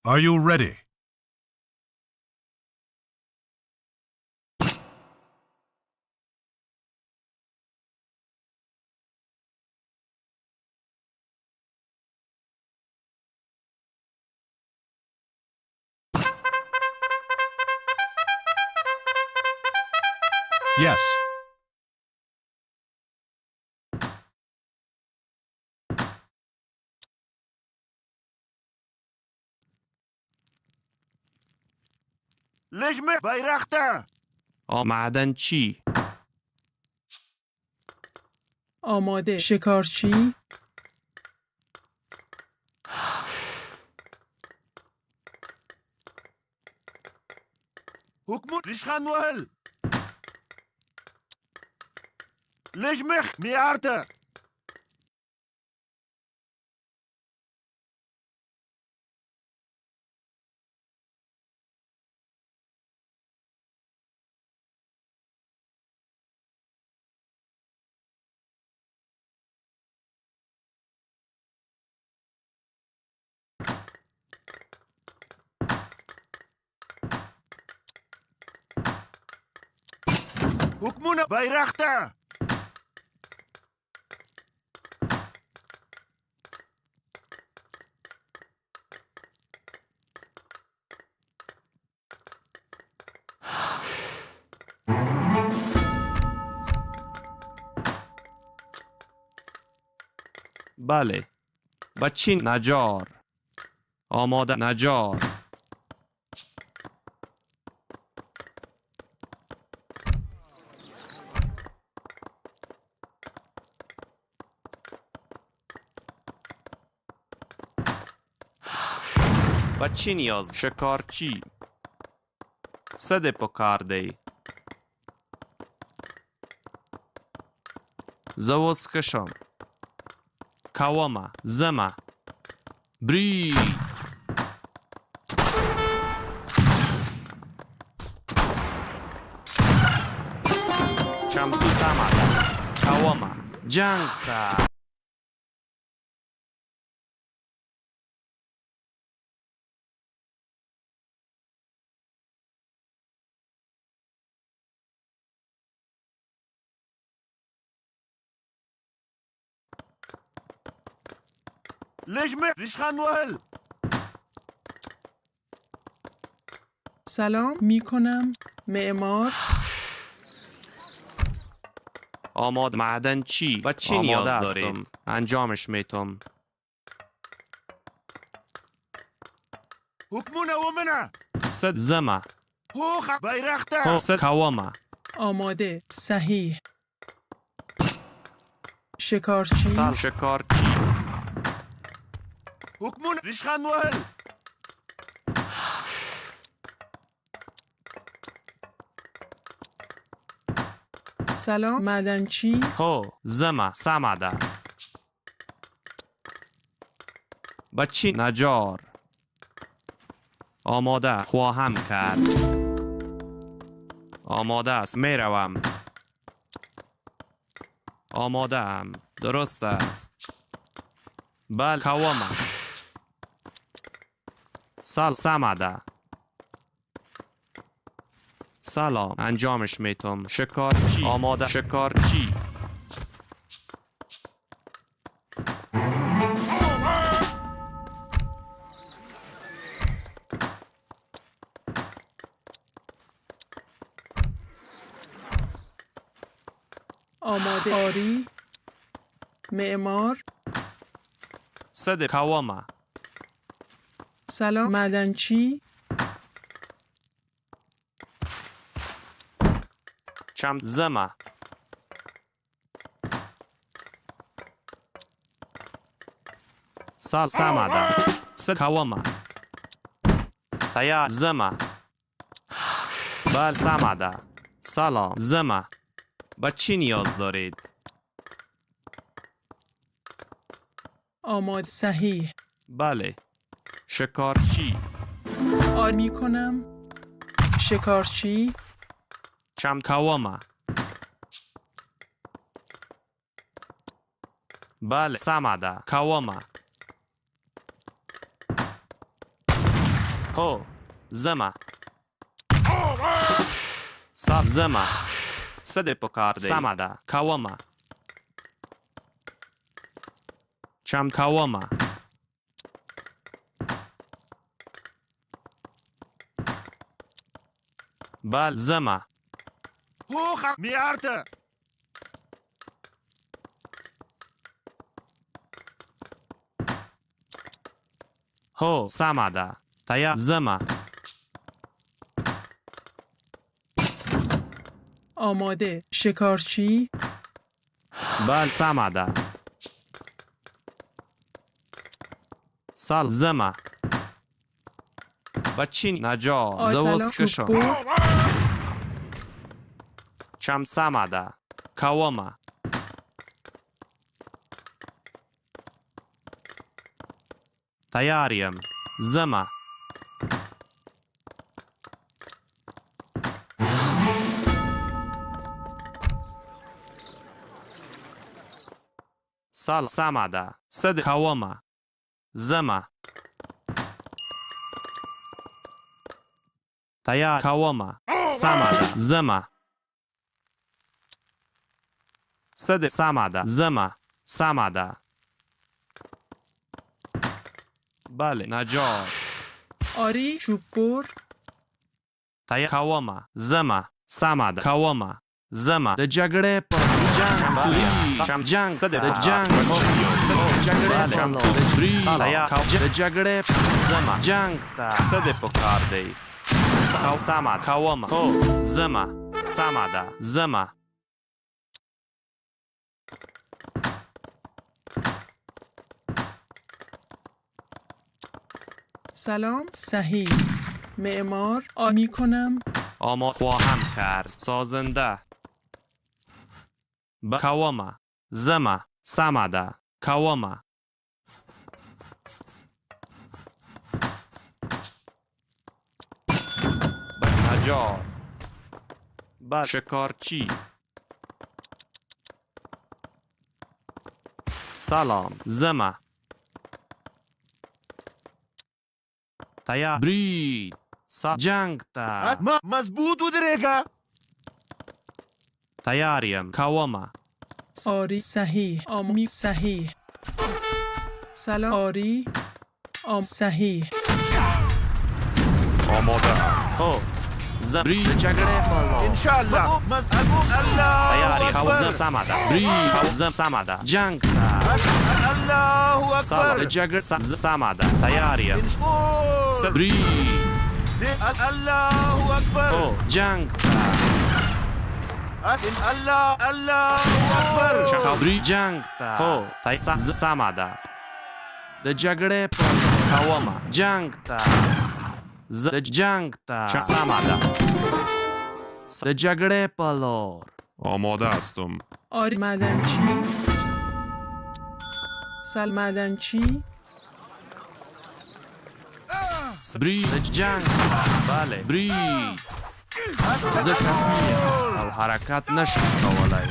Speaker 7: Are you ready? Yes.
Speaker 4: لجمه بیرخته
Speaker 16: معدن چی؟
Speaker 18: آماده شکارچی
Speaker 4: حکم ریشخان وهل لجمخ میارده حکمونه بیرخته
Speaker 16: بله. بچین نجار. آماده نجار. بچی نیاز شکارچی صد پکارده زوز کشم کوما زما بری چمتو سمده کوما جنگ کرد
Speaker 4: لجمه ریشخان وهل
Speaker 18: سلام میکنم معمار
Speaker 16: آماد معدن چی؟ و چی نیاز داریم؟ انجامش میتم
Speaker 4: حکمونه ومنه
Speaker 16: صد زما
Speaker 4: هوخ بیرخته
Speaker 16: صد کوما
Speaker 18: آماده صحیح شکارچی
Speaker 16: سال شکارچی
Speaker 4: حکمونه ریشخان وهل
Speaker 18: سلام معدنچی
Speaker 16: هو زما سمده بچی نجار آماده خواهم کرد آماده است میروم آماده ام درست است بل کوما سال سمده سلام انجامش میتم شکارچی آماده شکارچی
Speaker 18: آماده آری معمار
Speaker 16: صد کوما
Speaker 18: سلام معدنچی
Speaker 16: چم زما سال سمده صد کوما تیار زما بل سمده سلام زما بچی نیاز دارید
Speaker 18: آماده صحیح
Speaker 16: بله شکارچی
Speaker 18: آری میکنم شکارچی
Speaker 16: چم کوما بله سمده کوما هو زما سال زما سده پکارده سامده کاوما چم کاوما بال زما
Speaker 4: هوخ میارته
Speaker 16: هو سامده تیا زما
Speaker 18: آماده شکارچی
Speaker 16: بال سامده سال زما بچین نجا زوز کشم چم سامده کاوما تیاریم زما سال سامده صد کاوما زما تیار کاوما سامده زما صد سامده زما سامده بله نجار
Speaker 18: آری چوببر
Speaker 16: تیا کاوما زما سامده کاوما زما د جګړې په جنگ شم جنگ د جنگ جګړې شم د جګړې زما جنگ تا صد پکار دی ساما کاوما هو زما سامده زما
Speaker 18: سلام صحیح معمار می کنم
Speaker 16: آماد خواهم کرد سازنده کاوما زما سامده کاوما نجار شکارچی سلام زما تیا برید جنگ تا
Speaker 4: مضبوط ودرېږه
Speaker 16: تیاریم کاوما
Speaker 18: آری صحیح آمی صحیح سلام آری صحیح
Speaker 11: آماده
Speaker 16: هو برید جګړې پالو
Speaker 4: انشاءالله الله
Speaker 16: تیاری کاوزم سامده برید کاوزم سامده جنگ تا
Speaker 4: الله
Speaker 16: سال
Speaker 4: اکبر
Speaker 16: جګړه سامده تیاریم برید
Speaker 4: الله اکبر
Speaker 16: هو جنگ
Speaker 4: الله اکبر
Speaker 16: شکاوری جنگ تا هو تایسا سامده د جګړې پالو کاوما جنگ تا د جنگ تا سامده د جګړې پالور
Speaker 11: آماده هستم
Speaker 18: آری معدنچی سل معدنچی
Speaker 16: برید جنگ بله برید زکمی او حرکت نشم کولای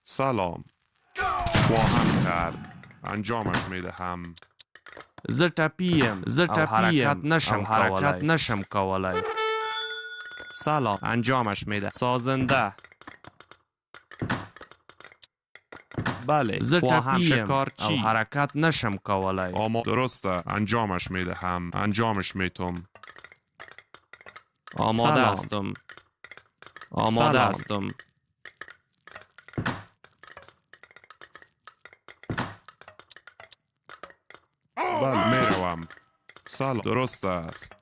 Speaker 11: سلام خواهم کرد انجامش میدهم
Speaker 16: زتپیم حرکت نشم کولای سلام انجامش میده سازنده بله زتپیم شکارچی او حرکت نشم کولای
Speaker 11: اما درسته انجامش میدهم انجامش میتم
Speaker 16: آماده هستم آماده هستم
Speaker 11: بله میروم سلام درست است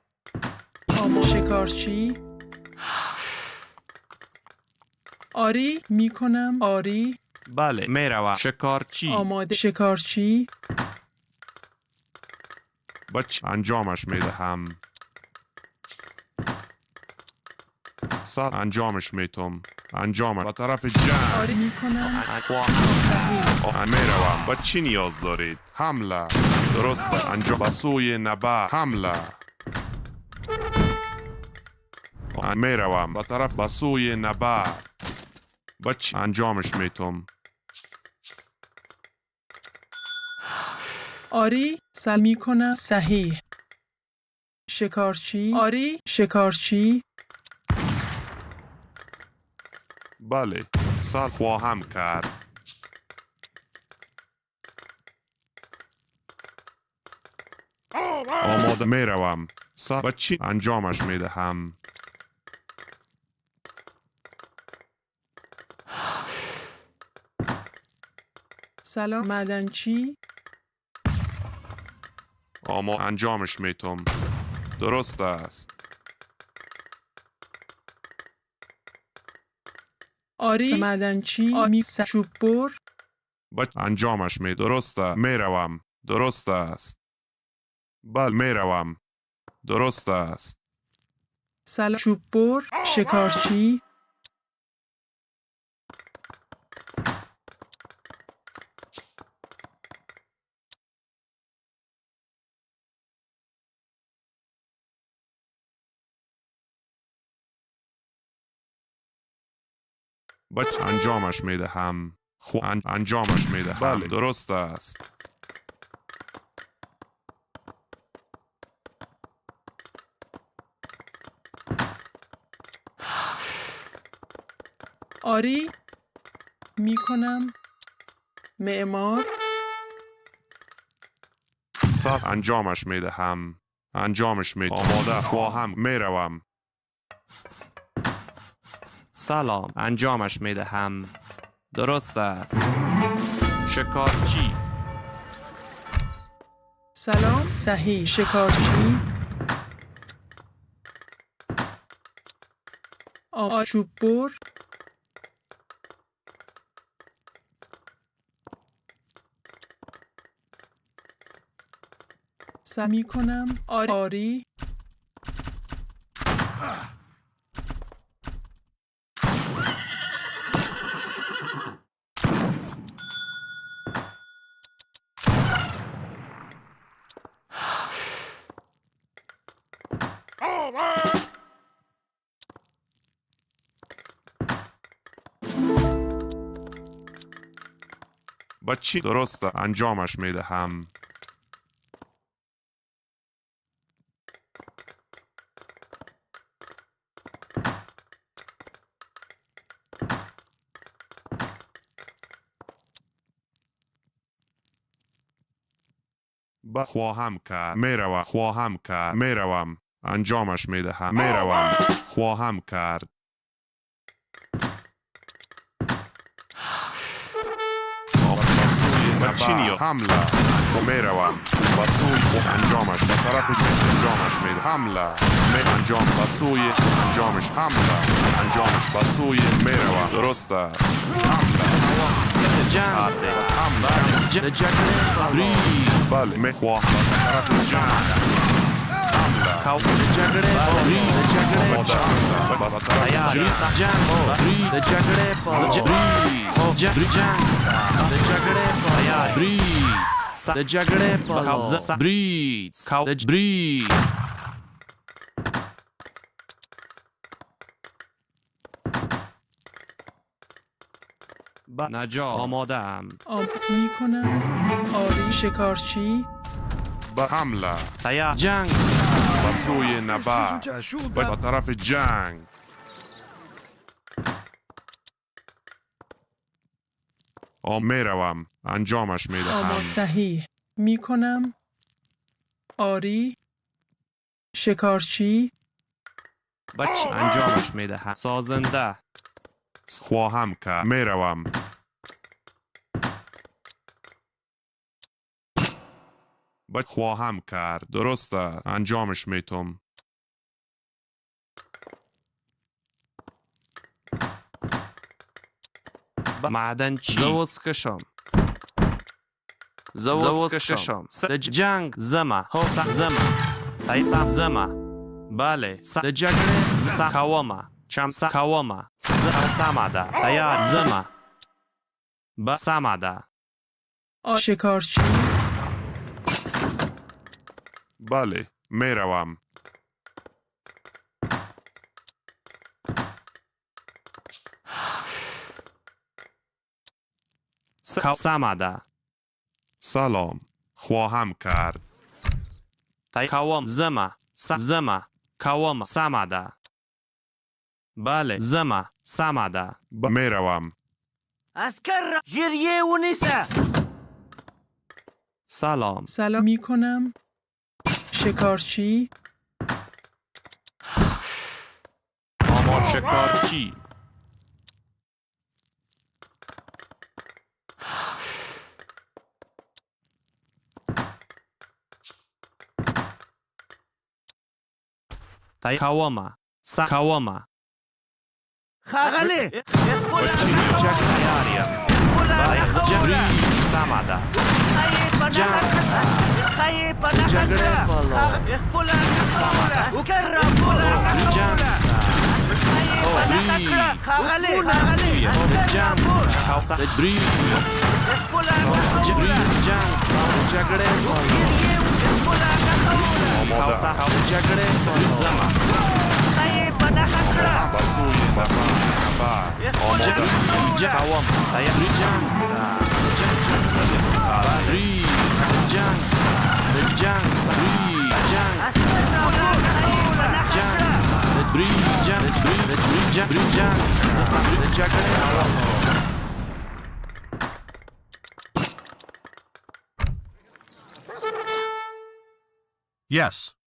Speaker 18: شکارچی آری می کنم آری
Speaker 16: بله میروم شکارچی
Speaker 18: آماده شکارچی
Speaker 11: بچه انجامش میدهم سال انجامش میتم انجام به طرف جنگ
Speaker 18: آری می کنم
Speaker 11: میروم با چی نیاز دارید حمله درست انجام به سوی نبرد حمله میروم به طرف به سوی نبرد با چی انجامش میتم
Speaker 18: آری سعی میکنم صحیح. شکارچی آری شکارچی
Speaker 11: بله سال خواهم کرد. آماده می روم. با چی انجامش می دهم؟
Speaker 18: سلام معدنچی
Speaker 11: اما انجامش میتم. درست است.
Speaker 18: آری معدنچی آمی چوب بر
Speaker 11: با انجامش می درست است. می روم. درست است. بله می روم. درست است.
Speaker 18: سلام چوب بر شکارچی
Speaker 11: با انجامش می دهم. انجامش می دهم. بله درست است.
Speaker 18: آری میکنم معمار
Speaker 11: سال انجامش می دهم. انجامش می آماده خواهم می روم.
Speaker 16: سلام انجامش می دهم. درست است. شکارچی
Speaker 18: سلام صحیح شکارچی چوب بر سعی کنم آری
Speaker 11: با چی درست است. انجامش می دهم. با خواهم کرد. می روم. خواهم کرد. می روم. انجامش می دهم. می روم. خواهم کرد. با چینی حمله می روم. با سوی انجامش با طرف انجامش می دهم. حمله می انجام با سوی انجامش حمله انجامش با سوی می روم. درست است. حمله
Speaker 16: جنگ
Speaker 11: حمله
Speaker 16: جگره
Speaker 11: بله می خواهم با طرف جنگ
Speaker 16: حمله جگره
Speaker 11: با طرف
Speaker 16: جنگ نجا آماده ام.
Speaker 18: آس میکنم آری شکارچی
Speaker 11: با حمله
Speaker 16: تیار جنگ
Speaker 11: با سوی نبرد با طرف جنگ می روم. انجامش می دهم.
Speaker 18: صحیح میکنم آری شکارچی
Speaker 16: بچه انجامش می دهم. سازنده
Speaker 11: خواهم کرد. می روم. خواهم کرد. درست است. انجامش میتم.
Speaker 16: معدنچی زوسکشم زوسکشم جنگ زما حوصا زما تایسا زما بله جگره سکاوما چم سکاوما سامادا تیار زما با سامادا
Speaker 18: شکارچی
Speaker 11: بله می روم.
Speaker 16: سامادا
Speaker 11: سلام خواهم کرد.
Speaker 16: کاوام زما کاوام سامادا. بله زما سامادا.
Speaker 11: میروم.
Speaker 4: اسکر جریه و نیسه.
Speaker 16: سلام.
Speaker 18: سلام می کنم. شکارچی.
Speaker 16: آمار شکارچی. کاواما کاواما.
Speaker 4: خاغله.
Speaker 16: Ostrzeliczek Ajaria. Jagri Samada.
Speaker 7: Yes.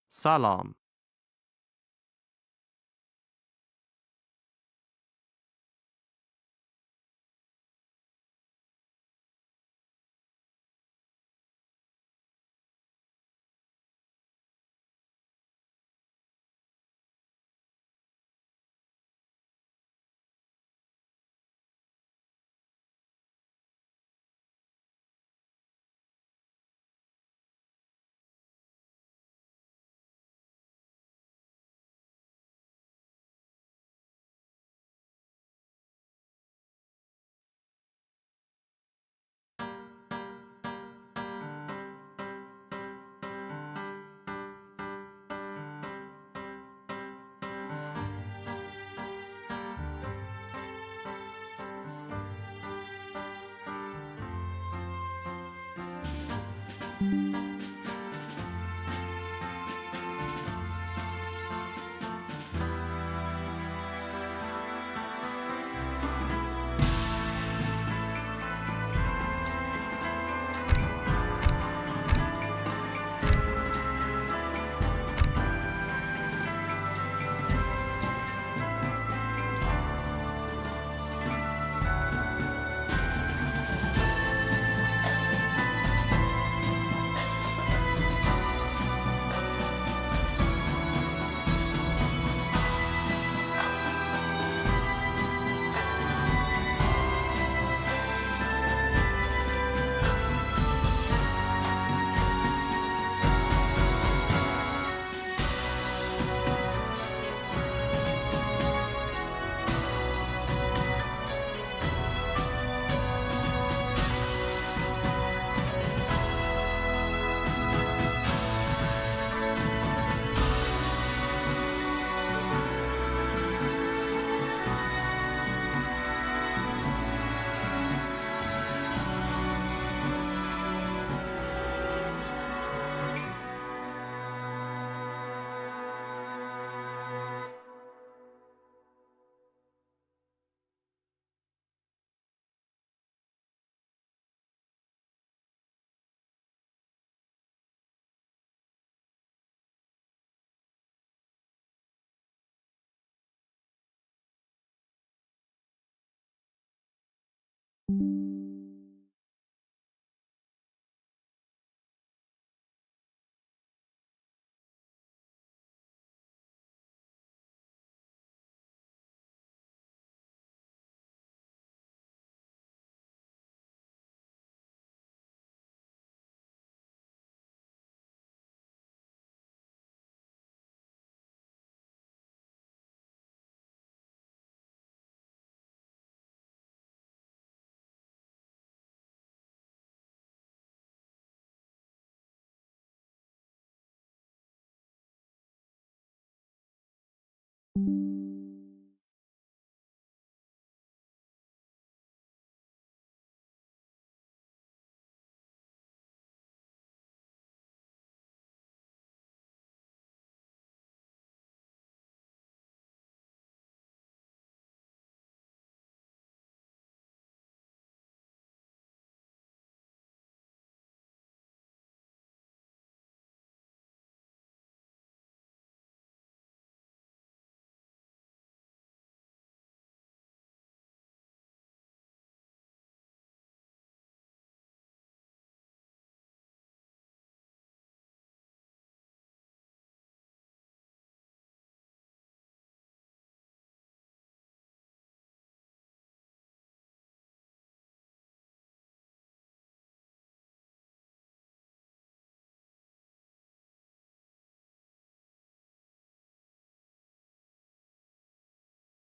Speaker 16: سلام.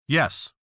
Speaker 7: Yes.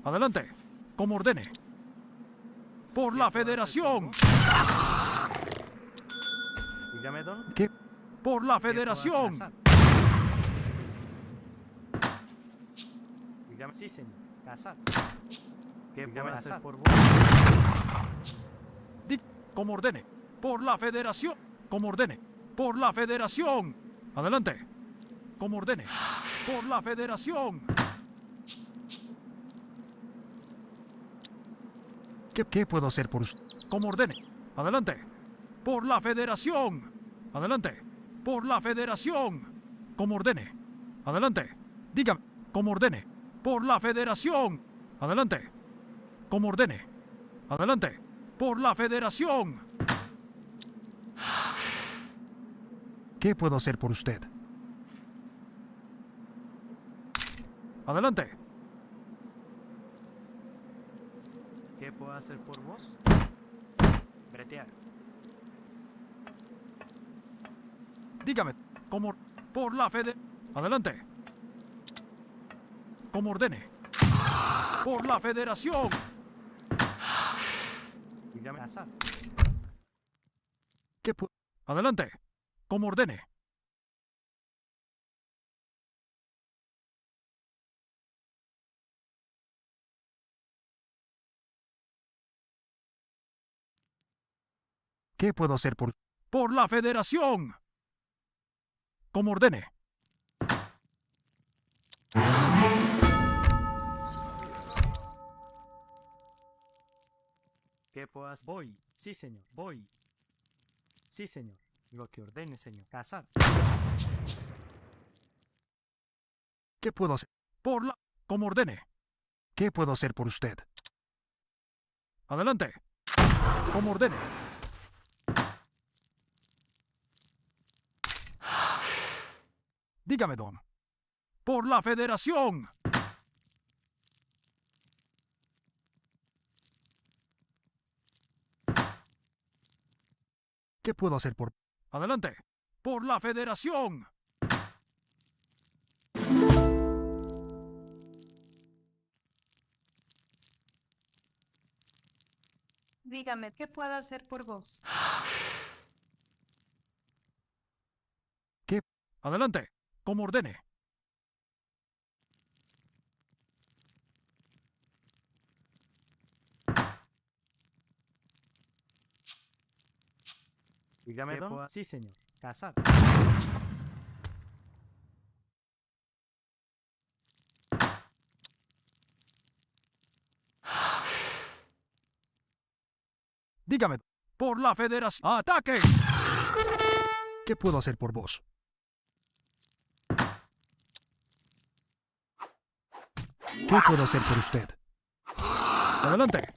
Speaker 3: Adelante. Como ordene. Por la Federación. ¿Qué? Por la Federación.
Speaker 12: Sí, señor. Casar. ¿Qué puedo hacer por vos?
Speaker 3: Como ordene. Por la Federación. Como ordene. Por la Federación. Adelante. Como ordene. Por la Federación. ¿Qué puedo hacer por usted? Como ordene. Adelante. Por la Federación. Adelante. Por la Federación. Como ordene. Adelante. Dígame. Como ordene. Por la Federación. Adelante. Como ordene. Adelante. Por la Federación. ¿Qué puedo hacer por usted? Adelante.
Speaker 12: ¿Qué puedo hacer por vos? Bretear.
Speaker 3: Dígame. Como por la Adelante. Como ordene. Por la Federación.
Speaker 12: Dígame. Cazar.
Speaker 3: ¿Qué Adelante. Como ordene. ¿Qué puedo hacer por la Federación? Como ordene.
Speaker 12: ¿Qué puedo hacer? Voy. Sí, señor. Voy. Sí, señor. Lo que ordene, señor. Cazar.
Speaker 3: ¿Qué puedo hacer por la como ordene? ¿Qué puedo hacer por usted? Adelante. Como ordene. Dígame, don. Por la Federación. ¿Qué puedo hacer por... Adelante. Por la Federación.
Speaker 19: Dígame, ¿qué puedo hacer por vos?
Speaker 3: ¿Qué? Adelante. Como ordene.
Speaker 12: Dígame, don. Sí, señor. Cazar.
Speaker 3: Dígame. Por la Federación. ¡Ataque! ¿Qué puedo hacer por vos? ¿Qué puedo hacer por usted? Adelante.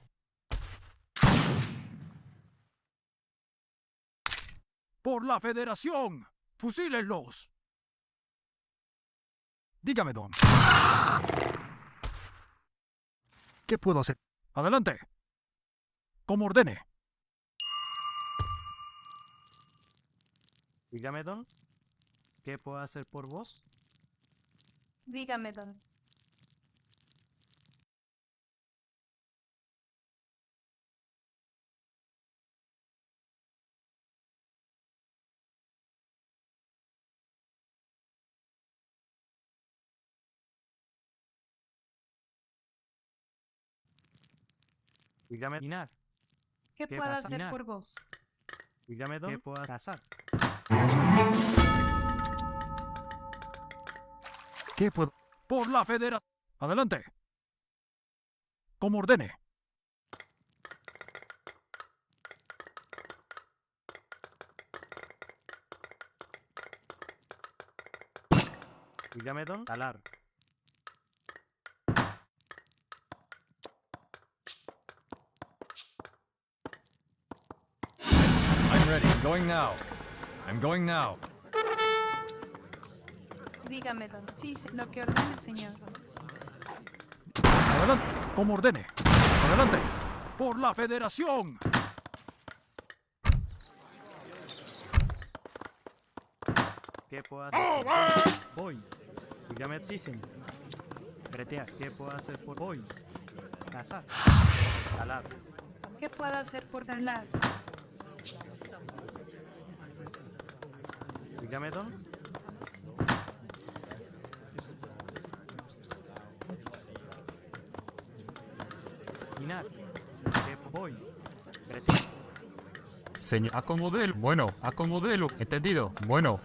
Speaker 3: Por la Federación. ¡Fusílenlos! Dígame, don. ¿Qué puedo hacer? Adelante. Como ordene.
Speaker 12: Dígame, don. ¿Qué puedo hacer por vos?
Speaker 19: Dígame, don.
Speaker 12: Dígame, Inar.
Speaker 19: ¿Qué puedo hacer por vos?
Speaker 12: Dígame, don. ¿Qué puedo cazar?
Speaker 3: ¿Qué puedo? Por la Federación. Adelante. Como ordene.
Speaker 12: Dígame, don. Talar.
Speaker 20: I'm ready. I'm going now. I'm going now.
Speaker 19: Dígame, don. Sí, lo que ordene, señor.
Speaker 3: Adelante. Como ordene. Adelante. Por la Federación.
Speaker 12: ¿Qué puedo hacer? Voy. Dígame, sí, señor. Bretear. ¿Qué puedo hacer por voy? Cazar. Talar.
Speaker 19: ¿Qué puedo hacer por talar?
Speaker 12: Dígame, don. Inar. ¿Qué voy? Bretear.
Speaker 20: Señor, acomodelo. Bueno, acomodelo. ¿Entendido? Bueno.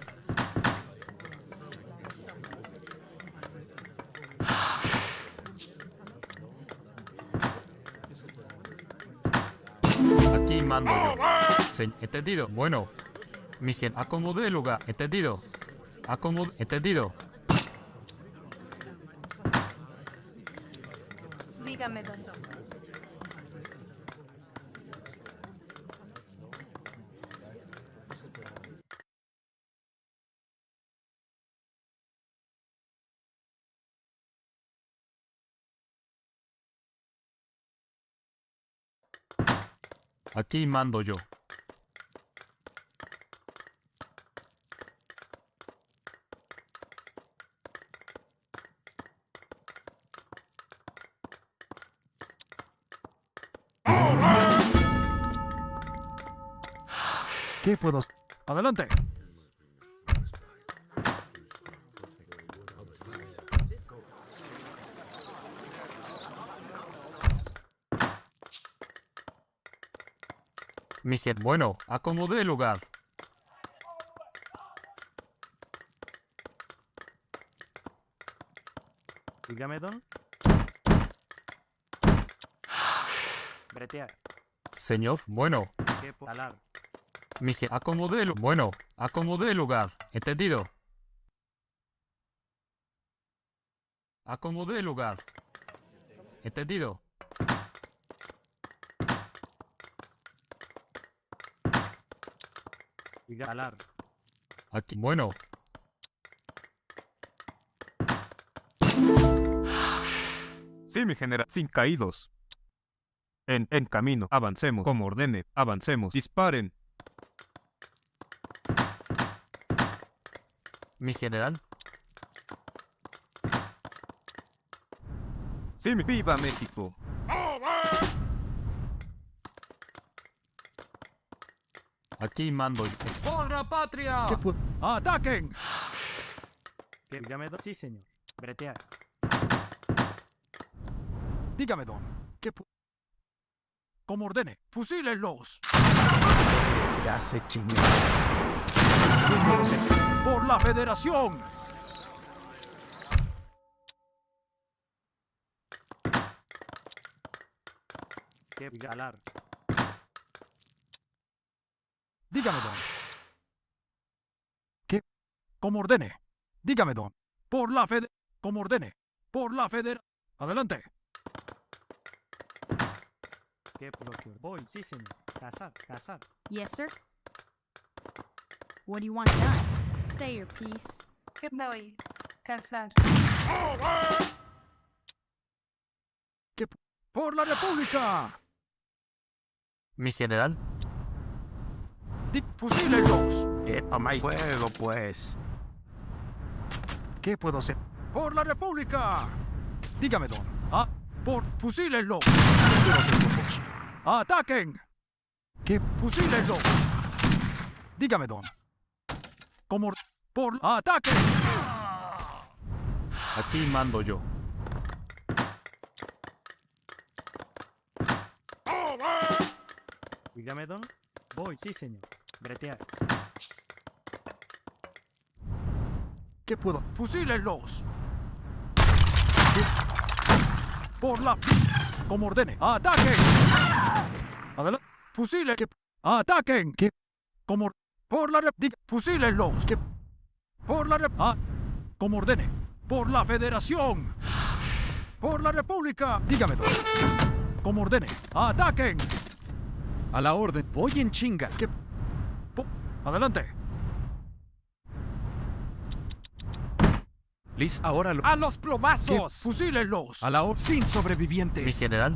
Speaker 20: Aquí mando yo. ¿Entendido? Bueno.
Speaker 3: Misión. Acomode el lugar. Entendido. Entendido.
Speaker 19: Dígame dónde.
Speaker 3: Aquí mando yo. ¿Qué puedo hacer? ¡Adelante! Misión. Bueno, acomode el lugar.
Speaker 12: Dígame, don. Bretear.
Speaker 3: Señor, bueno.
Speaker 12: ¿Qué puedo hablar?
Speaker 3: Misión. Acomode el... Bueno, acomode el lugar. ¿Entendido? Acomode el lugar. ¿Entendido?
Speaker 12: Hablar.
Speaker 3: Aquí. Bueno.
Speaker 21: Sí, mi general. Sin caídos. En camino. Avancemos. Como ordene. Avancemos. Disparen.
Speaker 3: Mi general.
Speaker 21: Sí, ¡viva México!
Speaker 3: Aquí mando.
Speaker 17: ¡Por la patria!
Speaker 3: ¡Ataquen!
Speaker 12: Dígame, don. Sí, señor. Bretear.
Speaker 3: Dígame, don. Como ordene. ¡Fusílenlos!
Speaker 4: Se hace chingar.
Speaker 3: ¡Por la Federación!
Speaker 12: ¿Qué hablar?
Speaker 3: Dígame, don. ¿Qué? Como ordene. Dígame, don. Por la Fed... Como ordene. Por la Feder... Adelante.
Speaker 12: ¿Qué bloqueo? Voy, sí, señor. Cazar.
Speaker 22: Yes, sir. What do you want done? Say your piece.
Speaker 19: ¿Qué voy? Calzar.
Speaker 3: ¿Qué? ¡Por la República! Mi general. ¡Fusílenlos!
Speaker 4: Toma fuego, pues.
Speaker 3: ¿Qué puedo hacer? ¡Por la República! Dígame, don. ¡Por fusílenlos! ¿Qué puedo hacer por vos? ¡Ataquen! ¿Qué? ¡Fusílenlos! Dígame, don. ¿Cómo? ¡Por ataque! Aquí mando yo.
Speaker 12: Dígame, don. Voy, sí, señor. Bretear.
Speaker 3: ¿Qué puedo? ¡Fusílenlos! ¿Qué? Por la... Como ordene. ¡Ataquen! Adelante. ¡Fusilen! ¿Qué? ¡Ataquen! ¿Qué? Como... Por la... ¡Fusílenlos! ¿Qué? Por la... Como ordene. Por la Federación. Por la República. Dígame, don. Como ordene. ¡Ataquen! A la orden. Voy en chinga. ¿Qué? Adelante.
Speaker 17: Listo. Ahora ¡a los plomazos!
Speaker 3: ¡Fusílenlos!
Speaker 17: A la orden. Sin sobrevivientes.
Speaker 3: Mi general.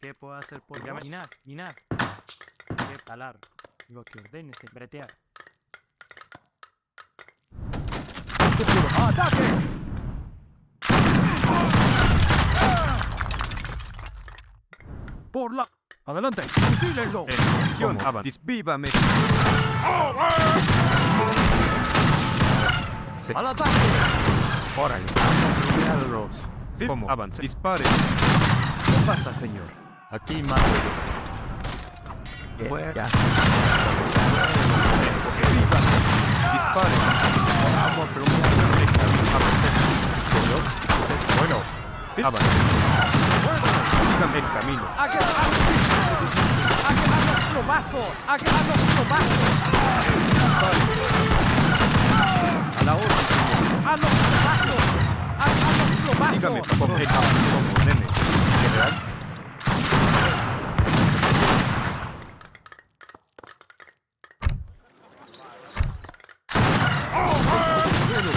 Speaker 12: ¿Qué puedo hacer por minar? ¿Qué hablar? Lo que ordénese. Bretear.
Speaker 3: ¿Qué puedo? ¡Ataque! Por la... Adelante. ¡Fusílenlo!
Speaker 21: Posición. ¡Viva México!
Speaker 17: ¡Al ataque!
Speaker 4: ¡Órale! ¡Vamos a
Speaker 21: sí, como avance. ¡Dispare!
Speaker 17: ¿Qué pasa, señor?
Speaker 3: Aquí mando yo.
Speaker 4: Ya.
Speaker 21: ¡Dispare!
Speaker 4: Vamos a preguntar.
Speaker 21: Bueno. Sí. Avance. Dígame el camino.
Speaker 17: ¡A quemar los
Speaker 3: plomazos! ¡A los plomazos!
Speaker 21: A la orden, señor.
Speaker 3: ¡A los plomazos! ¡A los plomazos!
Speaker 21: Dígame, como ordene. General.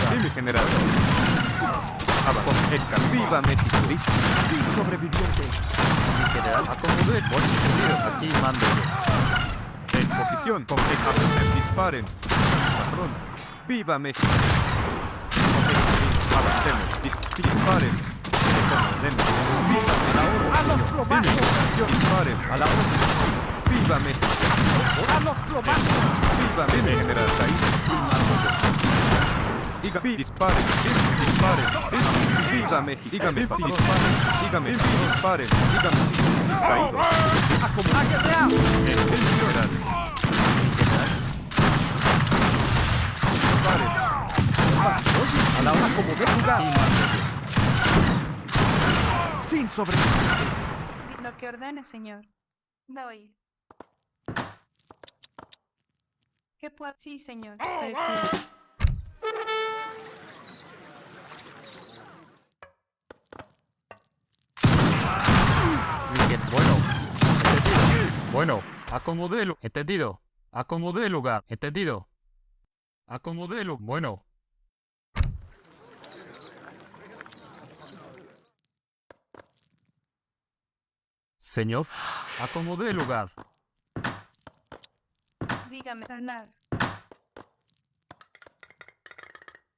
Speaker 21: Sí, mi general. Abajo, viva México.
Speaker 3: ¡Sin sobrevivientes!
Speaker 21: Mi general, acomodé el buen entendido. Aquí mando yo. En posición, con disparen. Patrón, viva México. Avancemos, disparen. Viva México.
Speaker 3: ¡A los plomazos!
Speaker 21: Disparen. A la orden. Viva México.
Speaker 3: ¡A los plomazos!
Speaker 21: Viva México, general. Disparen. Viva México. Dígame, dígame, disparen. Dígame, caído.
Speaker 3: ¡A guerrear!
Speaker 21: General. Disparen.
Speaker 3: A la hora como de jugar. Sin sobrevivientes.
Speaker 19: Lo que ordene, señor. Doy. ¿Qué puedo? Sí, señor. Prefiero.
Speaker 21: Bueno, acomodé el... Entendido. Acomodé el lugar. Entendido. Acomodé el... Bueno. Señor, acomodé el lugar.
Speaker 19: Dígame, ganar.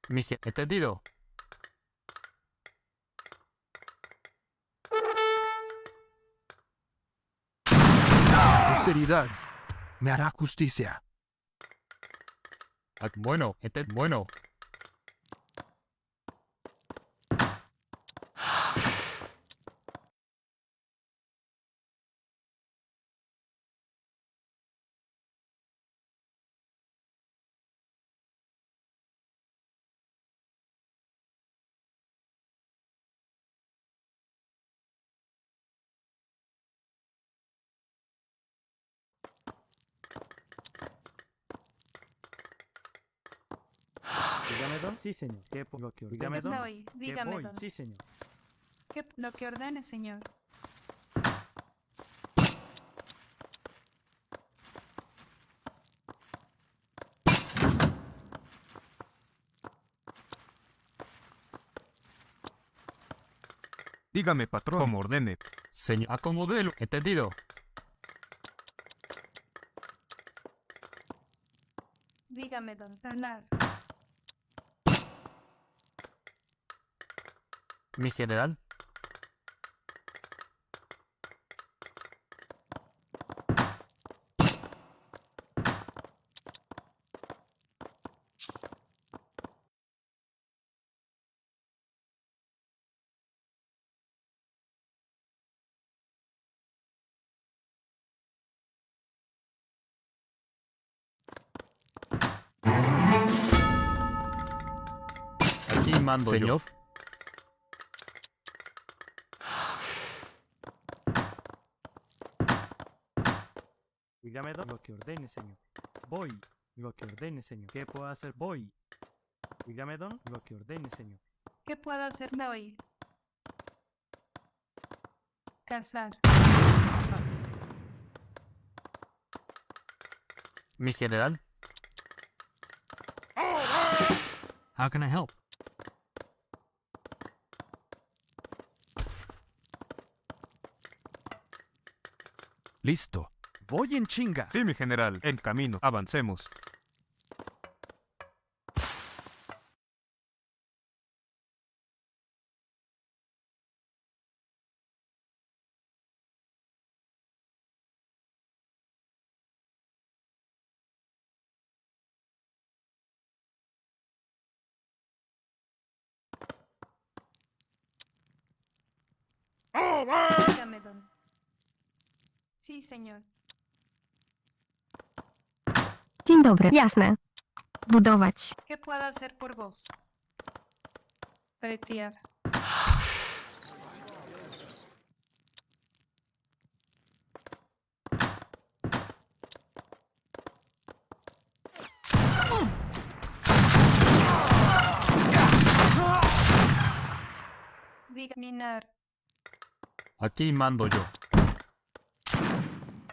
Speaker 21: Misión. Entendido.
Speaker 3: Austeridad me hará justicia.
Speaker 21: Bueno, bueno.
Speaker 12: Dígame, don. Sí, señor. ¿Qué lo que ordene?
Speaker 19: Dígame, don. Soy. Dígame,
Speaker 12: voy?
Speaker 19: don.
Speaker 12: Sí, señor.
Speaker 19: ¿Qué lo que ordene, señor?
Speaker 21: Dígame, patrón. Como ordene. Señor, acomodelo. Entendido.
Speaker 19: Dígame, don. Ganar.
Speaker 21: Mi general. Aquí mando señor. Yo.
Speaker 12: Dígame, don. Lo que ordene, señor. Voy. Lo que ordene, señor. ¿Qué puedo hacer? Voy. Dígame, don. Lo que ordene, señor.
Speaker 19: ¿Qué puedo hacer? Doy. Cazar.
Speaker 21: Mi general.
Speaker 12: How can I help?
Speaker 3: Listo. Voy en chinga.
Speaker 21: Sí, mi general. En camino. Avancemos.
Speaker 19: Dígame, don. Sí, señor.
Speaker 6: Dzień dobry. Jasne. Budować.
Speaker 19: ¿Qué puedo hacer por vos? Retirar. Minar.
Speaker 20: Aquí mando yo.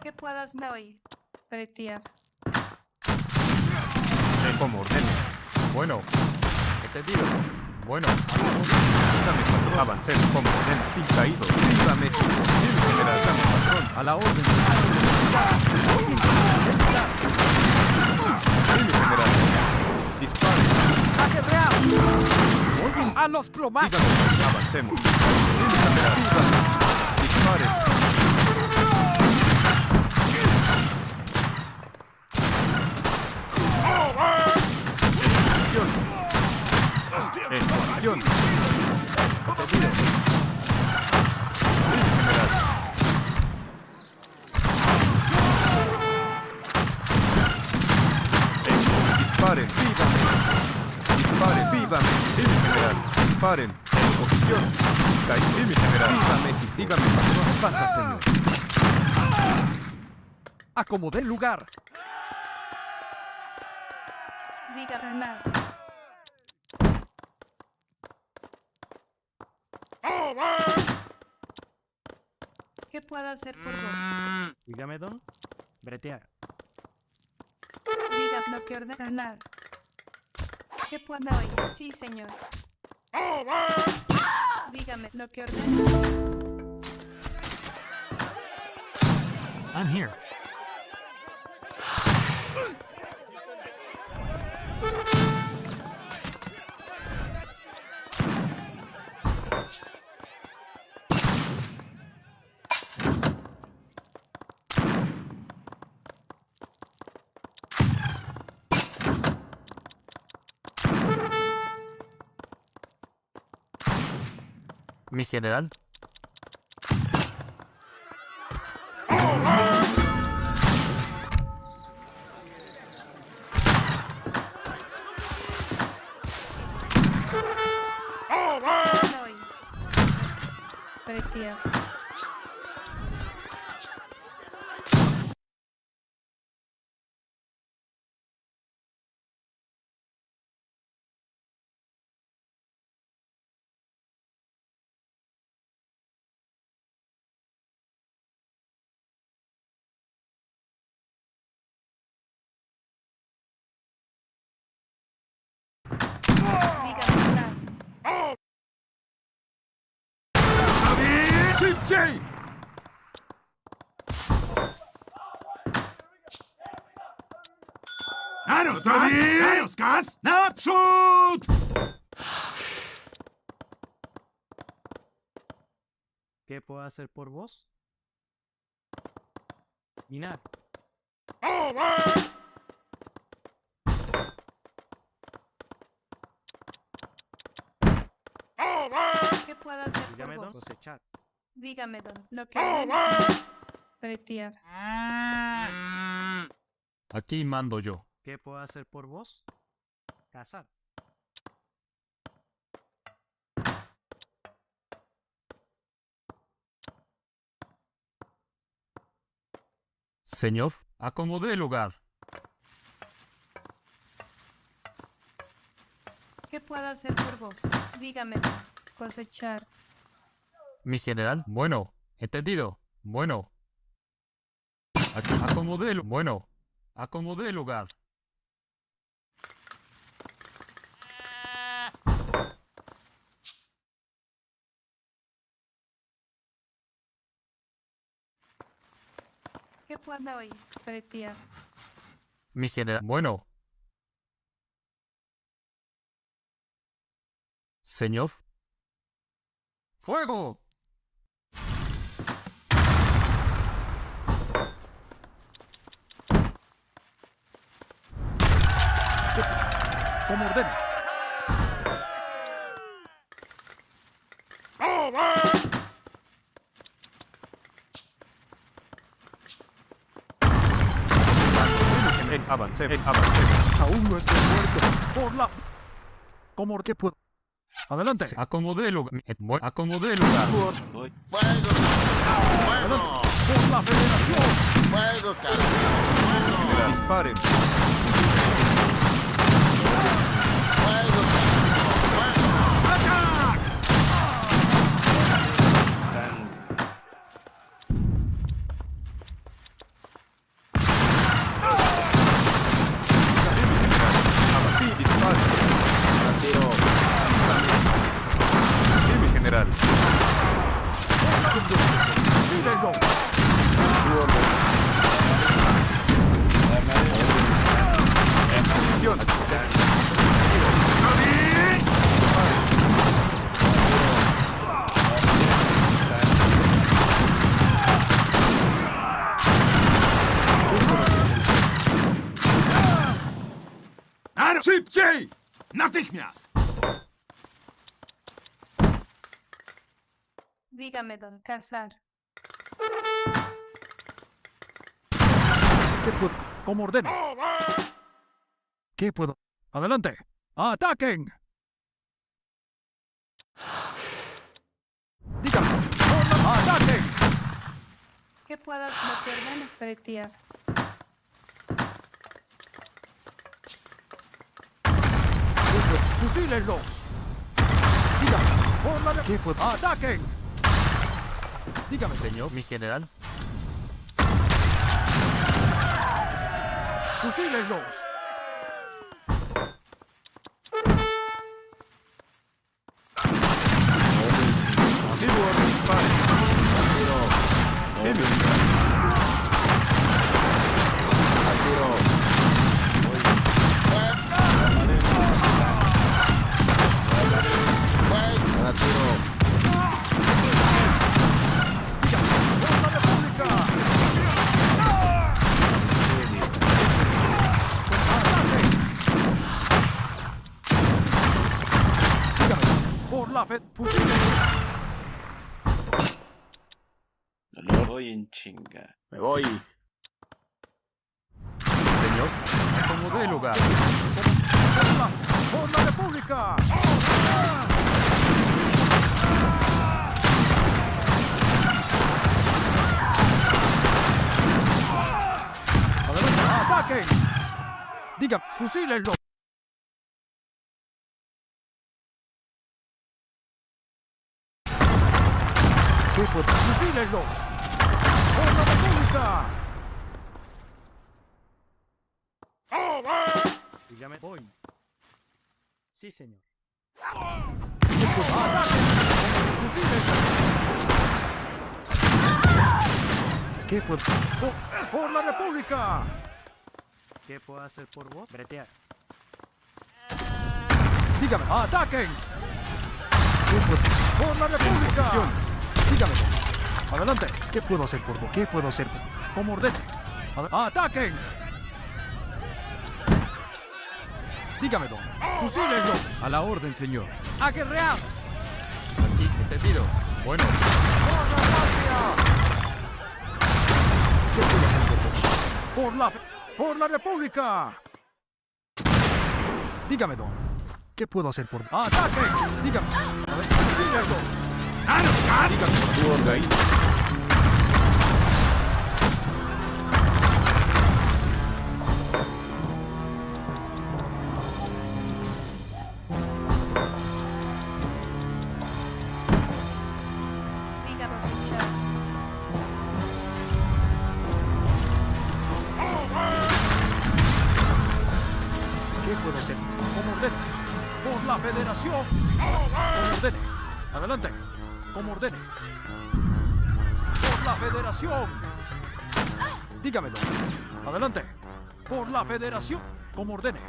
Speaker 19: ¿Qué puedas hoy? Pretía.
Speaker 21: Como ordene. Bueno. Entendido. Bueno. Dame patrón. Avancé como ordene. Sin caído. ¡Viva México! ¡Bien, general! Dame patrón. A la orden. ¡Bien, general! ¡Dispare!
Speaker 3: ¡A los plomazos!
Speaker 21: Dígame, avancemos. ¡Bien, general! ¡Dispare! En posición. Entendido. Bien, general. Disparen. ¡Vívame! Disparen. ¡Vívame! Bien, general. Disparen. En posición. Caí. Bien, general. ¡Vívame! Dígame, patrón. ¿Qué pasa, señor?
Speaker 3: Acomodé el lugar.
Speaker 19: Diga Renar. ¿Qué puedo hacer por vos?
Speaker 12: Dígame, don. Bretear.
Speaker 19: Diga lo que ordenar. ¿Qué puedo hoy? Sí, señor. Dígame lo que ordena.
Speaker 3: I'm here.
Speaker 21: Mi general.
Speaker 19: Hoy. Pretía.
Speaker 13: Szybciej!
Speaker 5: Na rozkaz! Naprzód!
Speaker 12: ¿Qué puedo hacer por vos? Minar.
Speaker 19: ¿Qué puedo hacer
Speaker 12: Dígame,
Speaker 19: por
Speaker 12: don.
Speaker 19: vos?
Speaker 12: Cosechar.
Speaker 19: Dígame, don. Lo que ordena. Pretía.
Speaker 20: Aquí mando yo.
Speaker 12: ¿Qué puedo hacer por vos? Cazar.
Speaker 20: Señor, acomodé el lugar.
Speaker 19: ¿Qué puedo hacer por vos? Dígame, don. Cosechar.
Speaker 20: Mi general. Bueno. Entendido. Bueno. Aquí acomodé el... Bueno. Acomodé el lugar.
Speaker 19: ¿Qué puedo hoy? Pretía.
Speaker 20: Mi general. Bueno. Señor. ¡Fuego!
Speaker 3: Como ordene.
Speaker 21: Avancé.
Speaker 3: Aún no estoy muerto. Por la... ¿Cómo que puedo? Adelante.
Speaker 20: Acomodé el lugar. Acomodé el lugar.
Speaker 13: ¡Fuego! ¡Fuego!
Speaker 3: Por la federación.
Speaker 13: ¡Fuego, carajo!
Speaker 21: Disparen.
Speaker 13: ¡Fuego! ¡Fuego!
Speaker 3: ¡Fusílenlos!
Speaker 13: Szybciej! Natychmiast!
Speaker 19: Dígame, don Cazar.
Speaker 3: ¿Qué puedo? Como ordene. ¿Qué puedo? ¡Adelante! ¡Ataquen! Dígame. ¡Ataquen!
Speaker 19: ¿Qué puedo meterme en tía?
Speaker 3: ¡Fusílenlos! Dígame. ¿Qué puedo? ¡Ataquen! Dígame.
Speaker 12: Señor, mi general.
Speaker 3: ¡Fusílenlos! Por la fe,
Speaker 9: No voy en chinga.
Speaker 4: Me voy.
Speaker 21: Señor, acomodé el lugar.
Speaker 3: ¡Por la República! ¡Adelante! ¡Ataquen! Diga, fusílenlo. ¡Fusílenlos! ¡Por la República!
Speaker 12: Dígame, voy. Sí, señor.
Speaker 3: ¿Qué puedo? ¡Por la República!
Speaker 12: ¿Qué puedo hacer por vos? Bretear.
Speaker 3: Dígame, ataquen. ¿Qué puedo? ¡Por la República! Dígame, adelante. ¿Qué puedo hacer por vos? ¿Qué puedo hacer por vos? Como ordene. ¡Ataquen! Dígame, don. ¡Fusílenlos!
Speaker 21: A la orden, señor.
Speaker 3: ¡A guerrear!
Speaker 21: Aquí, entendido. Bueno.
Speaker 3: ¿Qué puedo hacer por vos? ¡Por la República! Dígame, don. ¿Qué puedo hacer por vos? ¡Ataquen! Dígame. ¡Fusílenlos!
Speaker 21: Dígame, su orden.
Speaker 19: Dígame, señor.
Speaker 3: ¿Qué puedo hacer? Como ordene. Por la Federación. Como ordene. Adelante. Como ordene. Por la Federación. Dígame, don. Adelante. Por la Federación. Como ordene.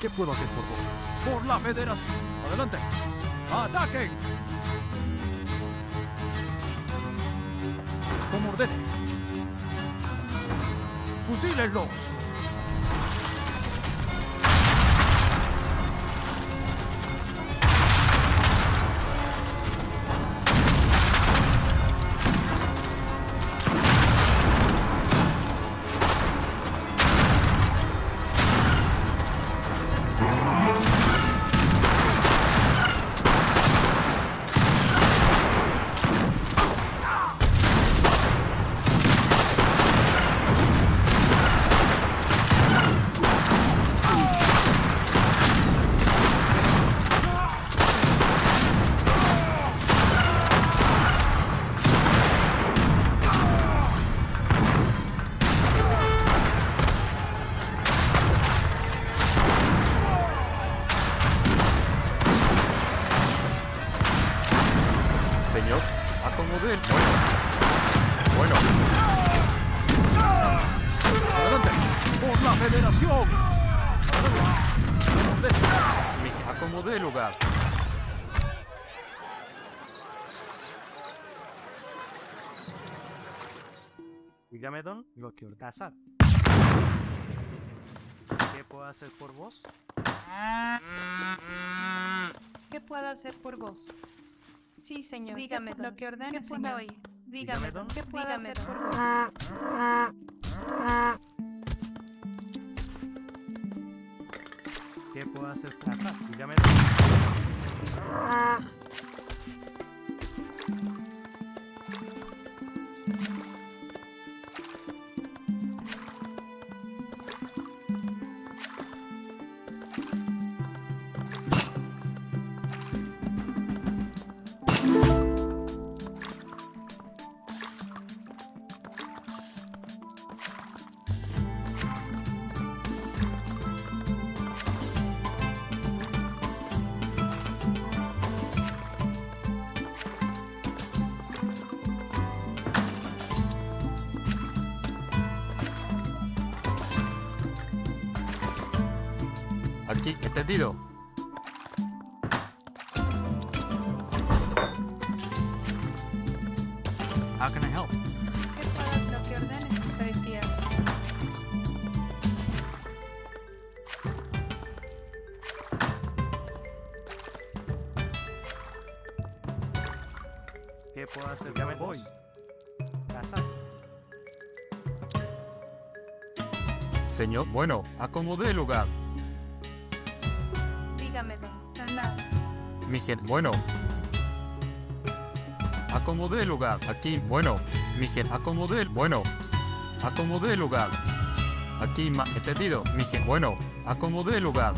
Speaker 3: ¿Qué puedo hacer por vos? Por la Federación. Adelante. ¡Ataquen! Como ordene. ¡Fusílenlos!
Speaker 21: Señor, Acomodé. Bueno.
Speaker 3: Adelante. Por la federación.
Speaker 21: Acomodé el lugar.
Speaker 12: Dígame, don, lo que ordenazar. ¿Qué puedo hacer por vos?
Speaker 19: ¿Qué puedo hacer por vos?
Speaker 8: Sí, señor.
Speaker 19: Dígame,
Speaker 8: lo
Speaker 19: don.
Speaker 8: que ordene,
Speaker 19: ¿Qué
Speaker 8: señor.
Speaker 19: puedo
Speaker 8: Dígame,
Speaker 12: Dígame, don.
Speaker 8: ¿Qué puedo
Speaker 19: Dígame,
Speaker 8: hacer
Speaker 19: don.
Speaker 8: por vos?
Speaker 12: ¿Qué puedo hacer por azar? Dígame,
Speaker 21: Aquí, entendido.
Speaker 10: How can I help?
Speaker 19: ¿Qué puedo lo que ordene? 3 días.
Speaker 12: ¿qué puedo hacer? Dígame, voy. Azar.
Speaker 21: Señor, bueno, acomodé el lugar.
Speaker 19: Dígame, don. Nada.
Speaker 21: Bueno. Acomodé el lugar. Aquí, bueno. Acomodé el... Bueno. Acomodé el lugar. Aquí, entendido. Bueno. Acomodé el lugar.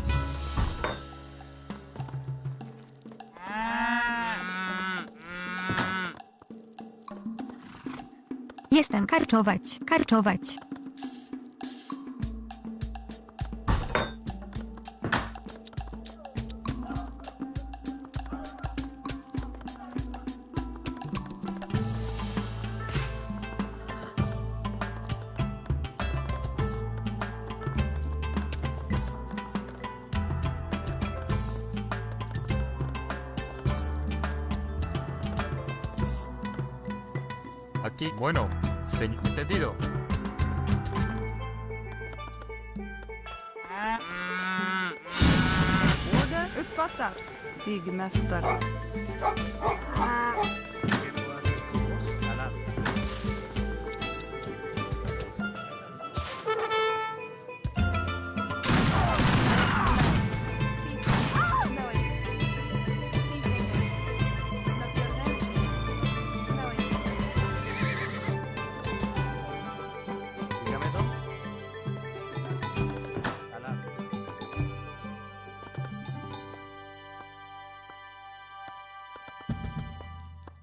Speaker 6: Jestem. Karczować. Karczować.
Speaker 21: Aquí, bueno. Entendido.
Speaker 9: Order uppfattat. Byggmästare.
Speaker 12: ¿Qué puedo hacer por vos? Alar. Dígame, don. Alar.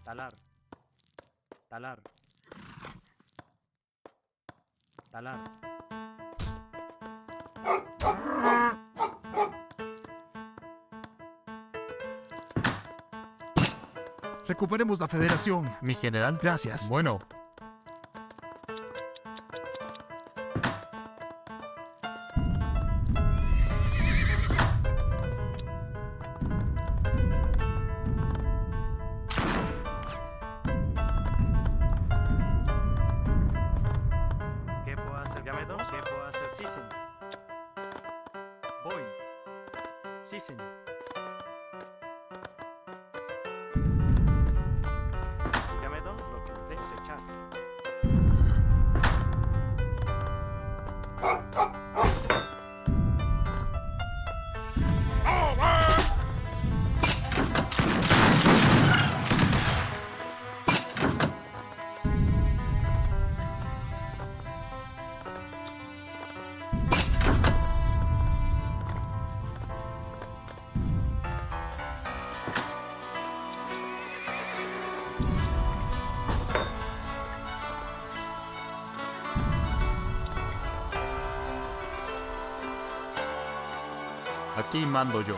Speaker 12: Talar. Talar. Talar.
Speaker 3: Recuperemos la federación.
Speaker 21: Mi general.
Speaker 3: Gracias.
Speaker 21: Bueno.
Speaker 12: ¿Qué puedo hacer? Dígame, don. ¿Qué puedo hacer? Sí, señor. Voy. Sí, señor. Dígame, don, lo que usted desechar.
Speaker 21: Aquí mando yo.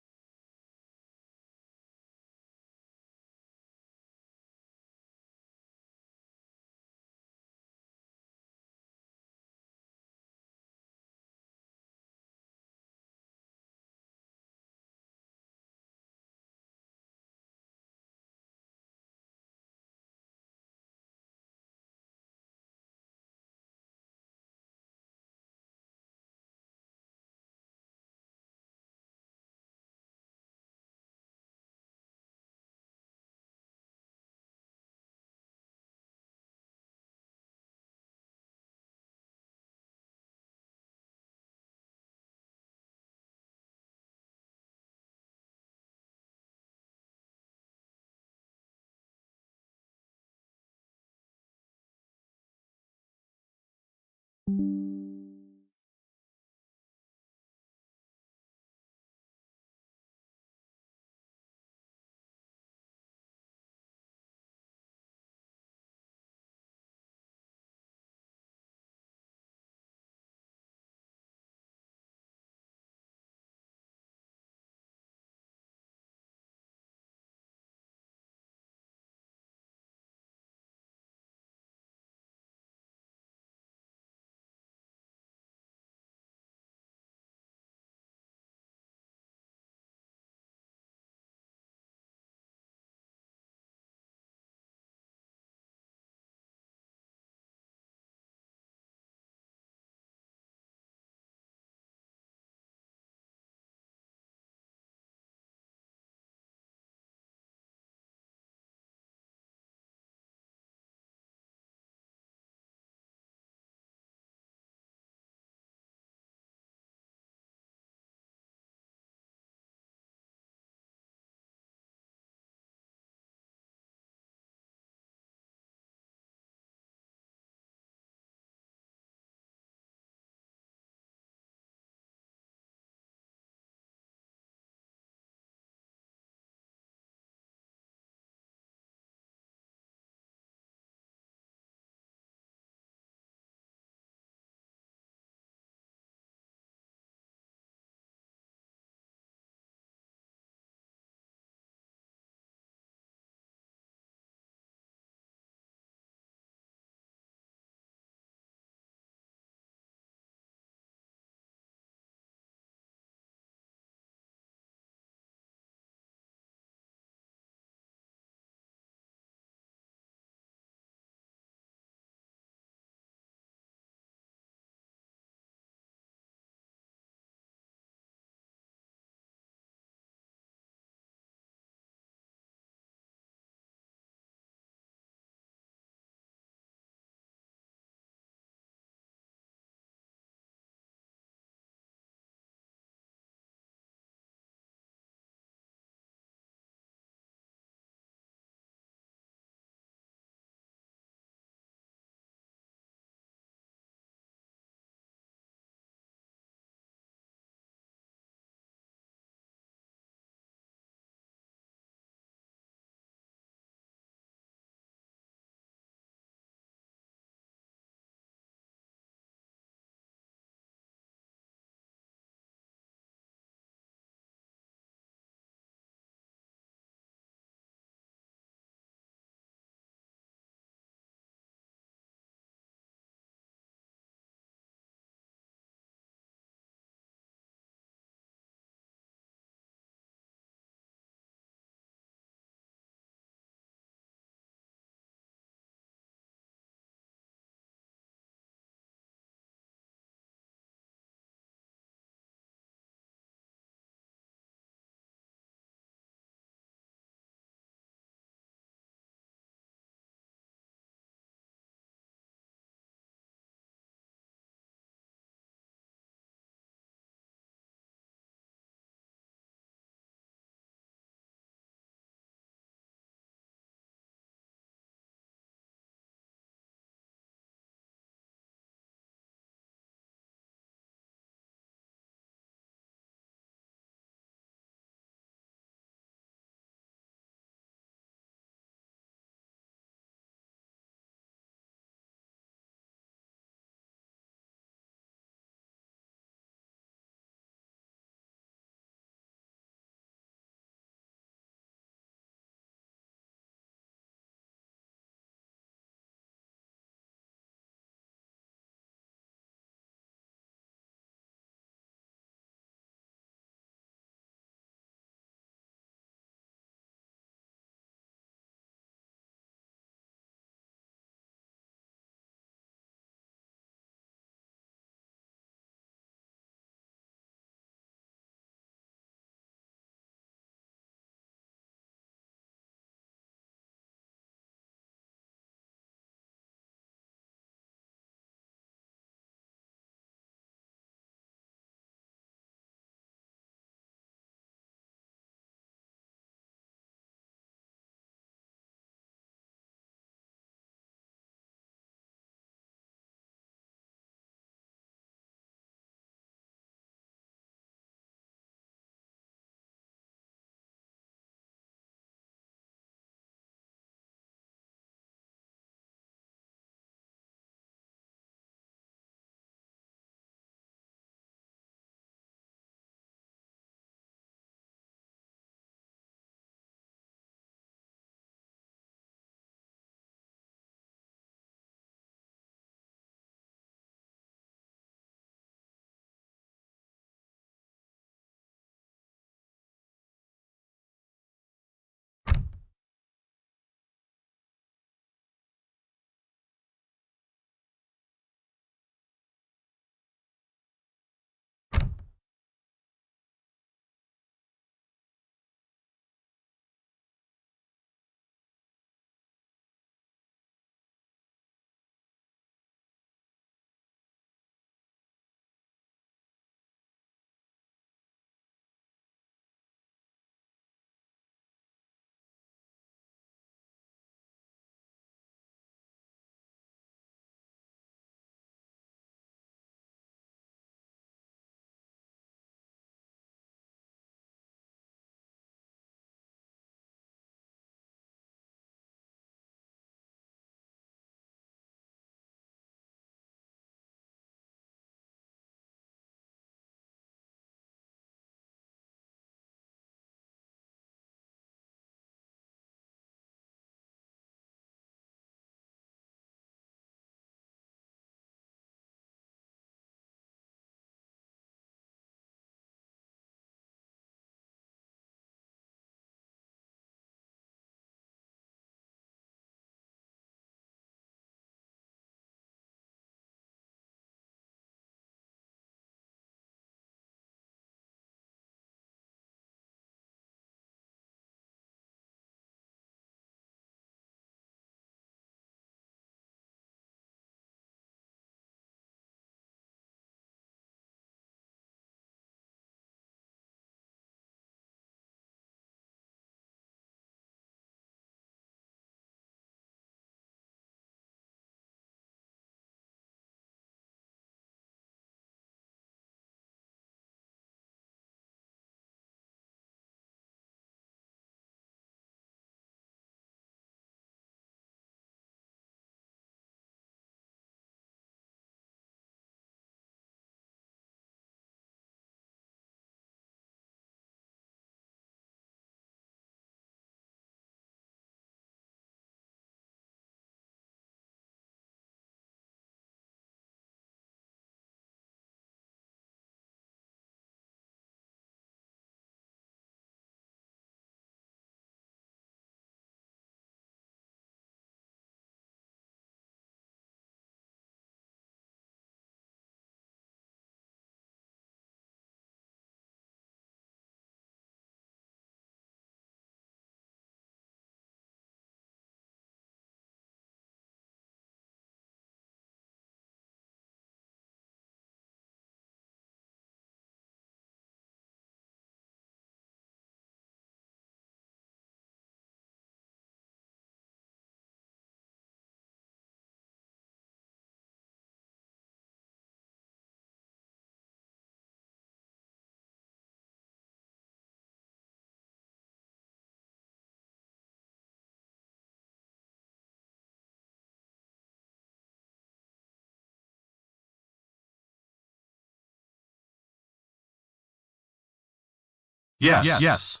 Speaker 7: Yes. Yes.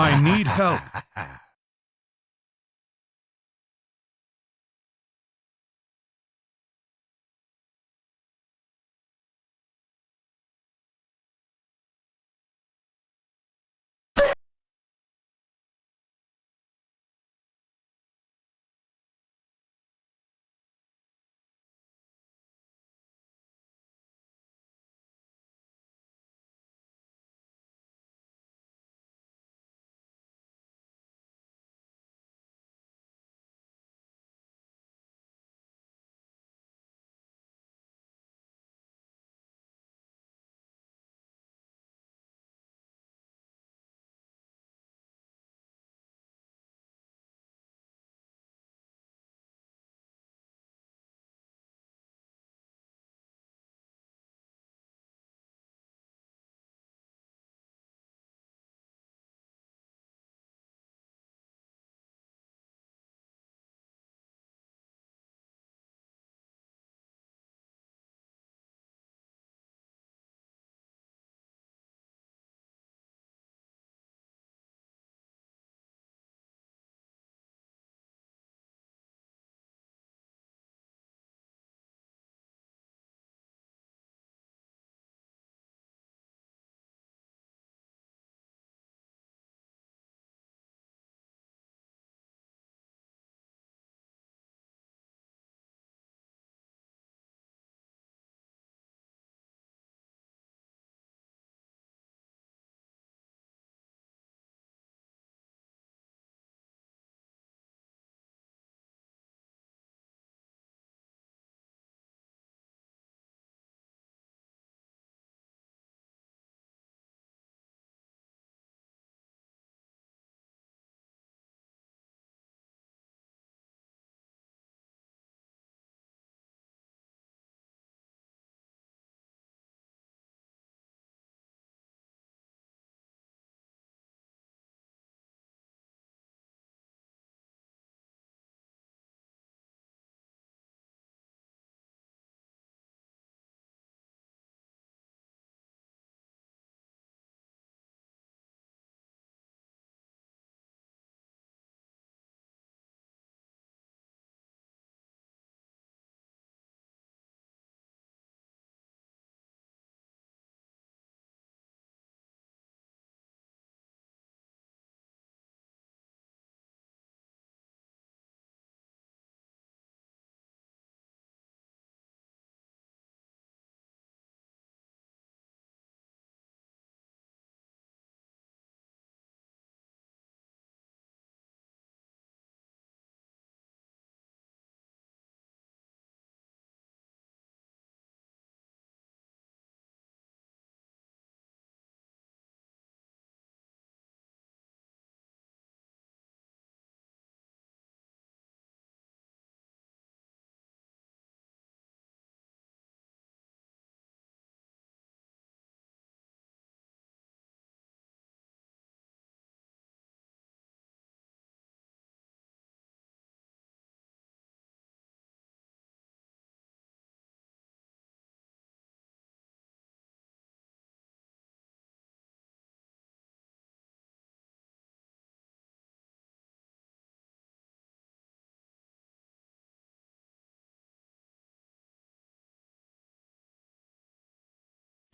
Speaker 7: I need help.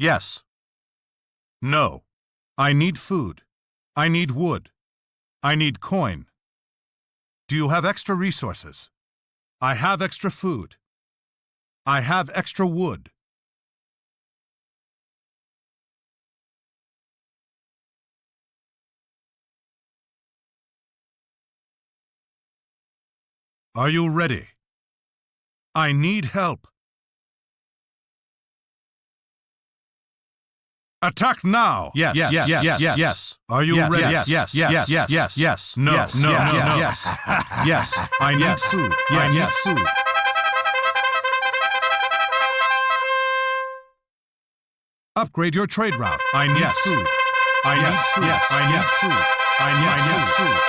Speaker 7: Yes. No. I need food. I need wood. I need coin. Do you have extra resources? I have extra food. I have extra wood. Are you ready? I need help. Attack now! Yes, yes, yes, yes, yes, yes. Are you ready? Yes, yes, yes, yes, yes, yes. No, no, no, no. Yes, yes. I need food. I need food. Upgrade your trade route. I need food. I need food. Yes, I need food. I need food.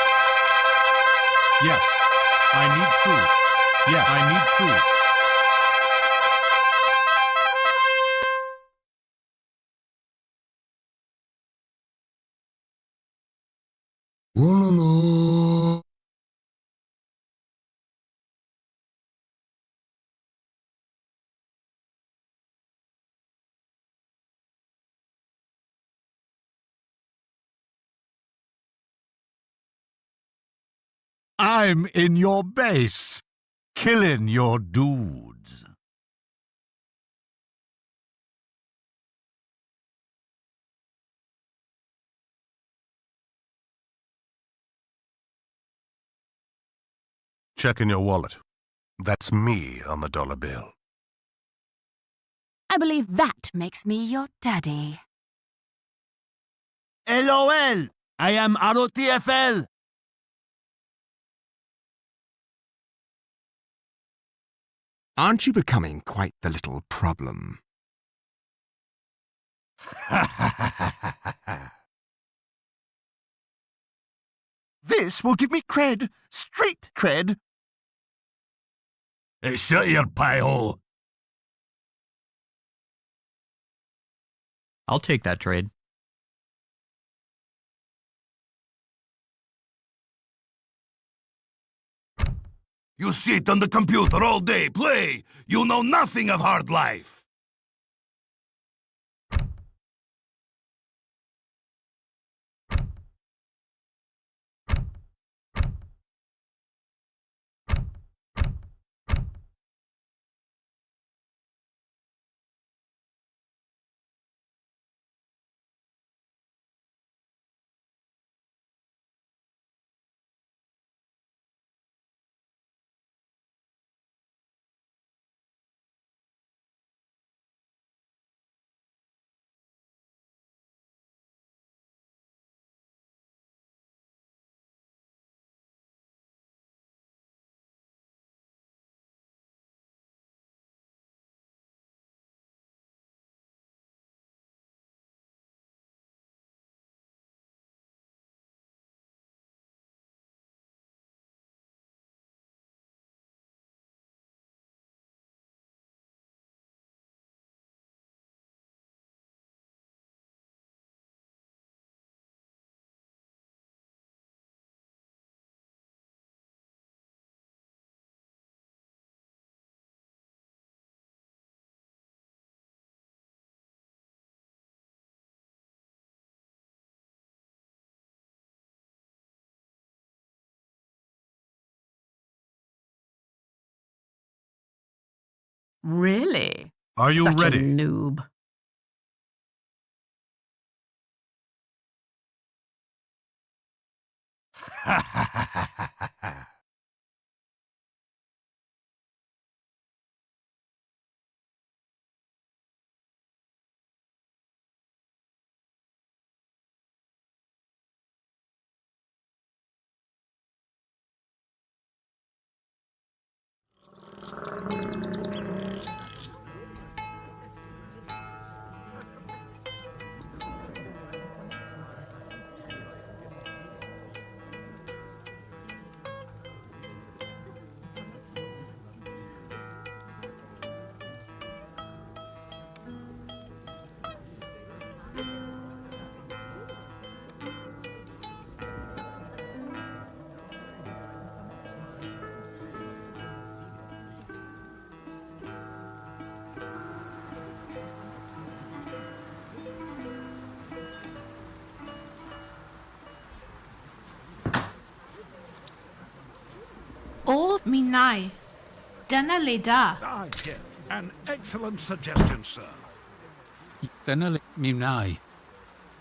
Speaker 7: Yes, I need food. Yes, I need food. I'm in your base, killing your dudes. Check in your wallet. That's me on the dollar bill.
Speaker 1: I believe that makes me your daddy.
Speaker 14: LOL! I am ROTFL!
Speaker 23: Aren't you becoming quite the little problem?
Speaker 14: This will give me cred. Street cred.
Speaker 5: Shut your pie hole.
Speaker 12: I'll take that trade.
Speaker 14: You sit on the computer all day, play. You know nothing of hard life.
Speaker 1: Really?
Speaker 7: Are you
Speaker 1: Such
Speaker 7: ready?
Speaker 1: a noob.
Speaker 2: Mi nai. Dyna le da.
Speaker 5: Ah, yes. An excellent suggestion, sir.
Speaker 11: Dyna mi wna'i.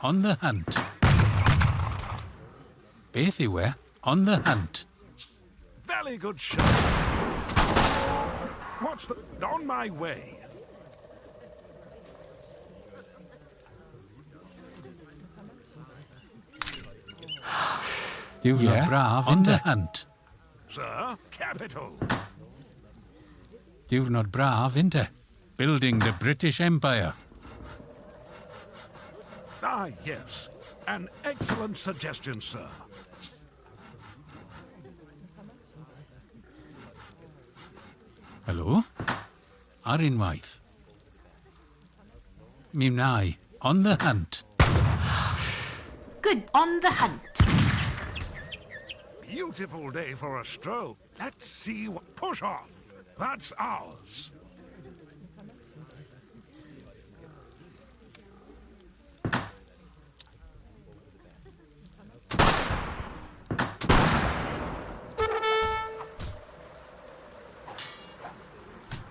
Speaker 11: On the hunt. Beth yw e? On the hunt.
Speaker 5: Very good shot. What's the... On my way.
Speaker 11: Diwrnod braf on the hunt.
Speaker 5: Sir, capital.
Speaker 11: Diwrnod braf, inte? Building the British Empire.
Speaker 5: Ah, yes. An excellent suggestion, sir.
Speaker 11: Helo? Ar unwaith. Mi wna'i. On the hunt.
Speaker 2: Good. On the hunt.
Speaker 5: Beautiful day for a stroll. Let's see what... Push off. That's ours.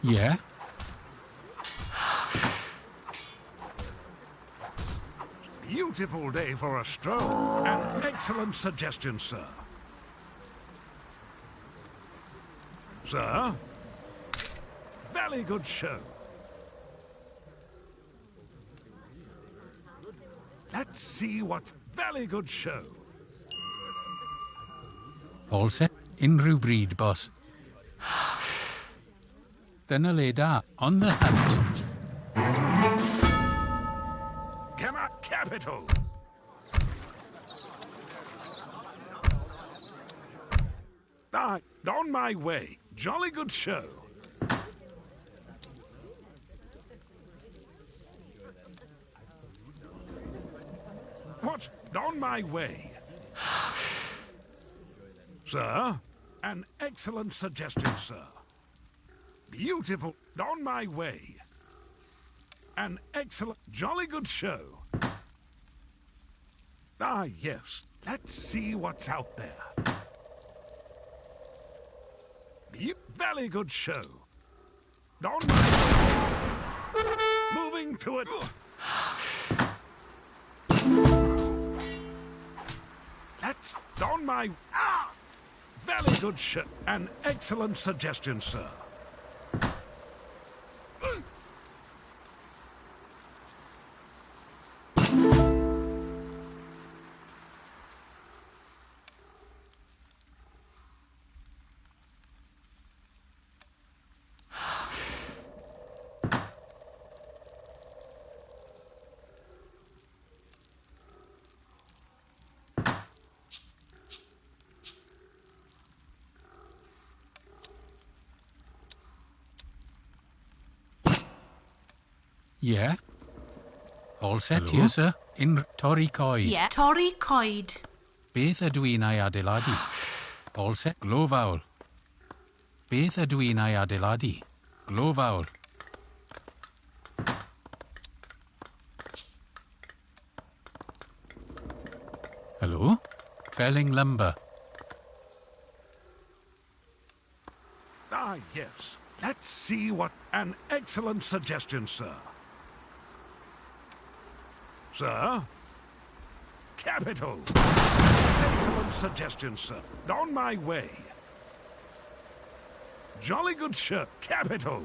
Speaker 11: Yeah?
Speaker 5: Beautiful day for a stroll. An excellent suggestion, sir. Sir? Very good show. Let's see what's... Very good show.
Speaker 11: All set? Unrhyw bryd, boss. Dyna le da. On the hunt.
Speaker 5: Come on, capital. Ah, on my way. Jolly good show. What's on my way? Sir? An excellent suggestion, sir. Beautiful. On my way. An excellent, jolly good show. Ah, yes. Let's see what's out there. Very good show. On my way. Moving to it. Let's... On my... Ah! Very good show. An excellent suggestion, sir.
Speaker 11: Yeah? All set here, sir. In torri coed.
Speaker 2: Yeah. Torri coed.
Speaker 11: Beth ydw i'n ei adeiladu? All set. Glofawl. Beth ydw i'n ei adeiladu? Glofawl. Hello? Felling lumber.
Speaker 5: Ah, yes. Let's see what... An excellent suggestion, sir. Sir? Capital. Excellent suggestion, sir. On my way. Jolly good shirt. Capital.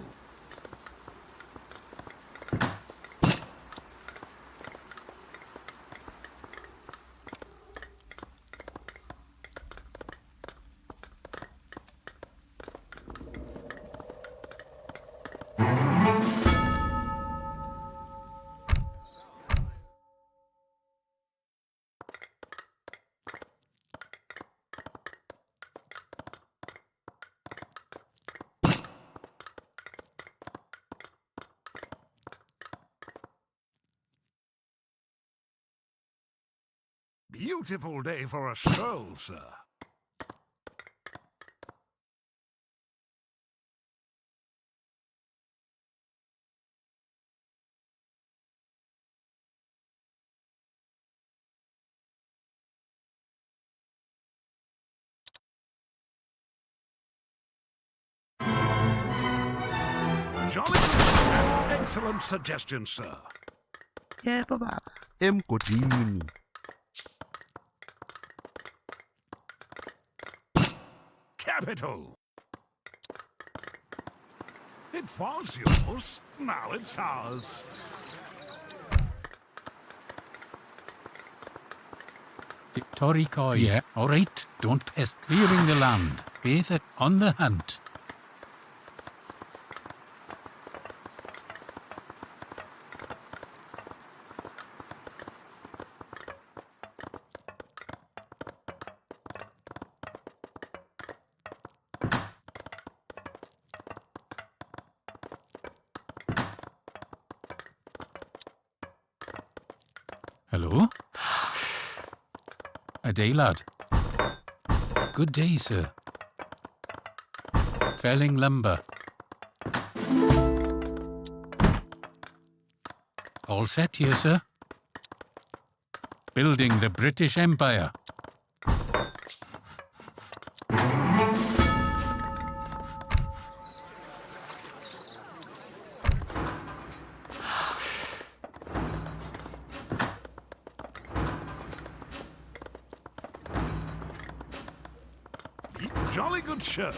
Speaker 5: Beautiful day for a stroll, sir. Jolly good and excellent suggestion, sir.
Speaker 4: Yeah, Baba. Godini.
Speaker 5: Capital. It was yours. Now it's ours.
Speaker 11: Torikoi. Yeah, all right. Don't pest. Clearing the land. Beth it on the hunt. Hello? A day, lad. Good day, sir. Felling lumber. All set here, sir. Building the British Empire.
Speaker 5: Jolly good show.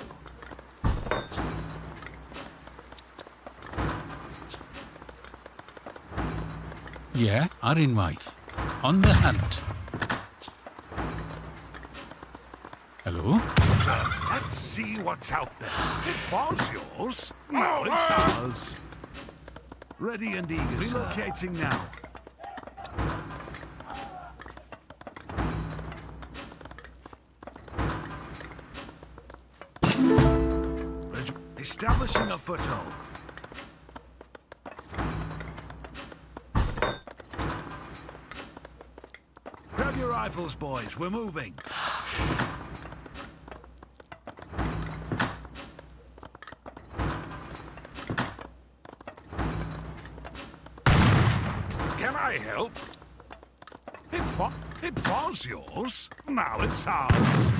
Speaker 11: Yeah, Arinwaith. On the hunt. Hello?
Speaker 5: Let's see what's out there. It was yours. Now it's ours. Ready and eager, relocating now. Establishing a foothold. Grab your rifles, boys. We're moving. Can I help? It was yours. Now it's ours.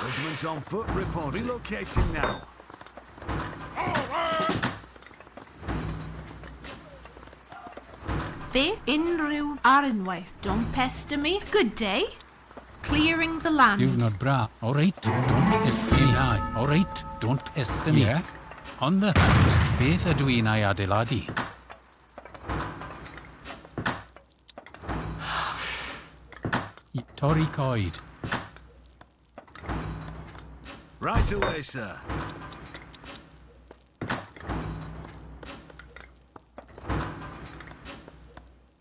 Speaker 5: Regiment on foot, reporting. Relocating now.
Speaker 2: Beth Inru Arenwaith, don't pester me. Good day. Clearing the land.
Speaker 11: Do not bra. All right. Don't pest me. All right. Don't pester me. Yeah. On the hunt. Beth ydw i'n ei adeiladu. Torri coed.
Speaker 5: Right away, sir.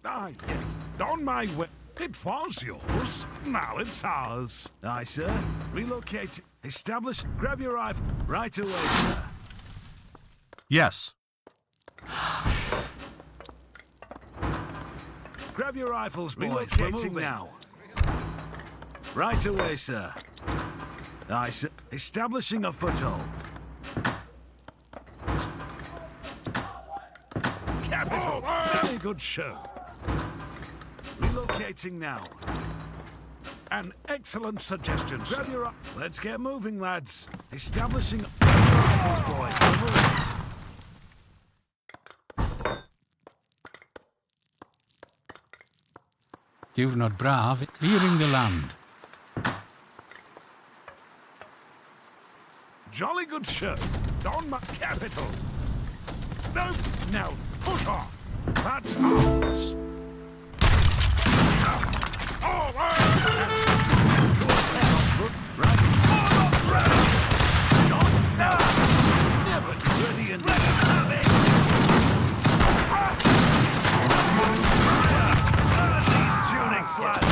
Speaker 5: Ah, yeah. On my way. It was yours. Now it's ours. Aye, sir. Relocate. Establish. Grab your rifle. Right away, sir.
Speaker 7: Yes.
Speaker 5: Grab your rifles, boys. Relocating now. Right away, sir. Aye, sir. Establishing a foothold. Capital. Very good show. Relocating now. An excellent suggestion, sir. Grab your... Let's get moving, lads. Establishing... rifles, boys. We're moving.
Speaker 11: You've not brave. Clearing the land.
Speaker 5: Jolly good show. On my capital. No, now, put off. That's ours. Never ready and these tuning slides.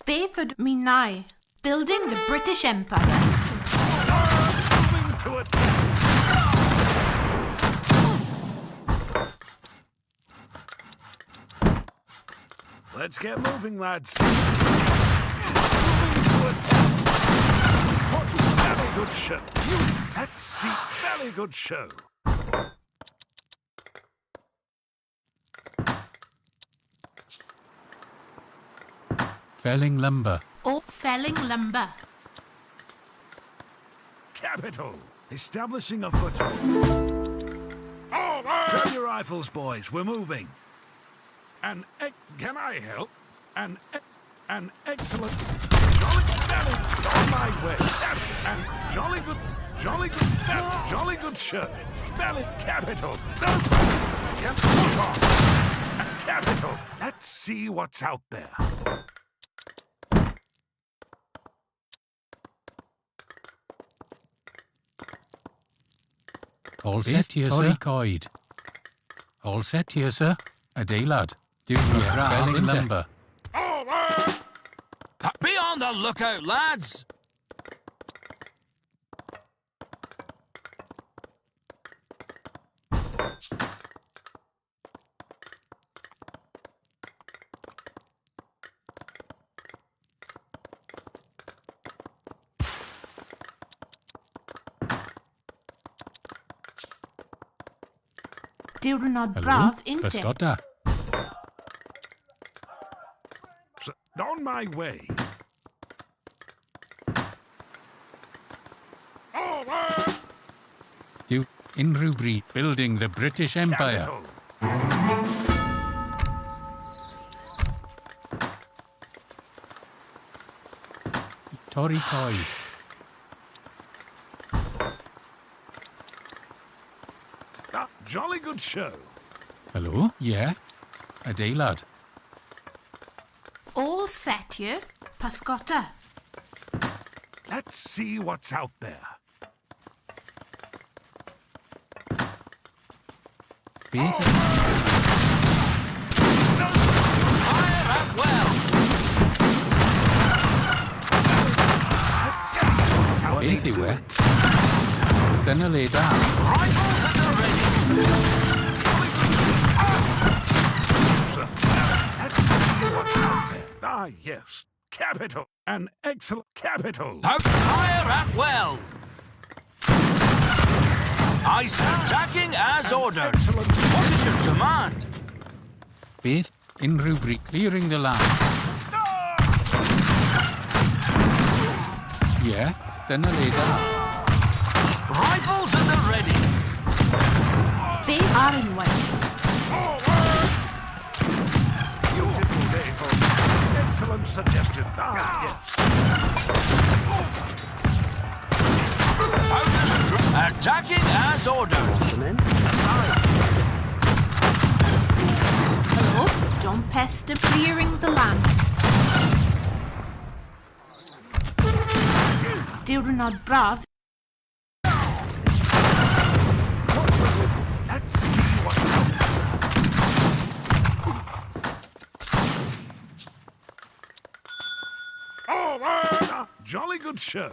Speaker 2: Bethod Minai, building the British Empire.
Speaker 5: Moving to it. Let's get moving, lads. Moving to attack. What a very good show. Let's see. Very good show.
Speaker 11: Felling lumber.
Speaker 2: Oh, felling lumber.
Speaker 5: Capital. Establishing a foothold. Grab your rifles, boys. We're moving. Can I help? An excellent, on my way. And jolly good show. Valid capital. Capital. Let's see what's out there.
Speaker 11: All set here, sir. Coid. All set here, sir. Adeilad. Felling lumber.
Speaker 15: Be on the lookout, lads!
Speaker 2: Diwrnod braf, inte?
Speaker 11: Pescotta.
Speaker 5: On my way.
Speaker 11: You in Rubri building the British Empire. Tory Toy.
Speaker 5: Jolly good show.
Speaker 11: Hello? Yeah? Adeilad.
Speaker 2: All set here. Pascotta.
Speaker 5: Let's see what's out there.
Speaker 11: Anywhere. Then I lay down.
Speaker 15: Rifles at the ready.
Speaker 5: Let's see what's out there. Ah, yes. Capital. An excellent capital.
Speaker 15: Fire at well. Ice attacking as ordered. What is your command?
Speaker 11: Beth in Rubri clearing the land. Yeah, then I lay down.
Speaker 15: Rifles at the ready.
Speaker 2: They are in way.
Speaker 5: Beautiful day for excellent suggestion. Ah, yes.
Speaker 15: Attacking as ordered.
Speaker 2: Hello, John Pester clearing the land. Diwrnod braf.
Speaker 5: Let's see what's out there. Oh, jolly good show.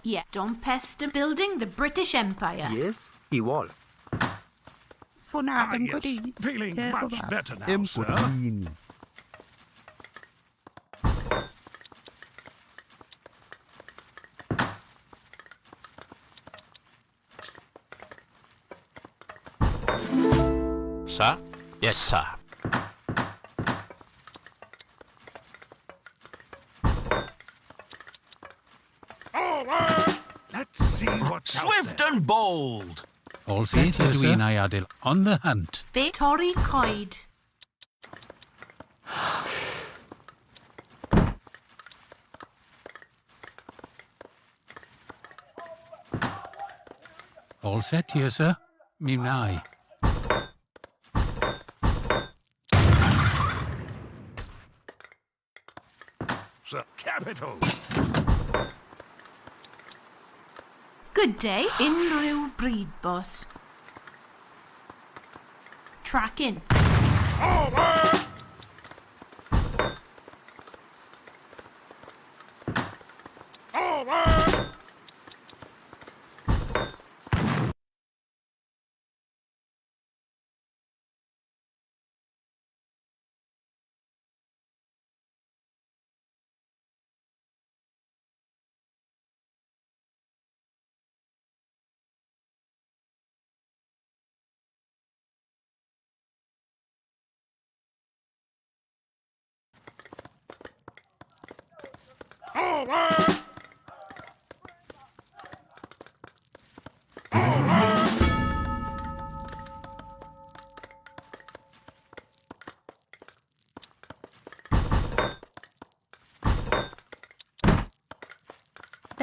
Speaker 2: Yeah, John Pester building the British Empire.
Speaker 4: Yes, he was.
Speaker 5: Yes. Feeling much better now, sir.
Speaker 16: Sir? Yes, sir.
Speaker 5: Let's see what's
Speaker 15: Swift and bold.
Speaker 11: All set here, Edwin Ayadil on the hunt.
Speaker 2: Tory Coid.
Speaker 11: All set here, sir. Mimnai.
Speaker 5: Sir, capital.
Speaker 2: Good day, unrhyw bryd, boss. Tracking.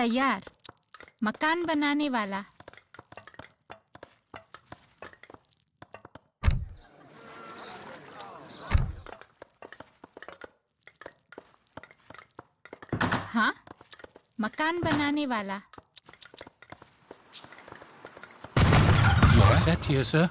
Speaker 17: तैयार मकान बनाने वाला हाँ मकान बनाने वाला
Speaker 11: You're set here, sir.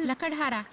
Speaker 17: लकड़हारा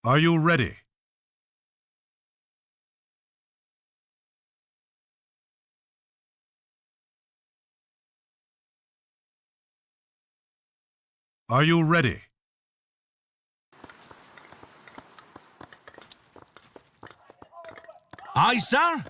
Speaker 7: Are you ready? Are you ready?
Speaker 15: Aye, sir.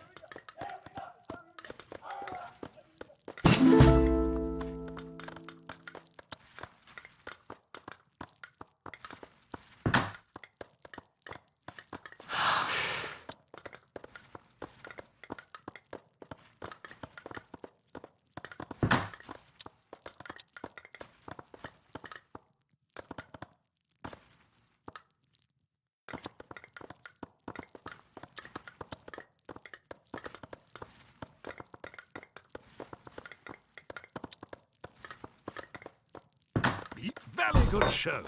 Speaker 5: Very good show.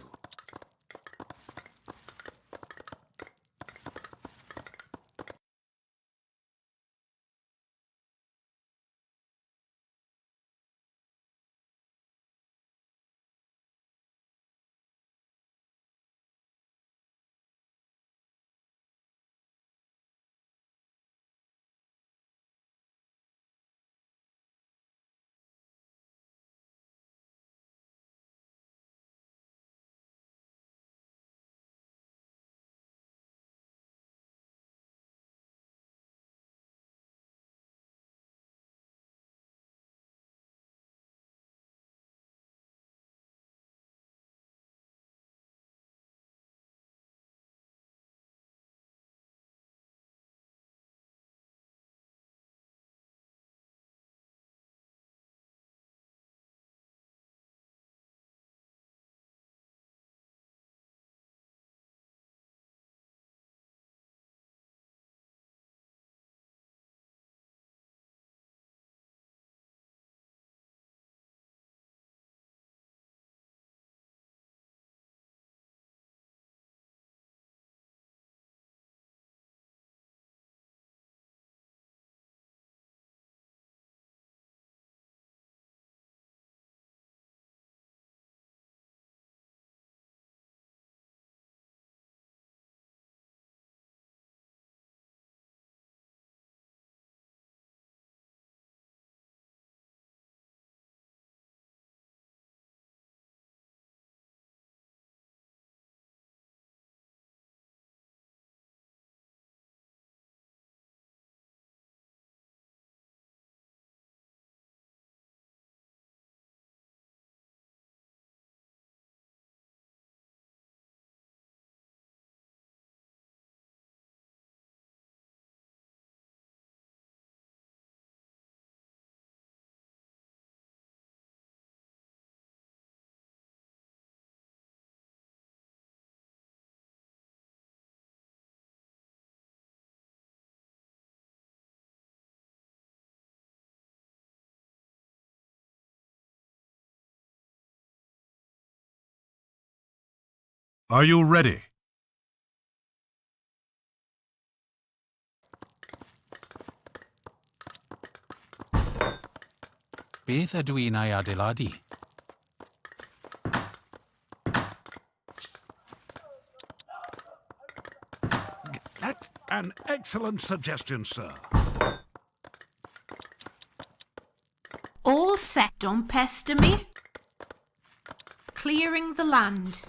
Speaker 7: Are you ready?
Speaker 11: Beth ydw i'n ei adeiladu?
Speaker 5: That's an excellent suggestion, sir.
Speaker 2: All set, don't pester me. Clearing the land.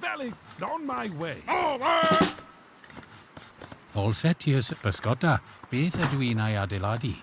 Speaker 5: Valley, on my way.
Speaker 11: All set, yes, bysgota. Beth ydw i'n ei adeiladu?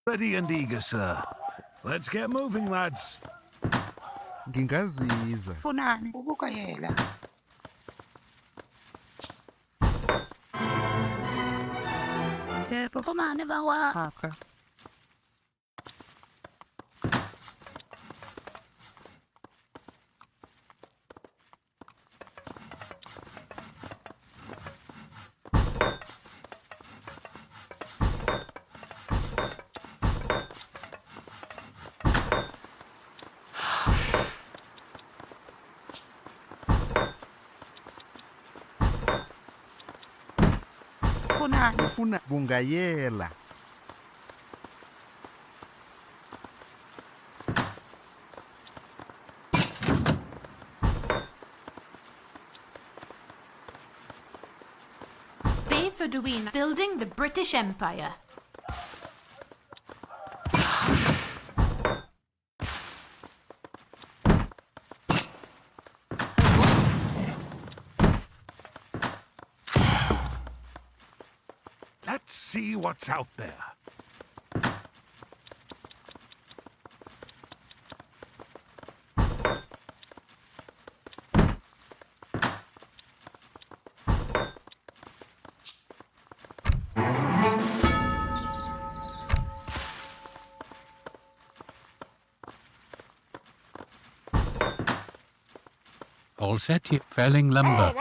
Speaker 5: Ready and eager, sir. Let's get moving, lads.
Speaker 4: Ngingaziza.
Speaker 18: Funani ubuka yela. Yebo, bomane bawa. Okay.
Speaker 4: Ufuna bungayela.
Speaker 2: Beth ydw i'n building the British Empire.
Speaker 5: Let's see what's out there.
Speaker 11: All set, felling lumber.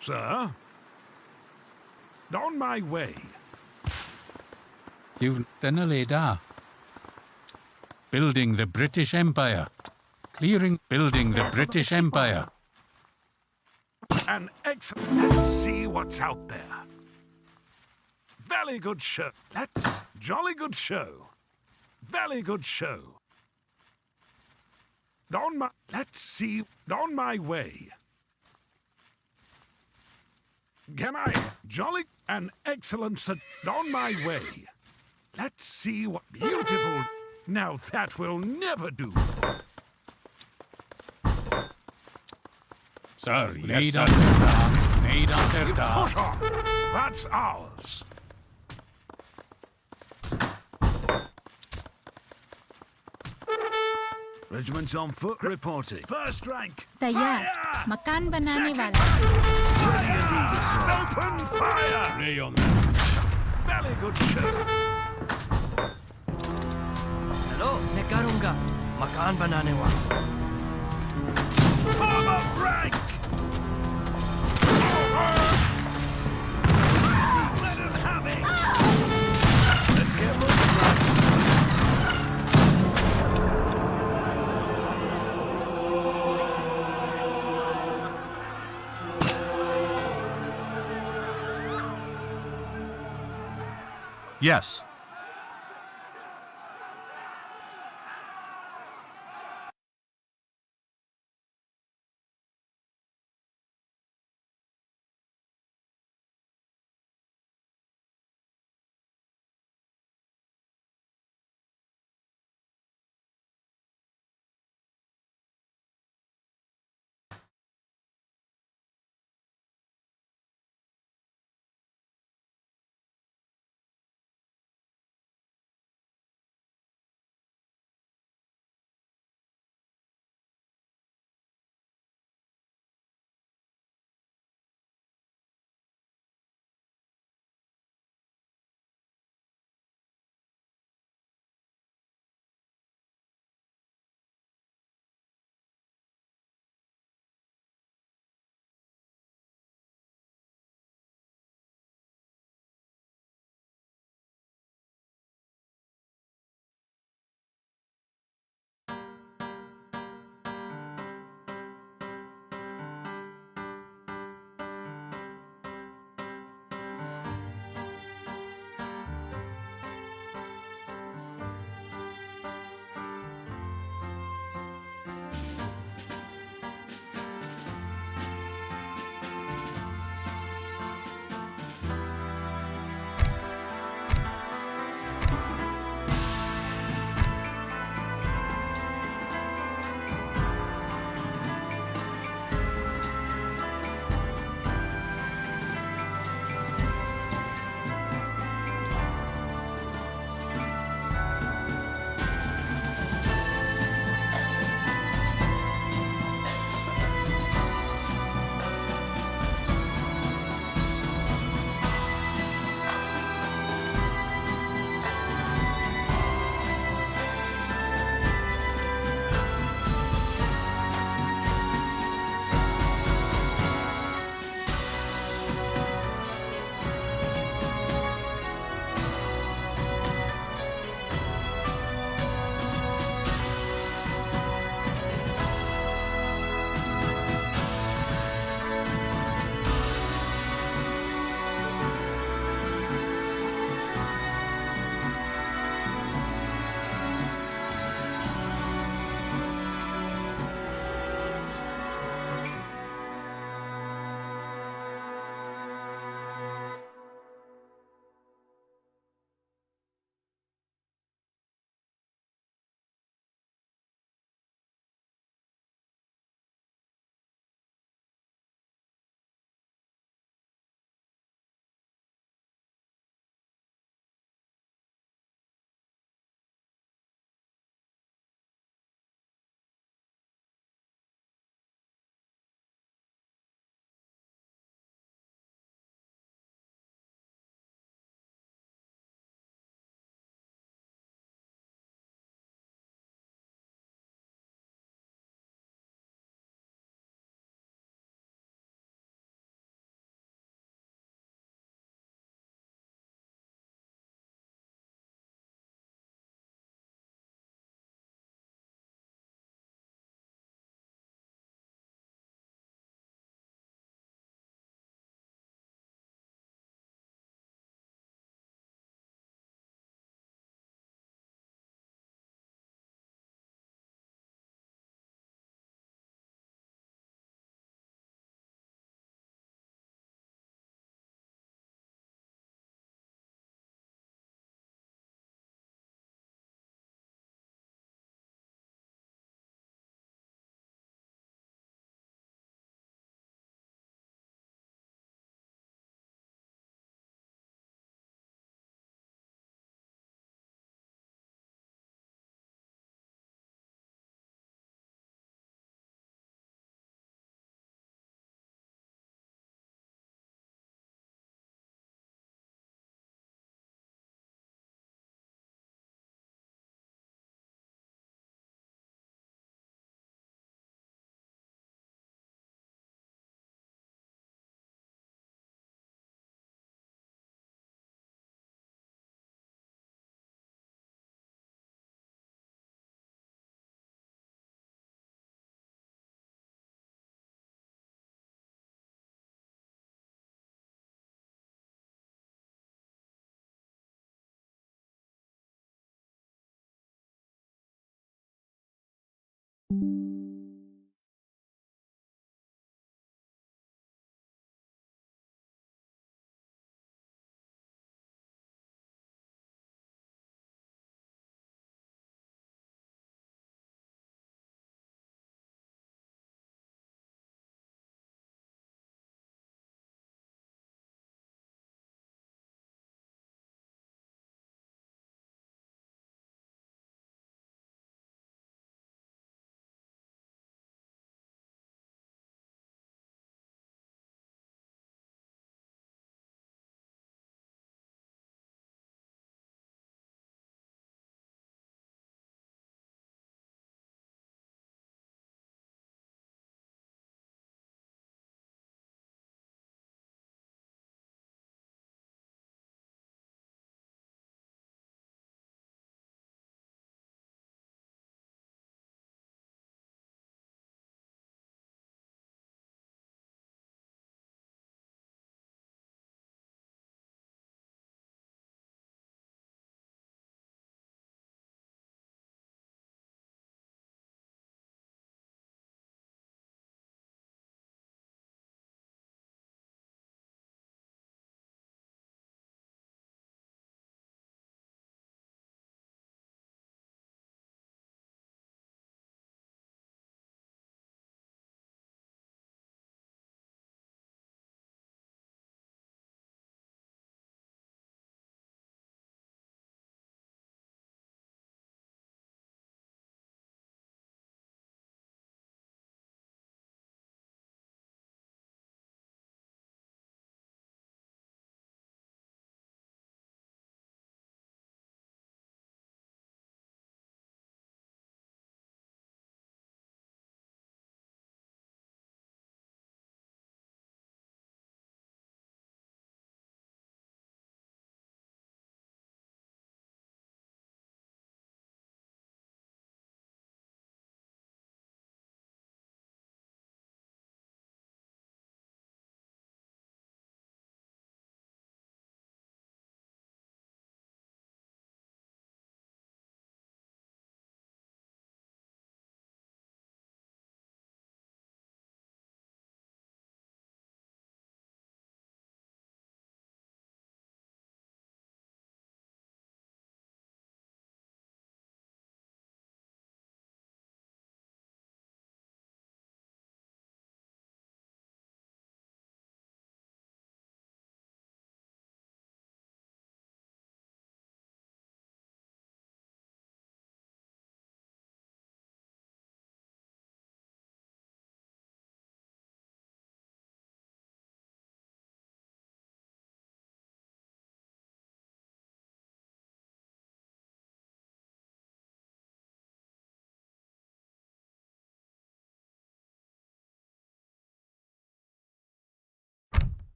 Speaker 5: Sir? On my way.
Speaker 11: Dyna le da. Building the British Empire. Clearing, building the British Empire.
Speaker 5: An excellent... Let's see what's out there. Very good show. Jolly good show. Very good show. Let's see... On my way. Can I... Jolly... An excellent... On my way. Let's see what... Beautiful... Now that will never do.
Speaker 11: Sir,
Speaker 5: Yes,
Speaker 11: need
Speaker 5: sir.
Speaker 11: on Need on
Speaker 5: Push off. That's ours. Regiments on foot reporting. First rank.
Speaker 17: तैयार मकान बनाने वाला
Speaker 5: Ready and eager, sir. Open fire. Lay on them. Very good show.
Speaker 15: Hello मैं करूँगा मकान बनाने वाला
Speaker 5: Form up rank. Let him have it. Let's get moving, lads.
Speaker 7: Yes.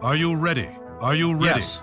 Speaker 7: Are you ready? Are you ready?
Speaker 3: Yes.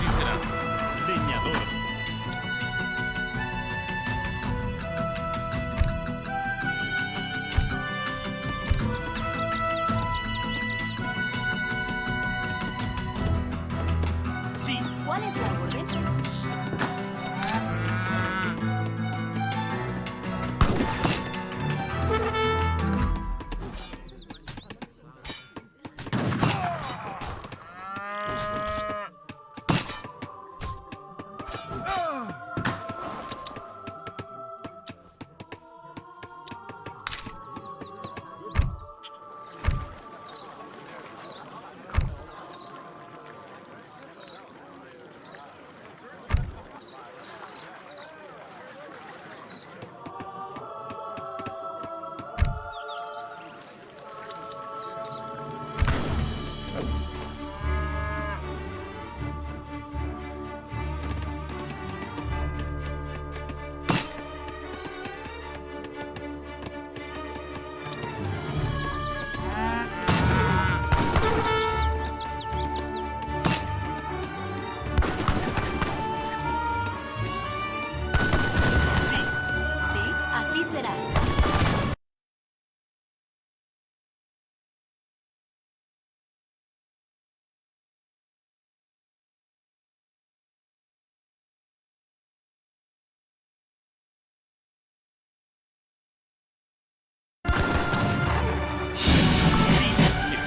Speaker 16: Así será.
Speaker 5: Leñador.
Speaker 8: Sí. ¿Cuál es la orden?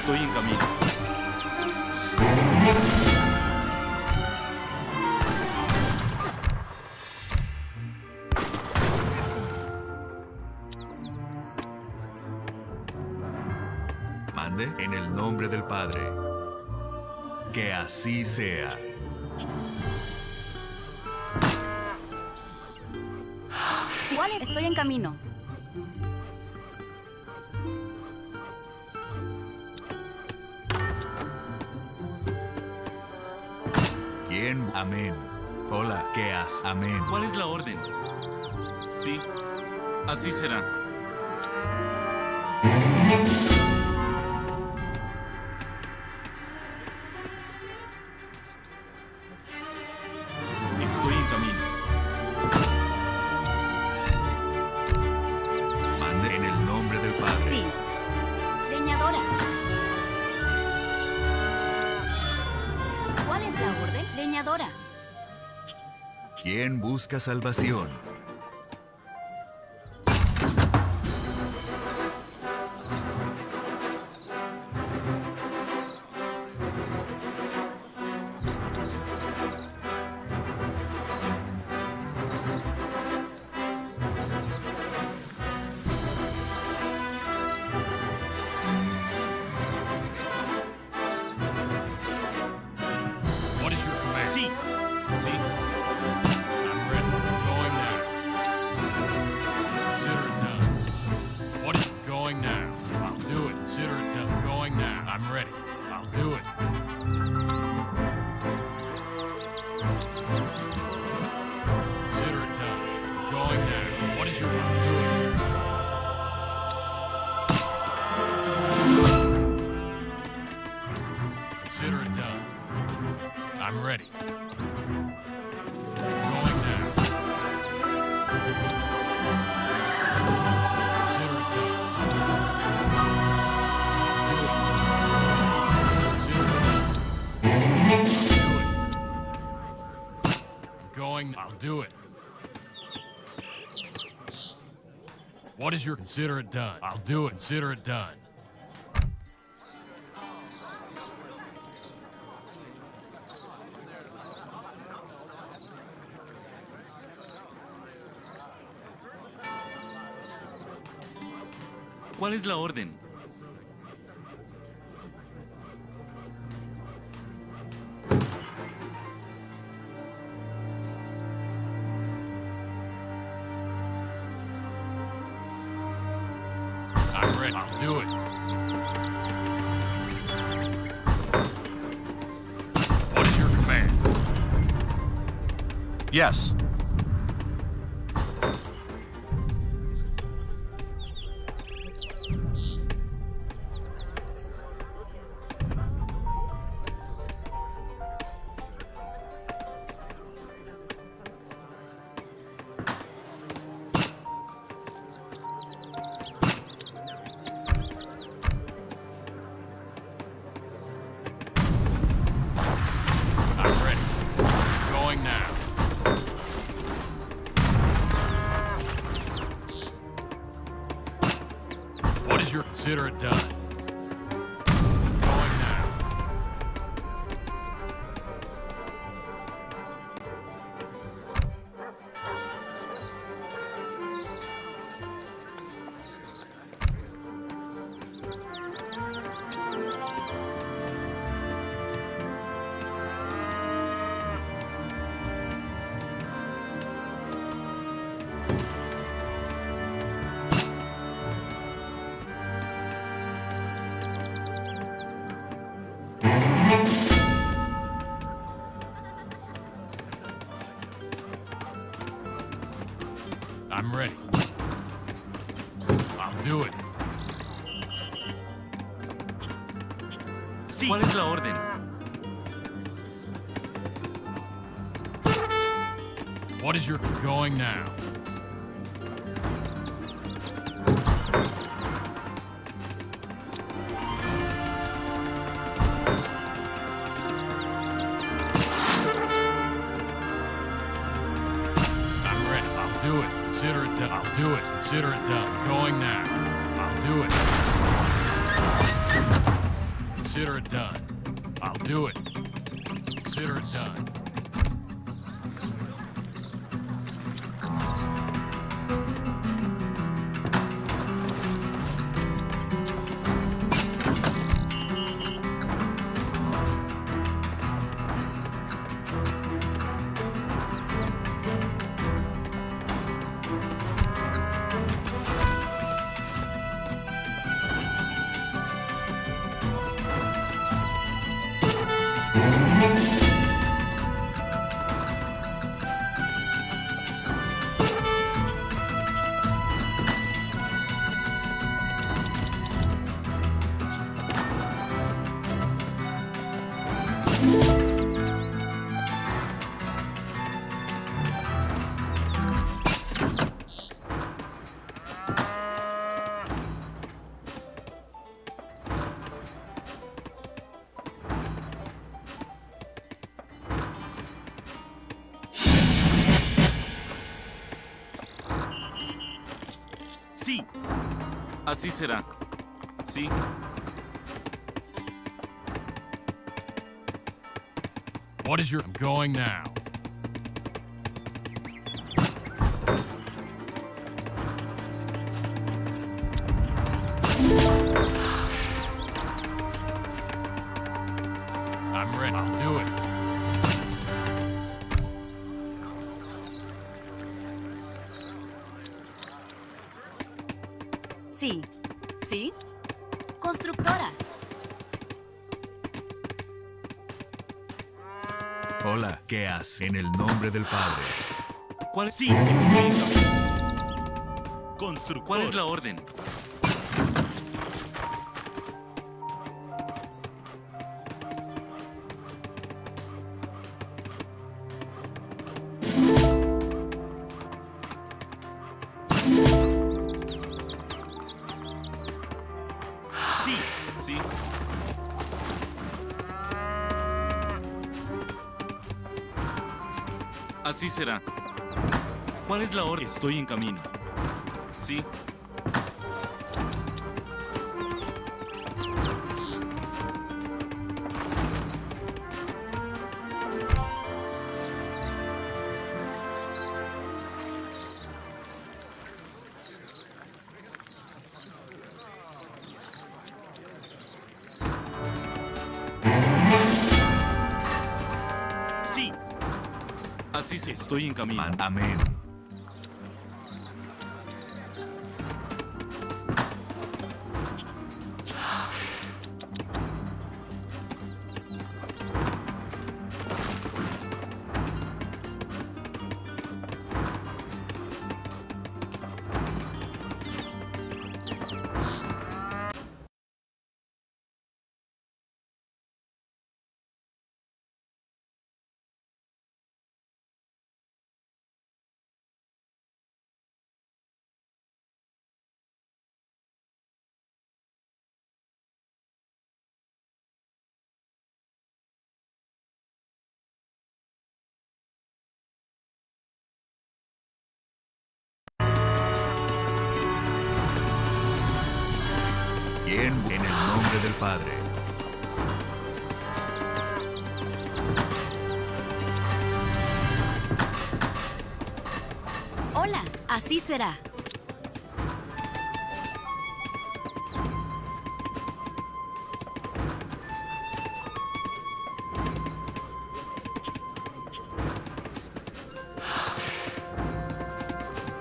Speaker 16: Estoy en camino.
Speaker 14: Mande en el nombre del Padre. Que así sea.
Speaker 8: ¿Cuál? Estoy en camino.
Speaker 14: ¿Quién? Amén. Hola, ¿qué has? Amén.
Speaker 16: ¿Cuál es la orden? Sí, así será. Estoy en camino.
Speaker 14: Mande en el nombre del Padre.
Speaker 8: Sí. Leñadora. ¿Cuál es la orden? Leñadora.
Speaker 14: ¿Quién busca salvación?
Speaker 5: What is your command?
Speaker 16: Sí, sí.
Speaker 5: I'm ready. Going now. Consider it done. What is going now? I'll do it. Consider it done. Going now. I'm ready. I'll do it. Consider it done. Going now. What is your... I'll do it. Consider it done. I'm ready. Going now. Consider it done. Do it. Consider it done. Do it. I'm going. I'll do it. What is your consider it done? I'll do it. Consider it done.
Speaker 16: ¿Cuál es la orden?
Speaker 5: I'm ready. I'll do it. What is your command?
Speaker 7: Yes.
Speaker 13: Consider it done. Going now. I'm ready. I'll do it.
Speaker 16: Sí. ¿Cuál es la orden?
Speaker 13: What is your going now? I'm ready. I'll do it. Consider it done. I'll do it. Consider it done. Going now. I'll do it. Consider it done. I'll do it. Consider it done.
Speaker 16: Sí. Así será. Sí.
Speaker 13: What is your... I'm going now. I'm ready. I'll do it.
Speaker 20: Sí. ¿Sí? Constructora.
Speaker 14: Hola, ¿qué haces? En el nombre del Padre.
Speaker 16: ¿Cuál? Sí, estoy en camino. Constructor. ¿Cuál es la orden? Sí, sí. Así será. ¿Cuál es la orden? Estoy en camino. Sí. Sí. Así se estoy en camino.
Speaker 14: Amén. nombre del Padre.
Speaker 20: Hola, así será.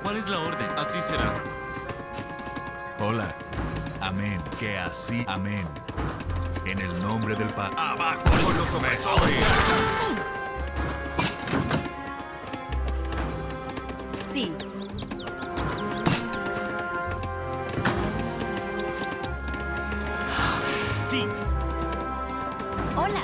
Speaker 16: ¿Cuál es la orden? Así será.
Speaker 14: Hola. Amén. Que así. Amén. En el nombre del Padre.
Speaker 16: ¡Abajo con los opresores!
Speaker 20: Sí.
Speaker 16: Sí.
Speaker 20: Hola.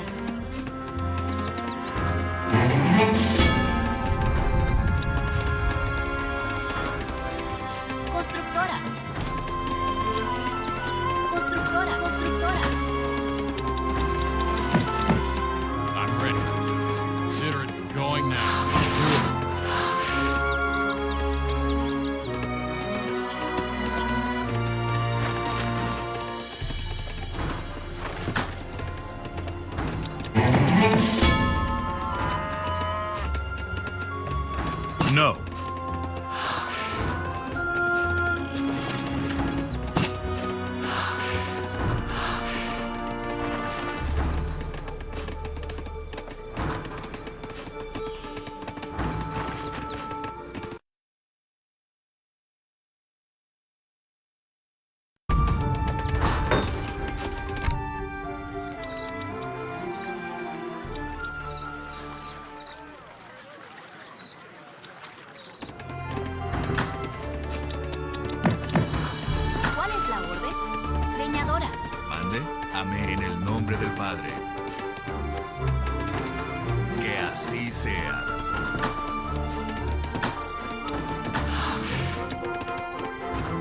Speaker 20: Constructora. Constructora. Constructora.
Speaker 13: I'm ready. Consider it going now.
Speaker 7: No.
Speaker 20: ¿Cuál es la orden? Leñadora.
Speaker 14: Mande. Amén. En el nombre del Padre. Que así sea.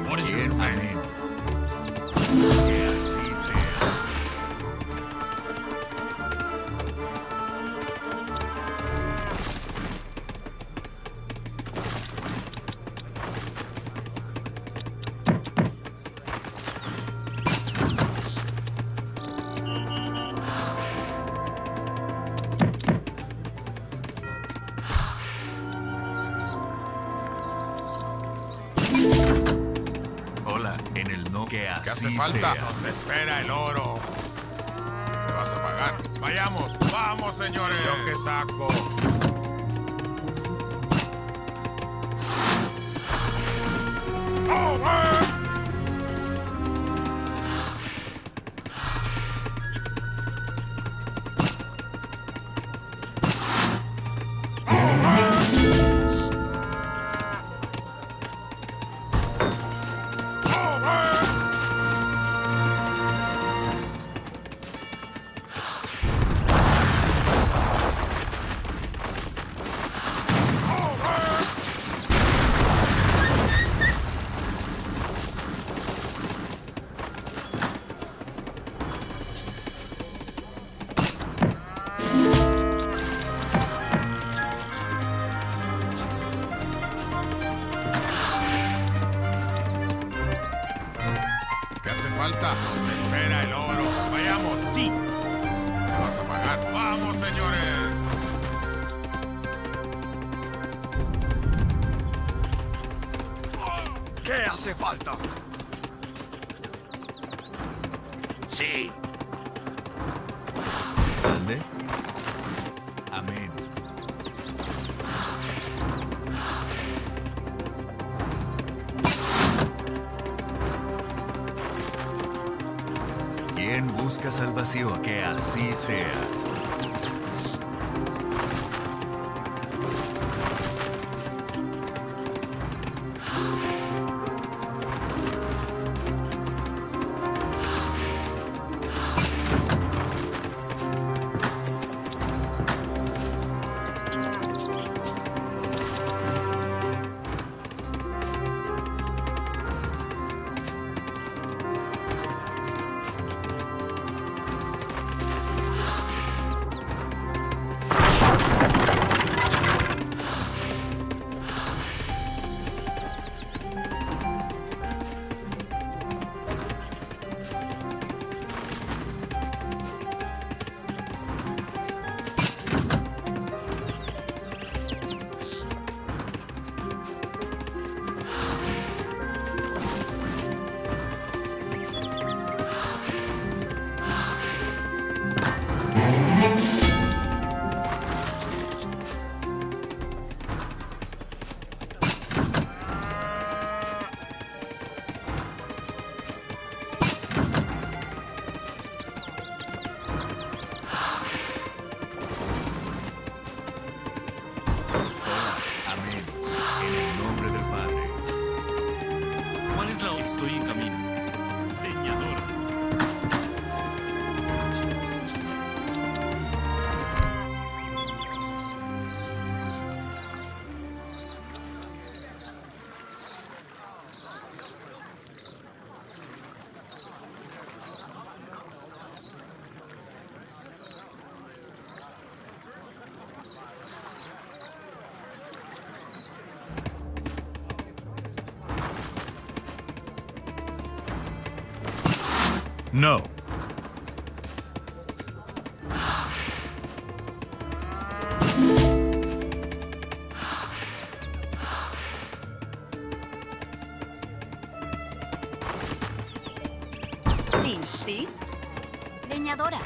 Speaker 13: What is your
Speaker 14: Bien,
Speaker 13: command?
Speaker 14: amén. Que así sea. Hola, en el no que así
Speaker 21: ¿Qué hace falta?
Speaker 14: sea.
Speaker 21: Nos espera el oro. ¿Me vas a pagar? Vayamos, vamos, señores. Yo que saco. ¿Qué hace falta? Nos espera el oro. Vayamos.
Speaker 16: Sí.
Speaker 21: ¿Me vas a pagar? Vamos, señores.
Speaker 14: ¿Qué hace falta?
Speaker 16: Sí.
Speaker 14: ¿Mande? Amén. ¿Quién busca salvación? Que así sea.
Speaker 16: En el nombre del Padre. ¿Cuál es la... Estoy en camino. Leñadora.
Speaker 7: No.
Speaker 20: Sí, sí. Leñadora.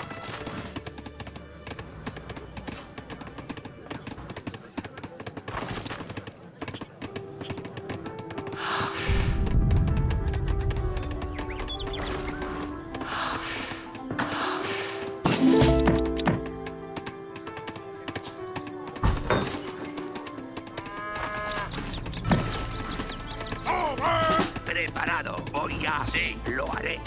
Speaker 15: Preparado. Voy a... Sí, lo haré.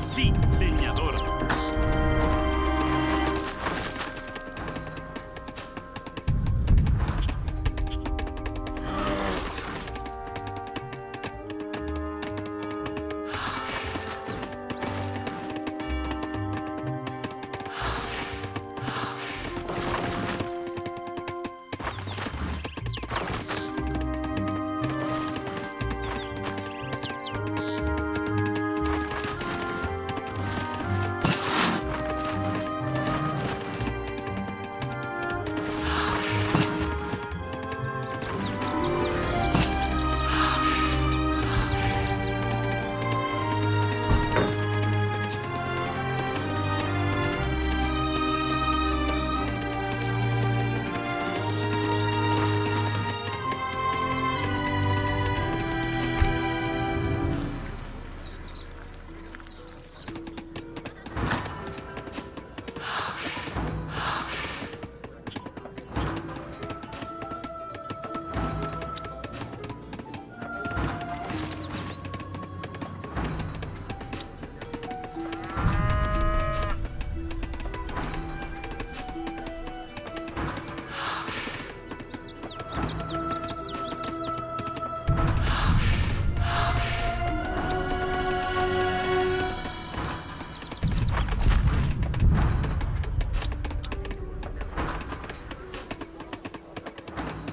Speaker 16: Sí, leñadora.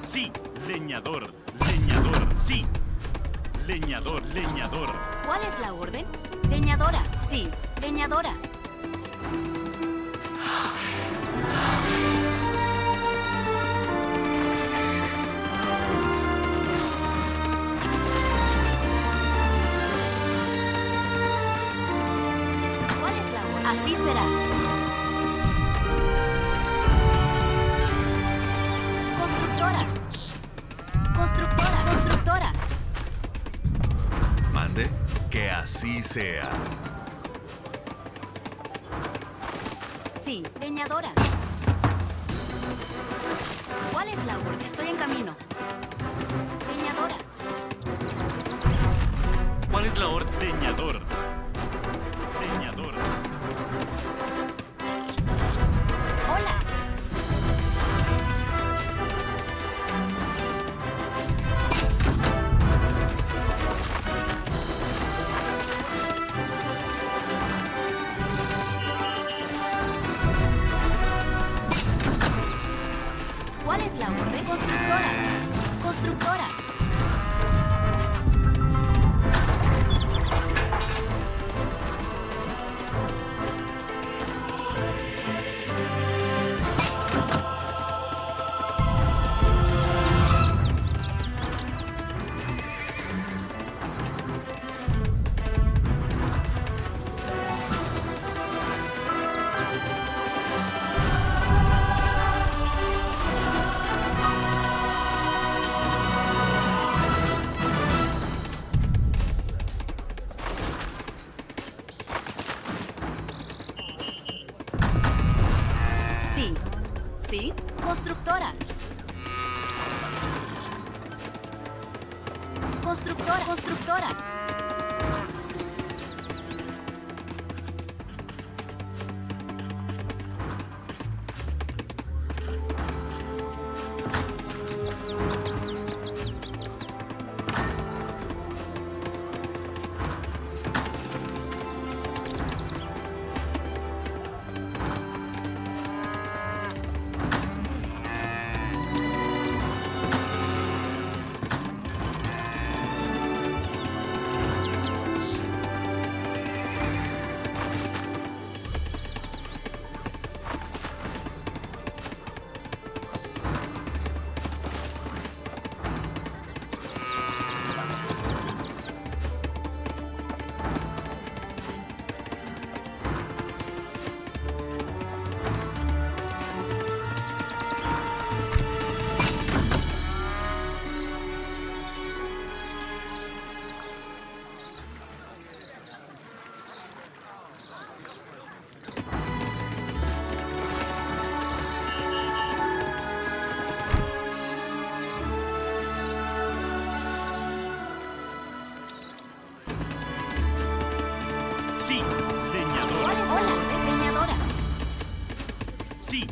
Speaker 16: Sí, leñador, leñador, sí. Leñador, leñador.
Speaker 20: ¿Cuál es la orden? Leñadora. Sí, leñadora. Constructora. Constructora.
Speaker 14: Mande, que así sea.
Speaker 20: Sí, leñadora. ¿Cuál es la orden? Estoy en camino. Leñadora.
Speaker 16: ¿Cuál es la orden? Leñador. Leñador.
Speaker 20: Hola. ¿Cuál es la orden? Constructora. Constructora. Sí. Sí. Constructora. Constructora. Constructora.
Speaker 16: Sí, leñadora.
Speaker 20: Hola, leñadora.
Speaker 16: Sí.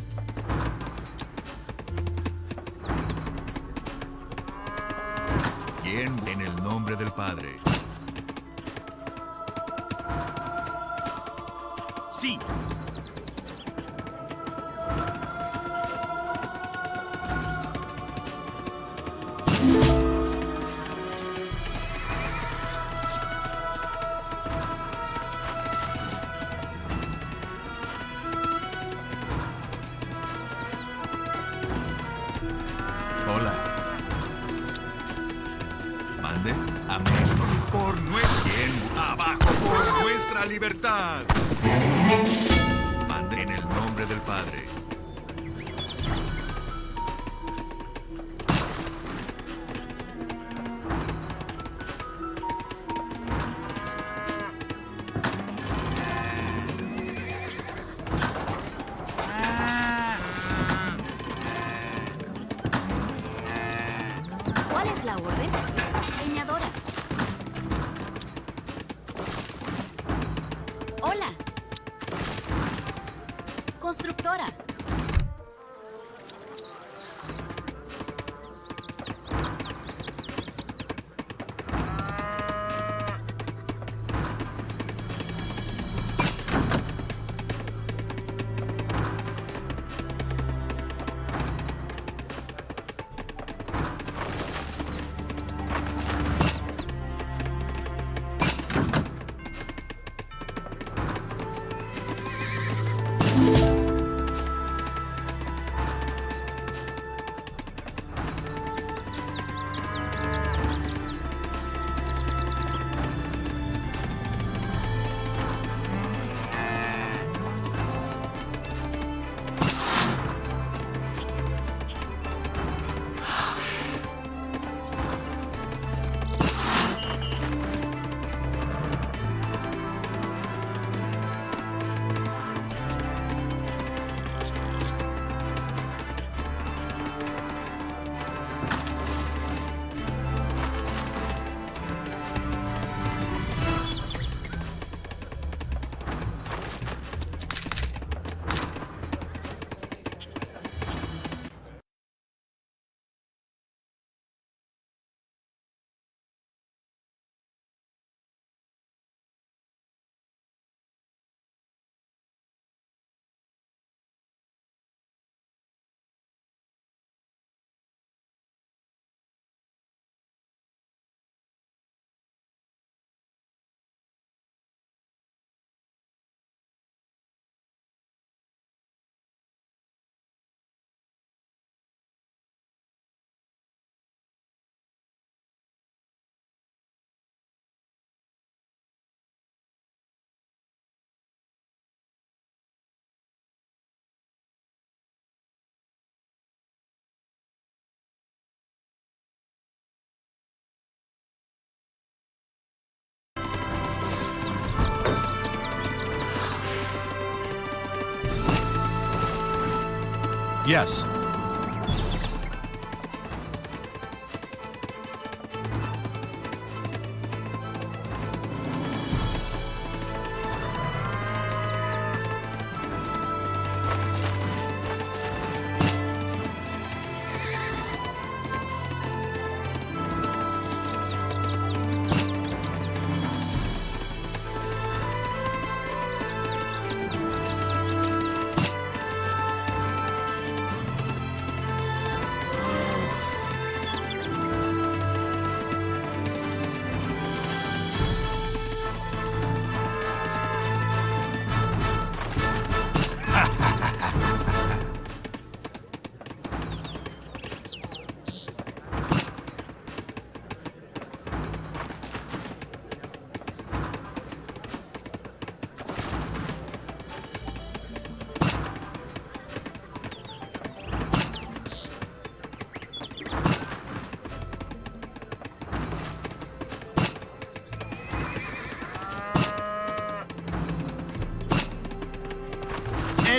Speaker 14: Bien, en el nombre del Padre.
Speaker 16: Sí.
Speaker 14: Hola. Mande. Amén. Por nuestra bien. Abajo por nuestra libertad. Mande en el nombre del Padre.
Speaker 20: ¿Cuál es la orden? Leñadora. Hola. Constructora.
Speaker 7: Yes.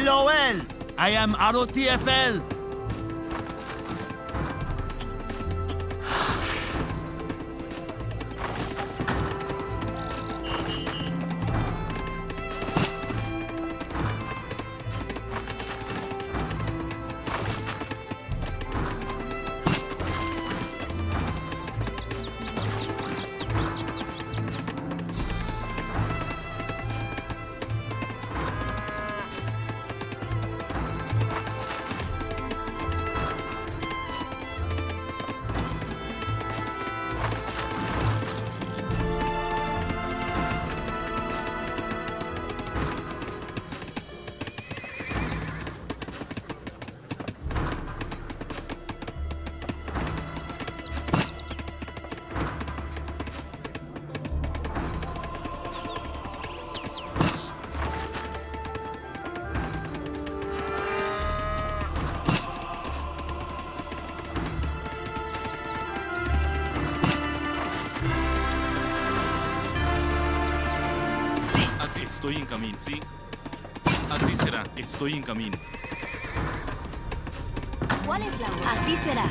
Speaker 15: LOL! I am ROTFL!
Speaker 16: Estoy en camino, ¿sí? Así será. Estoy en camino.
Speaker 20: ¿Cuál es la hora? Así será.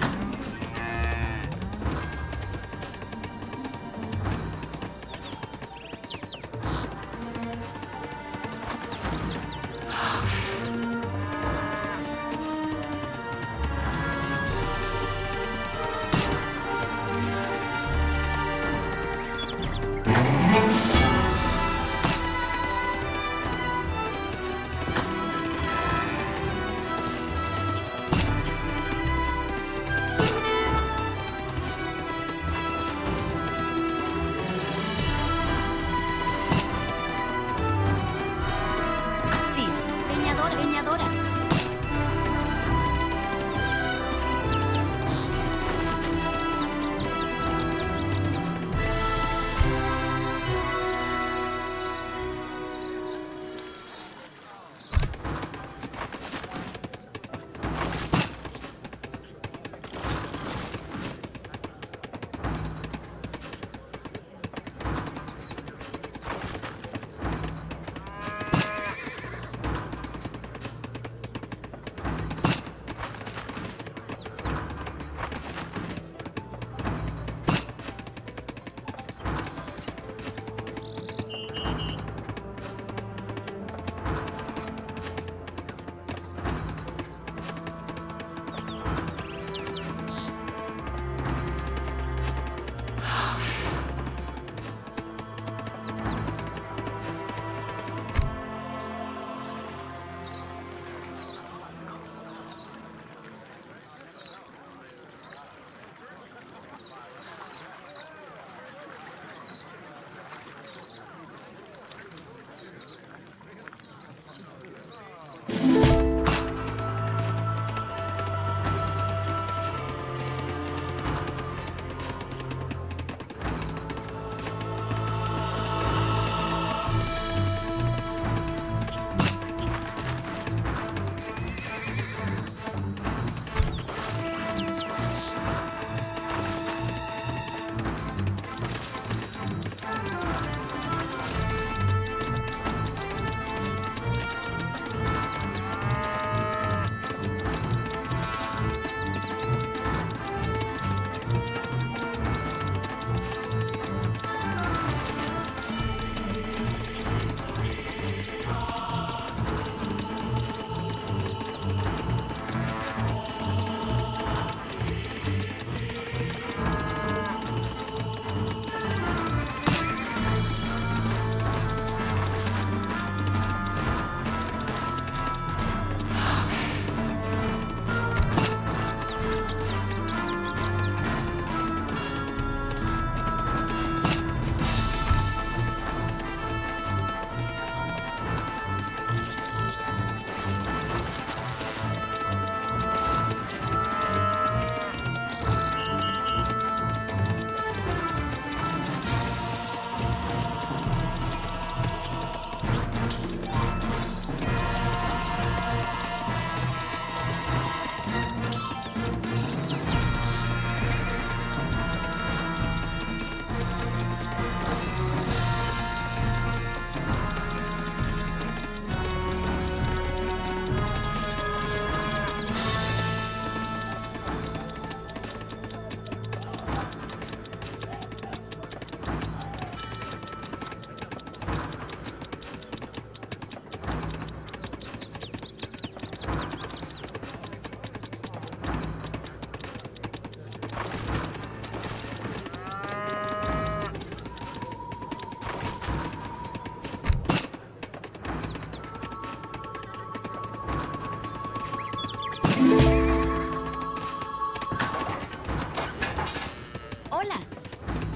Speaker 20: Hola.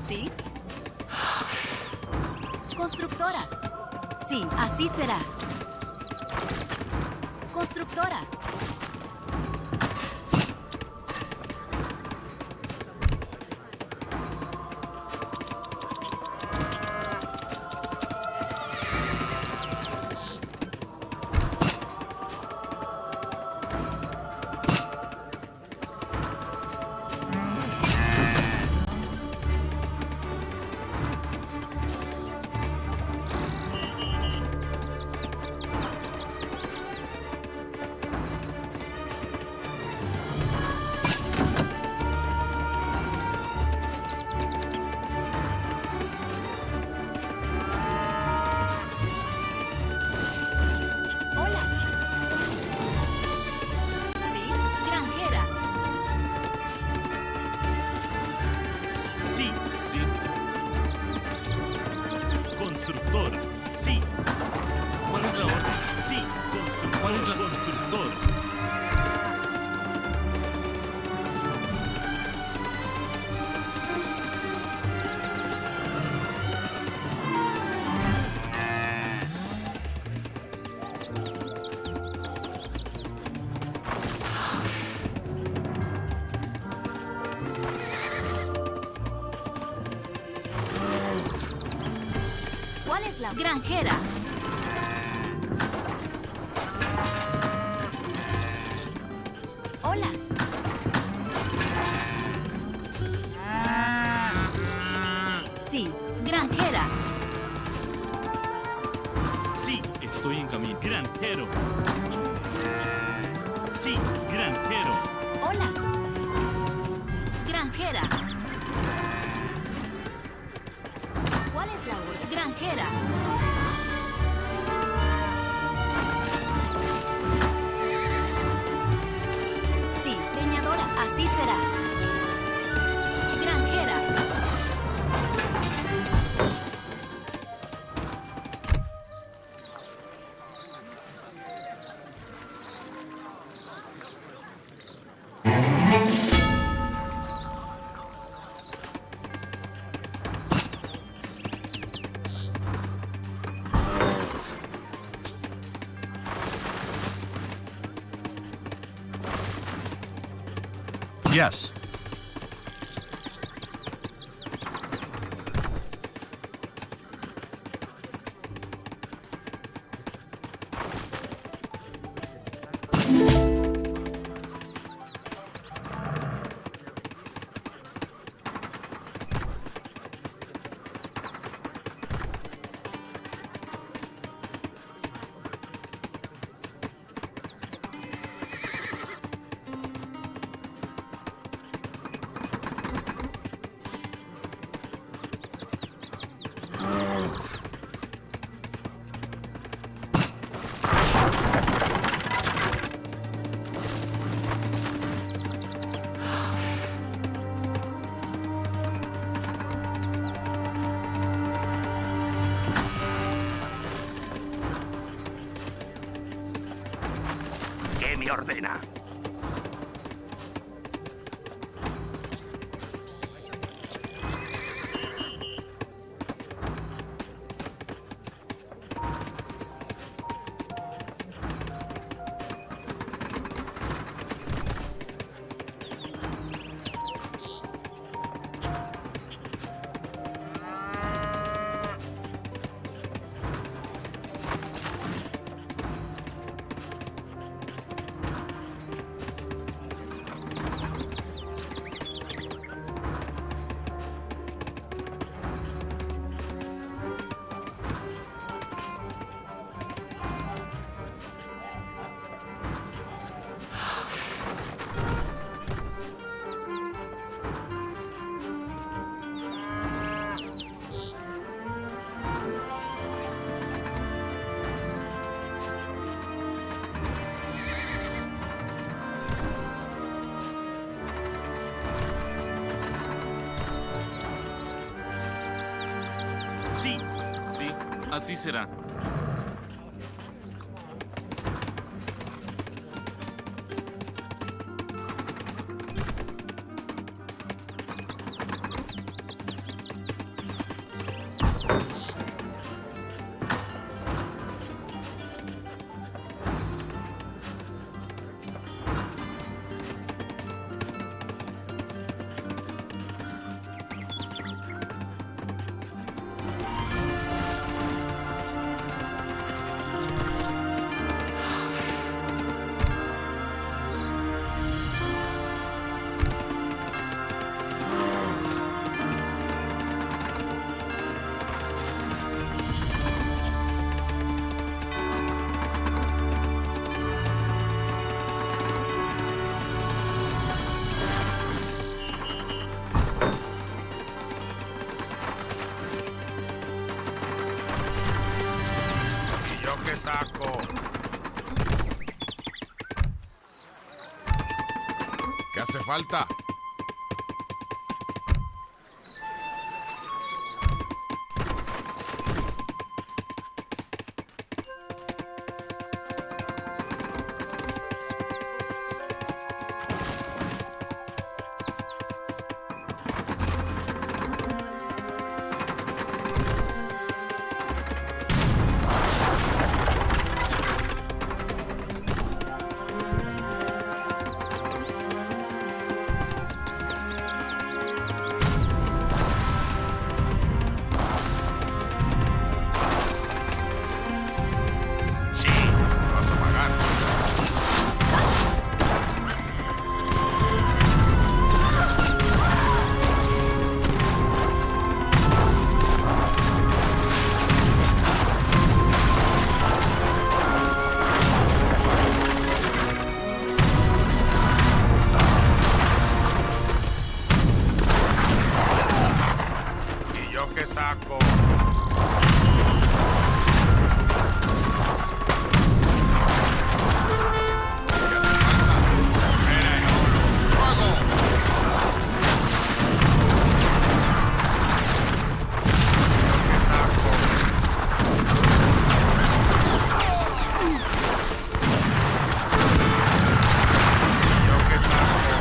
Speaker 20: ¿Sí? Constructora. Sí, así será. Constructora. Hola. ¿Sí? Granjera.
Speaker 16: Sí, sí. Constructor. Sí. ¿Cuál es la orden? Sí. ¿Cuál es la constructor?
Speaker 20: ¿Cuál es la granjera? Hola. Sí, granjera.
Speaker 16: Sí, estoy en camino. Granjero. Sí, granjero.
Speaker 20: Hola. Granjera. ¿Cuál es la orden? Granjera. Sí, leñadora. Así será. Granjera.
Speaker 7: Yes.
Speaker 14: ¿Qué me ordena?
Speaker 16: Sí, sí, así será.
Speaker 10: qué saco? ¿Qué hace falta? ¿Qué saco? ¿Qué hace falta? Espera, ¡fuego! ¿Qué saco? ¿Yo qué saco?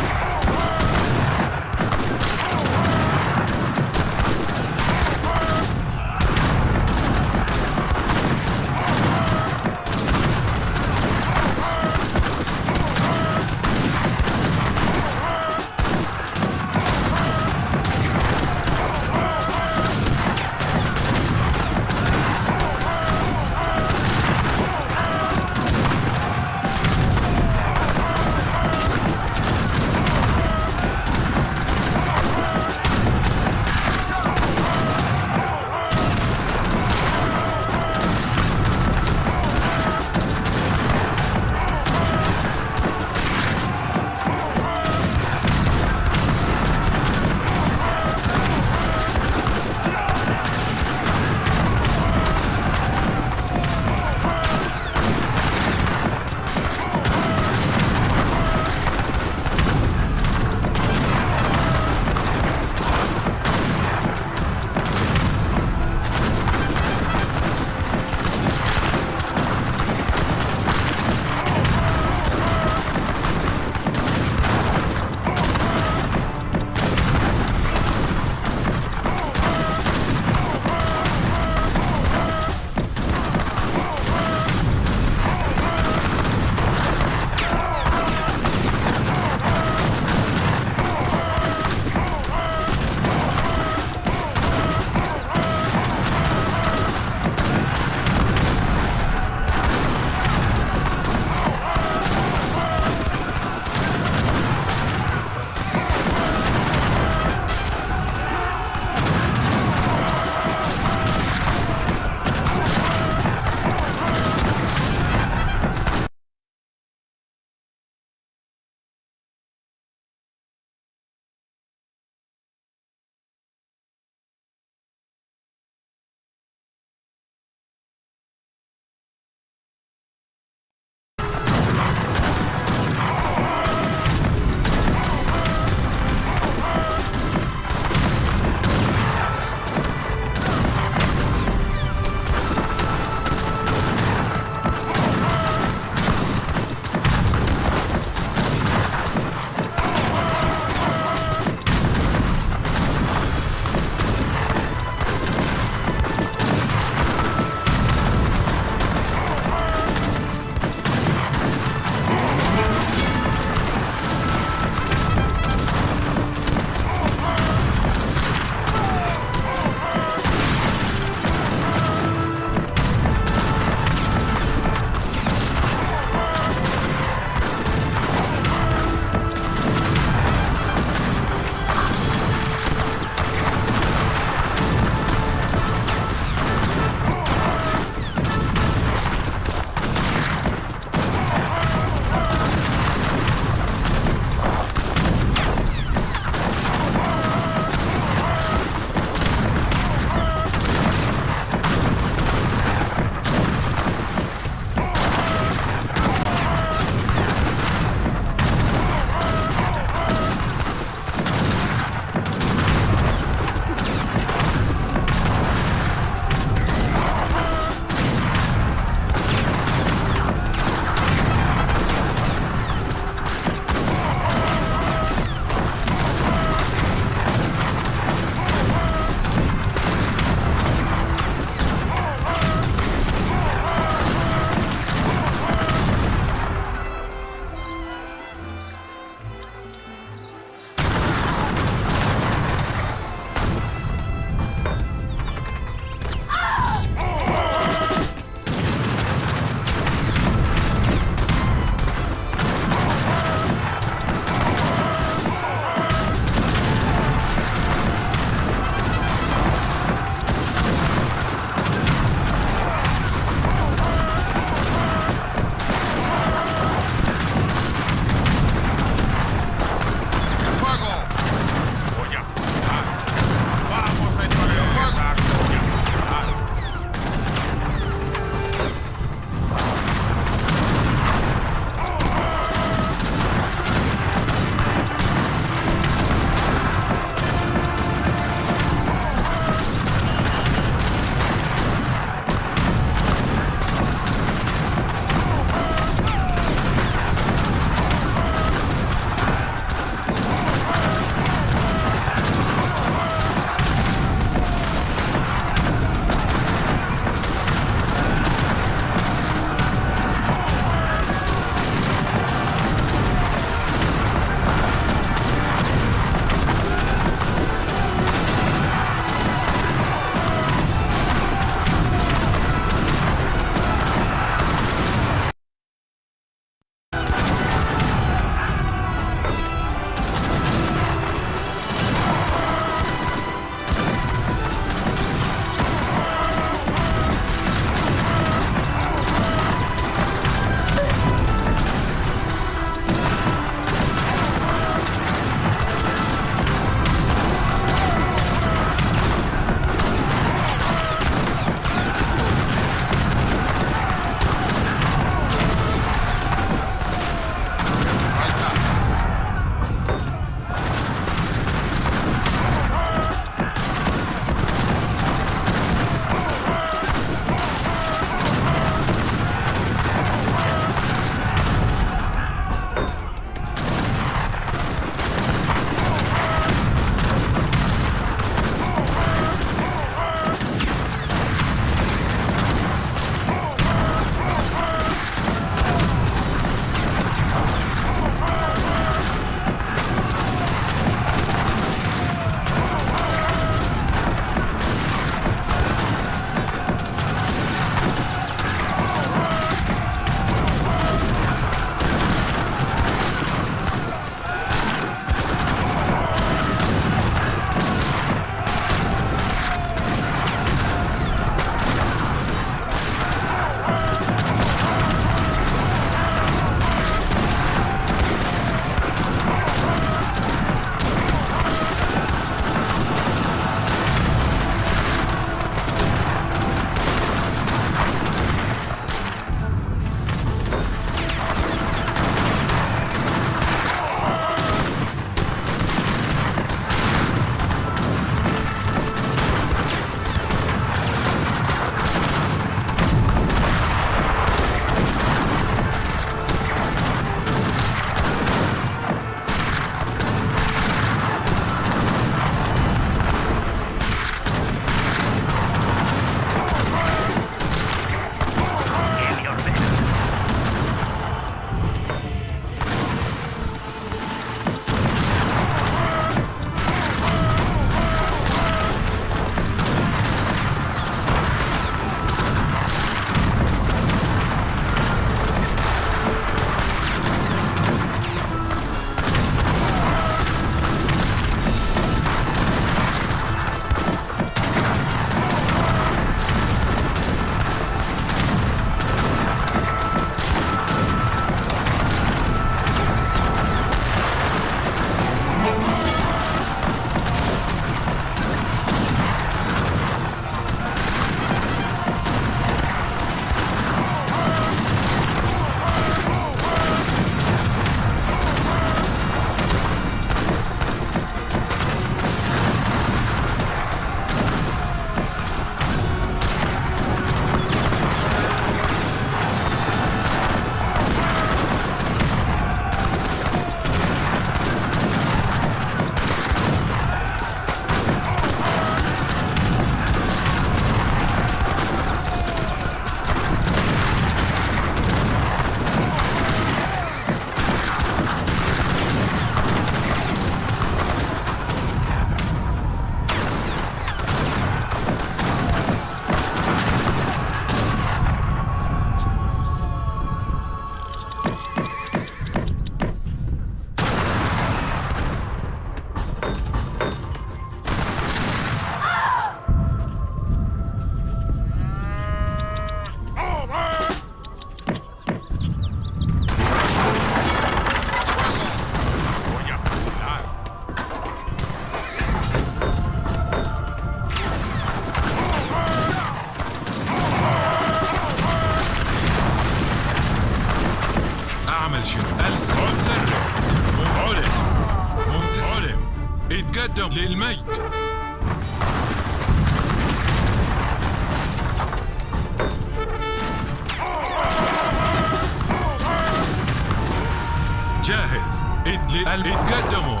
Speaker 13: اتقدموا.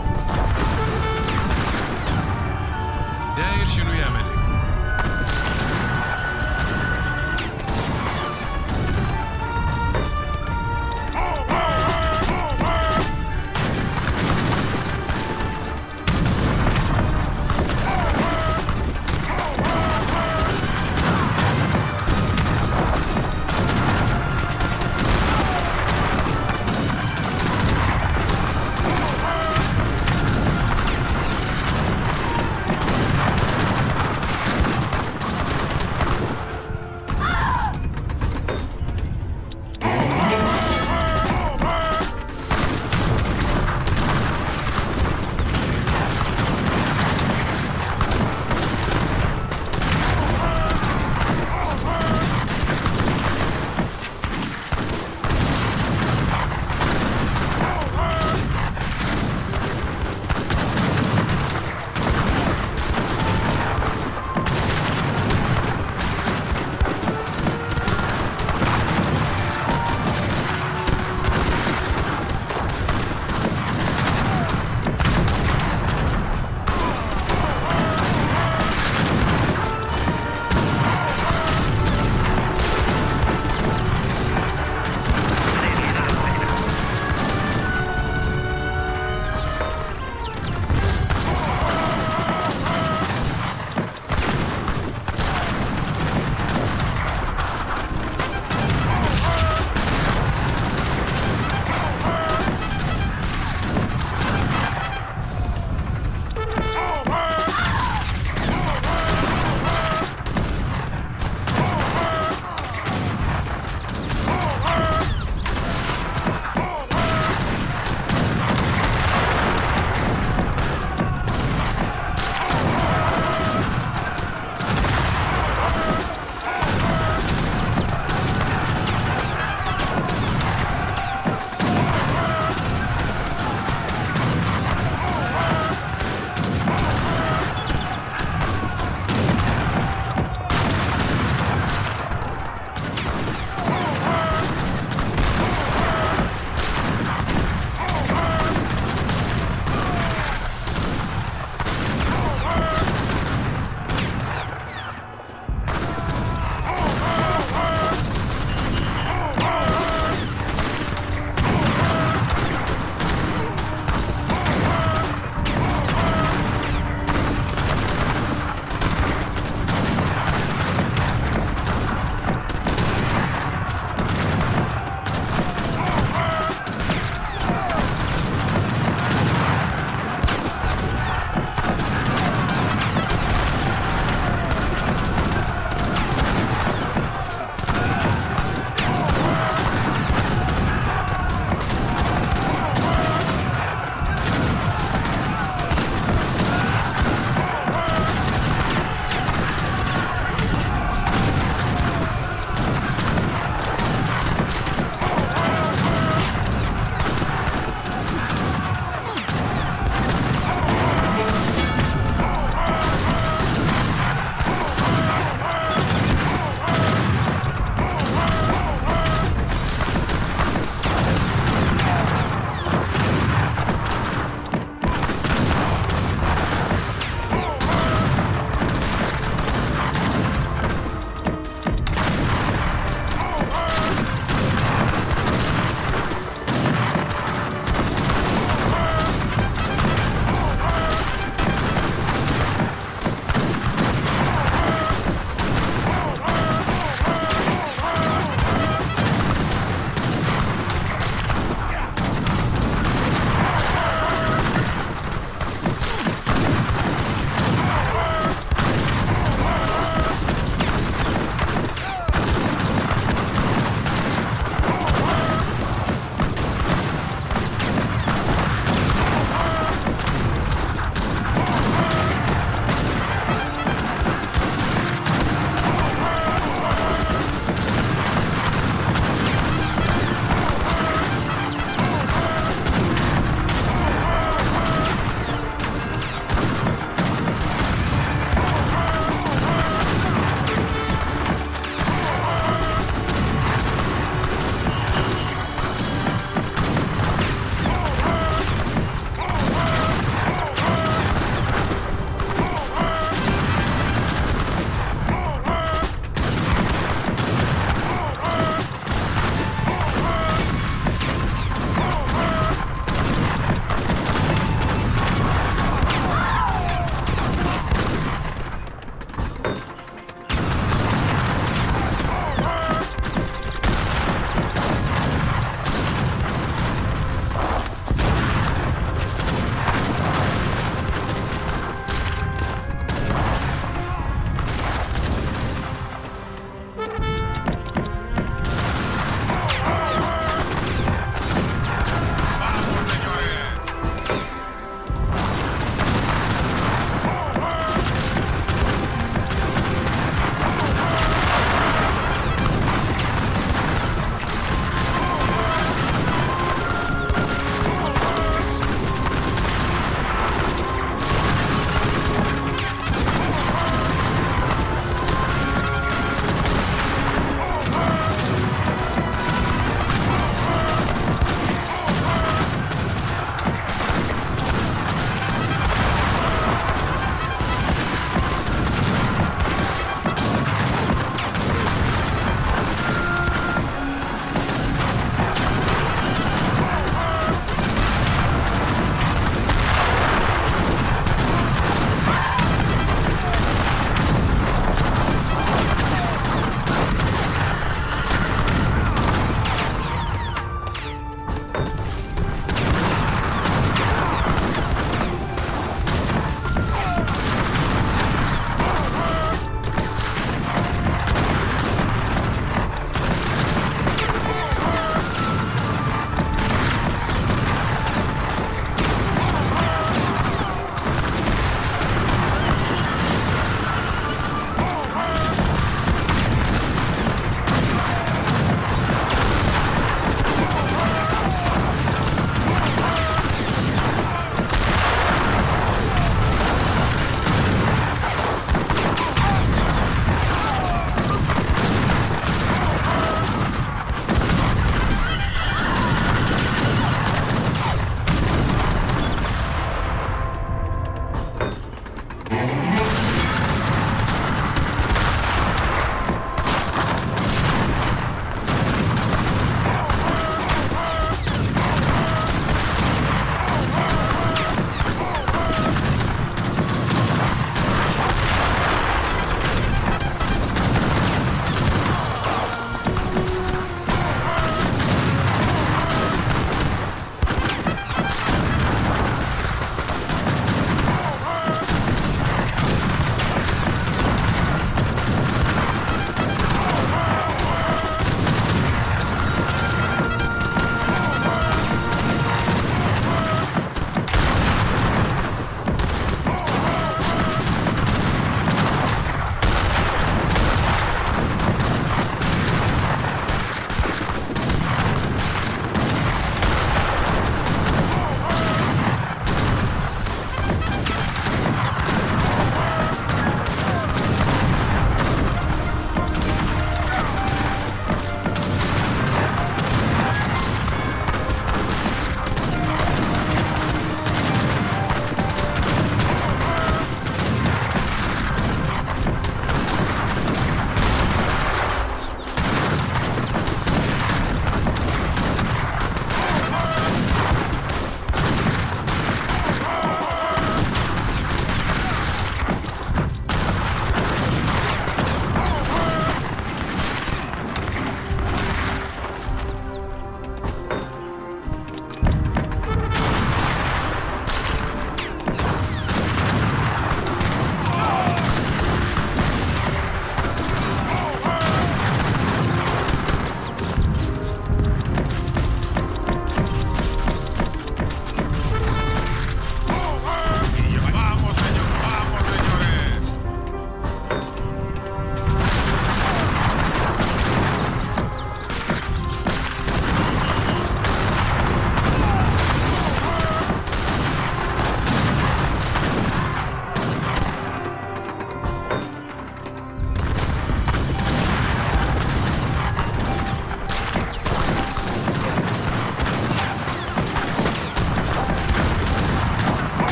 Speaker 13: داير شنو يا ملك؟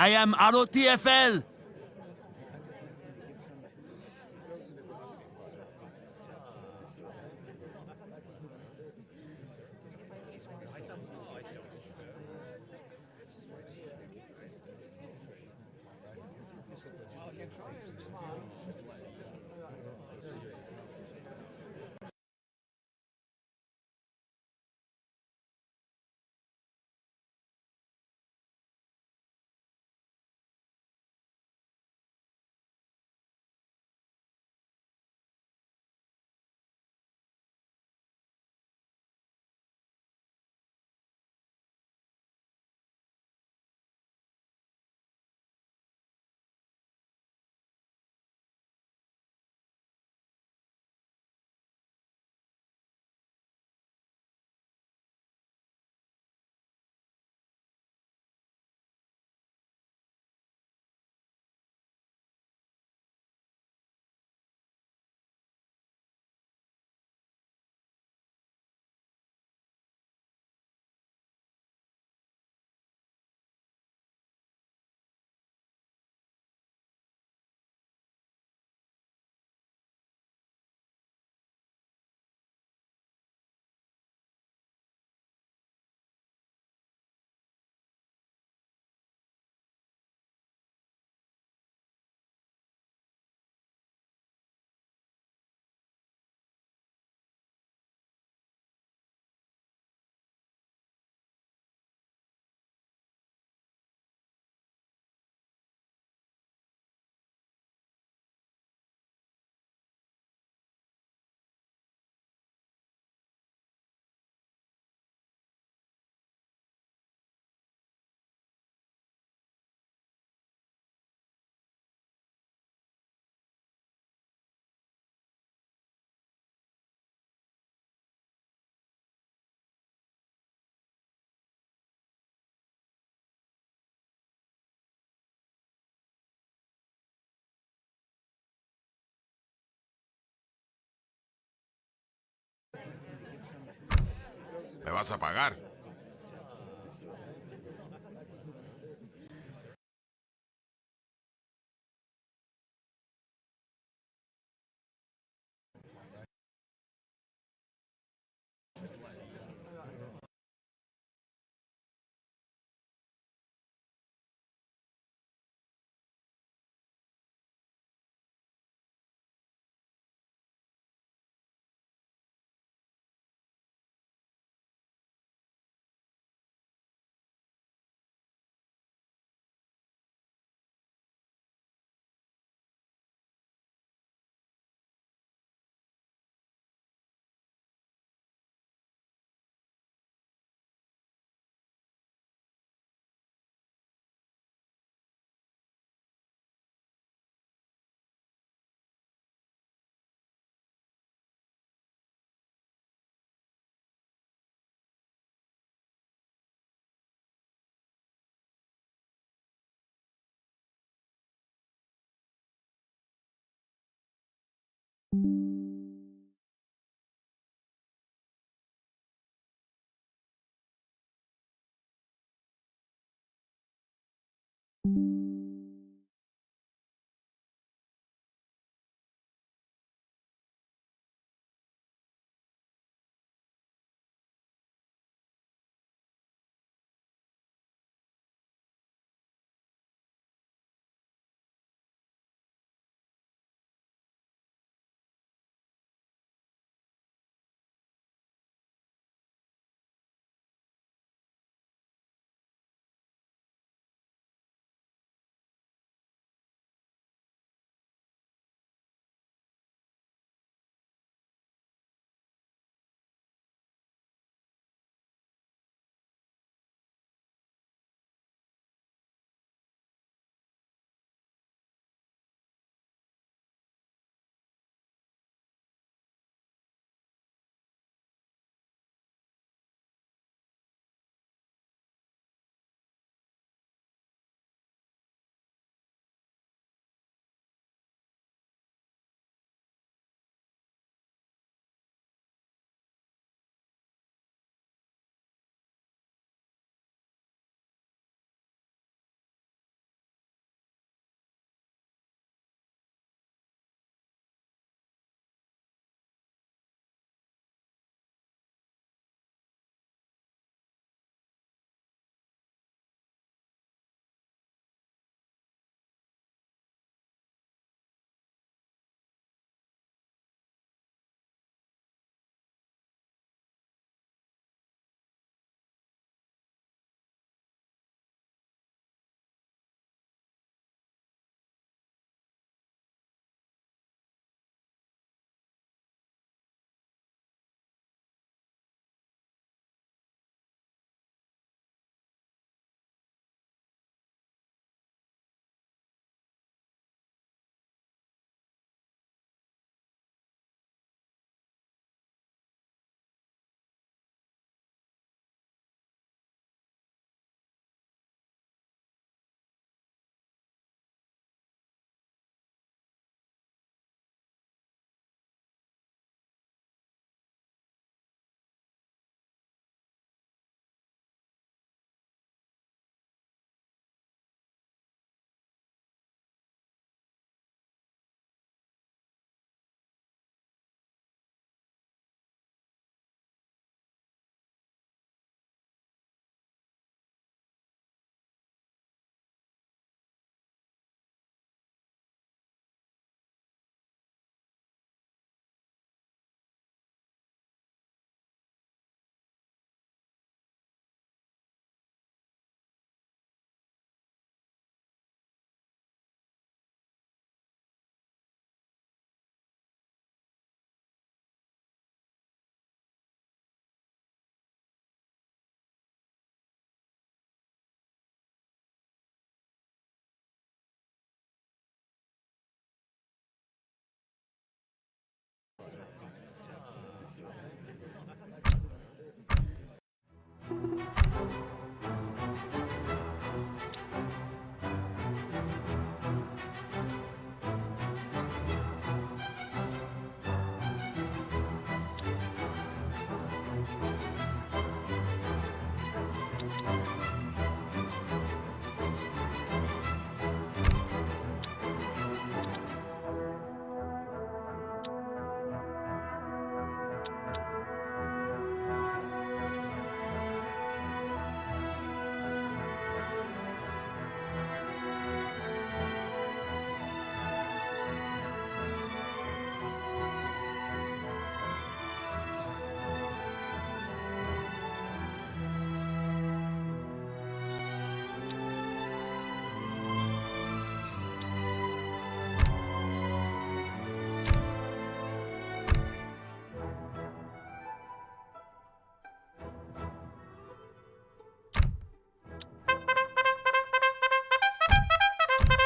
Speaker 14: I am ROTFL.
Speaker 10: Me vas a pagar.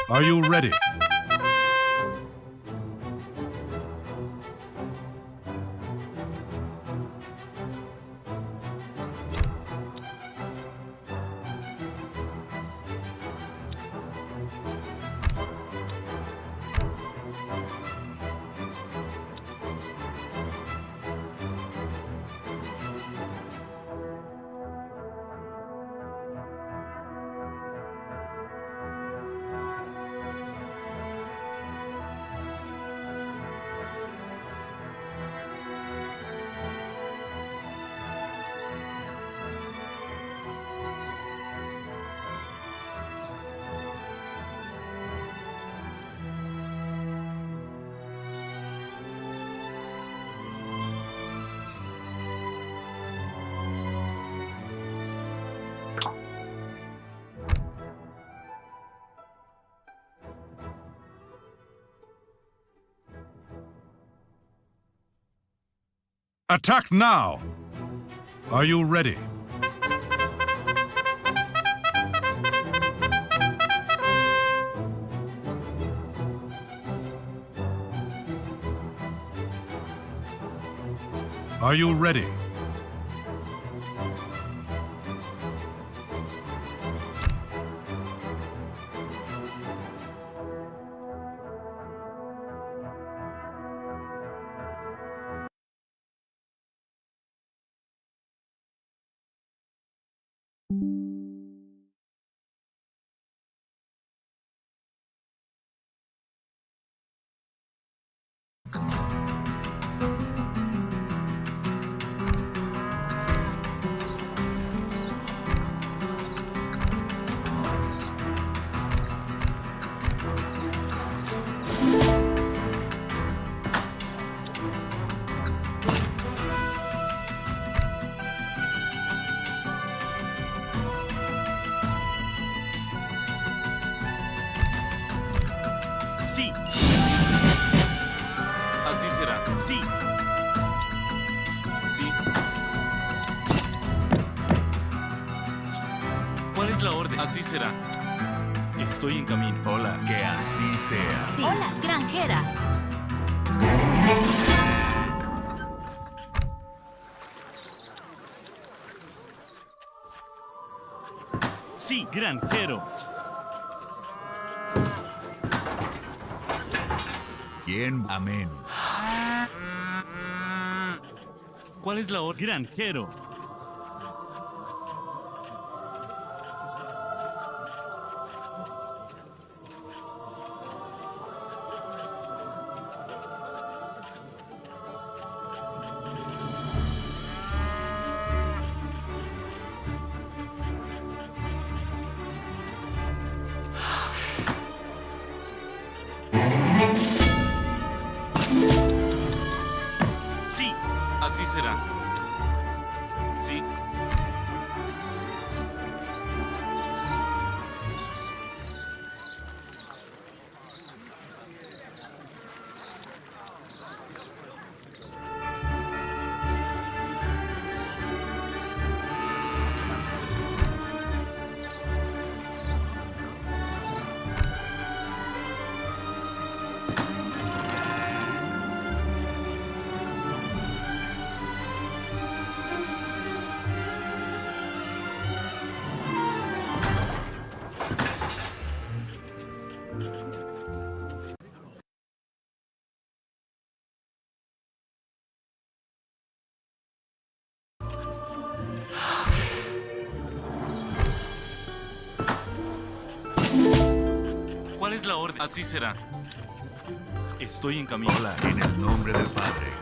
Speaker 7: Are you ready? Attack now! Are you ready? Are you ready?
Speaker 16: Sí. Así será. Sí. Sí. ¿Cuál es la orden? Así será. Estoy en camino.
Speaker 14: Hola, que así sea.
Speaker 20: Sí. Hola, granjera.
Speaker 16: Sí, granjero.
Speaker 14: Bien, amén.
Speaker 16: ¿Cuál es la orden? Granjero. Sí, así será. Sí. ¿Cuál es la orden? Así será. Estoy en camino.
Speaker 14: Hola, en el nombre del Padre.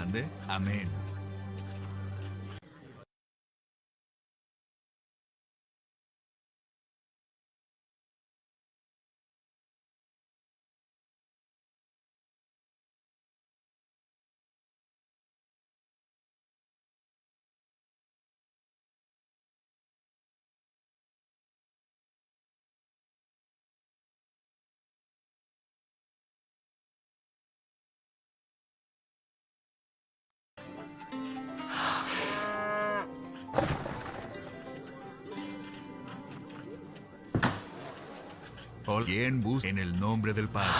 Speaker 14: Mande. Amén. ¿Quién busca en el nombre del Padre?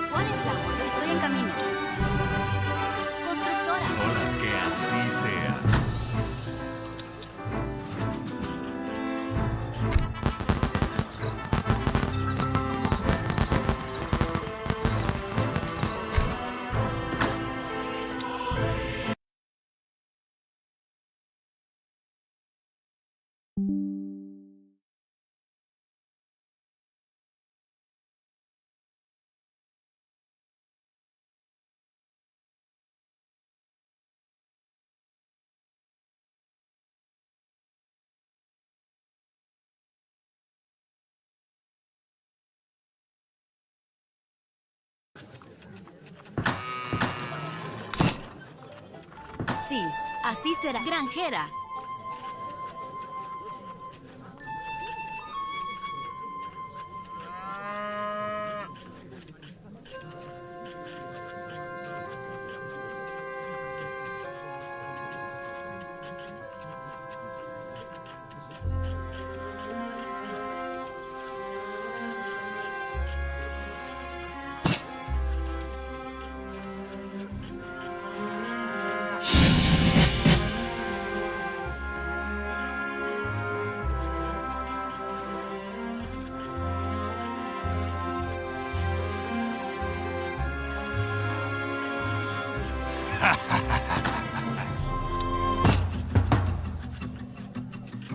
Speaker 20: ¿Cuál es la orden? Estoy en camino. Constructora.
Speaker 14: Hola, que así sea.
Speaker 20: Sí, así será. Granjera.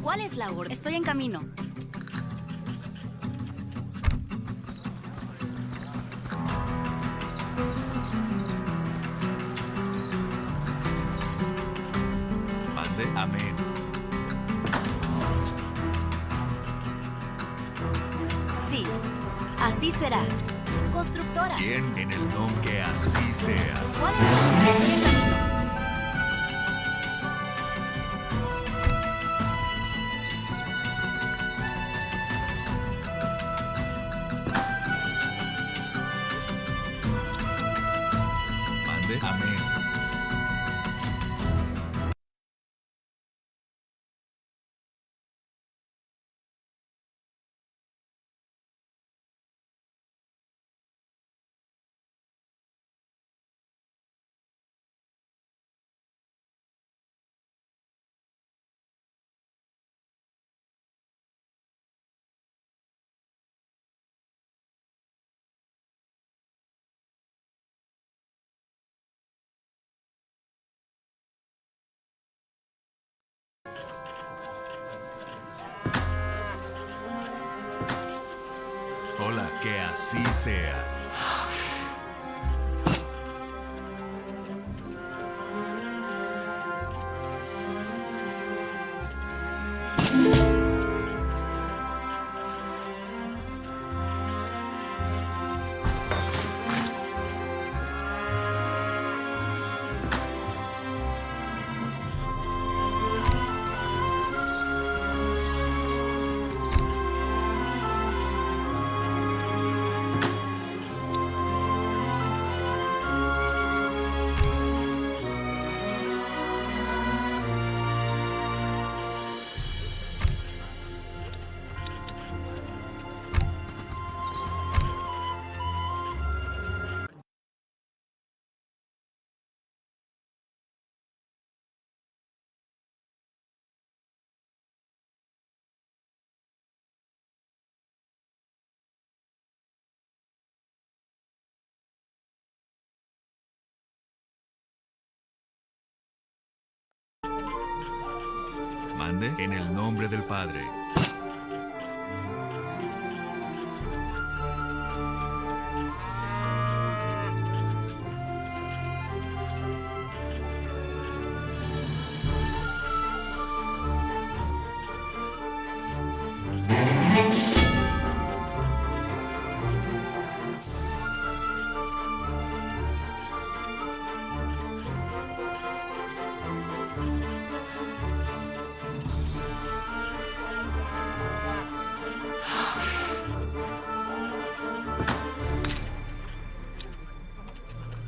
Speaker 20: ¿Cuál es la orden? Estoy en camino.
Speaker 14: Mande. Amén.
Speaker 20: Sí, así será. Constructora.
Speaker 14: ¿Quién en el nombre que así sea?
Speaker 20: ¿Cuál es la orden? Estoy en camino.
Speaker 14: Mande. Amén. Hola, que así sea. ¿Mande? En el nombre del Padre.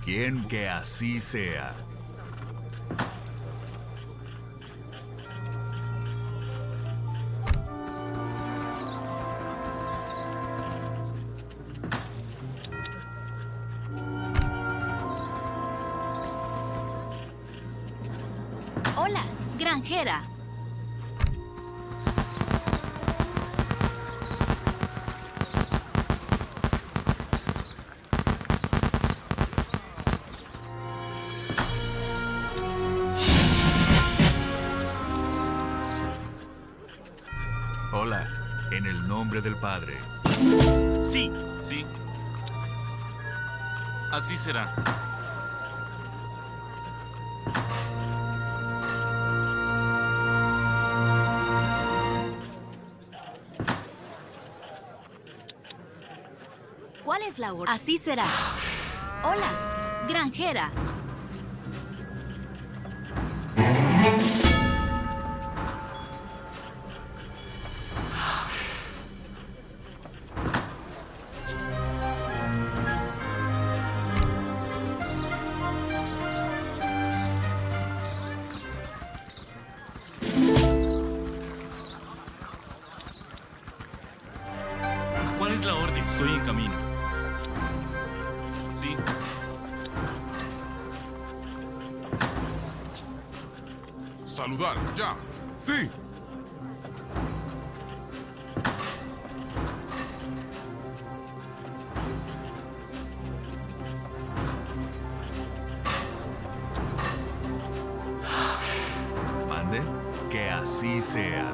Speaker 14: Quien que así sea.
Speaker 20: Hola, granjera.
Speaker 14: Hola, en el nombre del Padre.
Speaker 16: Sí, sí. Así será.
Speaker 20: ¿Cuál es la orden? Así será. Hola, granjera.
Speaker 16: ¿Cuál es la orden? Estoy en camino. Sí.
Speaker 10: Saludar, ya. Sí.
Speaker 14: ¿Mande? Que así sea.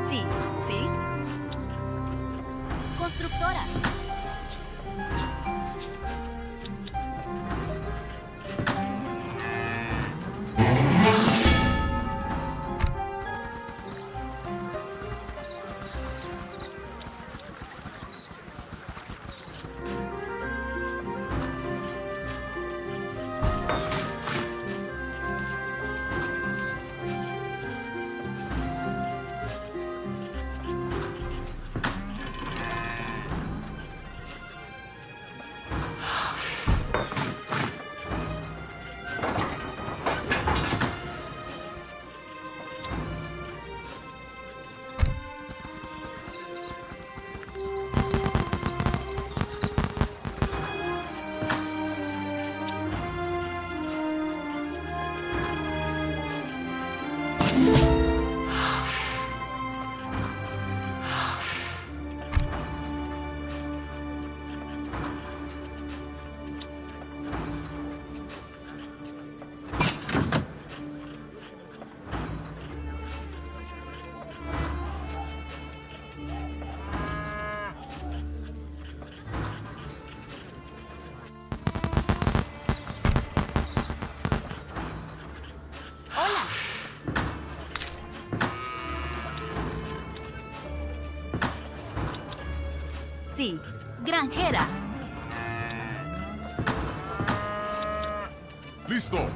Speaker 20: Sí, sí. Constructora. Sí, granjera.
Speaker 10: Listo.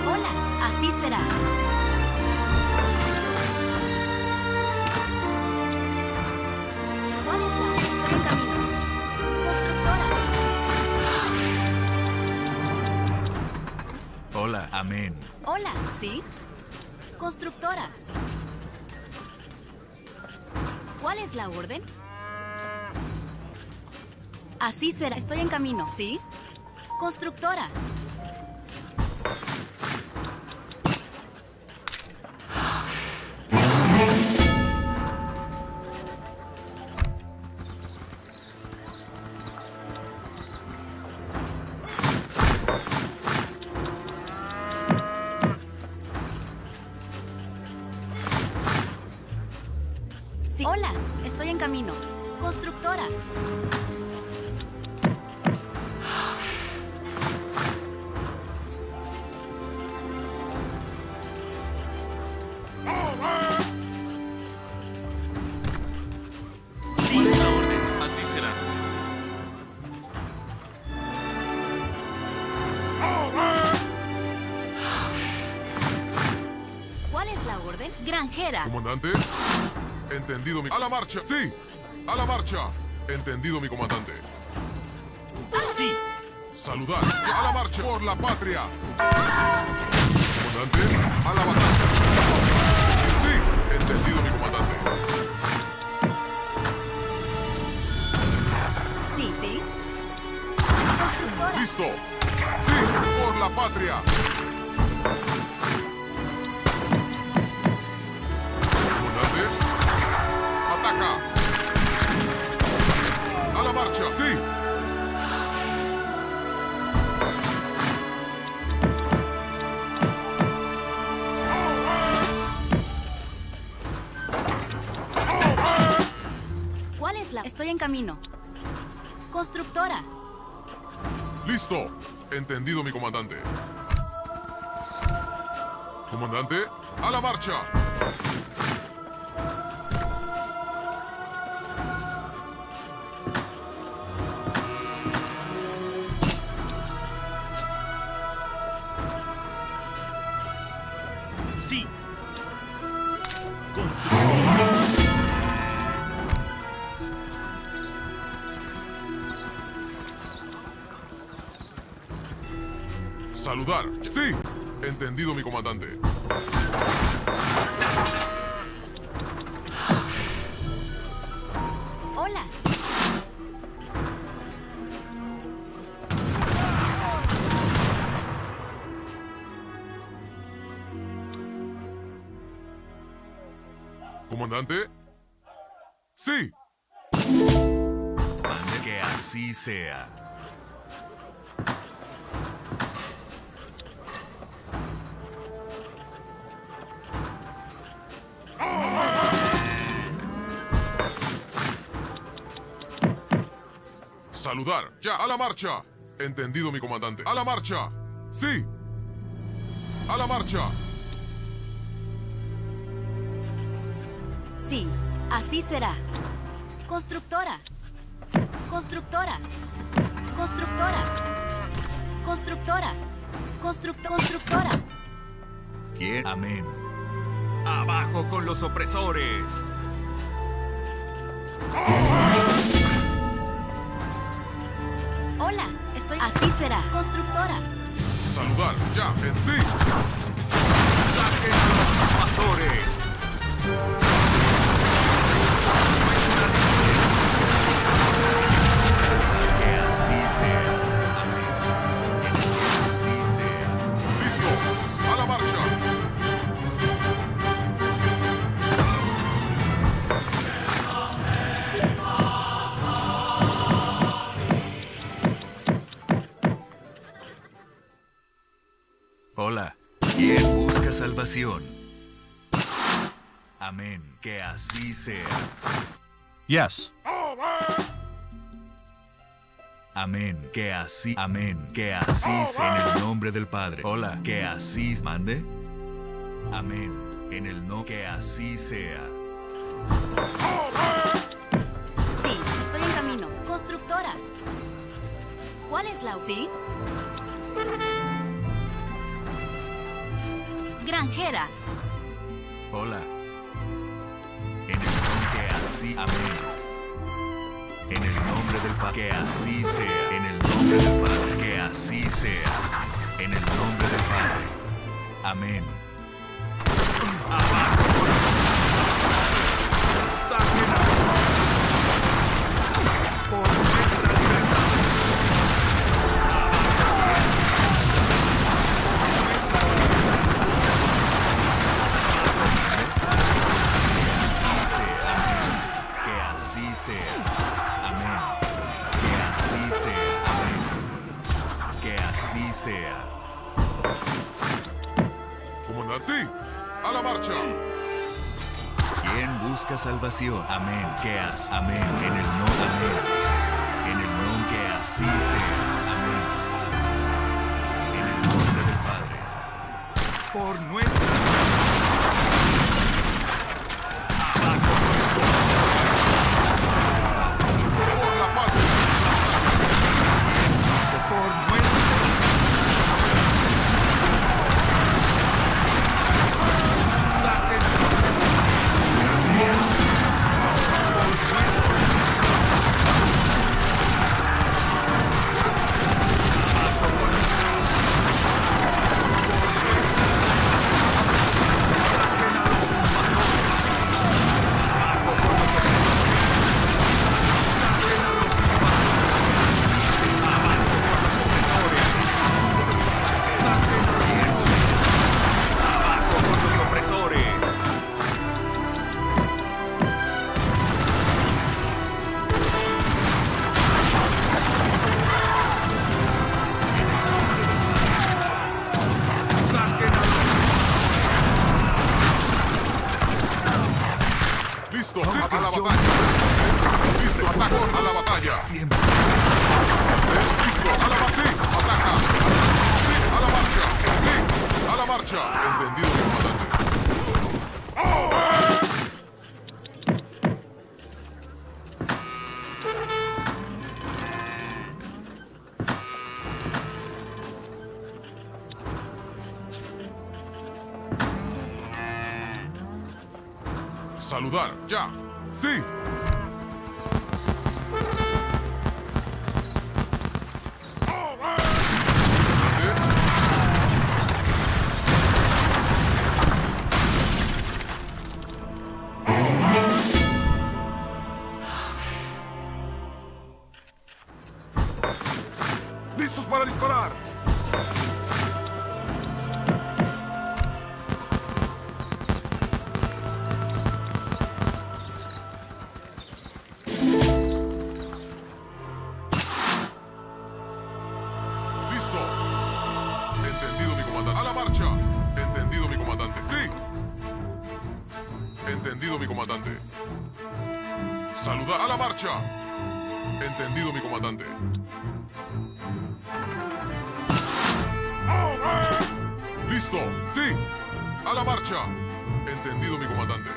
Speaker 20: Hola, así será. ¿Cuál es la? Estoy en camino. Constructora.
Speaker 14: Hola, amén.
Speaker 20: Hola, ¿sí? Constructora. ¿Cuál es la orden? Así será. Estoy en camino, ¿sí? Constructora. Sí. Hola, estoy en camino. Constructora.
Speaker 16: ¿Cuál es la orden? Así será.
Speaker 20: ¿Cuál es la orden? Granjera.
Speaker 10: Comandante, entendido mi... ¡A la marcha! ¡Sí! ¡A la marcha! Entendido mi comandante.
Speaker 16: Sí.
Speaker 10: Saludar. ¡A la marcha! ¡Por la patria! Comandante, a la batalla. Sí, entendido mi comandante.
Speaker 20: Sí, sí. Constructora.
Speaker 10: ¡Listo! ¡Sí! ¡Por la patria! Comandante, ataca. ¡A la marcha! ¡Sí!
Speaker 20: ¿Cuál es la? Estoy en camino. Constructora.
Speaker 10: ¡Listo! Entendido mi comandante. Comandante, a la marcha.
Speaker 16: Sí. Constructora.
Speaker 10: Saludar. Sí. Entendido mi comandante.
Speaker 20: Hola.
Speaker 10: Comandante. Sí.
Speaker 14: Mande que así sea.
Speaker 10: Saludar. Ya. A la marcha. Entendido mi comandante. A la marcha. Sí. A la marcha.
Speaker 20: Sí, así será. Constructora. Constructora. Constructora. Constructora. Constructora.
Speaker 14: ¿Quién? Amén. ¡Abajo con los opresores!
Speaker 20: Hola, estoy... Así será. Constructora.
Speaker 10: Saludar. Ya. En sí.
Speaker 14: ¡Saquen a los invasores! Que así sea. Amén. Que así sea.
Speaker 10: Listo. A la marcha.
Speaker 14: Hola. ¿Quién busca salvación? Amén. Que así sea.
Speaker 7: Yes.
Speaker 14: Amén. Que así, amén. Que así sea en el nombre del Padre. Hola. Que así mande. Amén. En el no, que así sea.
Speaker 20: Sí, estoy en camino. Constructora. ¿Cuál es la... ¿Sí? Granjera.
Speaker 14: Hola. En el nombre que así, amén. En el nombre del Padre, que así sea. En el nombre del Padre, que así sea. En el nombre del Padre. Amén. Abajo. Por nuestra libertad. Que así sea. Amén. Que así sea. Amén. Que así sea.
Speaker 10: Comandante, sí. A la marcha.
Speaker 14: ¿Quién busca salvación? Amén. Que así. Amén. En el no. Amén. En el no. Que así sea. Amén. En el nombre del Padre. Por nuestra.
Speaker 10: Por la patria.
Speaker 14: Buscas por nuestra.
Speaker 10: Listo, sí, a la batalla. Listo, ataca a la batalla.
Speaker 14: Siempre.
Speaker 10: Listo, a la sí, ataca. Sí, a la marcha. Sí, a la marcha. Entendido, mi comandante. Saludar, ya. Sí.
Speaker 14: ¡Listos para disparar!
Speaker 10: Listo. Entendido, mi comandante. A la marcha. Entendido, mi comandante. Sí. Entendido, mi comandante. Saludar a la marcha. Entendido, mi comandante. Listo. Sí. A la marcha. Entendido, mi comandante.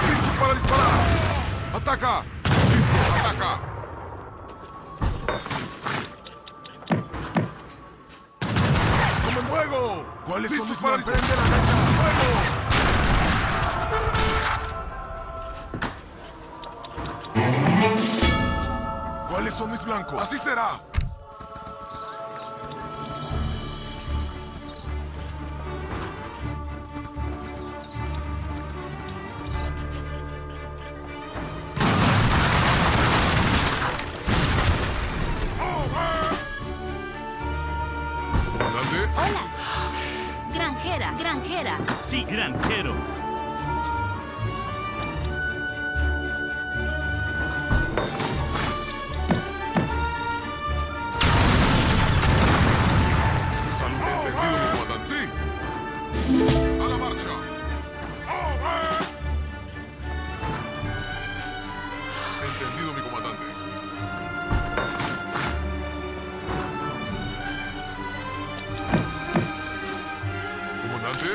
Speaker 10: ¡Listos para disparar! ¡Ataca! ¡Listo! ¡Ataca! ¡Tomen fuego! ¿Cuáles son los para prender la mecha? ¡Fuego! ¿Cuáles son mis blancos? Así será.
Speaker 20: Hola. Granjera, granjera.
Speaker 16: Sí, granjero.
Speaker 10: Entendido, mi comandante. Sí. A la marcha. Entendido, mi comandante. Comandante.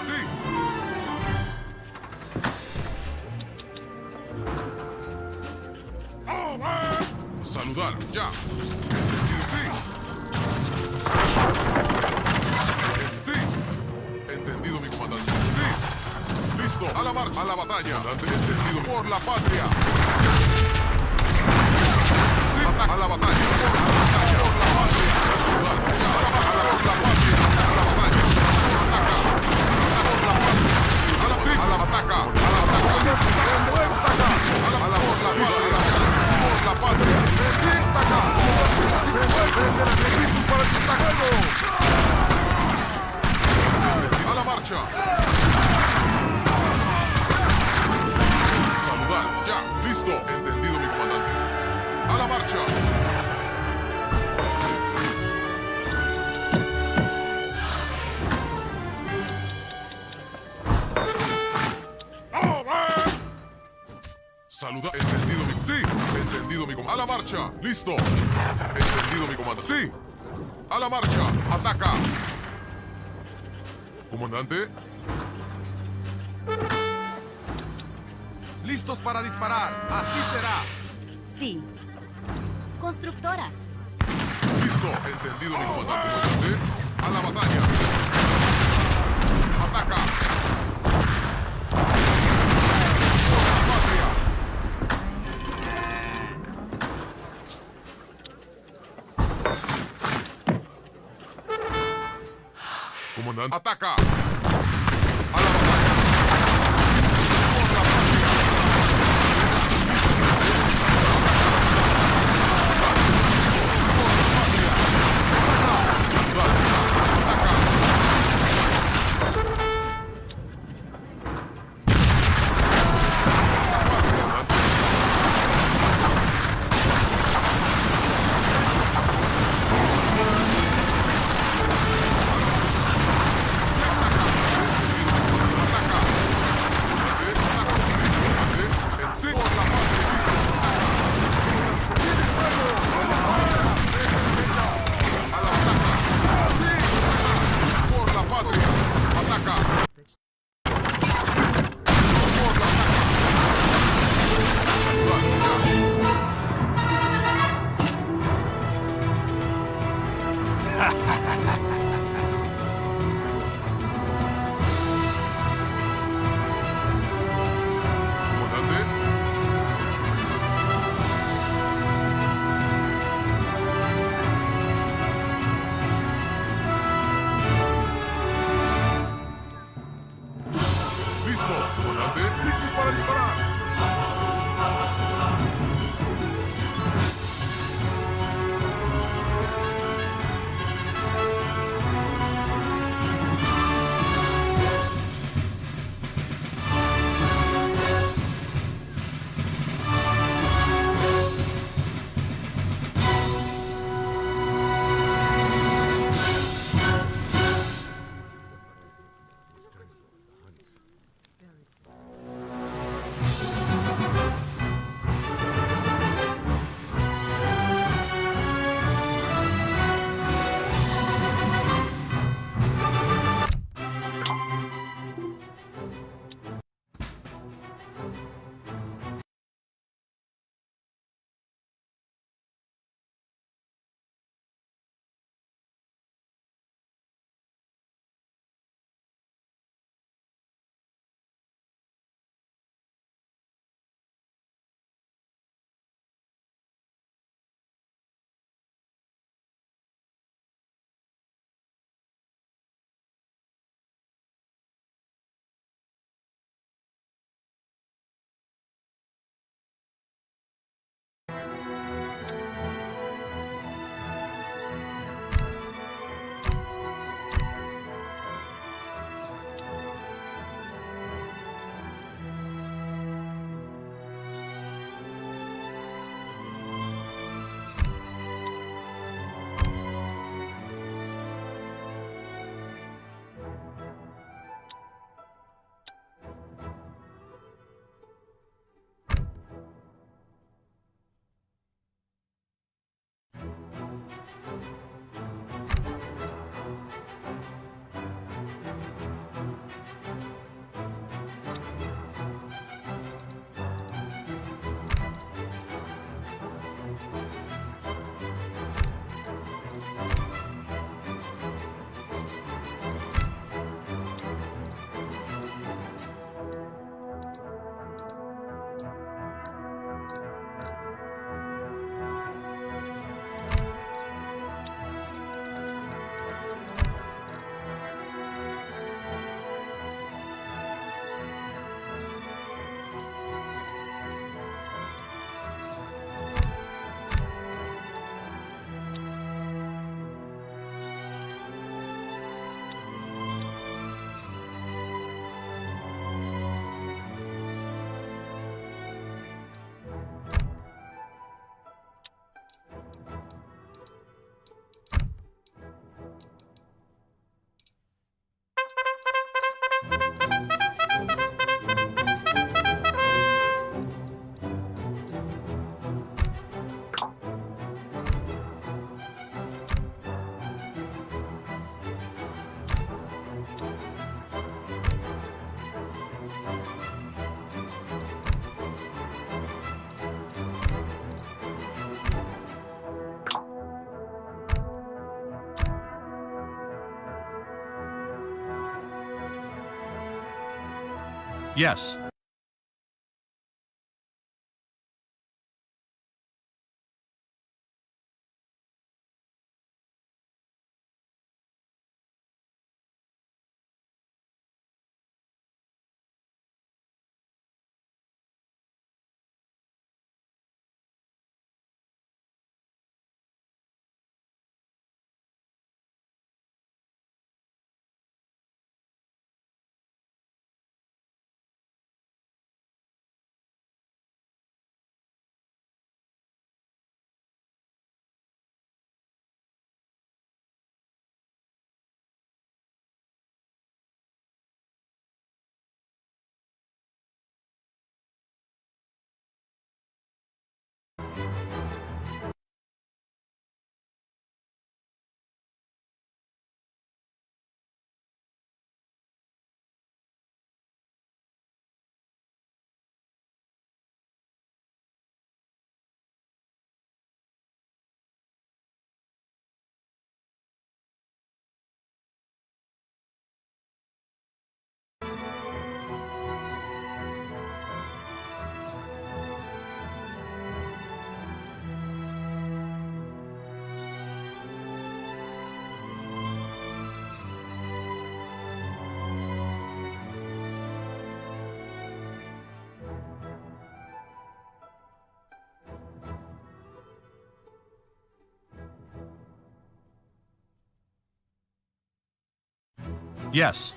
Speaker 10: Sí. Saludar, ya. Entendido, sí. Sí. Entendido, mi comandante. Sí. Listo. A la marcha. A la batalla. Comandante, entendido. Por la patria. Sí. Ataca. A la batalla. Por la batalla. Por la patria. Saludar. Ya. A la batalla. Por la patria. A la batalla. Ataca. Por la patria. A la sí. A la ataca. A la ataca. Ataca. A la por la patria. Por la patria. Sí. Ataca. Listos para el ataque. A la marcha. Saludar. Ya. Listo. Entendido, mi comandante. A la marcha. Saluda. Entendido, mi... Sí. Entendido, mi comandante. A la marcha. Listo. Entendido, mi comandante. Sí. A la marcha. Ataca. Comandante.
Speaker 4: Listos para disparar. Así será.
Speaker 20: Sí. Constructora.
Speaker 10: Listo. Entendido, mi comandante. Comandante. A la batalla. Ataca. Patria. Comandante. Ataca. A la batalla. Por la patria.
Speaker 7: Yes. Yes.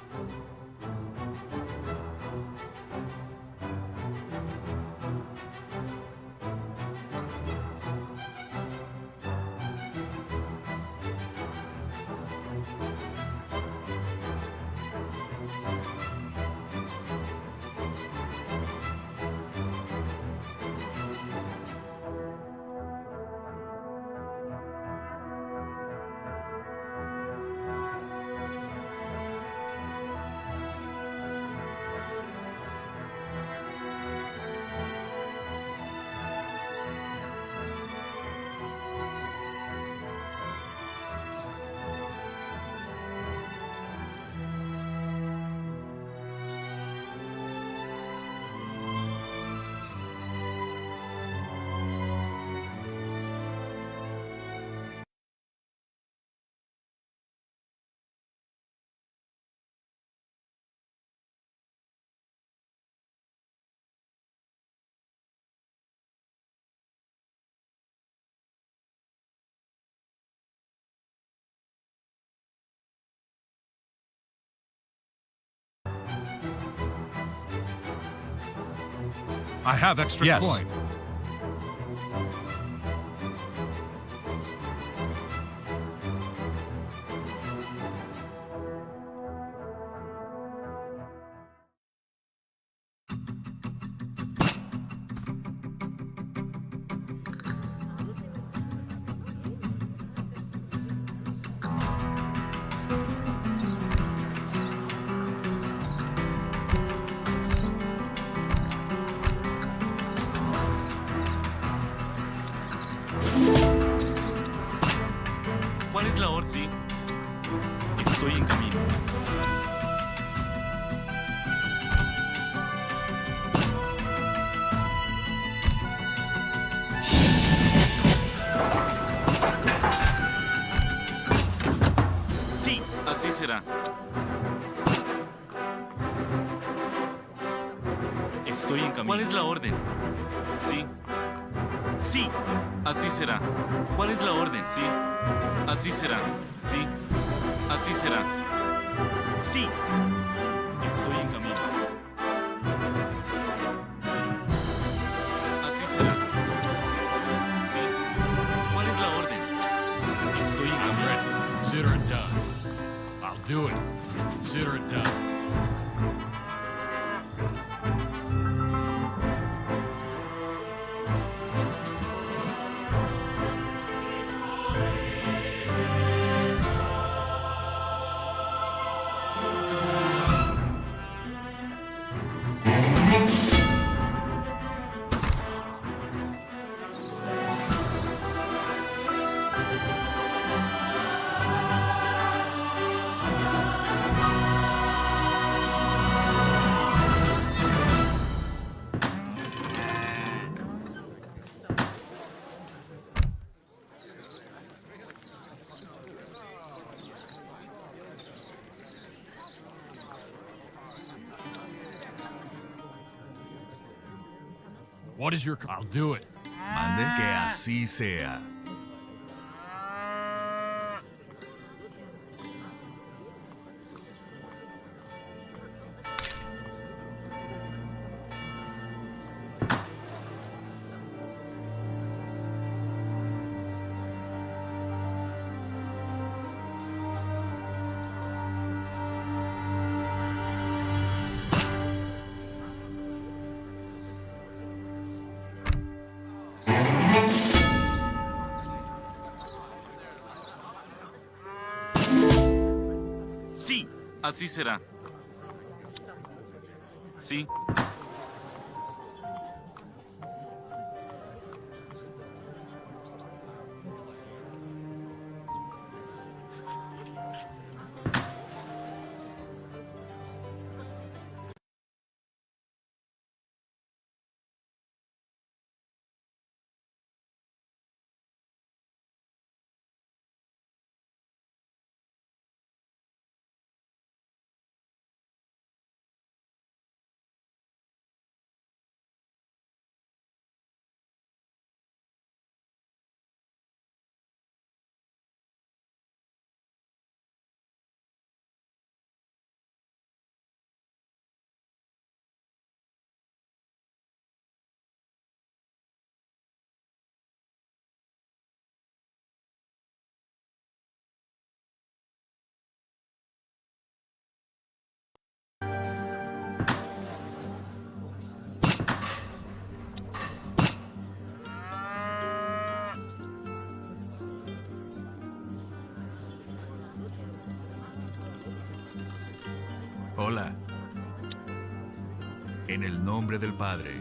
Speaker 7: I have extra coin.
Speaker 16: ¿Cuál es la orden? Sí. Estoy en camino. Sí, así será. Estoy en camino. ¿Cuál es la orden? Sí. Sí, así será. ¿Cuál es la orden? Sí, así será. Sí, así será. Sí, estoy en camino. Así será. Sí, ¿cuál es la orden? Estoy en camino.
Speaker 13: Ready. Consider it done. I'll do it. Consider it done. What is your... I'll do it.
Speaker 14: Mande que así sea.
Speaker 16: Sí, así será. Sí.
Speaker 14: Hola. En el nombre del Padre.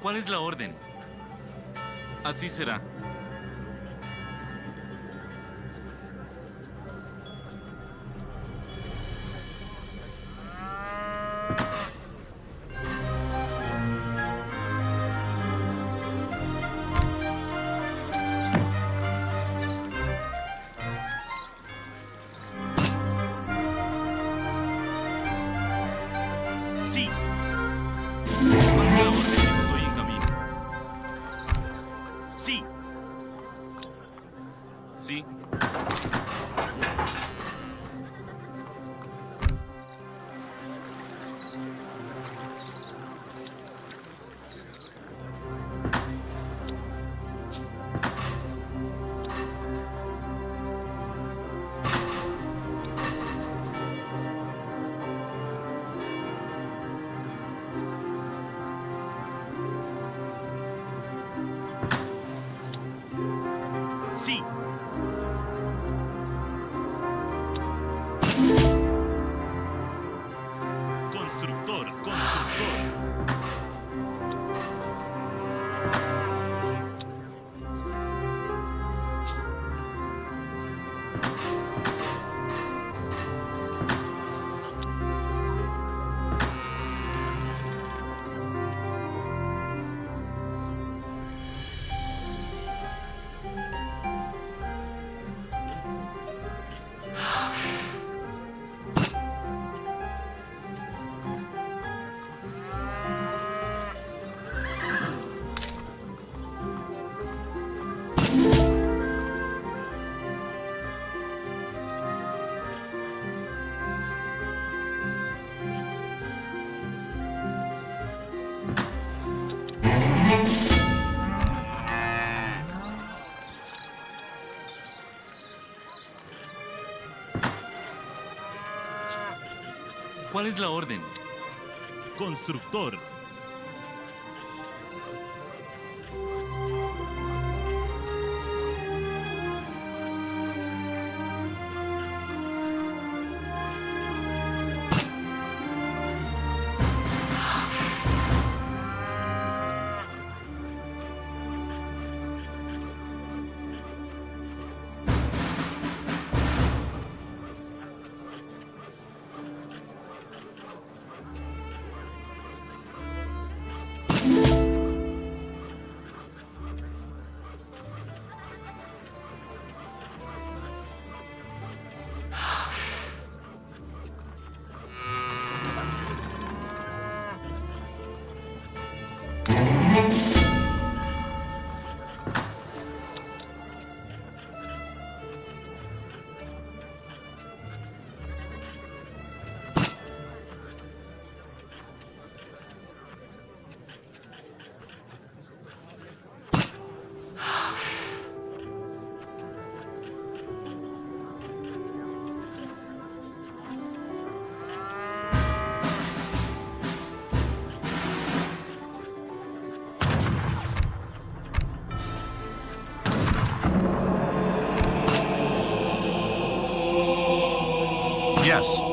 Speaker 16: ¿Cuál es la orden? Así será. Sí. ¿Cuál es la orden? Estoy en camino. Sí. Sí. Sí. Constructor, constructor. ¿Cuál es la orden? Constructor.
Speaker 7: Yes.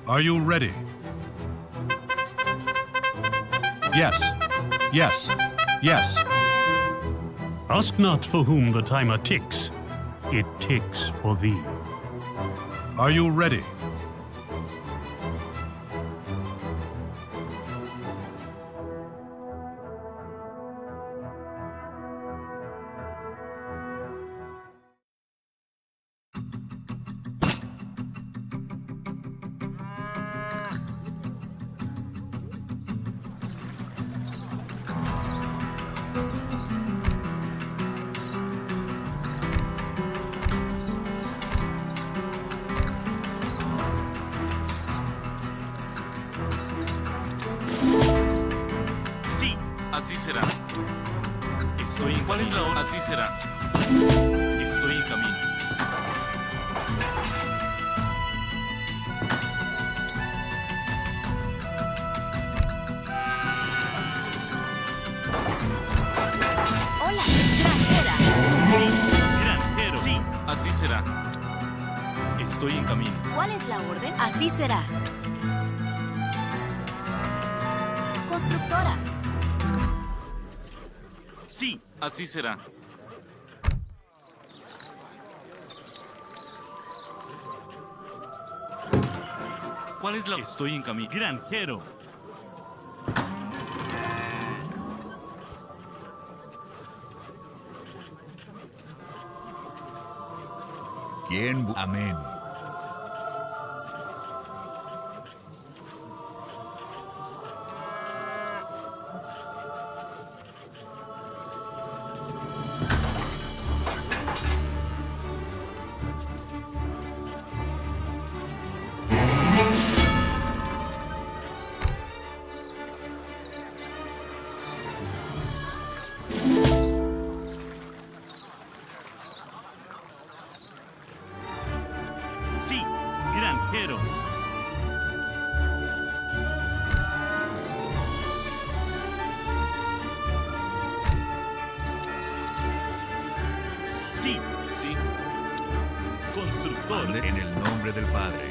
Speaker 7: Are you ready? Yes. Yes. Yes.
Speaker 6: Ask not for whom the timer ticks. It ticks for thee.
Speaker 7: Are you ready?
Speaker 16: Sí, así será. Estoy en... ¿Cuál es la hora? Así será. Estoy en camino.
Speaker 20: Hola, granjera.
Speaker 16: Sí, granjero. Sí, así será. Estoy en camino.
Speaker 20: ¿Cuál es la orden? Así será. Constructora.
Speaker 16: Sí, así será. ¿Cuál es la...? Estoy en camino. Granjero.
Speaker 14: ¿Quién? Amén.
Speaker 16: Sí, granjero. Sí, sí. Constructor.
Speaker 14: En el nombre del Padre.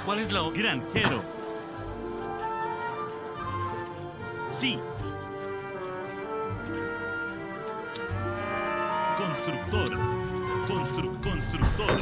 Speaker 16: ¿Cuál es la hora? Granjero. Sí. Constructor. Constructor.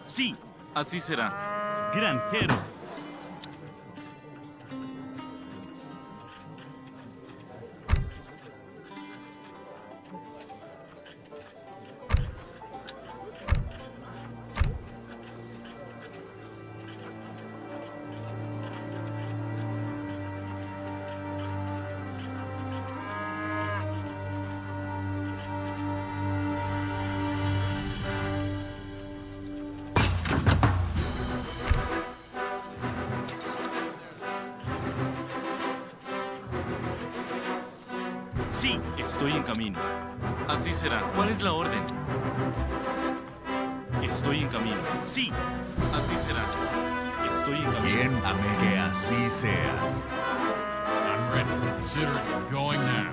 Speaker 16: Sí, así será. Granjero. Sí, estoy en camino. Así será. ¿Cuál es la orden? Estoy en camino. Sí, así será. Estoy en camino.
Speaker 14: Bien, amén. Que así sea.
Speaker 13: I'm ready. Consider it going now.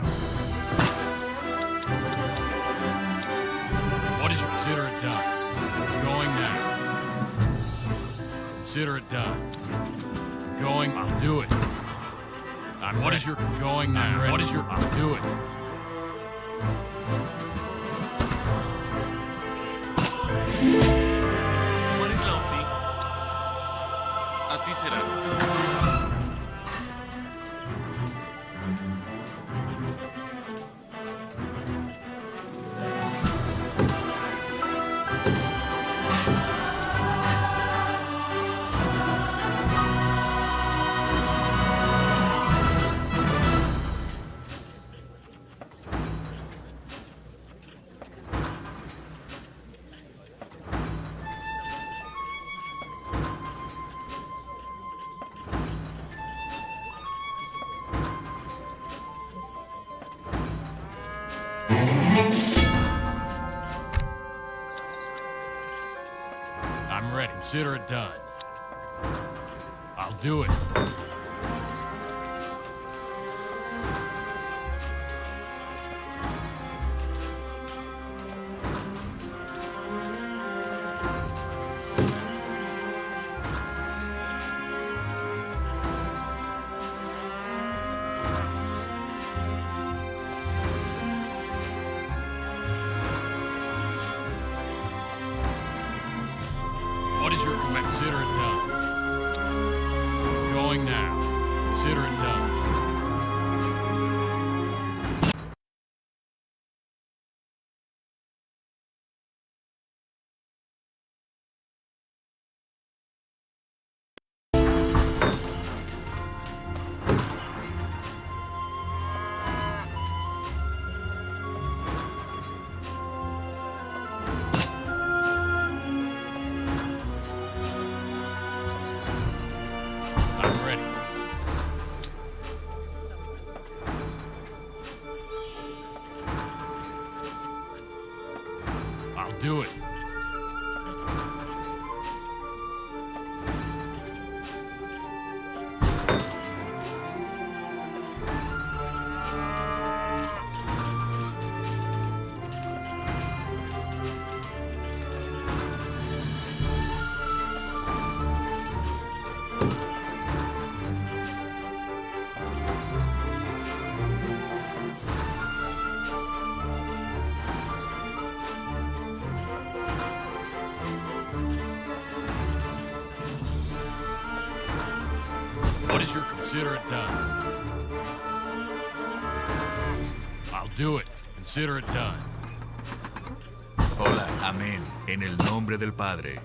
Speaker 13: What is your consider it done? Going now. Consider it done. Going, I'll do it. What is your going now? What is your I'll do it.
Speaker 16: ¿Cuál es la sí? Así será.
Speaker 13: I'm ready. Consider it done. I'll do it. What is your command? Consider it done. Going now. Consider it done. I'm ready. I'll do it. What is your consider it done? I'll do it. Consider it done.
Speaker 14: Hola, amén. En el nombre del Padre.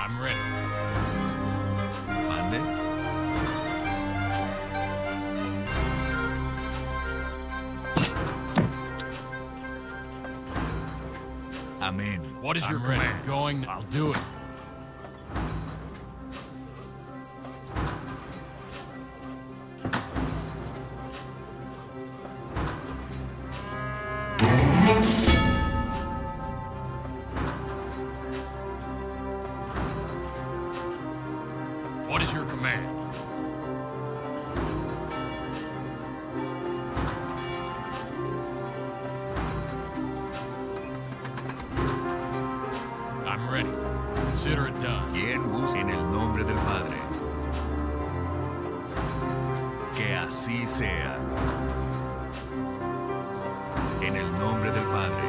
Speaker 13: I'm ready.
Speaker 14: Mande. Amén.
Speaker 13: What is your command? Going. I'll do it. What is your command? I'm ready. Consider it done.
Speaker 14: ¿Quién busca en el nombre del Padre? Que así sea. En el nombre del Padre.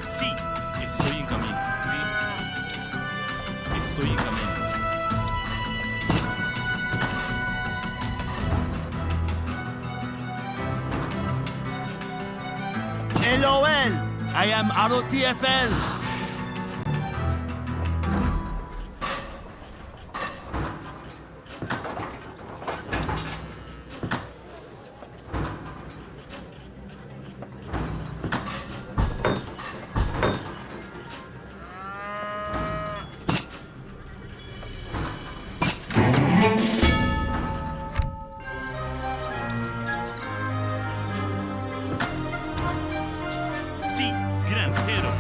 Speaker 16: Sí, estoy en camino. Sí, estoy en camino.
Speaker 15: LOL! I am ROTFL!
Speaker 16: Sí, granjero.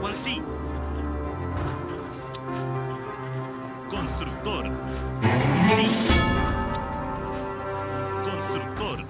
Speaker 16: ¿Cuál sí? Constructor. Sí. Constructor.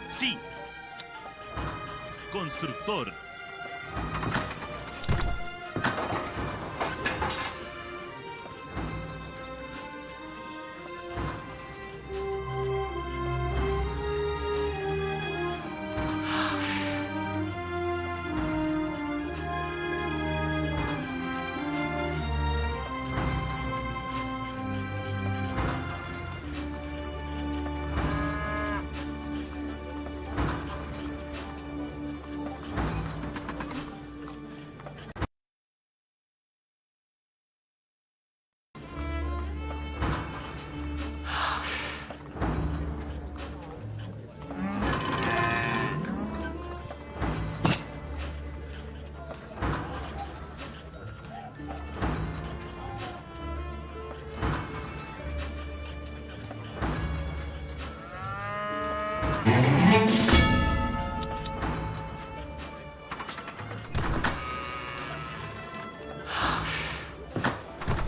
Speaker 16: Sí. Constructor.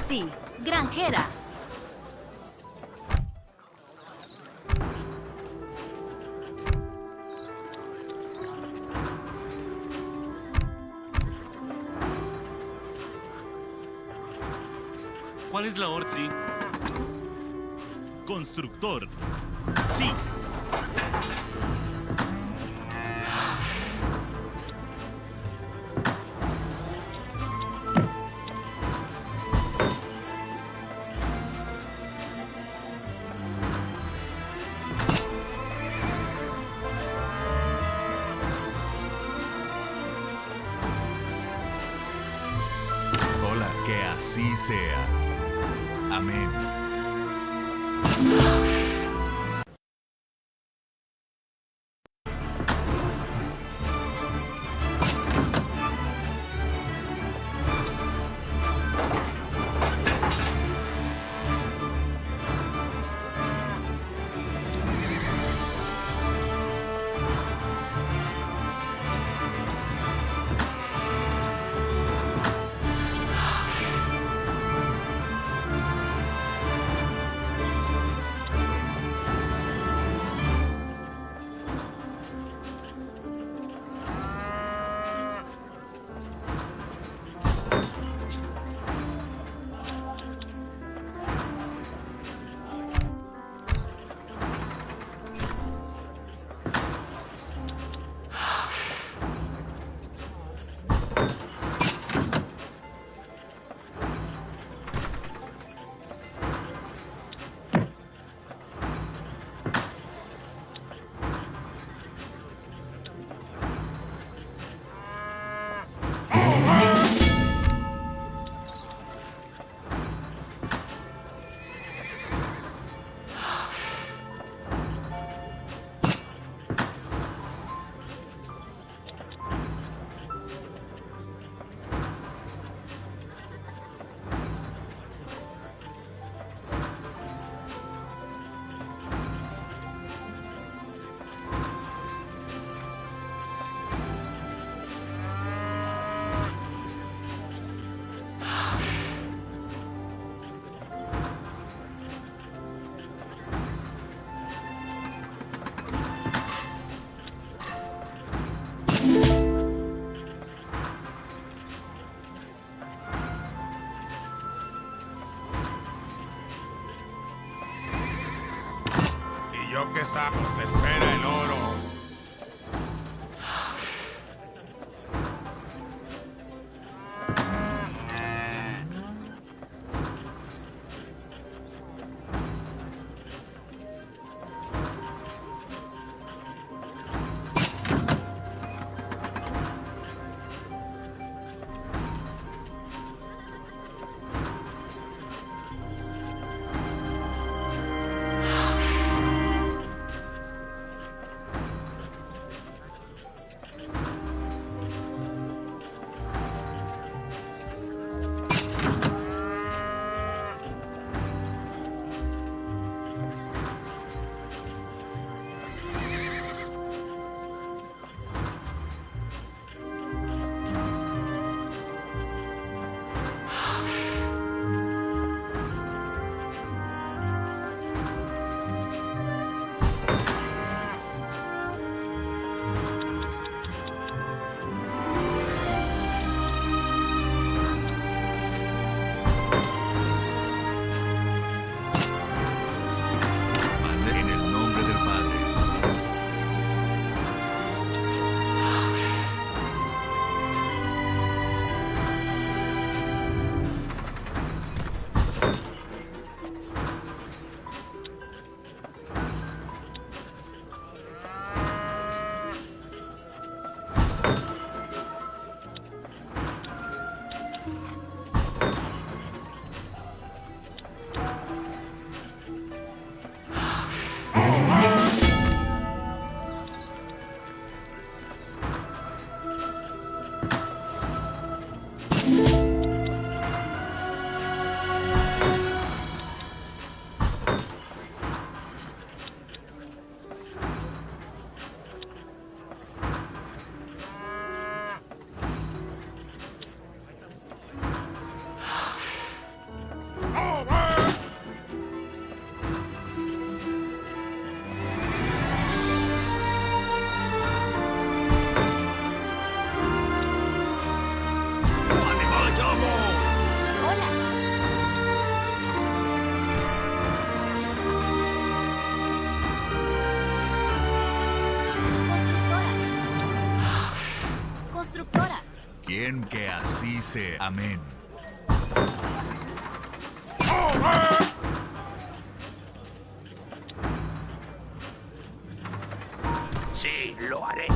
Speaker 20: Sí, granjera.
Speaker 16: ¿Cuál es la orden? Sí. Constructor. Sí.
Speaker 14: Hola, que así sea. Amén.
Speaker 4: Y yo que saco, se espera el oro.
Speaker 20: constructora.
Speaker 14: Quien que así sea. Amén.
Speaker 15: Sí, lo haré.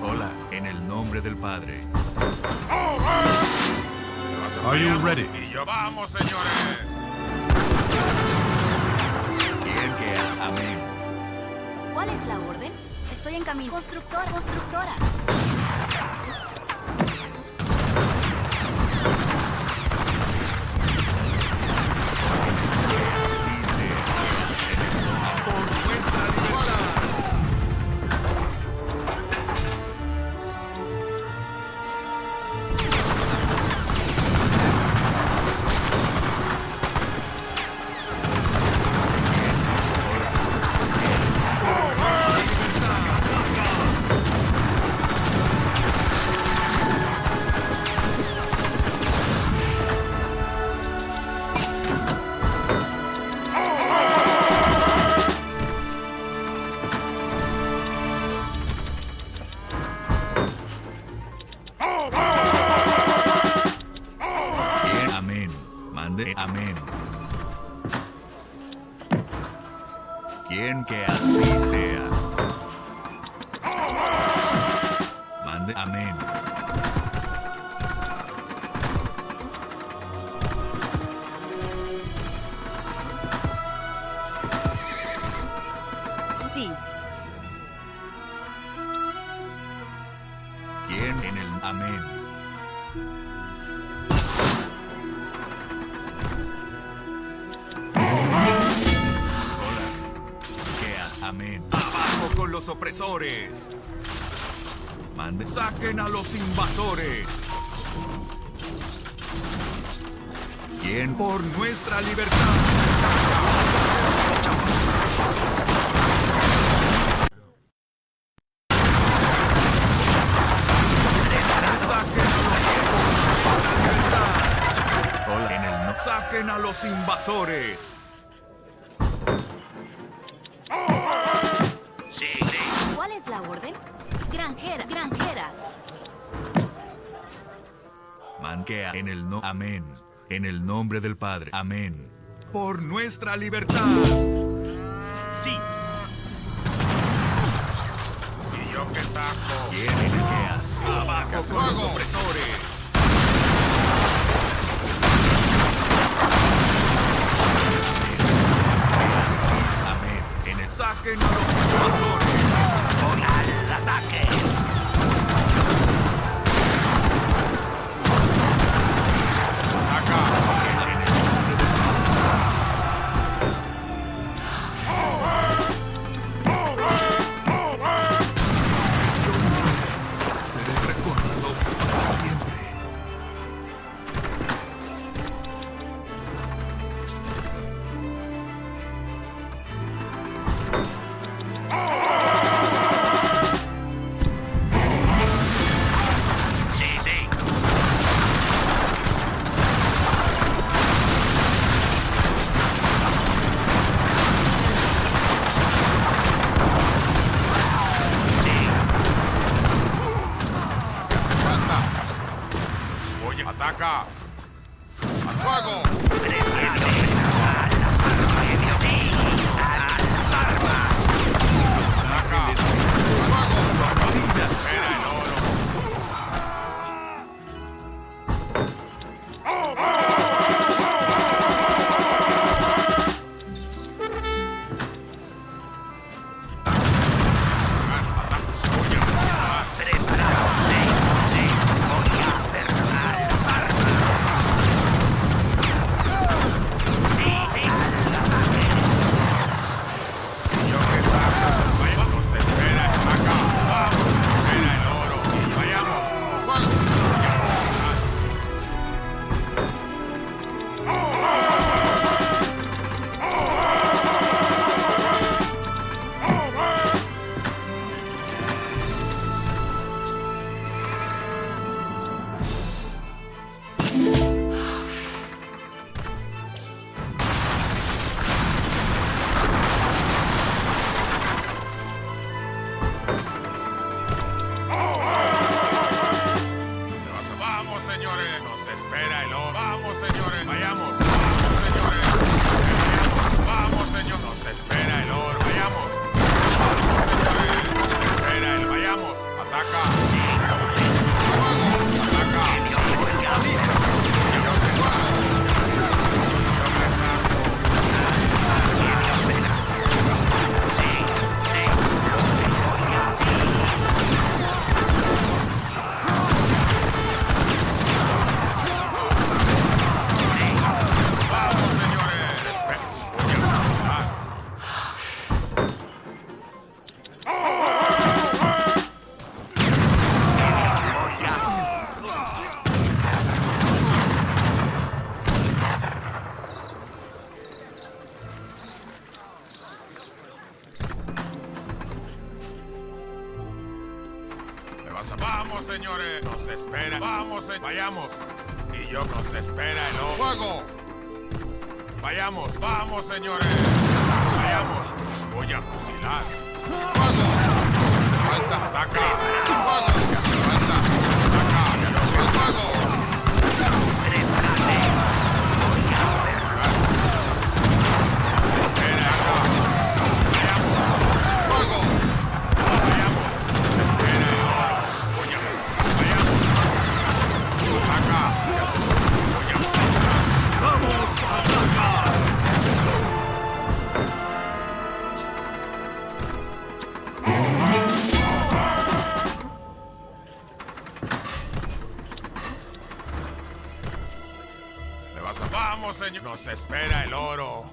Speaker 14: Hola, en el nombre del Padre.
Speaker 7: Are you ready?
Speaker 10: Y yo, vamos, señores.
Speaker 14: Quien que así. Amén.
Speaker 20: ¿Cuál es la orden? Estoy en camino. Constructora, constructora.
Speaker 14: Amén. Quien que así sea. Mande. Amén.
Speaker 20: Sí.
Speaker 14: Quien en el amén. Amén. Abajo con los opresores. Mande. Saquen a los invasores. Quien por nuestra libertad. Hola. En el no. Saquen a los invasores.
Speaker 15: Sí, sí.
Speaker 20: ¿Cuál es la orden? Granjera, granjera.
Speaker 14: Manquea en el no. Amén. En el nombre del Padre. Amén. Por nuestra libertad.
Speaker 16: Sí.
Speaker 10: Y yo que saco.
Speaker 14: ¿Quién enequeas? Abajo con los opresores. Amén. En el saquen a los invasores.
Speaker 15: ¡Voy al ataque!
Speaker 14: Seré recordado para siempre.
Speaker 4: señores. Vayamos. Vamos, señores. Vayamos. Vamos, señor. Nos espera el oro. Vayamos. Vamos, señores. Nos espera el... Vayamos. Ataca. Vamos, señores. Nos espera. Vamos, vayamos. Y yo nos espera el oro. ¡Fuego! Vayamos. Vamos, señores. Vayamos. Los voy a fusilar. ¡Fuego! Hace falta. Ataca. ¡Fuego! ¿Qué hace falta? Ataca. ¿Qué hace falta? ¡Fuego! Vamos, señor. Nos espera el oro.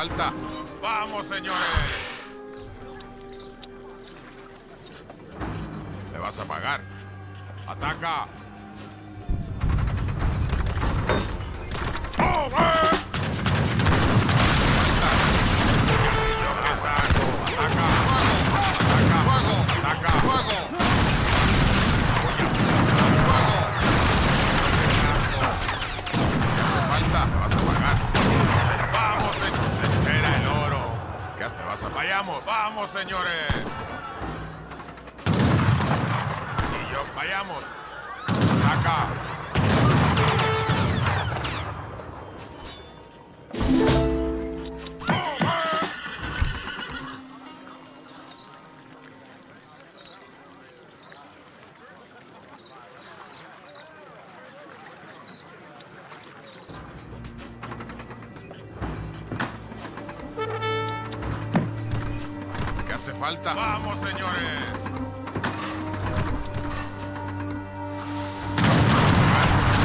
Speaker 4: falta? ¡Vamos, señores! ¿Le vas a pagar? ¡Ataca! ¡Oh, Vayamos, vamos, señores. Y yo, vayamos. Acá. ¿Hace falta? ¡Vamos, señores!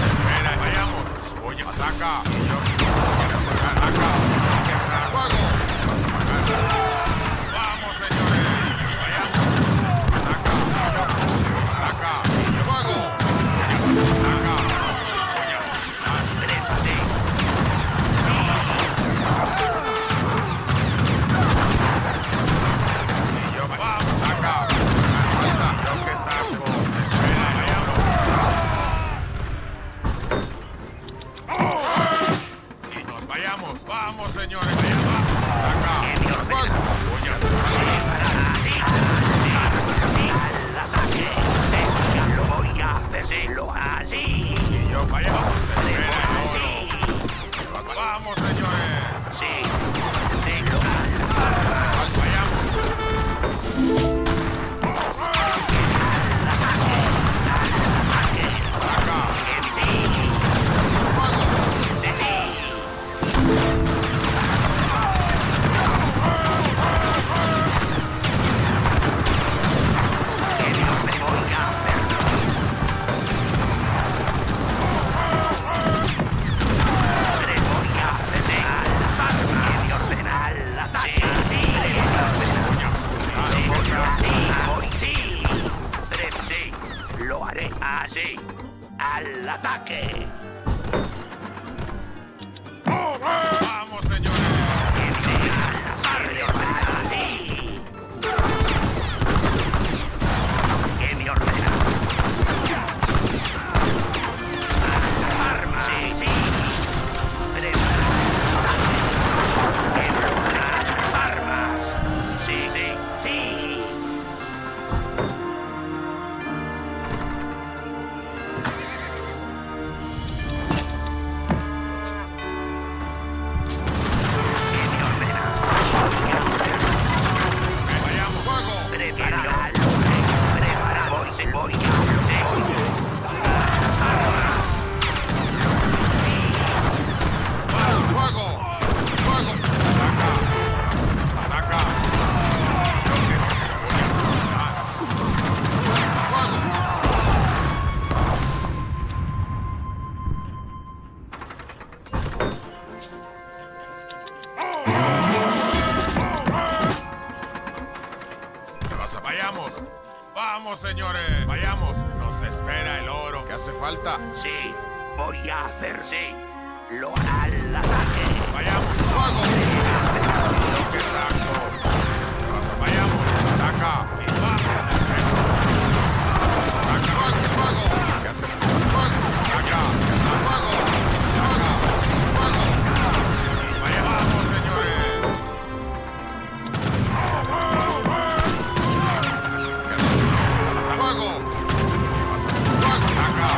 Speaker 4: Espera, vayamos. Oye, ataca. Y yo. Ataca. ¡Fuego! Vas a pagar. ¡Vamos, señores! Vayamos. Ataca. Ataca. ¡Fuego! Ataca. Vamos, señores, acá.
Speaker 15: Lo voy a hacerlo así.
Speaker 4: Y yo, vayamos. Vamos, señores.
Speaker 15: Sí, sí,
Speaker 4: vayamos.
Speaker 15: Lo haré así. ¡Al ataque!
Speaker 4: ¡Vamos, señores!
Speaker 15: Sí, así. ¿Qué me ordena? Las armas. Sí, sí. ¿Qué me ordena? Las armas. Sí, sí, sí. Voy a
Speaker 4: ¡Fuego! ¡Fuego! ¡Ataca! ¡Ataca! ¡Vayamos! ¡Vamos, señores! ¡Vayamos! Nos espera el oro. ¿Qué hace falta?
Speaker 15: Sí, voy a hacer sí. Lo hará al ataque.
Speaker 4: ¡Vayamos! ¡Fuego! ¡Exacto! ¡Vayamos! ¡Ataca! ¡Y vamos! ¡Ataca! ¡Fuego! ¿Qué hace falta? ¡Fuego! ¡Ataca! ¡Fuego! ¡Fuego! ¡Fuego! ¡Vayamos, señores! ¡Fuego! ¡Fuego! ¡Ataca!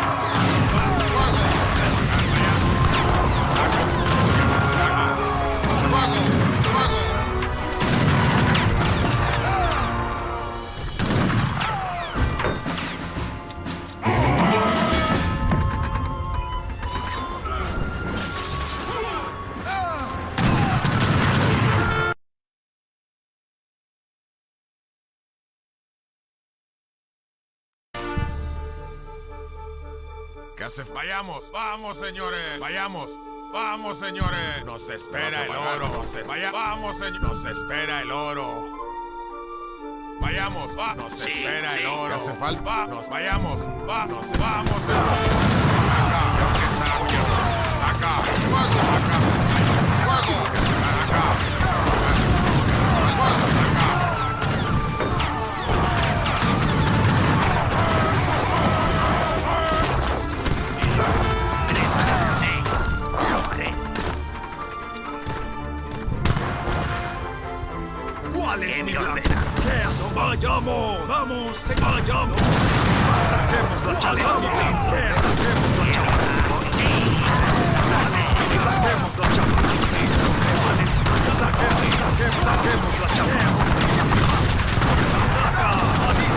Speaker 4: ¿Qué hace? ¡Vayamos! ¡Vamos, señores! ¡Vayamos! Vamos, señores. Nos espera el oro. Vamos, señor. Nos espera el oro. Vayamos, nos espera el oro.
Speaker 10: ¿Qué hace falta?
Speaker 4: Vamos, vayamos, vamos.
Speaker 10: Acá, fuego, acá. Fuego, acá. Fuego, acá.
Speaker 15: ¿Cuál es mi orden?
Speaker 5: ¡Vayamos! ¡Vamos! ¡Vayamos! ¡Saquemos la chapa! ¡Saquemos la chapa! ¡Saquemos la chapa! ¡Saquemos la chapa! ¡Acá! ¡Acá!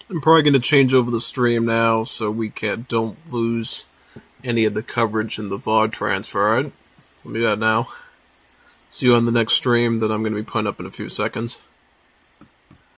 Speaker 9: I'm probably going to change over the stream now so we don't lose any of the coverage in the VOD transfer, alright? Let me do that now. See you on the next stream that I'm going to be putting up in a few seconds.